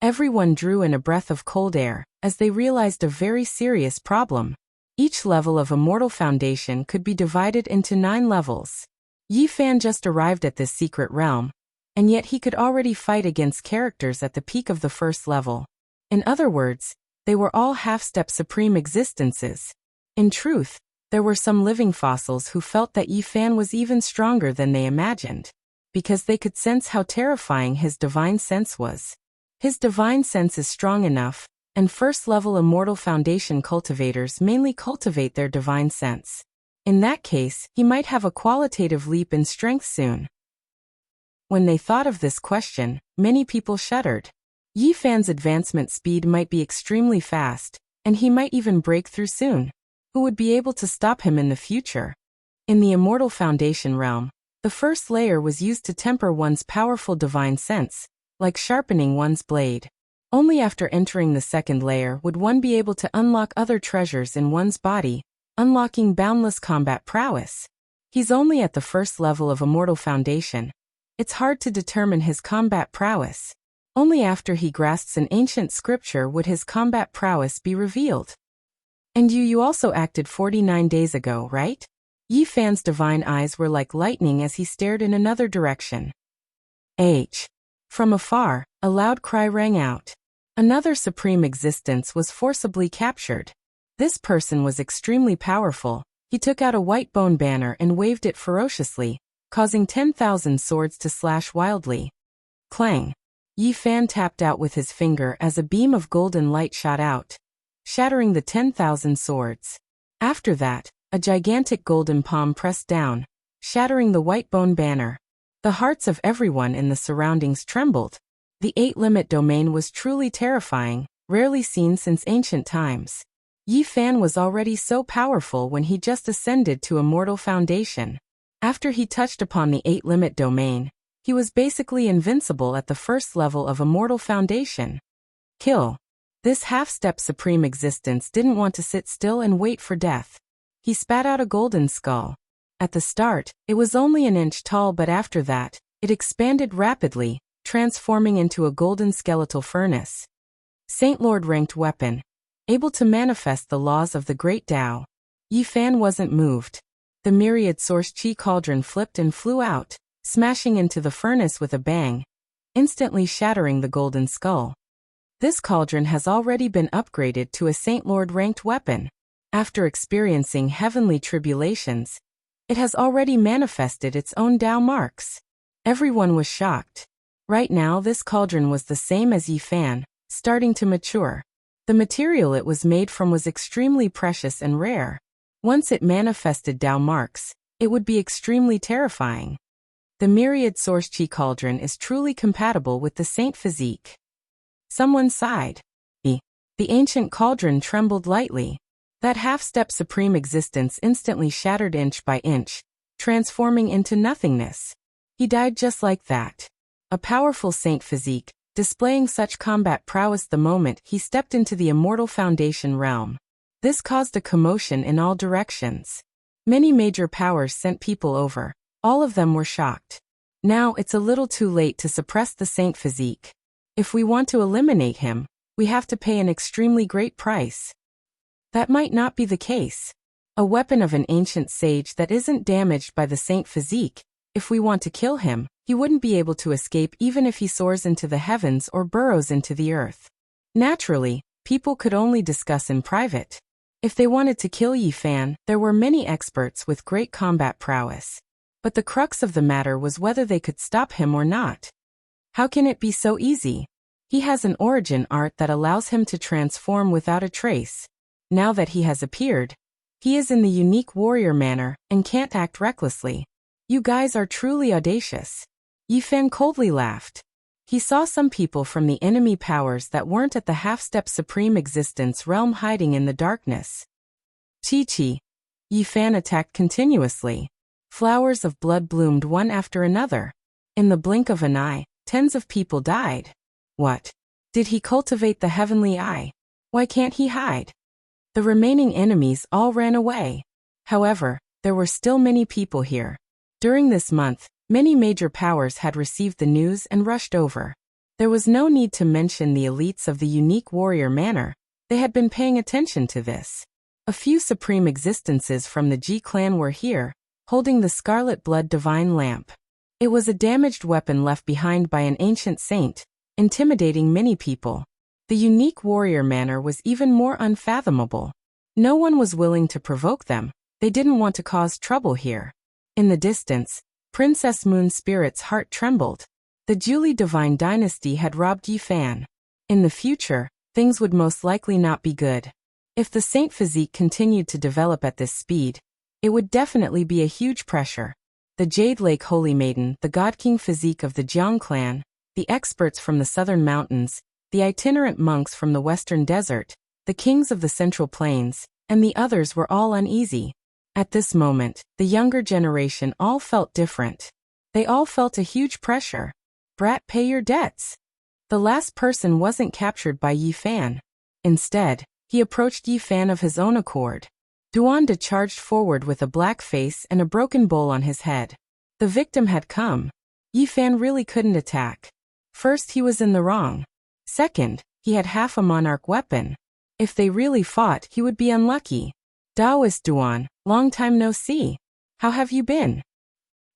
Everyone drew in a breath of cold air, as they realized a very serious problem. Each level of Immortal Foundation could be divided into 9 levels. Yi Fan just arrived at this secret realm, and yet he could already fight against characters at the peak of the first level. In other words, they were all half-step supreme existences. In truth, there were some living fossils who felt that Yi Fan was even stronger than they imagined, because they could sense how terrifying his divine sense was. His divine sense is strong enough, and first-level Immortal Foundation cultivators mainly cultivate their divine sense. In that case, he might have a qualitative leap in strength soon. When they thought of this question, many people shuddered. Yi Fan's advancement speed might be extremely fast, and he might even break through soon. Who would be able to stop him in the future? In the Immortal Foundation realm, the first layer was used to temper one's powerful divine sense, like sharpening one's blade. Only after entering the second layer would one be able to unlock other treasures in one's body, unlocking boundless combat prowess. He's only at the first level of Immortal Foundation. It's hard to determine his combat prowess. Only after he grasps an ancient scripture would his combat prowess be revealed. And you also acted 49 days ago, right? Yi Fan's divine eyes were like lightning as he stared in another direction. From afar, a loud cry rang out. Another supreme existence was forcibly captured. This person was extremely powerful. He took out a white bone banner and waved it ferociously, causing 10,000 swords to slash wildly. Clang! Yi Fan tapped out with his finger as a beam of golden light shot out, shattering the 10,000 swords. After that, a gigantic golden palm pressed down, shattering the white bone banner. The hearts of everyone in the surroundings trembled. The 8-limit domain was truly terrifying, rarely seen since ancient times. Yi Fan was already so powerful when he just ascended to Immortal Foundation. After he touched upon the 8-limit domain, he was basically invincible at the first level of Immortal Foundation. Kill. This half-step supreme existence didn't want to sit still and wait for death. He spat out a golden skull. At the start, it was only an inch tall, but after that, it expanded rapidly, transforming into a golden skeletal furnace. Saint Lord ranked weapon. Able to manifest the laws of the great Tao. Yi Fan wasn't moved. The myriad source chi cauldron flipped and flew out, smashing into the furnace with a bang, instantly shattering the golden skull. This cauldron has already been upgraded to a Saint Lord ranked weapon. After experiencing heavenly tribulations, it has already manifested its own Tao marks. Everyone was shocked. Right now this cauldron was the same as Yi Fan, starting to mature. The material it was made from was extremely precious and rare. Once it manifested Tao marks, it would be extremely terrifying. The myriad source chi cauldron is truly compatible with the saint physique. Someone sighed. The ancient cauldron trembled lightly. That half-step supreme existence instantly shattered inch by inch, transforming into nothingness. He died just like that. A powerful saint physique, displaying such combat prowess the moment he stepped into the immortal foundation realm. This caused a commotion in all directions. Many major powers sent people over. All of them were shocked. Now it's a little too late to suppress the saint physique. If we want to eliminate him, we have to pay an extremely great price. That might not be the case. A weapon of an ancient sage that isn't damaged by the saint physique. If we want to kill him, he wouldn't be able to escape even if he soars into the heavens or burrows into the earth. Naturally, people could only discuss in private. If they wanted to kill Yi Fan, there were many experts with great combat prowess. But the crux of the matter was whether they could stop him or not. How can it be so easy? He has an origin art that allows him to transform without a trace. Now that he has appeared, he is in the unique warrior manner and can't act recklessly. You guys are truly audacious. Yi Fan coldly laughed. He saw some people from the enemy powers that weren't at the half-step supreme existence realm hiding in the darkness. Chi. Yi Fan attacked continuously. Flowers of blood bloomed one after another. In the blink of an eye, tens of people died. What? Did he cultivate the heavenly eye? Why can't he hide? The remaining enemies all ran away. However, there were still many people here. During this month, many major powers had received the news and rushed over. There was no need to mention the elites of the unique warrior manor. They had been paying attention to this. A few supreme existences from the Ji clan were here, holding the scarlet blood divine lamp. It was a damaged weapon left behind by an ancient saint, intimidating many people. The unique warrior manor was even more unfathomable. No one was willing to provoke them. They didn't want to cause trouble here. In the distance, Princess Moon's spirit's heart trembled. The Julie divine dynasty had robbed Yi Fan. In the future, things would most likely not be good. If the saint physique continued to develop at this speed, it would definitely be a huge pressure. The Jade Lake Holy Maiden, the God King physique of the Jiang clan, the experts from the southern mountains, the itinerant monks from the western desert, the kings of the central plains, and the others were all uneasy. At this moment, the younger generation all felt different. They all felt a huge pressure. Brat, pay your debts. The last person wasn't captured by Yi Fan. Instead, he approached Yi Fan of his own accord. Duanda charged forward with a black face and a broken bowl on his head. The victim had come. Yi Fan really couldn't attack. First, he was in the wrong. Second, he had half a monarch weapon. If they really fought, he would be unlucky. Taoist Duan, long time no see. How have you been?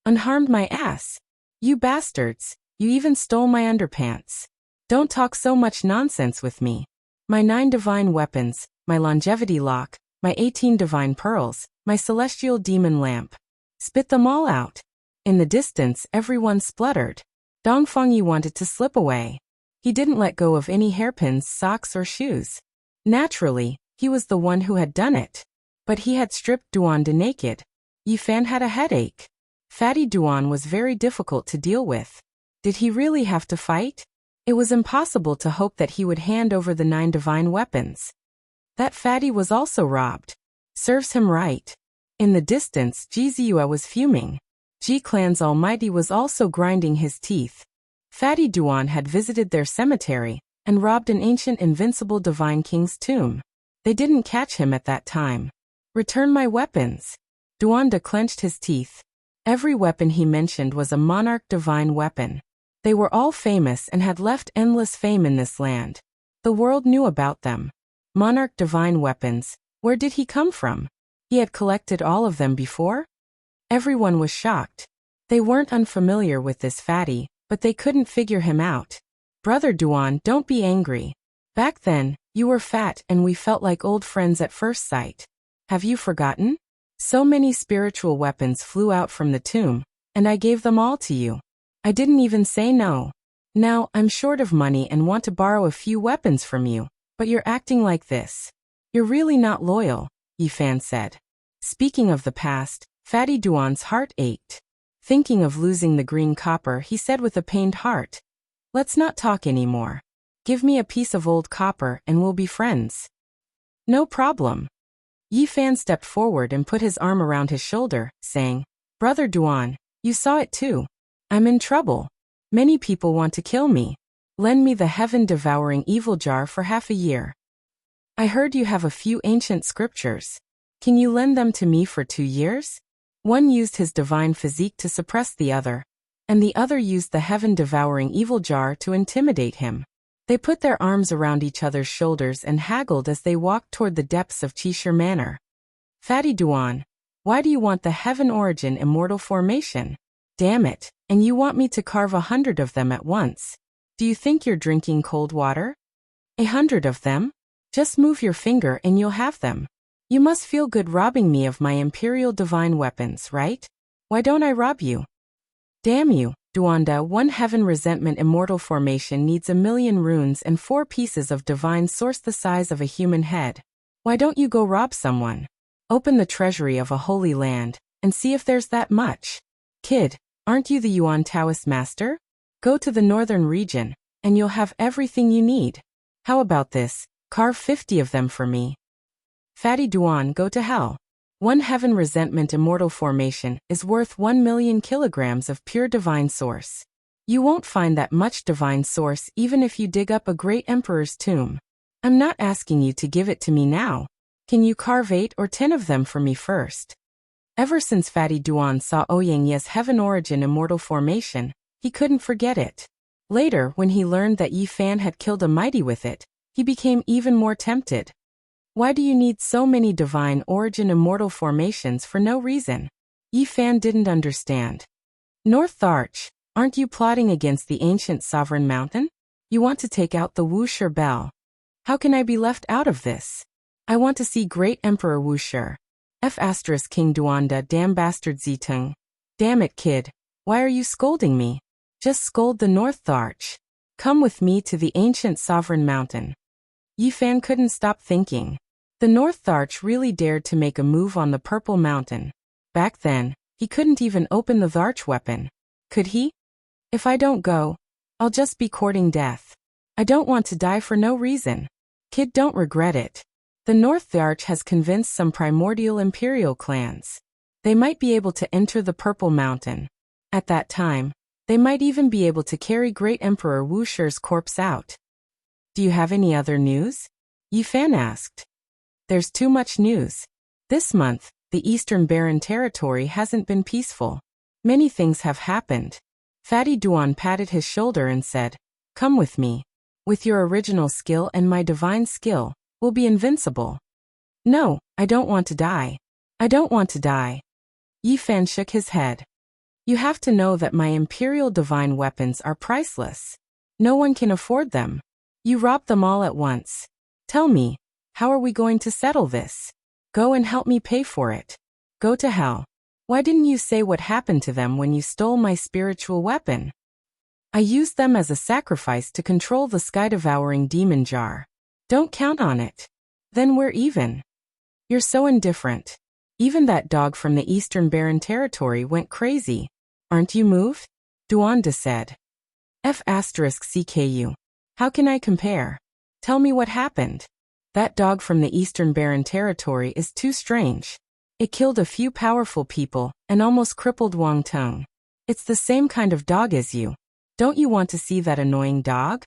Unharmed my ass. You bastards, you even stole my underpants. Don't talk so much nonsense with me. My 9 divine weapons, my longevity lock, my 18 divine pearls, my celestial demon lamp. Spit them all out. In the distance, everyone spluttered. Dongfeng Yi wanted to slip away. He didn't let go of any hairpins, socks, or shoes. Naturally, he was the one who had done it. But he had stripped Duanda naked. Yi Fan had a headache. Fatty Duan was very difficult to deal with. Did he really have to fight? It was impossible to hope that he would hand over the 9 divine weapons. That fatty was also robbed. Serves him right. In the distance, Ji Ziyue was fuming. Ji Clan's Almighty was also grinding his teeth. Fatty Duan had visited their cemetery and robbed an ancient invincible divine king's tomb. They didn't catch him at that time. Return my weapons. Duanda clenched his teeth. Every weapon he mentioned was a monarch divine weapon. They were all famous and had left endless fame in this land. The world knew about them. Monarch divine weapons, where did he come from? He had collected all of them before? Everyone was shocked. They weren't unfamiliar with this fatty, but they couldn't figure him out. Brother Duan, don't be angry. Back then, you were fat and we felt like old friends at first sight. Have you forgotten? So many spiritual weapons flew out from the tomb, and I gave them all to you. I didn't even say no. Now, I'm short of money and want to borrow a few weapons from you, but you're acting like this. You're really not loyal, Yifan said. Speaking of the past, Fatty Duan's heart ached. Thinking of losing the green copper, he said with a pained heart, "Let's not talk anymore. Give me a piece of old copper and we'll be friends." No problem. Yifan stepped forward and put his arm around his shoulder, saying, "Brother Duan, you saw it too. I'm in trouble. Many people want to kill me. Lend me the heaven-devouring evil jar for half a year. I heard you have a few ancient scriptures. Can you lend them to me for 2 years?" One used his divine physique to suppress the other, and the other used the heaven-devouring evil jar to intimidate him. They put their arms around each other's shoulders and haggled as they walked toward the depths of Qishir Manor. "Fatty Duan, why do you want the heaven origin immortal formation? Damn it, and you want me to carve 100 of them at once. Do you think you're drinking cold water? 100 of them? Just move your finger and you'll have them. You must feel good robbing me of my imperial divine weapons, right? Why don't I rob you?" "Damn you, Duanda, one heaven resentment immortal formation needs 1,000,000 runes and 4 pieces of divine source the size of a human head. Why don't you go rob someone? Open the treasury of a holy land, and see if there's that much. Kid, aren't you the Yuan Taoist master? Go to the northern region, and you'll have everything you need. How about this, carve 50 of them for me." "Fatty Duan, go to hell. One heaven resentment immortal formation is worth 1,000,000 kilograms of pure divine source. You won't find that much divine source even if you dig up a great emperor's tomb. I'm not asking you to give it to me now. Can you carve 8 or 10 of them for me first?" Ever since Fatty Duan saw Ouyangye's heaven origin immortal formation, he couldn't forget it. Later, when he learned that Yifan had killed a mighty with it, he became even more tempted. Why do you need so many divine origin immortal formations for no reason? Yifan didn't understand. "North Tharch, aren't you plotting against the ancient sovereign mountain? You want to take out the Wuxia Bell. How can I be left out of this? I want to see Great Emperor Wuxia. F** King Duanda, damn bastard Zitung. Damn it, kid. Why are you scolding me? Just scold the North Tharch. Come with me to the ancient sovereign mountain." Yifan couldn't stop thinking. The North Tharch really dared to make a move on the Purple Mountain. Back then, he couldn't even open the Tharch weapon. Could he? "If I don't go, I'll just be courting death. I don't want to die for no reason. Kid, don't regret it. The North Tharch has convinced some primordial imperial clans. They might be able to enter the Purple Mountain. At that time, they might even be able to carry Great Emperor Wuxia's corpse out." "Do you have any other news?" Yifan asked. "There's too much news. This month, the Eastern Barren Territory hasn't been peaceful. Many things have happened." Fatty Duan patted his shoulder and said, "Come with me. With your original skill and my divine skill, we'll be invincible." "No, I don't want to die. I don't want to die." Yifan shook his head. "You have to know that my imperial divine weapons are priceless. No one can afford them. You robbed them all at once. Tell me, how are we going to settle this? Go and help me pay for it. Go to hell. Why didn't you say what happened to them when you stole my spiritual weapon?" "I used them as a sacrifice to control the sky-devouring demon jar. Don't count on it. Then we're even." "You're so indifferent. Even that dog from the Eastern Barren Territory went crazy. Aren't you moved?" Duanda said. "F***CKU. How can I compare? Tell me what happened." "That dog from the Eastern Barren Territory is too strange. It killed a few powerful people and almost crippled Wang Tong. It's the same kind of dog as you. Don't you want to see that annoying dog?"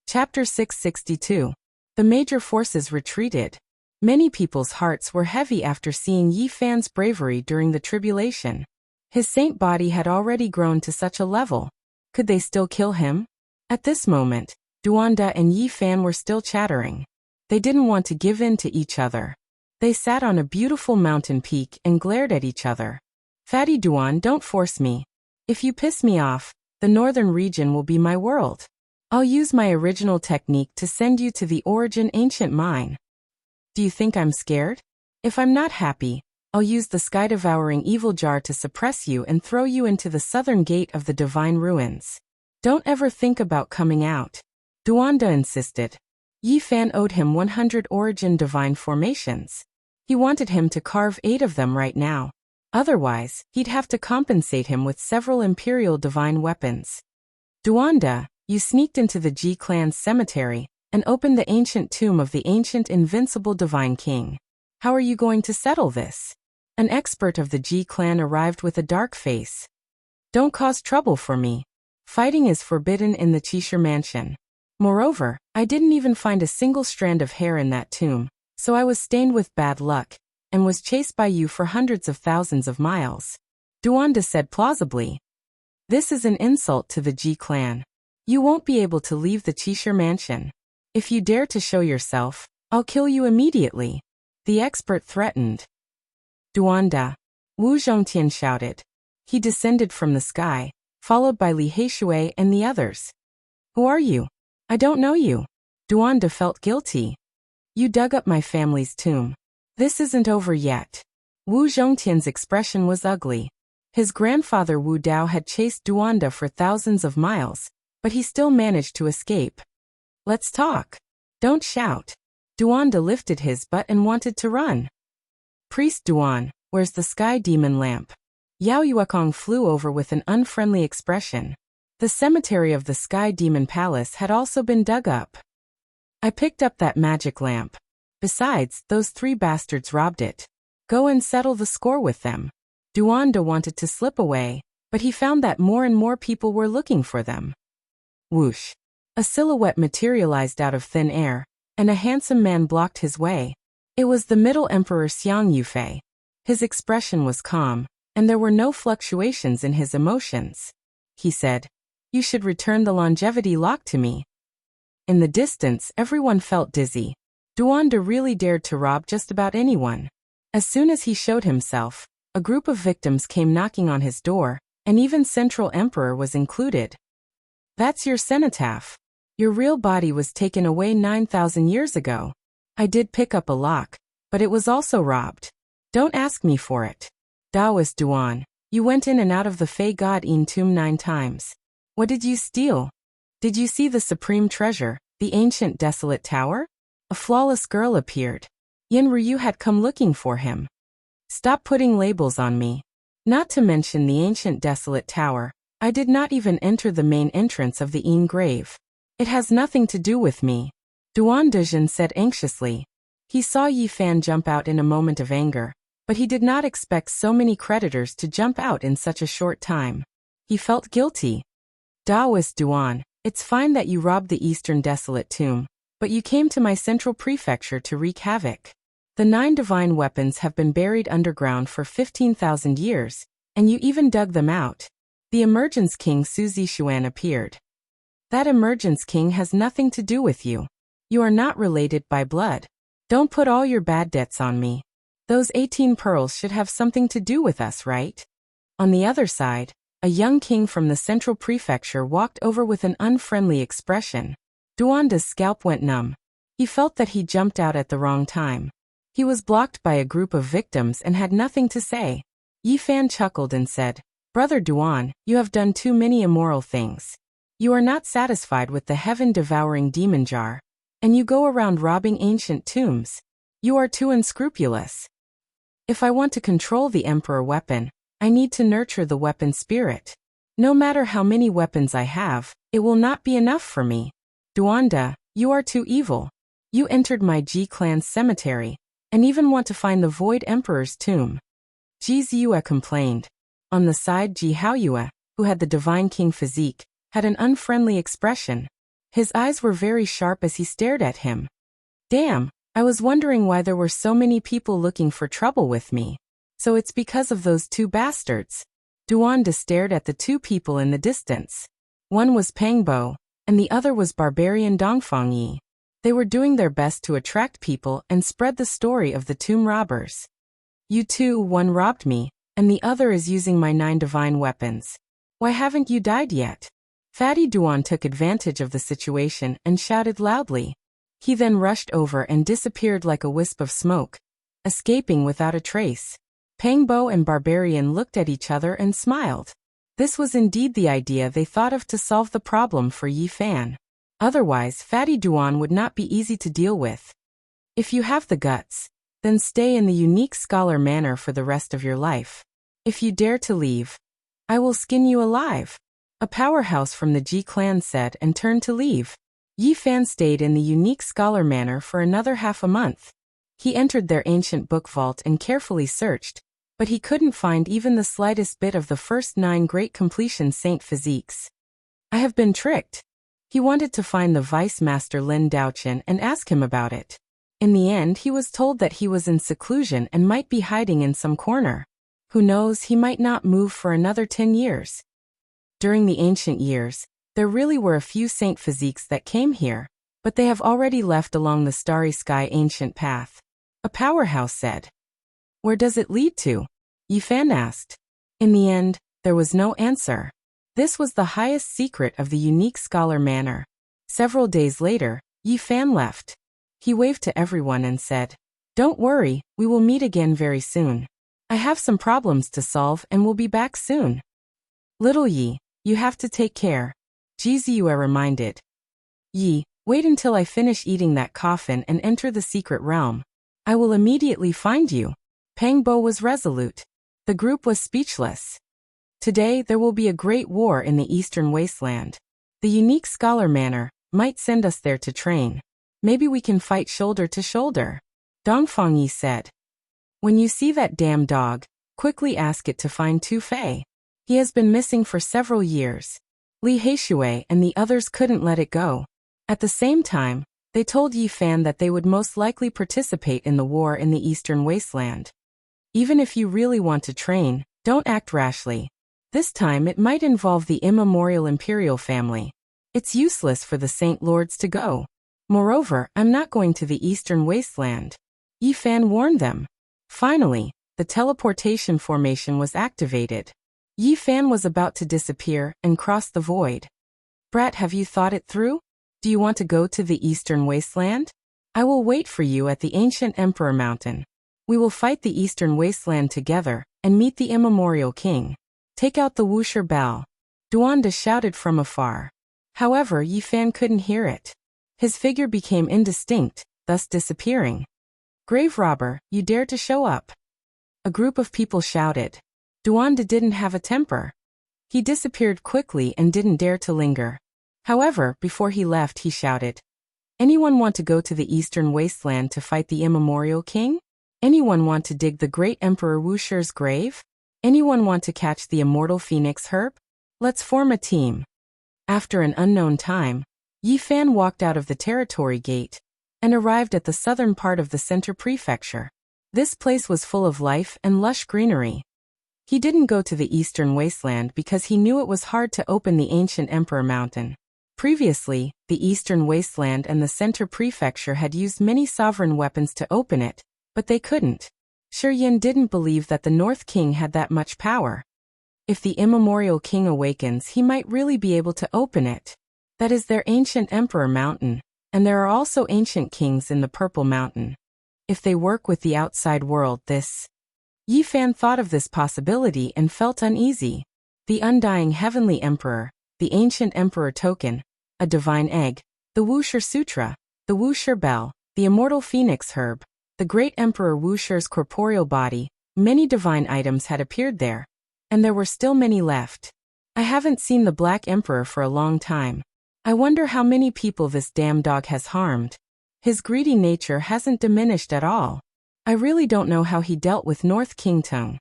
Chapter 662. The major forces retreated. Many people's hearts were heavy after seeing Yi Fan's bravery during the tribulation. His saint body had already grown to such a level. Could they still kill him? At this moment, Duanda and Yi Fan were still chattering. They didn't want to give in to each other. They sat on a beautiful mountain peak and glared at each other. Fatty Duan, don't force me. If you piss me off, the northern region will be my world. I'll use my original technique to send you to the origin ancient mine. Do you think I'm scared? If I'm not happy, I'll use the sky-devouring evil jar to suppress you and throw you into the southern gate of the divine ruins. Don't ever think about coming out. Duanda insisted. Yi Fan owed him 100 origin divine formations. He wanted him to carve 8 of them right now. Otherwise, he'd have to compensate him with several imperial divine weapons. Duanda, you sneaked into the Ji clan's cemetery and opened the ancient tomb of the ancient invincible divine king. How are you going to settle this? An expert of the Ji clan arrived with a dark face. Don't cause trouble for me. Fighting is forbidden in the Qishir mansion. Moreover, I didn't even find a single strand of hair in that tomb, so I was stained with bad luck, and was chased by you for hundreds of thousands of miles. Duanda said plausibly. This is an insult to the Ji clan. You won't be able to leave the Qishir mansion. If you dare to show yourself, I'll kill you immediately. The expert threatened. Duanda, Wu Zhongtian shouted. He descended from the sky, followed by Li Heishui and the others. Who are you? I don't know you. Duanda felt guilty. You dug up my family's tomb. This isn't over yet. Wu Zhongtian's expression was ugly. His grandfather Wu Dao had chased Duanda for thousands of miles, but he still managed to escape. Let's talk. Don't shout. Duanda lifted his butt and wanted to run. Priest Duan, where's the sky demon lamp? Yao Yuekong flew over with an unfriendly expression. The cemetery of the sky demon palace had also been dug up. I picked up that magic lamp. Besides, those 3 bastards robbed it. Go and settle the score with them. Duanda wanted to slip away, but he found that more and more people were looking for them. Whoosh. A silhouette materialized out of thin air, and a handsome man blocked his way. It was the Middle Emperor Xiang Yufei. His expression was calm, and there were no fluctuations in his emotions. He said, You should return the longevity lock to me. In the distance, everyone felt dizzy. Duanda really dared to rob just about anyone. As soon as he showed himself, a group of victims came knocking on his door, and even Central Emperor was included. That's your cenotaph. Your real body was taken away 9,000 years ago. I did pick up a lock, but it was also robbed. Don't ask me for it. Taoist Duan, you went in and out of the Fei God Yin tomb 9 times. What did you steal? Did you see the supreme treasure, the ancient desolate tower? A flawless girl appeared. Yin Ryu had come looking for him. Stop putting labels on me. Not to mention the ancient desolate tower, I did not even enter the main entrance of the Yin grave. It has nothing to do with me. Duan Dezhen said anxiously. He saw Yi Fan jump out in a moment of anger, but he did not expect so many creditors to jump out in such a short time. He felt guilty. Taoist Duan, it's fine that you robbed the Eastern Desolate Tomb, but you came to my central prefecture to wreak havoc. The 9 divine weapons have been buried underground for 15,000 years, and you even dug them out. The Emergence King Su Zishuan appeared. That Emergence King has nothing to do with you. You are not related by blood. Don't put all your bad debts on me. Those 18 pearls should have something to do with us, right? On the other side, a young king from the central prefecture walked over with an unfriendly expression. Duanda's scalp went numb. He felt that he jumped out at the wrong time. He was blocked by a group of victims and had nothing to say. Yi Fan chuckled and said, Brother Duan, you have done too many immoral things. You are not satisfied with the heaven-devouring demon jar, and you go around robbing ancient tombs. You are too unscrupulous. If I want to control the Emperor weapon, I need to nurture the weapon spirit. No matter how many weapons I have, it will not be enough for me. Duanda, you are too evil. You entered my Ji clan's cemetery, and even want to find the Void Emperor's tomb. Ji Ziyue complained. On the side, Ji Haoyue, who had the Divine King physique, had an unfriendly expression. His eyes were very sharp as he stared at him. Damn, I was wondering why there were so many people looking for trouble with me. So it's because of those two bastards. Duanda stared at the two people in the distance. One was Pangbo, and the other was barbarian Dongfangyi. They were doing their best to attract people and spread the story of the tomb robbers. You two, one robbed me, and the other is using my 9 divine weapons. Why haven't you died yet? Fatty Duan took advantage of the situation and shouted loudly. He then rushed over and disappeared like a wisp of smoke, escaping without a trace. Pangbo and Barbarian looked at each other and smiled. This was indeed the idea they thought of to solve the problem for Yi Fan. Otherwise, Fatty Duan would not be easy to deal with. If you have the guts, then stay in the unique scholar manor for the rest of your life. If you dare to leave, I will skin you alive. A powerhouse from the Ji clan said and turned to leave. Yi Fan stayed in the unique scholar manor for another half a month. He entered their ancient book vault and carefully searched, but he couldn't find even the slightest bit of the first 9 great completion saint physiques. I have been tricked. He wanted to find the Vice Master Lin Daochen and ask him about it. In the end, he was told that he was in seclusion and might be hiding in some corner. Who knows, he might not move for another 10 years. During the ancient years, there really were a few saint physiques that came here, but they have already left along the starry sky ancient path. A powerhouse said. Where does it lead to? Yi Fan asked. In the end, there was no answer. This was the highest secret of the unique scholar manor. Several days later, Yi Fan left. He waved to everyone and said, Don't worry, we will meet again very soon. I have some problems to solve and will be back soon. Little Yi, you have to take care. Ji Ziyue reminded. Yi, wait until I finish eating that coffin and enter the secret realm. I will immediately find you. Pangbo was resolute. The group was speechless. Today there will be a great war in the eastern wasteland. The unique scholar manor might send us there to train. Maybe we can fight shoulder to shoulder. Dongfangyi said. When you see that damn dog, quickly ask it to find Tu Fei. He has been missing for several years. Li Heishui and the others couldn't let it go. At the same time, they told Yi Fan that they would most likely participate in the war in the eastern wasteland. Even if you really want to train, don't act rashly. This time it might involve the immemorial imperial family. It's useless for the Saint Lords to go. Moreover, I'm not going to the eastern wasteland. Yi Fan warned them. Finally, the teleportation formation was activated. Yi Fan was about to disappear and cross the void. Brat, have you thought it through? Do you want to go to the eastern wasteland? I will wait for you at the ancient Emperor Mountain. We will fight the eastern wasteland together and meet the immemorial king. Take out the Wuxia bell. Duanda shouted from afar. However, Yi Fan couldn't hear it. His figure became indistinct, thus disappearing. Grave robber, you dare to show up? A group of people shouted. Duanda didn't have a temper. He disappeared quickly and didn't dare to linger. However, before he left he shouted, Anyone want to go to the eastern wasteland to fight the immemorial king? Anyone want to dig the great Emperor Wuxia's grave? Anyone want to catch the immortal phoenix herb? Let's form a team. After an unknown time, Yi Fan walked out of the territory gate and arrived at the southern part of the center prefecture. This place was full of life and lush greenery. He didn't go to the eastern wasteland because he knew it was hard to open the ancient Emperor Mountain. Previously, the eastern wasteland and the center prefecture had used many sovereign weapons to open it, but they couldn't. Shiyin didn't believe that the North King had that much power. If the immemorial king awakens, he might really be able to open it. That is their ancient Emperor Mountain, and there are also ancient kings in the Purple Mountain. If they work with the outside world, Yi Fan thought of this possibility and felt uneasy. The undying heavenly emperor, the ancient emperor token, a divine egg, the Wuxia Sutra, the Wuxia bell, the immortal phoenix herb, the great emperor Wuxia's corporeal body, many divine items had appeared there, and there were still many left. I haven't seen the Black Emperor for a long time. I wonder how many people this damn dog has harmed. His greedy nature hasn't diminished at all. I really don't know how he dealt with North Kingtung.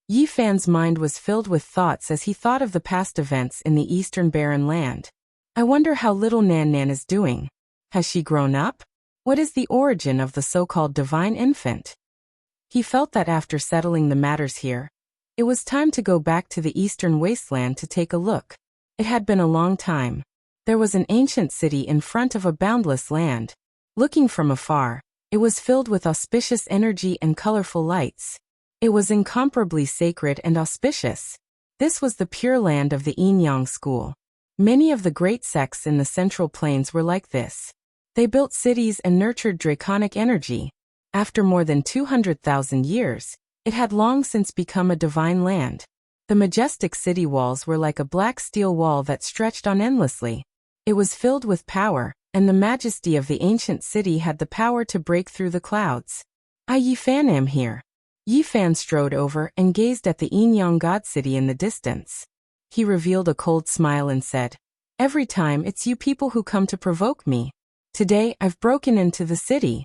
Yi Fan's mind was filled with thoughts as he thought of the past events in the Eastern Barren Land. I wonder how little Nan Nan is doing. Has she grown up? What is the origin of the so-called divine infant? He felt that after settling the matters here, it was time to go back to the eastern wasteland to take a look. It had been a long time. There was an ancient city in front of a boundless land. Looking from afar, it was filled with auspicious energy and colorful lights. It was incomparably sacred and auspicious. This was the pure land of the Yin-Yang school. Many of the great sects in the Central Plains were like this. They built cities and nurtured draconic energy. After more than 200,000 years, it had long since become a divine land. The majestic city walls were like a black steel wall that stretched on endlessly. It was filled with power, and the majesty of the ancient city had the power to break through the clouds. Yi Fan am here. Yi Fan strode over and gazed at the Yin-Yang god city in the distance. He revealed a cold smile and said, "Every time it's you people who come to provoke me. Today I've broken into the city."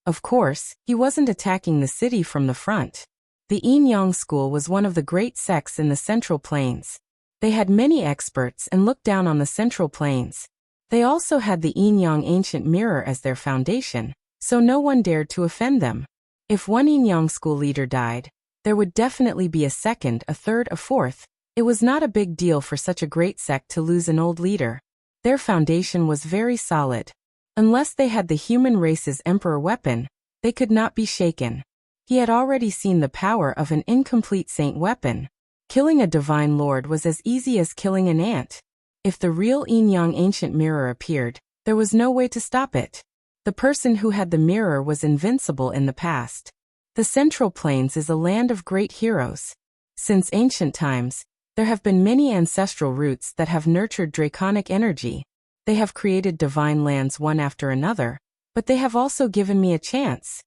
Of course, he wasn't attacking the city from the front. The Yin-Yang school was one of the great sects in the Central Plains. They had many experts and looked down on the Central Plains. They also had the Yin-Yang ancient mirror as their foundation, so no one dared to offend them. If one Yin-Yang school leader died, there would definitely be a second, a third, a fourth. It was not a big deal for such a great sect to lose an old leader. Their foundation was very solid. Unless they had the human race's emperor weapon, they could not be shaken. He had already seen the power of an incomplete saint weapon. Killing a divine lord was as easy as killing an ant. If the real Yin-Yang ancient mirror appeared, there was no way to stop it. The person who had the mirror was invincible in the past. The Central Plains is a land of great heroes. Since ancient times, there have been many ancestral roots that have nurtured draconic energy. They have created divine lands one after another, but they have also given me a chance.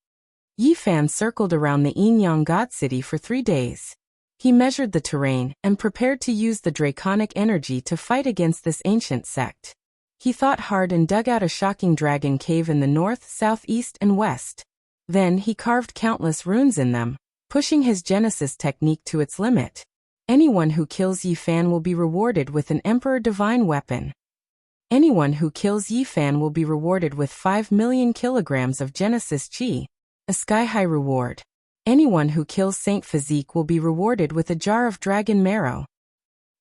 Yi Fan circled around the Yin-Yang god city for 3 days. He measured the terrain and prepared to use the draconic energy to fight against this ancient sect. He thought hard and dug out a shocking dragon cave in the north, south, east, and west. Then he carved countless runes in them, pushing his Genesis technique to its limit. Anyone who kills Yi Fan will be rewarded with an Emperor Divine weapon. Anyone who kills Yi Fan will be rewarded with 5 million kilograms of Genesis Chi, a sky-high reward. Anyone who kills Saint Physique will be rewarded with a jar of dragon marrow.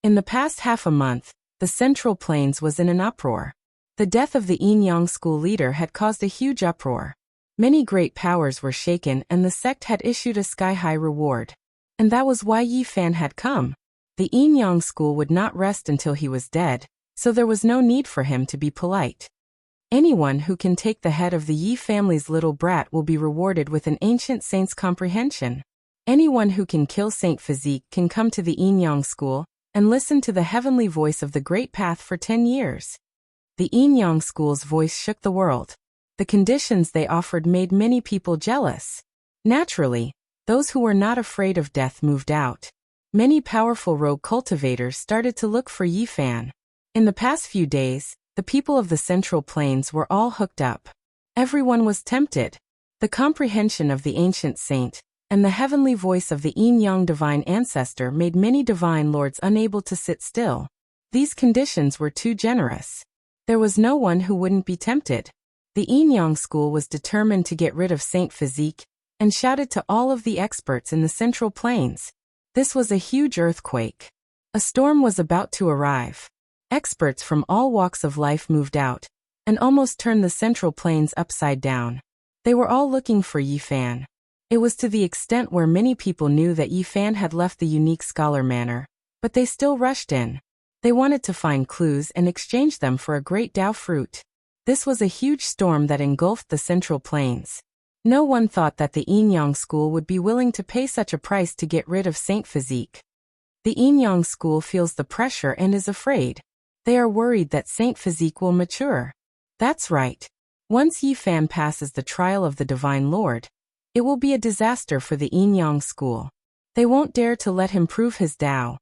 In the past half a month, the Central Plains was in an uproar. The death of the Yin-Yang school leader had caused a huge uproar. Many great powers were shaken and the sect had issued a sky-high reward. And that was why Yi Fan had come. The Yin-Yang school would not rest until he was dead, so there was no need for him to be polite. Anyone who can take the head of the Yi family's little brat will be rewarded with an ancient saint's comprehension. Anyone who can kill Saint Physique can come to the Yin-Yang school and listen to the heavenly voice of the Great Path for 10 years. The Yin-Yang school's voice shook the world. The conditions they offered made many people jealous. Naturally, those who were not afraid of death moved out. Many powerful rogue cultivators started to look for Yi Fan. In the past few days, the people of the Central Plains were all hooked up. Everyone was tempted. The comprehension of the ancient saint and the heavenly voice of the Yin-Yang divine ancestor made many divine lords unable to sit still. These conditions were too generous. There was no one who wouldn't be tempted. The Yin-Yang school was determined to get rid of Saint Physique and shouted to all of the experts in the Central Plains. This was a huge earthquake. A storm was about to arrive. Experts from all walks of life moved out and almost turned the Central Plains upside down. They were all looking for Yi Fan. It was to the extent where many people knew that Yi Fan had left the unique scholar manor, but they still rushed in. They wanted to find clues and exchange them for a great Dao fruit. This was a huge storm that engulfed the Central Plains. No one thought that the Yin-Yang school would be willing to pay such a price to get rid of Saint Physique. The Yin-Yang school feels the pressure and is afraid. They are worried that Saint Physique will mature. That's right. Once Yi Fan passes the trial of the Divine Lord, it will be a disaster for the Yin-Yang school. They won't dare to let him prove his Dao.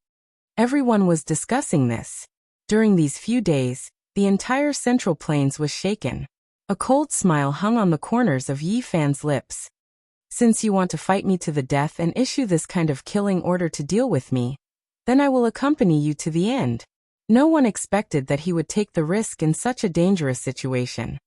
Everyone was discussing this. During these few days, the entire Central Plains was shaken. A cold smile hung on the corners of Yi Fan's lips. Since you want to fight me to the death and issue this kind of killing order to deal with me, then I will accompany you to the end. No one expected that he would take the risk in such a dangerous situation.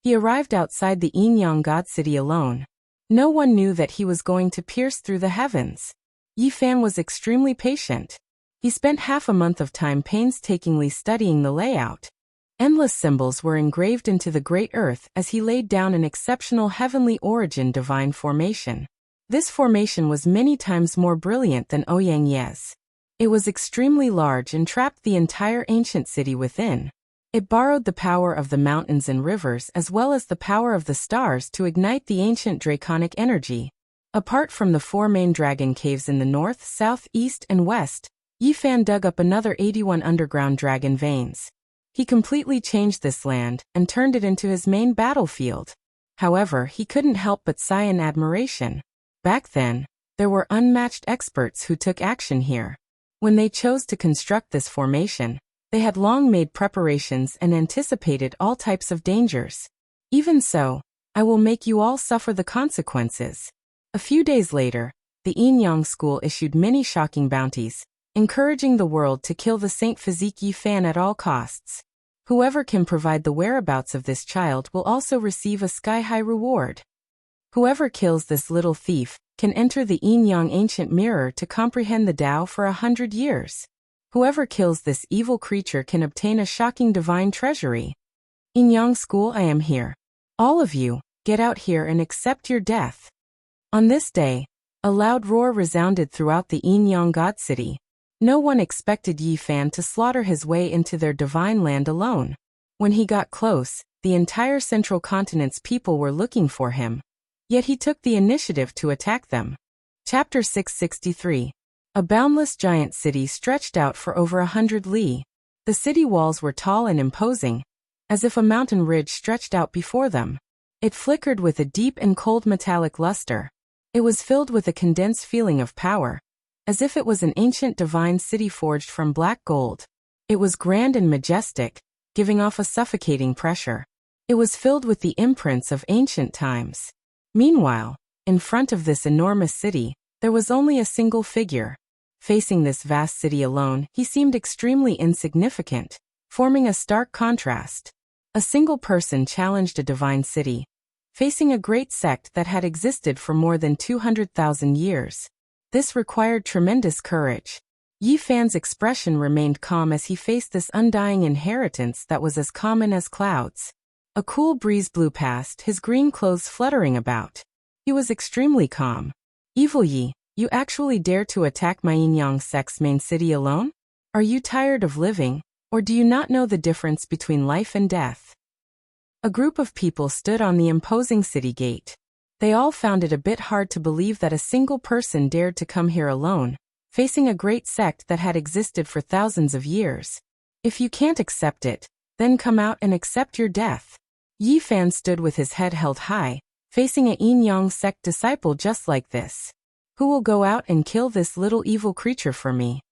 He arrived outside the Yin-Yang God City alone. No one knew that he was going to pierce through the heavens. Yi Fan was extremely patient. He spent half a month of time painstakingly studying the layout. Endless symbols were engraved into the great earth as he laid down an exceptional heavenly origin divine formation. This formation was many times more brilliant than Ouyang Ye's. It was extremely large and trapped the entire ancient city within. It borrowed the power of the mountains and rivers as well as the power of the stars to ignite the ancient draconic energy. Apart from the 4 main dragon caves in the north, south, east, and west, Yi Fan dug up another 81 underground dragon veins. He completely changed this land and turned it into his main battlefield. However, he couldn't help but sigh in admiration. Back then, there were unmatched experts who took action here. When they chose to construct this formation, they had long made preparations and anticipated all types of dangers. Even so, I will make you all suffer the consequences. A few days later, the Yin-Yang school issued many shocking bounties, encouraging the world to kill the Saint Physique Yi Fan at all costs. Whoever can provide the whereabouts of this child will also receive a sky-high reward. Whoever kills this little thief can enter the Yin-Yang ancient mirror to comprehend the Tao for 100 years. Whoever kills this evil creature can obtain a shocking divine treasury. Yin-Yang school, I am here. All of you, get out here and accept your death. On this day, a loud roar resounded throughout the Yin-Yang God City. No one expected Yi Fan to slaughter his way into their divine land alone. When he got close, the entire central continent's people were looking for him. Yet he took the initiative to attack them. Chapter 663. A boundless giant city stretched out for over 100 li. The city walls were tall and imposing, as if a mountain ridge stretched out before them. It flickered with a deep and cold metallic luster. It was filled with a condensed feeling of power, as if it was an ancient divine city forged from black gold. It was grand and majestic, giving off a suffocating pressure. It was filled with the imprints of ancient times. Meanwhile, in front of this enormous city, there was only a single figure. Facing this vast city alone, he seemed extremely insignificant, forming a stark contrast. A single person challenged a divine city, facing a great sect that had existed for more than 200,000 years. This required tremendous courage. Yi Fan's expression remained calm as he faced this undying inheritance that was as common as clouds. A cool breeze blew past, his green clothes fluttering about. He was extremely calm. Evil Yi, you actually dare to attack my Yin-Yang sect's main city alone? Are you tired of living, or do you not know the difference between life and death? A group of people stood on the imposing city gate. They all found it a bit hard to believe that a single person dared to come here alone, facing a great sect that had existed for thousands of years. If you can't accept it, then come out and accept your death. Yi Fan stood with his head held high, facing a Yin-Yang sect disciple just like this. Who will go out and kill this little evil creature for me?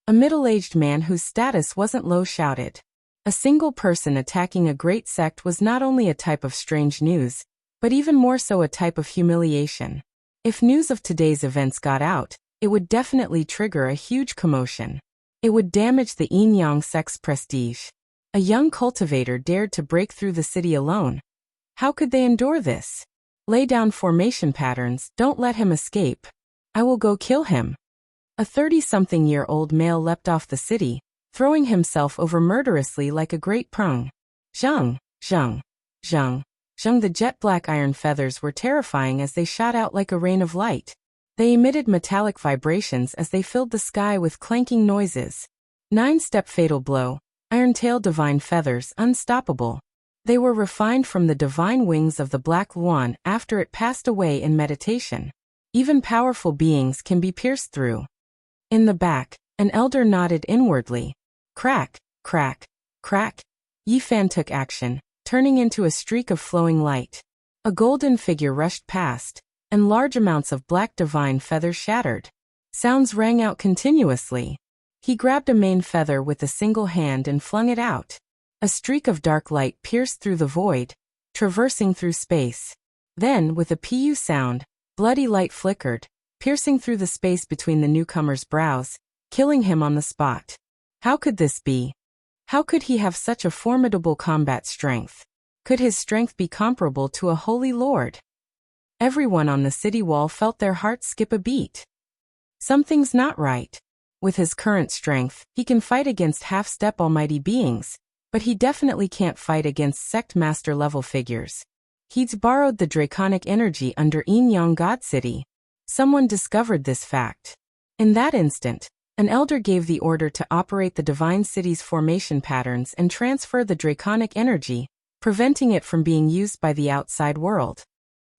A middle-aged man whose status wasn't low shouted. A single person attacking a great sect was not only a type of strange news, but even more so a type of humiliation. If news of today's events got out, it would definitely trigger a huge commotion. It would damage the Yin-Yang sect's prestige. A young cultivator dared to break through the city alone. How could they endure this? Lay down formation patterns, don't let him escape. I will go kill him. A 30-something-year-old male leapt off the city, throwing himself over murderously like a great prong. Zhang, zhang, zhang. The jet-black iron feathers were terrifying as they shot out like a rain of light. They emitted metallic vibrations as they filled the sky with clanking noises. 9-step fatal blow, iron-tailed divine feathers, unstoppable. They were refined from the divine wings of the Black Luan after it passed away in meditation. Even powerful beings can be pierced through. In the back, an elder nodded inwardly. Crack, crack, crack. Yi Fan took action, turning into a streak of flowing light. A golden figure rushed past, and large amounts of black divine feathers shattered. Sounds rang out continuously. He grabbed a main feather with a single hand and flung it out. A streak of dark light pierced through the void, traversing through space. Then, with a pu sound, bloody light flickered, piercing through the space between the newcomer's brows, killing him on the spot. How could this be? How could he have such a formidable combat strength? Could his strength be comparable to a holy lord? Everyone on the city wall felt their hearts skip a beat. Something's not right. With his current strength, he can fight against half-step almighty beings, but he definitely can't fight against sect master level figures. He'd borrowed the draconic energy under Yin-Yang God City. Someone discovered this fact. In that instant, an elder gave the order to operate the divine city's formation patterns and transfer the draconic energy, preventing it from being used by the outside world.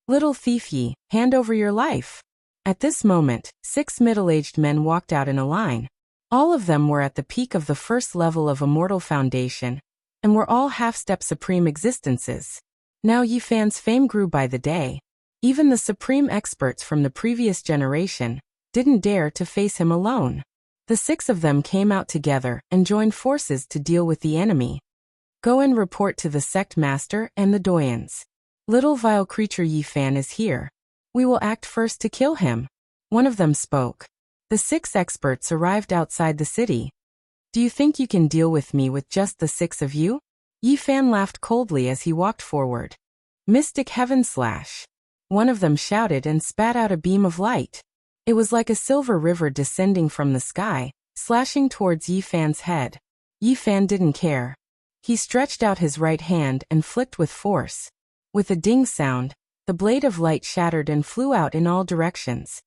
Little thief ye, hand over your life. At this moment, 6 middle-aged men walked out in a line. All of them were at the peak of the first level of Immortal Foundation, and were all half-step supreme existences. Now Yi Fan's fame grew by the day. Even the supreme experts from the previous generation didn't dare to face him alone. The 6 of them came out together and joined forces to deal with the enemy. Go and report to the sect master and the doyens. Little vile creature Yi Fan is here. We will act first to kill him. One of them spoke. The 6 experts arrived outside the city. Do you think you can deal with me with just the 6 of you? Yi Fan laughed coldly as he walked forward. Mystic Heaven Slash. One of them shouted and spat out a beam of light. It was like a silver river descending from the sky, slashing towards Yi Fan's head. Yi Fan didn't care. He stretched out his right hand and flicked with force. With a ding sound, the blade of light shattered and flew out in all directions.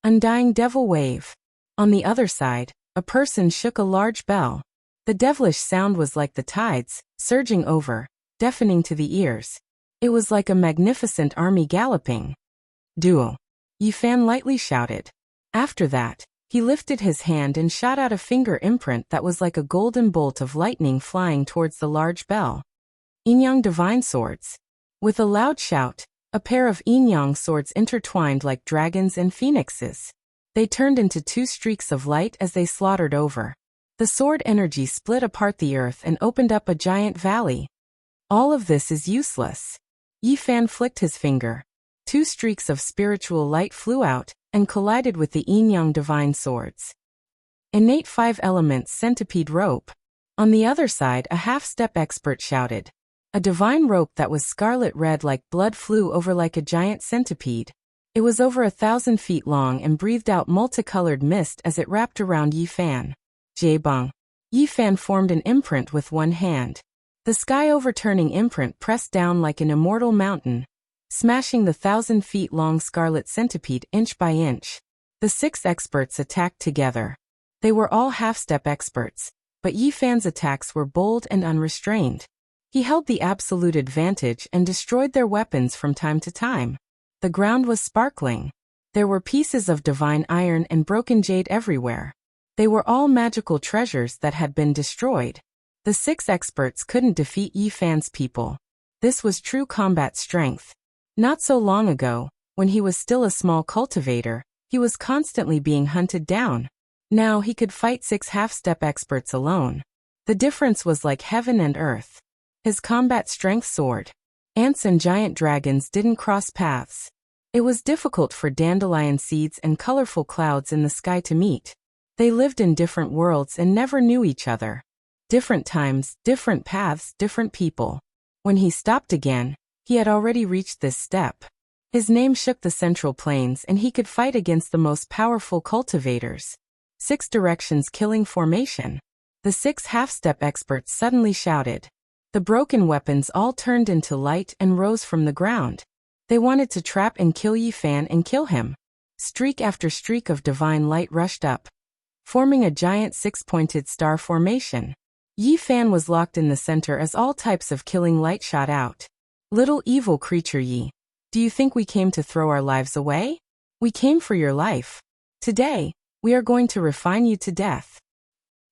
Undying Devil Wave. On the other side, a person shook a large bell. The devilish sound was like the tides, surging over, deafening to the ears. It was like a magnificent army galloping. Duel. Yi Fan lightly shouted. After that, he lifted his hand and shot out a finger imprint that was like a golden bolt of lightning flying towards the large bell. Yin-Yang Divine Swords. With a loud shout, a pair of Yin-Yang swords intertwined like dragons and phoenixes. They turned into 2 streaks of light as they slaughtered over. The sword energy split apart the earth and opened up a giant valley. All of this is useless. Yi Fan flicked his finger. 2 streaks of spiritual light flew out and collided with the Yin-Yang divine swords. Innate 5 elements centipede rope. On the other side, a half-step expert shouted. A divine rope that was scarlet red like blood flew over like a giant centipede. It was over 1,000 feet long and breathed out multicolored mist as it wrapped around Yi Fan. Jaebang. Yi Fan formed an imprint with one hand. The sky-overturning imprint pressed down like an immortal mountain, smashing the 1,000 feet long scarlet centipede inch by inch. The 6 experts attacked together. They were all half-step experts, but Yi Fan's attacks were bold and unrestrained. He held the absolute advantage and destroyed their weapons from time to time. The ground was sparkling. There were pieces of divine iron and broken jade everywhere. They were all magical treasures that had been destroyed. The 6 experts couldn't defeat Yi Fan's people. This was true combat strength. Not so long ago, when he was still a small cultivator, he was constantly being hunted down. Now he could fight 6 half-step experts alone. The difference was like heaven and earth. His combat strength soared. Ants and giant dragons didn't cross paths. It was difficult for dandelion seeds and colorful clouds in the sky to meet. They lived in different worlds and never knew each other. Different times, different paths, different people. When he stopped again, he had already reached this step. His name shook the Central Plains and he could fight against the most powerful cultivators. 6 directions killing formation. The 6 half-step experts suddenly shouted. The broken weapons all turned into light and rose from the ground. They wanted to trap and kill Yi Fan and kill him. Streak after streak of divine light rushed up, forming a giant 6-pointed star formation. Yi Fan was locked in the center as all types of killing light shot out. Little evil creature Yi, do you think we came to throw our lives away? We came for your life. Today, we are going to refine you to death.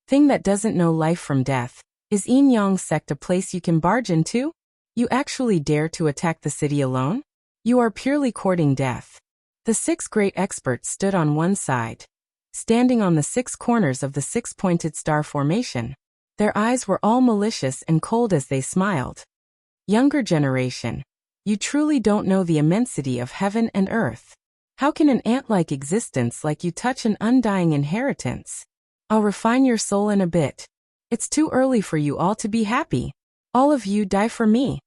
Thing that doesn't know life from death. Is Yin-Yang sect a place you can barge into? You actually dare to attack the city alone? You are purely courting death. The 6 great experts stood on one side, standing on the 6 corners of the 6-pointed star formation. Their eyes were all malicious and cold as they smiled. Younger generation, you truly don't know the immensity of heaven and earth. How can an ant-like existence like you touch an undying inheritance? I'll refine your soul in a bit. It's too early for you all to be happy. All of you die for me.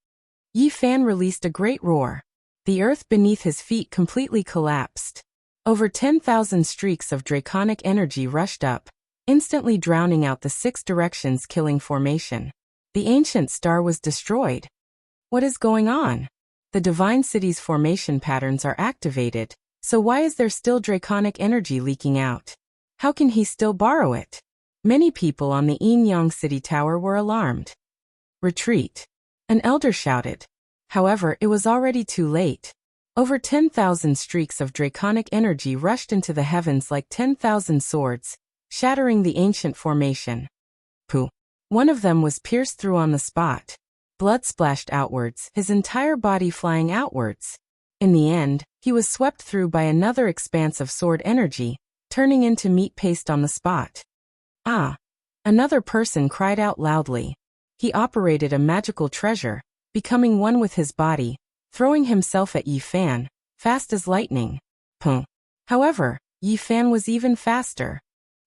Yi Fan released a great roar. The earth beneath his feet completely collapsed. Over 10,000 streaks of draconic energy rushed up, instantly drowning out the 6 directions killing formation. The ancient star was destroyed. What is going on? The divine city's formation patterns are activated, so why is there still draconic energy leaking out? How can he still borrow it? Many people on the Yin Yang City Tower were alarmed. Retreat! An elder shouted. However, it was already too late. Over 10,000 streaks of draconic energy rushed into the heavens like 10,000 swords, shattering the ancient formation. Pooh! One of them was pierced through on the spot. Blood splashed outwards, his entire body flying outwards. In the end, he was swept through by another expanse of sword energy, turning into meat paste on the spot. Ah! Another person cried out loudly. He operated a magical treasure, becoming one with his body, throwing himself at Yi Fan, fast as lightning. Pooh! However, Yi Fan was even faster.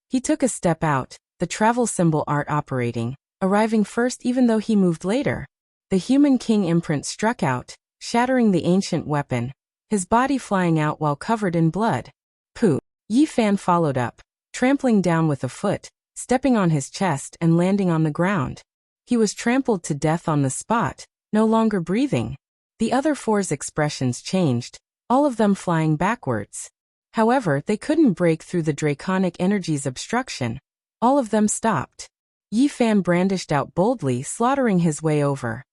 He took a step out, the travel symbol art operating, arriving first even though he moved later. The human king imprint struck out, shattering the ancient weapon, his body flying out while covered in blood. Pooh! Yi Fan followed up, trampling down with a foot, stepping on his chest and landing on the ground. He was trampled to death on the spot, no longer breathing. The other 4's expressions changed, all of them flying backwards. However, they couldn't break through the draconic energy's obstruction. All of them stopped. Yi Fan brandished out boldly, slaughtering his way over.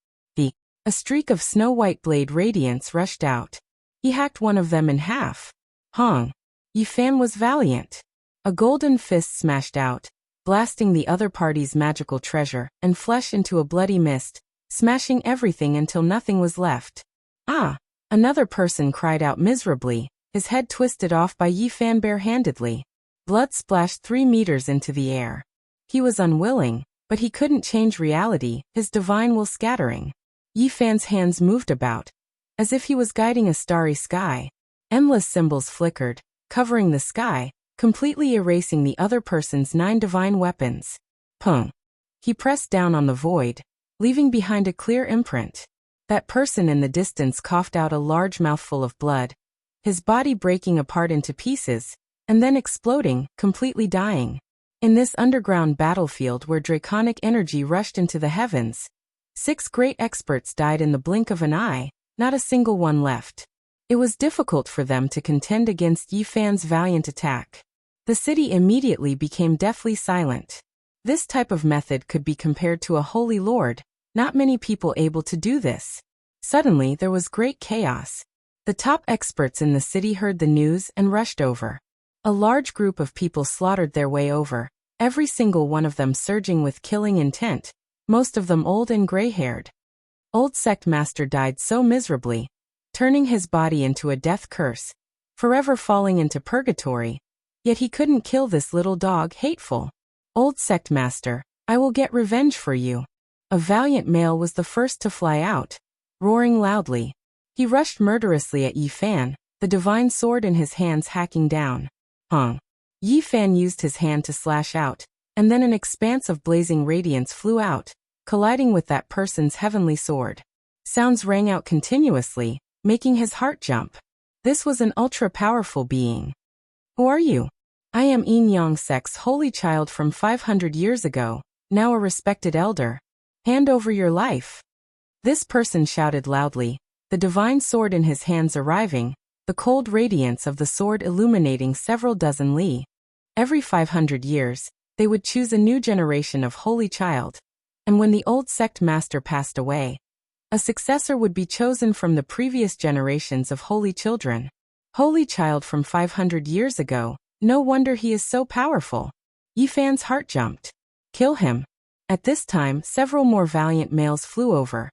A streak of snow-white blade radiance rushed out. He hacked one of them in half. Hong! Yi Fan was valiant. A golden fist smashed out, blasting the other party's magical treasure and flesh into a bloody mist, smashing everything until nothing was left. Ah! Another person cried out miserably, his head twisted off by Yi Fan barehandedly. Blood splashed 3 meters into the air. He was unwilling, but he couldn't change reality, his divine will scattering. Yi Fan's hands moved about, as if he was guiding a starry sky. Endless symbols flickered, covering the sky, completely erasing the other person's 9 divine weapons. Pung! He pressed down on the void, leaving behind a clear imprint. That person in the distance coughed out a large mouthful of blood, his body breaking apart into pieces, and then exploding, completely dying. In this underground battlefield where draconic energy rushed into the heavens, 6 great experts died in the blink of an eye, not a single one left. It was difficult for them to contend against Yi Fan's valiant attack. The city immediately became deathly silent. This type of method could be compared to a holy lord, not many people able to do this. Suddenly there was great chaos. The top experts in the city heard the news and rushed over. A large group of people slaughtered their way over, every single one of them surging with killing intent, most of them old and gray-haired. Old Sect Master died so miserably, turning his body into a death curse, forever falling into purgatory. Yet he couldn't kill this little dog, hateful. Old Sect Master, I will get revenge for you. A valiant male was the first to fly out, roaring loudly. He rushed murderously at Yi Fan, the divine sword in his hands hacking down. Hong! Yi Fan used his hand to slash out, and then an expanse of blazing radiance flew out, colliding with that person's heavenly sword. Sounds rang out continuously, making his heart jump. This was an ultra-powerful being. Who are you? I am Yin Yang Sect's holy child from 500 years ago, now a respected elder. Hand over your life. This person shouted loudly, the divine sword in his hands arriving, the cold radiance of the sword illuminating several dozen li. Every 500 years, they would choose a new generation of holy child. And when the old sect master passed away, a successor would be chosen from the previous generations of holy children. Holy child from 500 years ago, no wonder he is so powerful. Yi Fan's heart jumped. Kill him. At this time, several more valiant males flew over,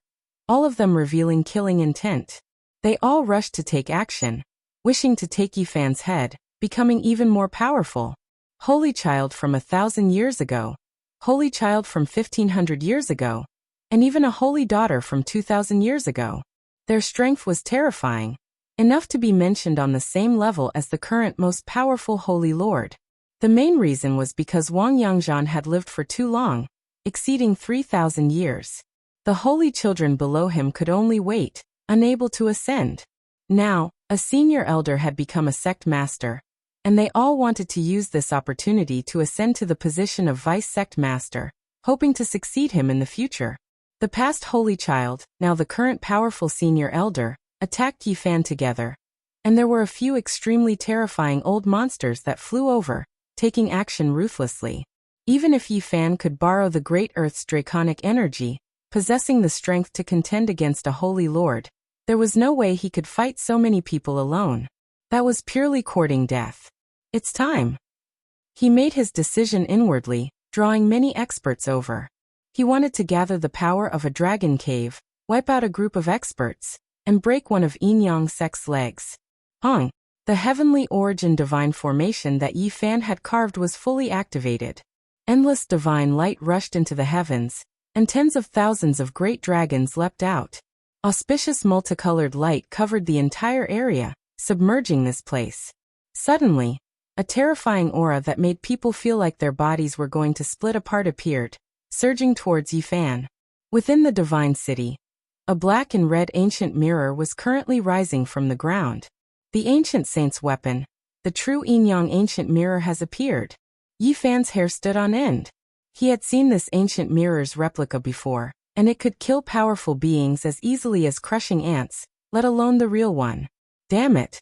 all of them revealing killing intent. They all rushed to take action, wishing to take Yi Fan's head, becoming even more powerful. Holy child from 1,000 years ago, holy child from 1,500 years ago, and even a holy daughter from 2,000 years ago. Their strength was terrifying, enough to be mentioned on the same level as the current most powerful holy lord. The main reason was because Wang Yangzhan had lived for too long, exceeding 3,000 years. The holy children below him could only wait, unable to ascend. Now, a senior elder had become a sect master, and they all wanted to use this opportunity to ascend to the position of vice sect master, hoping to succeed him in the future. The past holy child, now the current powerful senior elder, attacked Yi Fan together, and there were a few extremely terrifying old monsters that flew over, taking action ruthlessly. Even if Yi Fan could borrow the Great Earth's draconic energy, possessing the strength to contend against a holy lord, there was no way he could fight so many people alone. That was purely courting death. It's time. He made his decision inwardly, drawing many experts over. He wanted to gather the power of a dragon cave, wipe out a group of experts, and break one of Yin Yang Sect's legs. Hong. The heavenly origin divine formation that Yi Fan had carved was fully activated. Endless divine light rushed into the heavens, and tens of thousands of great dragons leapt out. Auspicious multicolored light covered the entire area, submerging this place. Suddenly, a terrifying aura that made people feel like their bodies were going to split apart appeared, surging towards Yi Fan. Within the divine city, a black and red ancient mirror was currently rising from the ground. The ancient saint's weapon, the true Yin Yang ancient mirror, has appeared. Yi Fan's hair stood on end. He had seen this ancient mirror's replica before, and it could kill powerful beings as easily as crushing ants, let alone the real one. Damn it.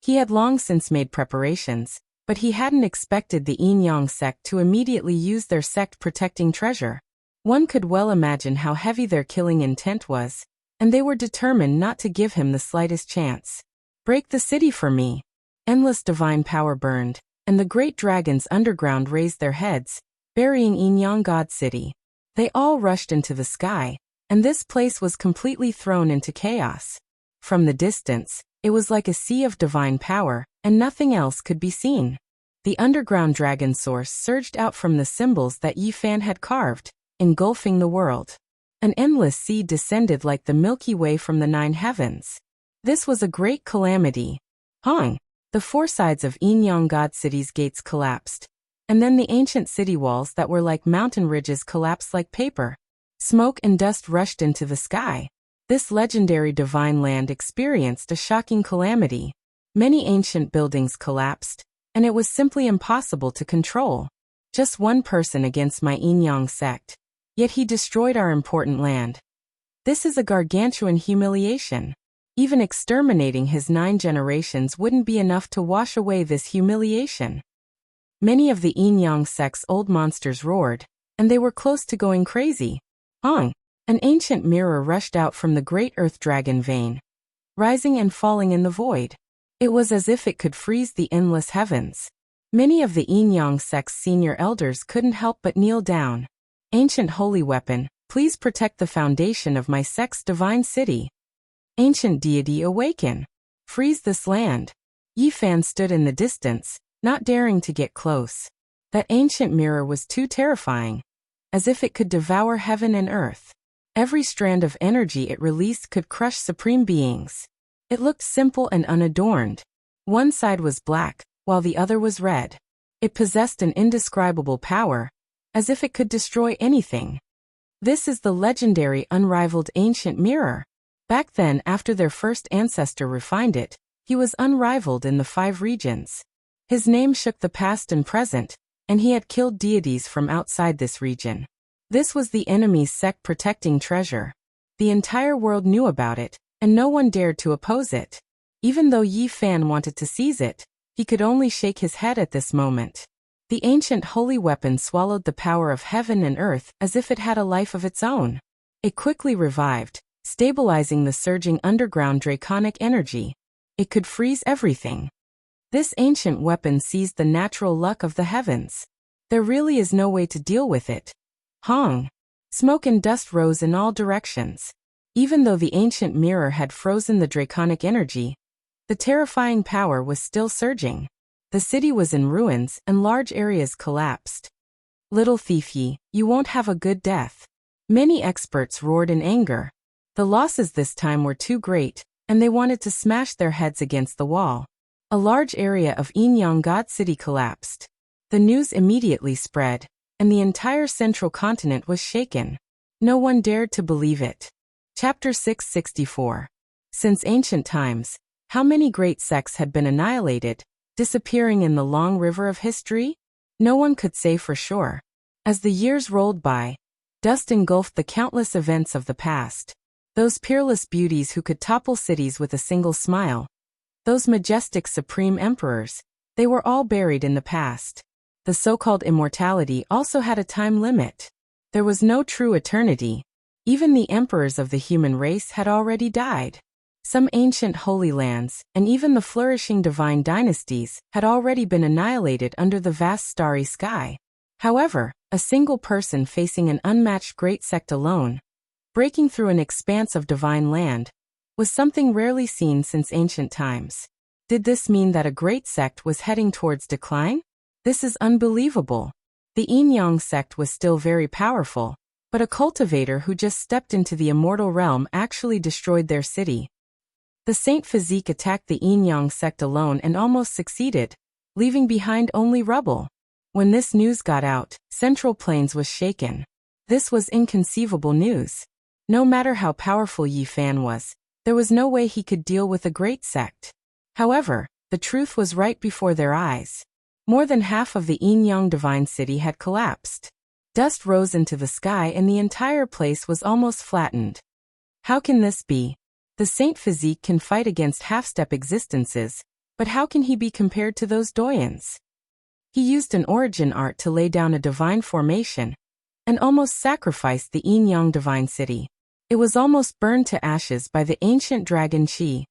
He had long since made preparations, but he hadn't expected the Yin Yang sect to immediately use their sect-protecting treasure. One could well imagine how heavy their killing intent was, and they were determined not to give him the slightest chance. Break the city for me. Endless divine power burned, and the great dragons underground raised their heads, burying Yin Yang God City. They all rushed into the sky, and this place was completely thrown into chaos. From the distance, it was like a sea of divine power, and nothing else could be seen. The underground dragon source surged out from the symbols that Yi Fan had carved, engulfing the world. An endless sea descended like the Milky Way from the 9 heavens. This was a great calamity. Hong. The 4 sides of Yin Yang God City's gates collapsed, and then the ancient city walls that were like mountain ridges collapsed like paper. Smoke and dust rushed into the sky. This legendary divine land experienced a shocking calamity. Many ancient buildings collapsed, and it was simply impossible to control. Just one person against my Yin Yang sect. Yet he destroyed our important land. This is a gargantuan humiliation. Even exterminating his 9 generations wouldn't be enough to wash away this humiliation. Many of the Yin Yang sect's old monsters roared, and they were close to going crazy. Hong. An ancient mirror rushed out from the great earth dragon vein, rising and falling in the void. It was as if it could freeze the endless heavens. Many of the Yin Yang sect's senior elders couldn't help but kneel down. Ancient holy weapon, please protect the foundation of my sect's divine city. Ancient deity, awaken. Freeze this land. Yi Fan stood in the distance, not daring to get close. That ancient mirror was too terrifying, as if it could devour heaven and earth. Every strand of energy it released could crush supreme beings. It looked simple and unadorned. One side was black, while the other was red. It possessed an indescribable power, as if it could destroy anything. This is the legendary unrivaled ancient mirror. Back then, after their first ancestor refined it, he was unrivaled in the 5 regions. His name shook the past and present, and he had killed deities from outside this region. This was the enemy's sect-protecting treasure. The entire world knew about it, and no one dared to oppose it. Even though Yi Fan wanted to seize it, he could only shake his head at this moment. The ancient holy weapon swallowed the power of heaven and earth as if it had a life of its own. It quickly revived, stabilizing the surging underground draconic energy. It could freeze everything. This ancient weapon seized the natural luck of the heavens. There really is no way to deal with it. Hong. Smoke and dust rose in all directions. Even though the ancient mirror had frozen the draconic energy, the terrifying power was still surging. The city was in ruins and large areas collapsed. Little thief Yi, you won't have a good death. Many experts roared in anger. The losses this time were too great, and they wanted to smash their heads against the wall. A large area of Yin Yang God City collapsed. The news immediately spread, and the entire central continent was shaken. No one dared to believe it. Chapter 664. Since ancient times, how many great sects had been annihilated, disappearing in the long river of history? No one could say for sure. As the years rolled by, dust engulfed the countless events of the past. Those peerless beauties who could topple cities with a single smile. Those majestic supreme emperors, they were all buried in the past. The so-called immortality also had a time limit. There was no true eternity. Even the emperors of the human race had already died. Some ancient holy lands, and even the flourishing divine dynasties, had already been annihilated under the vast starry sky. However, a single person facing an unmatched great sect alone, breaking through an expanse of divine land, was something rarely seen since ancient times. Did this mean that a great sect was heading towards decline? This is unbelievable. The Yin-Yang sect was still very powerful, but a cultivator who just stepped into the immortal realm actually destroyed their city. The Saint Physique attacked the Yin-Yang sect alone and almost succeeded, leaving behind only rubble. When this news got out, Central Plains was shaken. This was inconceivable news. No matter how powerful Yi Fan was, there was no way he could deal with a great sect. However, the truth was right before their eyes. More than half of the Yin-Yang divine city had collapsed. Dust rose into the sky and the entire place was almost flattened. How can this be? The Saint Physique can fight against half-step existences, but how can he be compared to those doyens? He used an origin art to lay down a divine formation, and almost sacrificed the Yin-Yang divine city. It was almost burned to ashes by the ancient dragon Qi.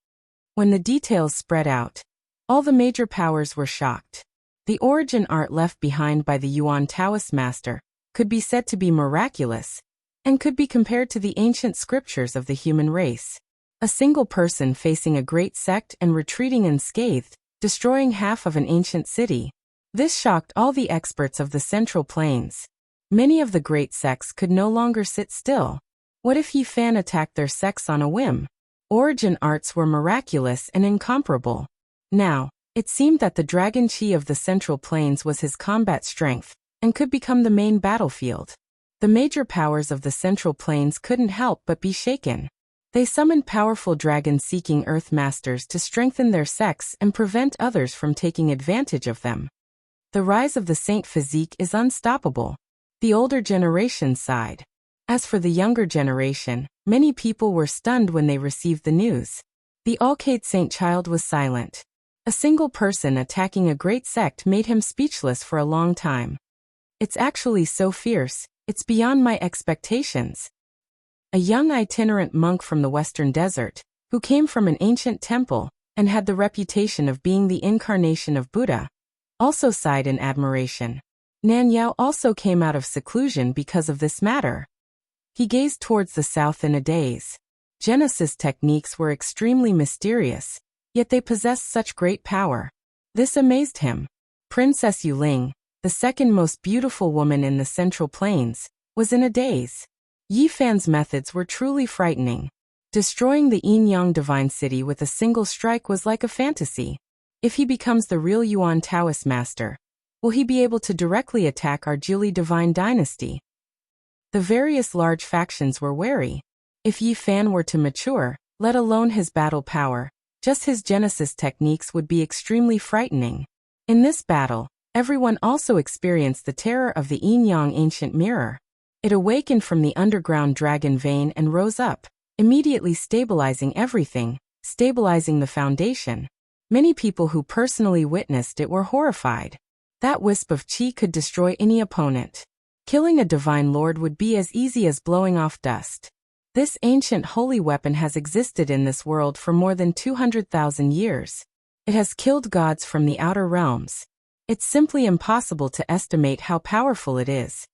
When the details spread out, all the major powers were shocked. The origin art left behind by the Yuan Taoist master could be said to be miraculous, and could be compared to the ancient scriptures of the human race. A single person facing a great sect and retreating unscathed, destroying half of an ancient city. This shocked all the experts of the Central Plains. Many of the great sects could no longer sit still. What if Yi Fan attacked their sects on a whim? Origin arts were miraculous and incomparable. Now, it seemed that the Dragon Qi of the Central Plains was his combat strength, and could become the main battlefield. The major powers of the Central Plains couldn't help but be shaken. They summoned powerful dragon-seeking Earth Masters to strengthen their sects and prevent others from taking advantage of them. The rise of the Saint Physique is unstoppable. The older generation sighed. As for the younger generation, many people were stunned when they received the news. The Alcade Saint Child was silent. A single person attacking a great sect made him speechless for a long time. It's actually so fierce, it's beyond my expectations. A young itinerant monk from the Western Desert, who came from an ancient temple, and had the reputation of being the incarnation of Buddha, also sighed in admiration. Nan Yao also came out of seclusion because of this matter. He gazed towards the south in a daze. Genesis techniques were extremely mysterious, yet they possessed such great power. This amazed him. Princess Yuling, the second most beautiful woman in the Central Plains, was in a daze. Yi Fan's methods were truly frightening. Destroying the Yin-Yang divine city with a single strike was like a fantasy. If he becomes the real Yuan Taoist master, will he be able to directly attack our Jili divine dynasty? The various large factions were wary. If Yi Fan were to mature, let alone his battle power, just his Genesis techniques would be extremely frightening. In this battle, everyone also experienced the terror of the Yin-Yang ancient mirror. It awakened from the underground dragon vein and rose up, immediately stabilizing everything, stabilizing the foundation. Many people who personally witnessed it were horrified. That wisp of qi could destroy any opponent. Killing a divine lord would be as easy as blowing off dust. This ancient holy weapon has existed in this world for more than 200,000 years. It has killed gods from the outer realms. It's simply impossible to estimate how powerful it is.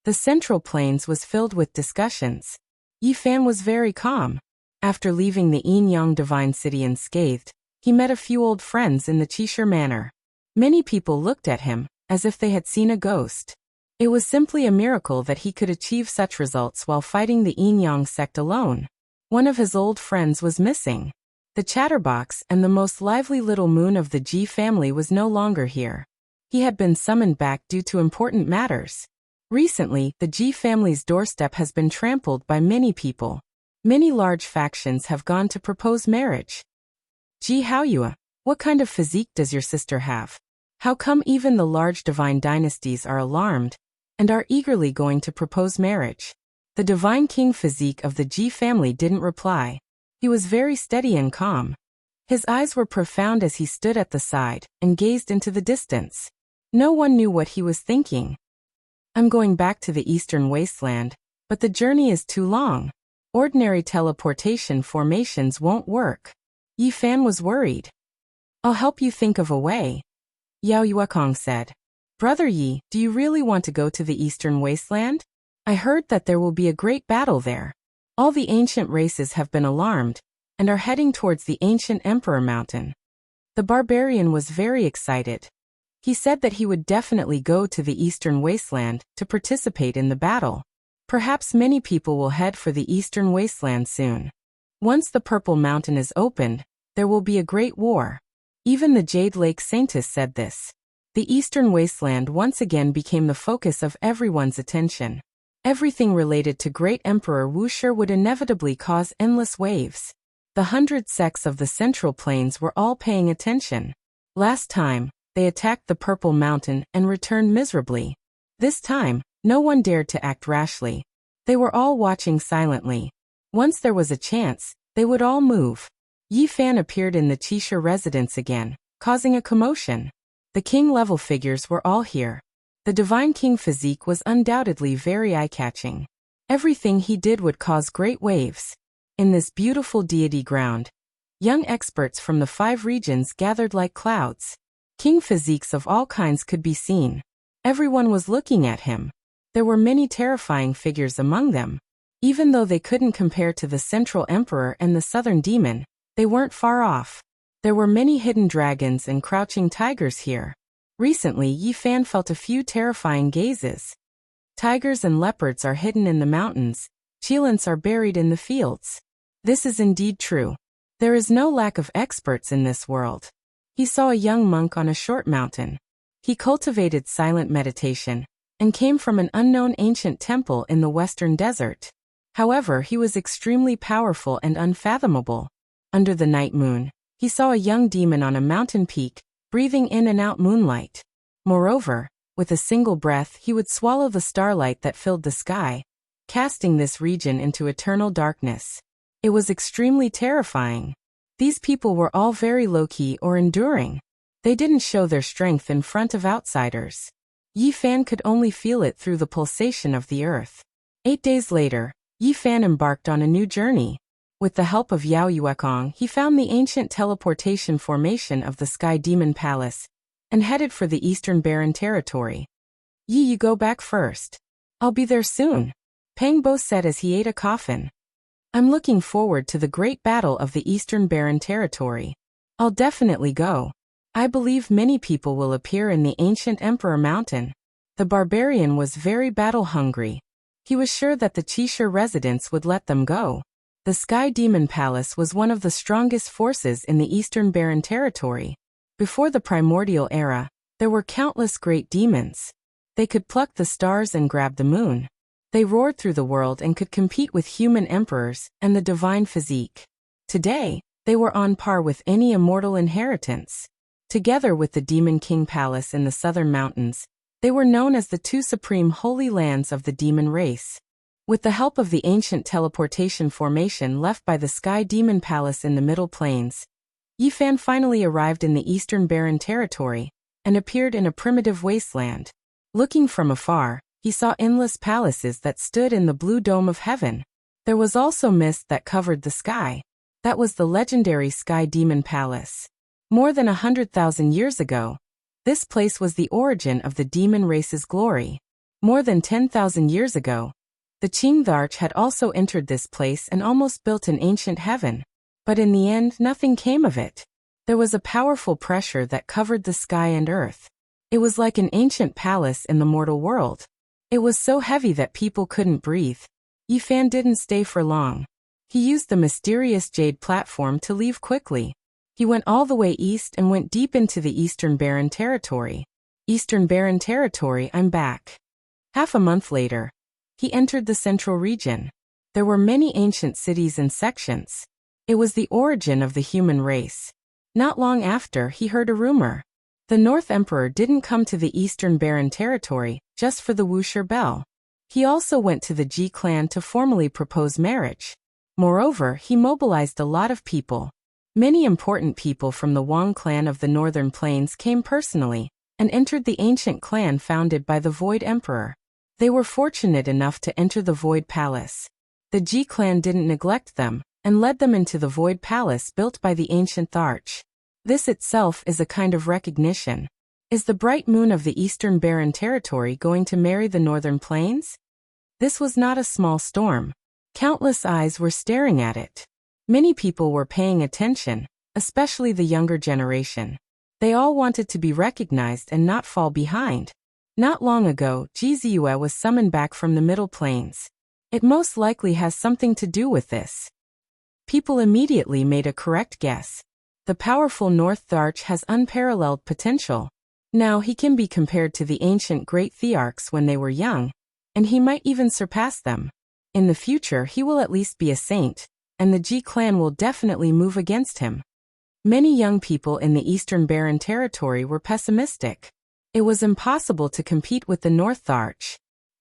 The Central Plains was filled with discussions. Yi Fan was very calm. After leaving the Yin-Yang divine city unscathed, he met a few old friends in the Qishir Manor. Many people looked at him, as if they had seen a ghost. It was simply a miracle that he could achieve such results while fighting the Yin-Yang sect alone. One of his old friends was missing. The chatterbox and the most lively little moon of the Ji family was no longer here. He had been summoned back due to important matters. Recently, the Ji family's doorstep has been trampled by many people. Many large factions have gone to propose marriage. Ji Haoyue, what kind of physique does your sister have? How come even the large divine dynasties are alarmed and are eagerly going to propose marriage? The divine king physique of the Ji family didn't reply. He was very steady and calm. His eyes were profound as he stood at the side and gazed into the distance. No one knew what he was thinking. I'm going back to the eastern wasteland, but the journey is too long. Ordinary teleportation formations won't work. Yi Fan was worried. I'll help you think of a way, Yao Yuekong said. Brother Yi, do you really want to go to the eastern wasteland? I heard that there will be a great battle there. All the ancient races have been alarmed and are heading towards the ancient Emperor Mountain. The barbarian was very excited. He said that he would definitely go to the eastern wasteland to participate in the battle. Perhaps many people will head for the eastern wasteland soon. Once the Purple Mountain is opened, there will be a great war. Even the Jade Lake Saintess said this. The eastern wasteland once again became the focus of everyone's attention. Everything related to Great Emperor Wuxia would inevitably cause endless waves. The 100 sects of the Central Plains were all paying attention. Last time, they attacked the Purple Mountain and returned miserably. This time, no one dared to act rashly. They were all watching silently. Once there was a chance, they would all move. Yi Fan appeared in the Qixia residence again, causing a commotion. The king-level figures were all here. The divine king physique was undoubtedly very eye-catching. Everything he did would cause great waves. In this beautiful deity ground, young experts from the 5 regions gathered like clouds. King physiques of all kinds could be seen. Everyone was looking at him. There were many terrifying figures among them. Even though they couldn't compare to the Central Emperor and the Southern Demon, they weren't far off. There were many hidden dragons and crouching tigers here. Recently, Yi Fan felt a few terrifying gazes. Tigers and leopards are hidden in the mountains. Cheelants are buried in the fields. This is indeed true. There is no lack of experts in this world. He saw a young monk on a short mountain. He cultivated silent meditation and came from an unknown ancient temple in the western desert. However, he was extremely powerful and unfathomable. Under the night moon, he saw a young demon on a mountain peak, breathing in and out moonlight. Moreover, with a single breath he would swallow the starlight that filled the sky, casting this region into eternal darkness. It was extremely terrifying. These people were all very low-key or enduring. They didn't show their strength in front of outsiders. Yi Fan could only feel it through the pulsation of the earth. 8 days later, Yi Fan embarked on a new journey. With the help of Yao Yuekong, he found the ancient teleportation formation of the Sky Demon Palace and headed for the Eastern Barren Territory. Yi, you go back first. I'll be there soon, Pang Bo said as he ate a coffin. I'm looking forward to the great battle of the Eastern Barren Territory. I'll definitely go. I believe many people will appear in the ancient Emperor Mountain. The barbarian was very battle-hungry. He was sure that the Qixia residents would let them go. The Sky Demon Palace was one of the strongest forces in the Eastern Barren Territory. Before the primordial era, there were countless great demons. They could pluck the stars and grab the moon. They roared through the world and could compete with human emperors and the divine physique. Today, they were on par with any immortal inheritance. Together with the Demon King Palace in the southern mountains, they were known as the 2 supreme holy lands of the demon race. With the help of the ancient teleportation formation left by the Sky Demon Palace in the Middle Plains, Yi Fan finally arrived in the Eastern Barren Territory and appeared in a primitive wasteland. Looking from afar, he saw endless palaces that stood in the blue dome of heaven. There was also mist that covered the sky. That was the legendary Sky Demon Palace. More than 100,000 years ago, this place was the origin of the demon race's glory. More than 10,000 years ago, the Qingdarch had also entered this place and almost built an ancient heaven. But in the end, nothing came of it. There was a powerful pressure that covered the sky and earth. It was like an ancient palace in the mortal world. It was so heavy that people couldn't breathe. Yi Fan didn't stay for long. He used the mysterious jade platform to leave quickly. He went all the way east and went deep into the Eastern Barren Territory. Eastern Barren Territory, I'm back. Half a month later, he entered the central region. There were many ancient cities and sections. It was the origin of the human race. Not long after, he heard a rumor. The North Emperor didn't come to the Eastern Barren Territory just for the Wuxia bell. He also went to the Ji clan to formally propose marriage. Moreover, he mobilized a lot of people. Many important people from the Wang clan of the Northern Plains came personally and entered the ancient clan founded by the Void Emperor. They were fortunate enough to enter the Void Palace. The Ji clan didn't neglect them and led them into the Void Palace built by the ancient Tharch. This itself is a kind of recognition. Is the bright moon of the Eastern Barren Territory going to marry the Northern Plains? This was not a small storm. Countless eyes were staring at it. Many people were paying attention, especially the younger generation. They all wanted to be recognized and not fall behind. Not long ago, Jizue was summoned back from the Middle Plains. It most likely has something to do with this. People immediately made a correct guess. The powerful North Tharch has unparalleled potential. Now he can be compared to the ancient great Thearchs when they were young, and he might even surpass them. In the future he will at least be a saint, and the Ji clan will definitely move against him. Many young people in the Eastern Barren Territory were pessimistic. It was impossible to compete with the North Tharch.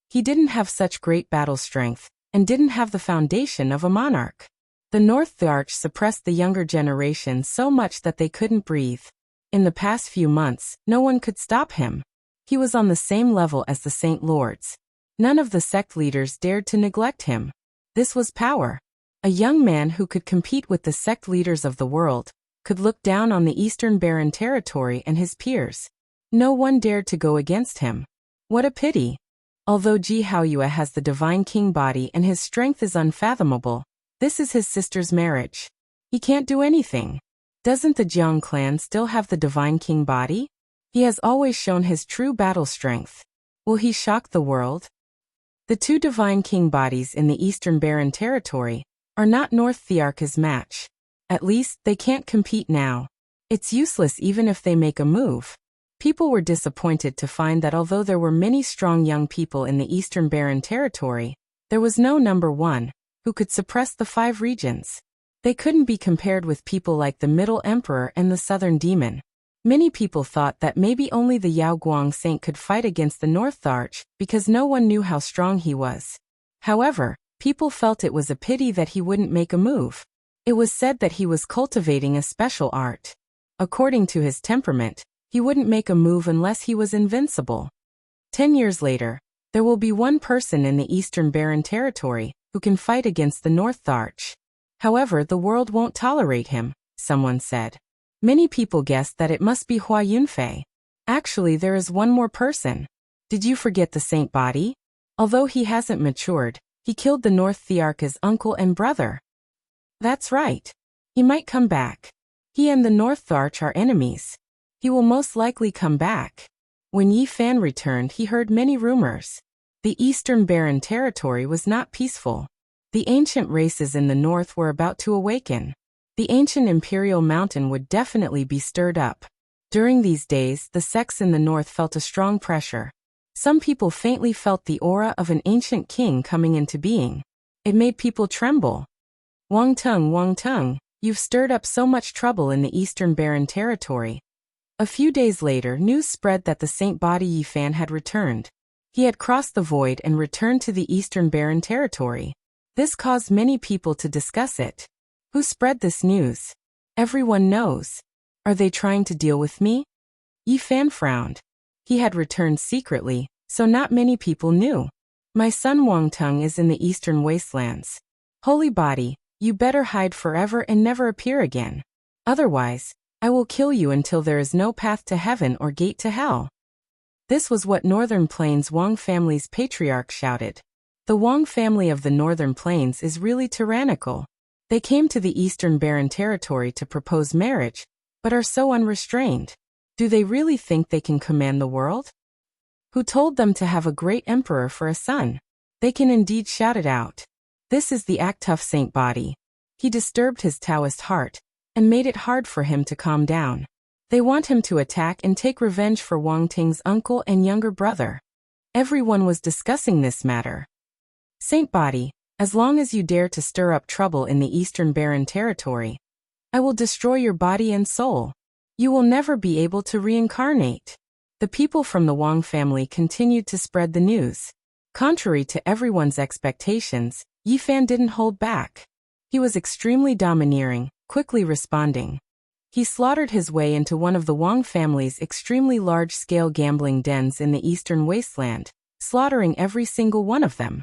He didn't have such great battle strength, and didn't have the foundation of a monarch. The North Tharch suppressed the younger generation so much that they couldn't breathe. In the past few months, no one could stop him. He was on the same level as the Saint Lords. None of the sect leaders dared to neglect him. This was power. A young man who could compete with the sect leaders of the world, could look down on the Eastern Barren Territory and his peers. No one dared to go against him. What a pity. Although Ji Haoyue has the Divine King body and his strength is unfathomable, this is his sister's marriage. He can't do anything. Doesn't the Jiang clan still have the Divine King body? He has always shown his true battle strength. Will he shock the world? The two Divine King bodies in the Eastern Barren Territory are not North Thearch's match. At least, they can't compete now. It's useless even if they make a move. People were disappointed to find that although there were many strong young people in the Eastern Barren Territory, there was no number one who could suppress the 5 regions. They couldn't be compared with people like the Middle Emperor and the Southern Demon. Many people thought that maybe only the Yao Guang Saint could fight against the North Tharch because no one knew how strong he was. However, people felt it was a pity that he wouldn't make a move. It was said that he was cultivating a special art. According to his temperament, he wouldn't make a move unless he was invincible. 10 years later, there will be one person in the Eastern Barren Territory who can fight against the North Tharch. However, the world won't tolerate him, someone said. Many people guessed that it must be Hua Yunfei. Actually, there is one more person. Did you forget the saint body? Although he hasn't matured, he killed the North Thearch's uncle and brother. That's right. He might come back. He and the North Tharch are enemies. He will most likely come back. When Yi Fan returned, he heard many rumors. The Eastern Barren Territory was not peaceful. The ancient races in the north were about to awaken. The ancient Imperial Mountain would definitely be stirred up. During these days, the sects in the north felt a strong pressure. Some people faintly felt the aura of an ancient king coming into being. It made people tremble. Wang Tung, you've stirred up so much trouble in the Eastern Barren Territory. A few days later, news spread that the Saint Body Yi Fan had returned. He had crossed the void and returned to the Eastern Barren Territory. This caused many people to discuss it. Who spread this news? Everyone knows. Are they trying to deal with me? Yi Fan frowned. He had returned secretly, so not many people knew. My son Wang Tung is in the Eastern Wastelands. Holy Body, you better hide forever and never appear again. Otherwise, I will kill you until there is no path to heaven or gate to hell. This was what Northern Plains Wang family's patriarch shouted. The Wang family of the Northern Plains is really tyrannical. They came to the Eastern Barren Territory to propose marriage, but are so unrestrained. Do they really think they can command the world? Who told them to have a great emperor for a son? They can indeed shout it out. This is the act-tough Saint Body. He disturbed his Taoist heart, and made it hard for him to calm down. They want him to attack and take revenge for Wang Ting's uncle and younger brother. Everyone was discussing this matter. Saint Body, as long as you dare to stir up trouble in the Eastern Barren territory, I will destroy your body and soul. You will never be able to reincarnate. The people from the Wang family continued to spread the news. Contrary to everyone's expectations, Yi Fan didn't hold back. He was extremely domineering, quickly responding. He slaughtered his way into one of the Wang family's extremely large-scale gambling dens in the eastern wasteland, slaughtering every single one of them.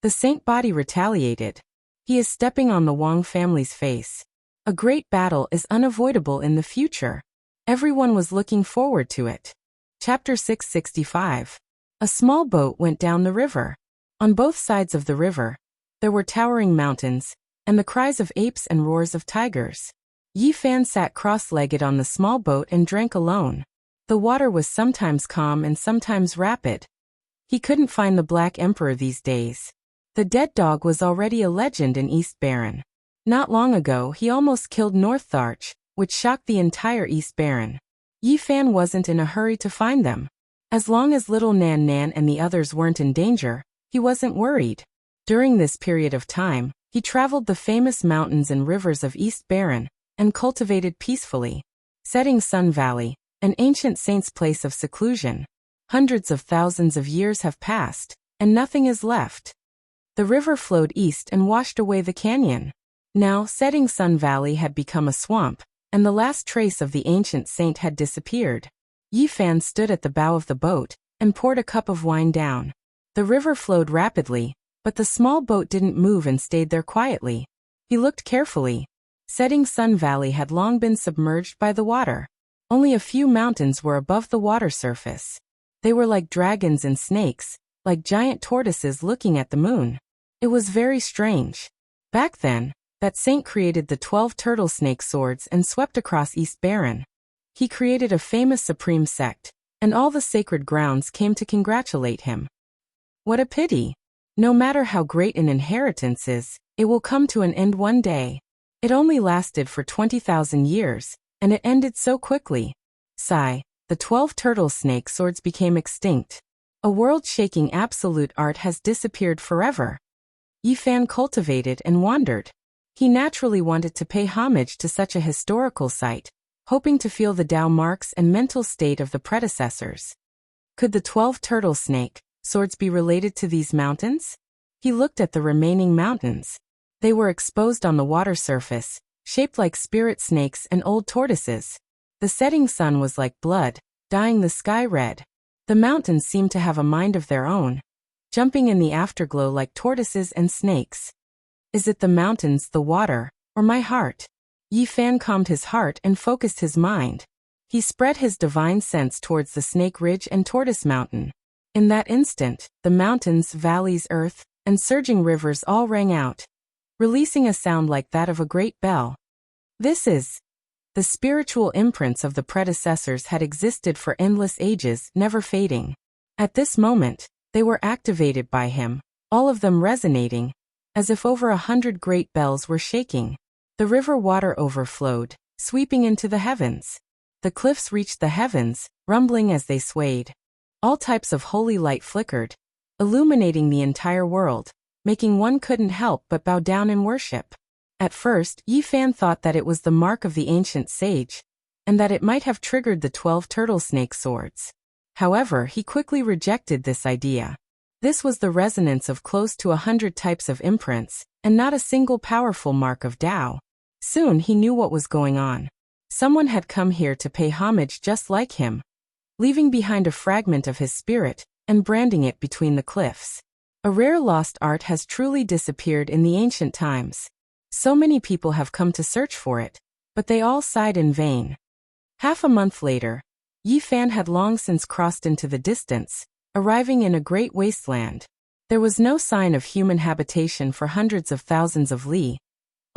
The Saint Body retaliated. He is stepping on the Wang family's face. A great battle is unavoidable in the future. Everyone was looking forward to it. Chapter 665. A small boat went down the river. On both sides of the river, there were towering mountains, and the cries of apes and roars of tigers. Yi Fan sat cross-legged on the small boat and drank alone. The water was sometimes calm and sometimes rapid. He couldn't find the Black Emperor these days. The dead dog was already a legend in East Barren. Not long ago he almost killed North Tharch, which shocked the entire East Barren. Yi Fan wasn't in a hurry to find them. As long as little Nan Nan and the others weren't in danger, he wasn't worried. During this period of time, he traveled the famous mountains and rivers of East Barren, and cultivated peacefully. Setting Sun Valley, an ancient saint's place of seclusion. Hundreds of thousands of years have passed, and nothing is left. The river flowed east and washed away the canyon. Now, Setting Sun Valley had become a swamp, and the last trace of the ancient saint had disappeared. Yi Fan stood at the bow of the boat, and poured a cup of wine down. The river flowed rapidly, but the small boat didn't move and stayed there quietly. He looked carefully. Setting Sun Valley had long been submerged by the water. Only a few mountains were above the water surface. They were like dragons and snakes, like giant tortoises looking at the moon. It was very strange. Back then, that saint created the 12 turtle snake swords and swept across East Barren. He created a famous supreme sect, and all the sacred grounds came to congratulate him. What a pity! No matter how great an inheritance is, it will come to an end one day. It only lasted for 20,000 years, and it ended so quickly. Sigh, the 12 turtle snake swords became extinct. A world-shaking absolute art has disappeared forever. Yi Fan cultivated and wandered. He naturally wanted to pay homage to such a historical site, hoping to feel the Tao marks and mental state of the predecessors. Could the 12 turtle snake swords be related to these mountains? He looked at the remaining mountains. They were exposed on the water surface, shaped like spirit snakes and old tortoises. The setting sun was like blood, dyeing the sky red. The mountains seemed to have a mind of their own, jumping in the afterglow like tortoises and snakes. Is it the mountains, the water, or my heart? Yi Fan calmed his heart and focused his mind. He spread his divine sense towards the Snake Ridge and Tortoise Mountain. In that instant, the mountains, valleys, earth, and surging rivers all rang out, releasing a sound like that of a great bell. This is the spiritual imprints of the predecessors had existed for endless ages, never fading. At this moment, they were activated by him, all of them resonating, as if over 100 great bells were shaking. The river water overflowed, sweeping into the heavens. The cliffs reached the heavens, rumbling as they swayed. All types of holy light flickered, illuminating the entire world, making one couldn't help but bow down in worship. At first, Yi Fan thought that it was the mark of the ancient sage, and that it might have triggered the 12 turtle snake swords. However, he quickly rejected this idea. This was the resonance of close to 100 types of imprints, and not a single powerful mark of Tao. Soon he knew what was going on. Someone had come here to pay homage just like him, leaving behind a fragment of his spirit, and branding it between the cliffs. A rare lost art has truly disappeared in the ancient times. So many people have come to search for it, but they all sighed in vain. Half a month later, Yi Fan had long since crossed into the distance, arriving in a great wasteland. There was no sign of human habitation for hundreds of thousands of li,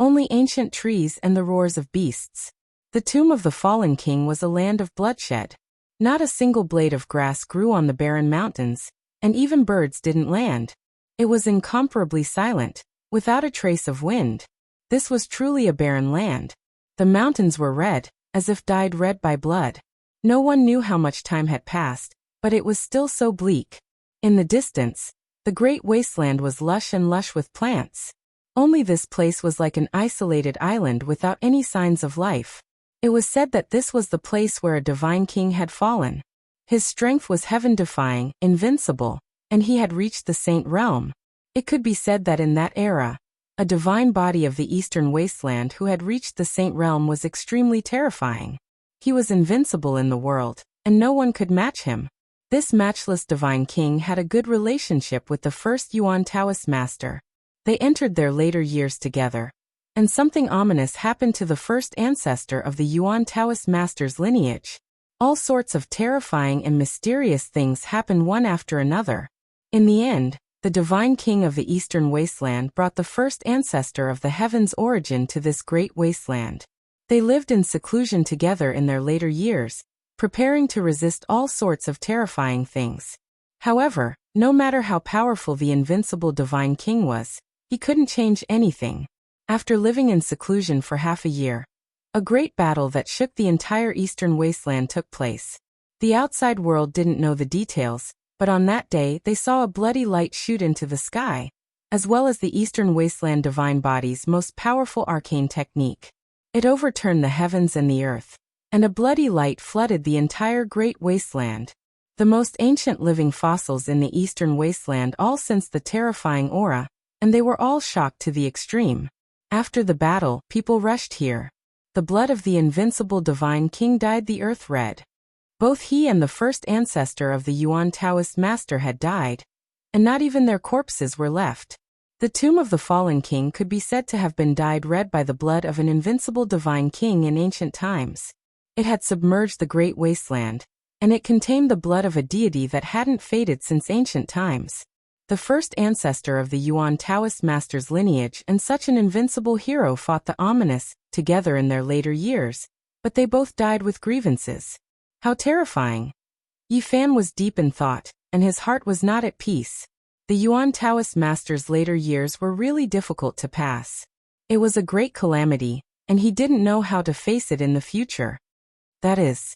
only ancient trees and the roars of beasts. The tomb of the fallen king was a land of bloodshed. Not a single blade of grass grew on the barren mountains, and even birds didn't land. It was incomparably silent, without a trace of wind. This was truly a barren land. The mountains were red, as if dyed red by blood. No one knew how much time had passed, but it was still so bleak. In the distance, the great wasteland was lush with plants. Only this place was like an isolated island without any signs of life. It was said that this was the place where a divine king had fallen. His strength was heaven-defying, invincible, and he had reached the saint realm. It could be said that in that era, a divine body of the eastern wasteland who had reached the saint realm was extremely terrifying. He was invincible in the world, and no one could match him. This matchless divine king had a good relationship with the first Yuan Taoist master. They entered their later years together, and something ominous happened to the first ancestor of the Yuan Taoist master's lineage. All sorts of terrifying and mysterious things happened one after another. In the end, the divine king of the eastern wasteland brought the first ancestor of the heavens' origin to this great wasteland. They lived in seclusion together in their later years, preparing to resist all sorts of terrifying things. However, no matter how powerful the invincible divine king was, he couldn't change anything. After living in seclusion for half a year, a great battle that shook the entire eastern wasteland took place. The outside world didn't know the details, but on that day they saw a bloody light shoot into the sky, as well as the eastern wasteland divine body's most powerful arcane technique. It overturned the heavens and the earth, and a bloody light flooded the entire great wasteland. The most ancient living fossils in the eastern wasteland all sensed the terrifying aura, and they were all shocked to the extreme. After the battle, people rushed here. The blood of the invincible divine king dyed the earth red. Both he and the first ancestor of the Yuan Taoist master had died, and not even their corpses were left. The tomb of the fallen king could be said to have been dyed red by the blood of an invincible divine king in ancient times. It had submerged the great wasteland, and it contained the blood of a deity that hadn't faded since ancient times. The first ancestor of the Yuan Taoist master's lineage and such an invincible hero fought the ominous together in their later years, but they both died with grievances. How terrifying! Yi Fan was deep in thought, and his heart was not at peace. The Yuan Taoist master's later years were really difficult to pass. It was a great calamity, and he didn't know how to face it in the future. That is.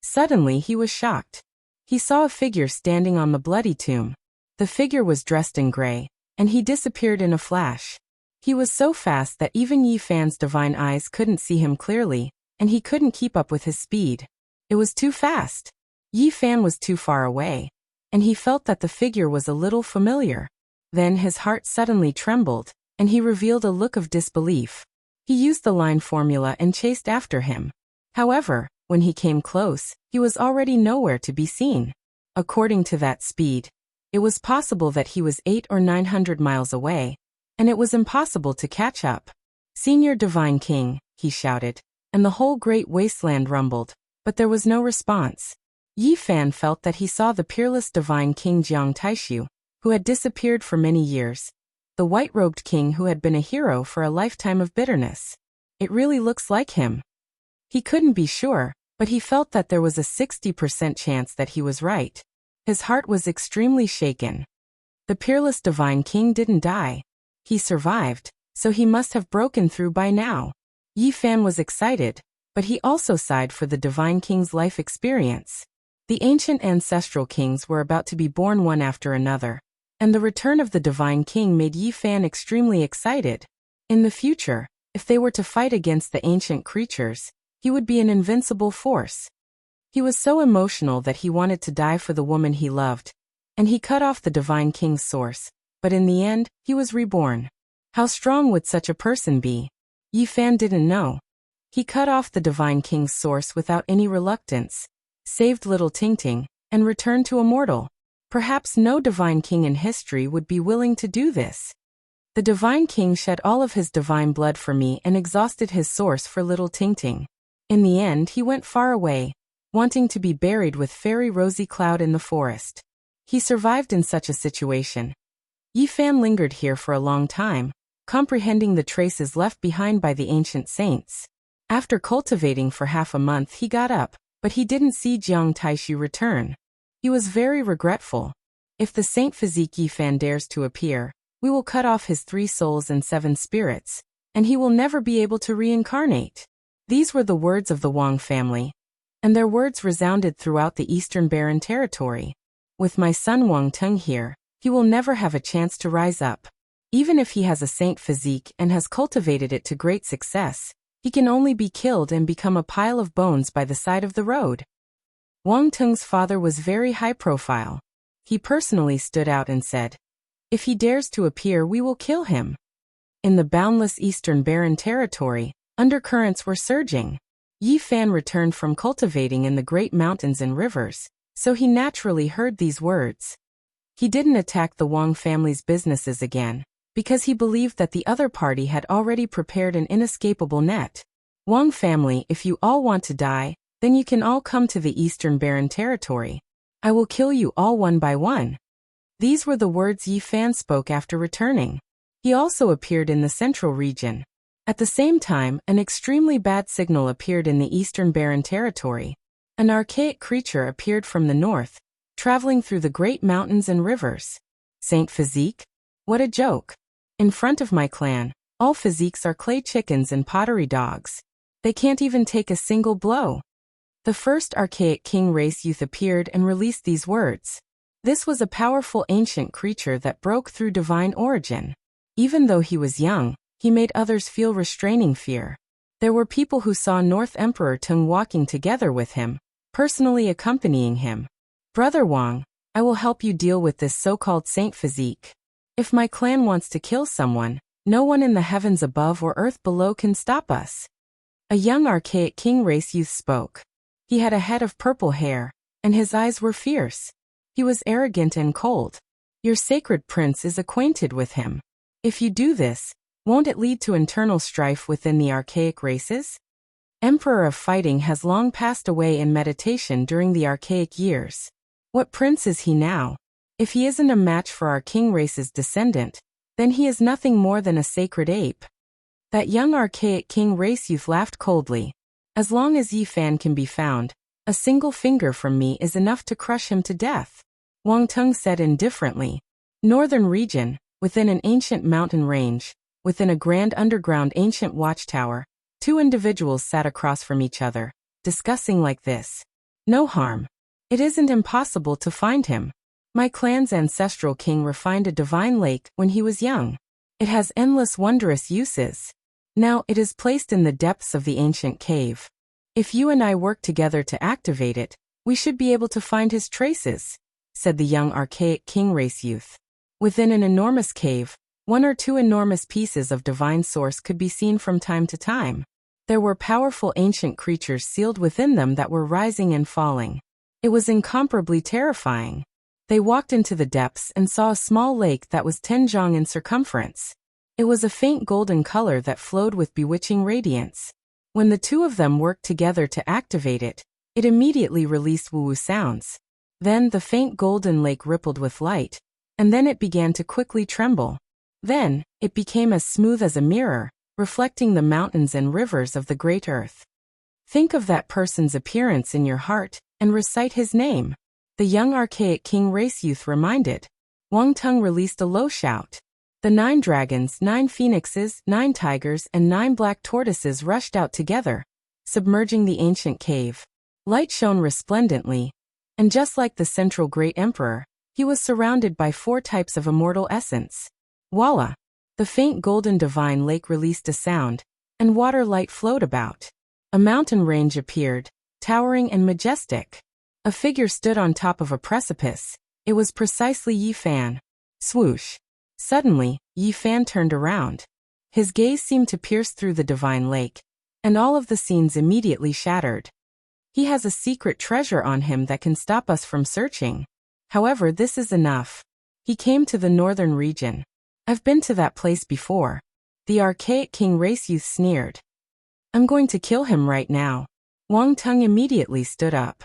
Suddenly he was shocked. He saw a figure standing on the bloody tomb. The figure was dressed in gray, and he disappeared in a flash. He was so fast that even Yi Fan's divine eyes couldn't see him clearly, and he couldn't keep up with his speed. It was too fast. Yi Fan was too far away, and he felt that the figure was a little familiar. Then his heart suddenly trembled, and he revealed a look of disbelief. He used the line formula and chased after him. However, when he came close, he was already nowhere to be seen. According to that speed, it was possible that he was 800 or 900 miles away, and it was impossible to catch up. "Senior Divine King," he shouted, and the whole great wasteland rumbled, but there was no response. Yi Fan felt that he saw the peerless Divine King Jiang Taishu, who had disappeared for many years, the white-robed king who had been a hero for a lifetime of bitterness. It really looks like him. He couldn't be sure, but he felt that there was a 60% chance that he was right. His heart was extremely shaken. The peerless divine king didn't die. He survived, so he must have broken through by now. Yi Fan was excited, but he also sighed for the divine king's life experience. The ancient ancestral kings were about to be born one after another, and the return of the divine king made Yi Fan extremely excited. In the future, if they were to fight against the ancient creatures, he would be an invincible force. He was so emotional that he wanted to die for the woman he loved, and he cut off the divine king's source, but in the end, he was reborn. How strong would such a person be? Yi Fan didn't know. He cut off the divine king's source without any reluctance, saved little Tingting, and returned to a mortal. Perhaps no divine king in history would be willing to do this. The divine king shed all of his divine blood for me and exhausted his source for little Tingting. In the end he went far away, wanting to be buried with Fairy Rosy Cloud in the forest. He survived in such a situation. Yi Fan lingered here for a long time, comprehending the traces left behind by the ancient saints. After cultivating for half a month he got up, but he didn't see Jiang Taishu return. He was very regretful. If the saint physique Yi Fan dares to appear, we will cut off his 3 souls and 7 spirits, and he will never be able to reincarnate. These were the words of the Wang family, and their words resounded throughout the Eastern Barren territory. With my son Wang Teng here, he will never have a chance to rise up. Even if he has a saint physique and has cultivated it to great success, he can only be killed and become a pile of bones by the side of the road. Wang Teng's father was very high profile. He personally stood out and said, "If he dares to appear, we will kill him." In the boundless eastern barren territory, undercurrents were surging. Yi Fan returned from cultivating in the great mountains and rivers, so he naturally heard these words. He didn't attack the Wang family's businesses again, because he believed that the other party had already prepared an inescapable net. "Wang family, if you all want to die, then you can all come to the eastern barren territory. I will kill you all one by one." These were the words Yi Fan spoke after returning. He also appeared in the central region. At the same time, an extremely bad signal appeared in the eastern barren territory. An archaic creature appeared from the north, traveling through the great mountains and rivers. Saint Physique? What a joke. In front of my clan, all physiques are clay chickens and pottery dogs. They can't even take a single blow. The first archaic king race youth appeared and released these words. This was a powerful ancient creature that broke through divine origin. Even though he was young, he made others feel restraining fear. There were people who saw North Emperor Teng walking together with him, personally accompanying him. "Brother Wang, I will help you deal with this so-called saint physique. If my clan wants to kill someone, no one in the heavens above or earth below can stop us." A young archaic king race youth spoke. He had a head of purple hair, and his eyes were fierce. He was arrogant and cold. "Your sacred prince is acquainted with him. If you do this, won't it lead to internal strife within the archaic races? Emperor of Fighting has long passed away in meditation during the archaic years. What prince is he now? If he isn't a match for our king race's descendant, then he is nothing more than a sacred ape." That young archaic king race youth laughed coldly. "As long as Yi Fan can be found, a single finger from me is enough to crush him to death." Wang Teng said indifferently. Northern region, within an ancient mountain range, within a grand underground ancient watchtower, two individuals sat across from each other, discussing like this. "No harm. It isn't impossible to find him. My clan's ancestral king refined a divine lake when he was young. It has endless wondrous uses. Now it is placed in the depths of the ancient cave. If you and I work together to activate it, we should be able to find his traces," said the young archaic king race youth. Within an enormous cave, one or two enormous pieces of divine source could be seen from time to time. There were powerful ancient creatures sealed within them that were rising and falling. It was incomparably terrifying. They walked into the depths and saw a small lake that was 10 zhang in circumference. It was a faint golden color that flowed with bewitching radiance. When the two of them worked together to activate it, it immediately released woo-woo sounds. Then the faint golden lake rippled with light, and then it began to quickly tremble. Then, it became as smooth as a mirror, reflecting the mountains and rivers of the great earth. Think of that person's appearance in your heart, and recite his name. The young archaic king race youth reminded. Wang Teng released a low shout. The 9 dragons, 9 phoenixes, 9 tigers, and 9 black tortoises rushed out together, submerging the ancient cave. Light shone resplendently, and just like the central great emperor, he was surrounded by 4 types of immortal essence. Voila! The faint golden divine lake released a sound, and water light flowed about. A mountain range appeared, towering and majestic. A figure stood on top of a precipice. It was precisely Yi Fan. Swoosh! Suddenly, Yi Fan turned around. His gaze seemed to pierce through the divine lake, and all of the scenes immediately shattered. He has a secret treasure on him that can stop us from searching. However, this is enough. He came to the northern region. I've been to that place before. The archaic king race youth sneered. I'm going to kill him right now. Wang Teng immediately stood up.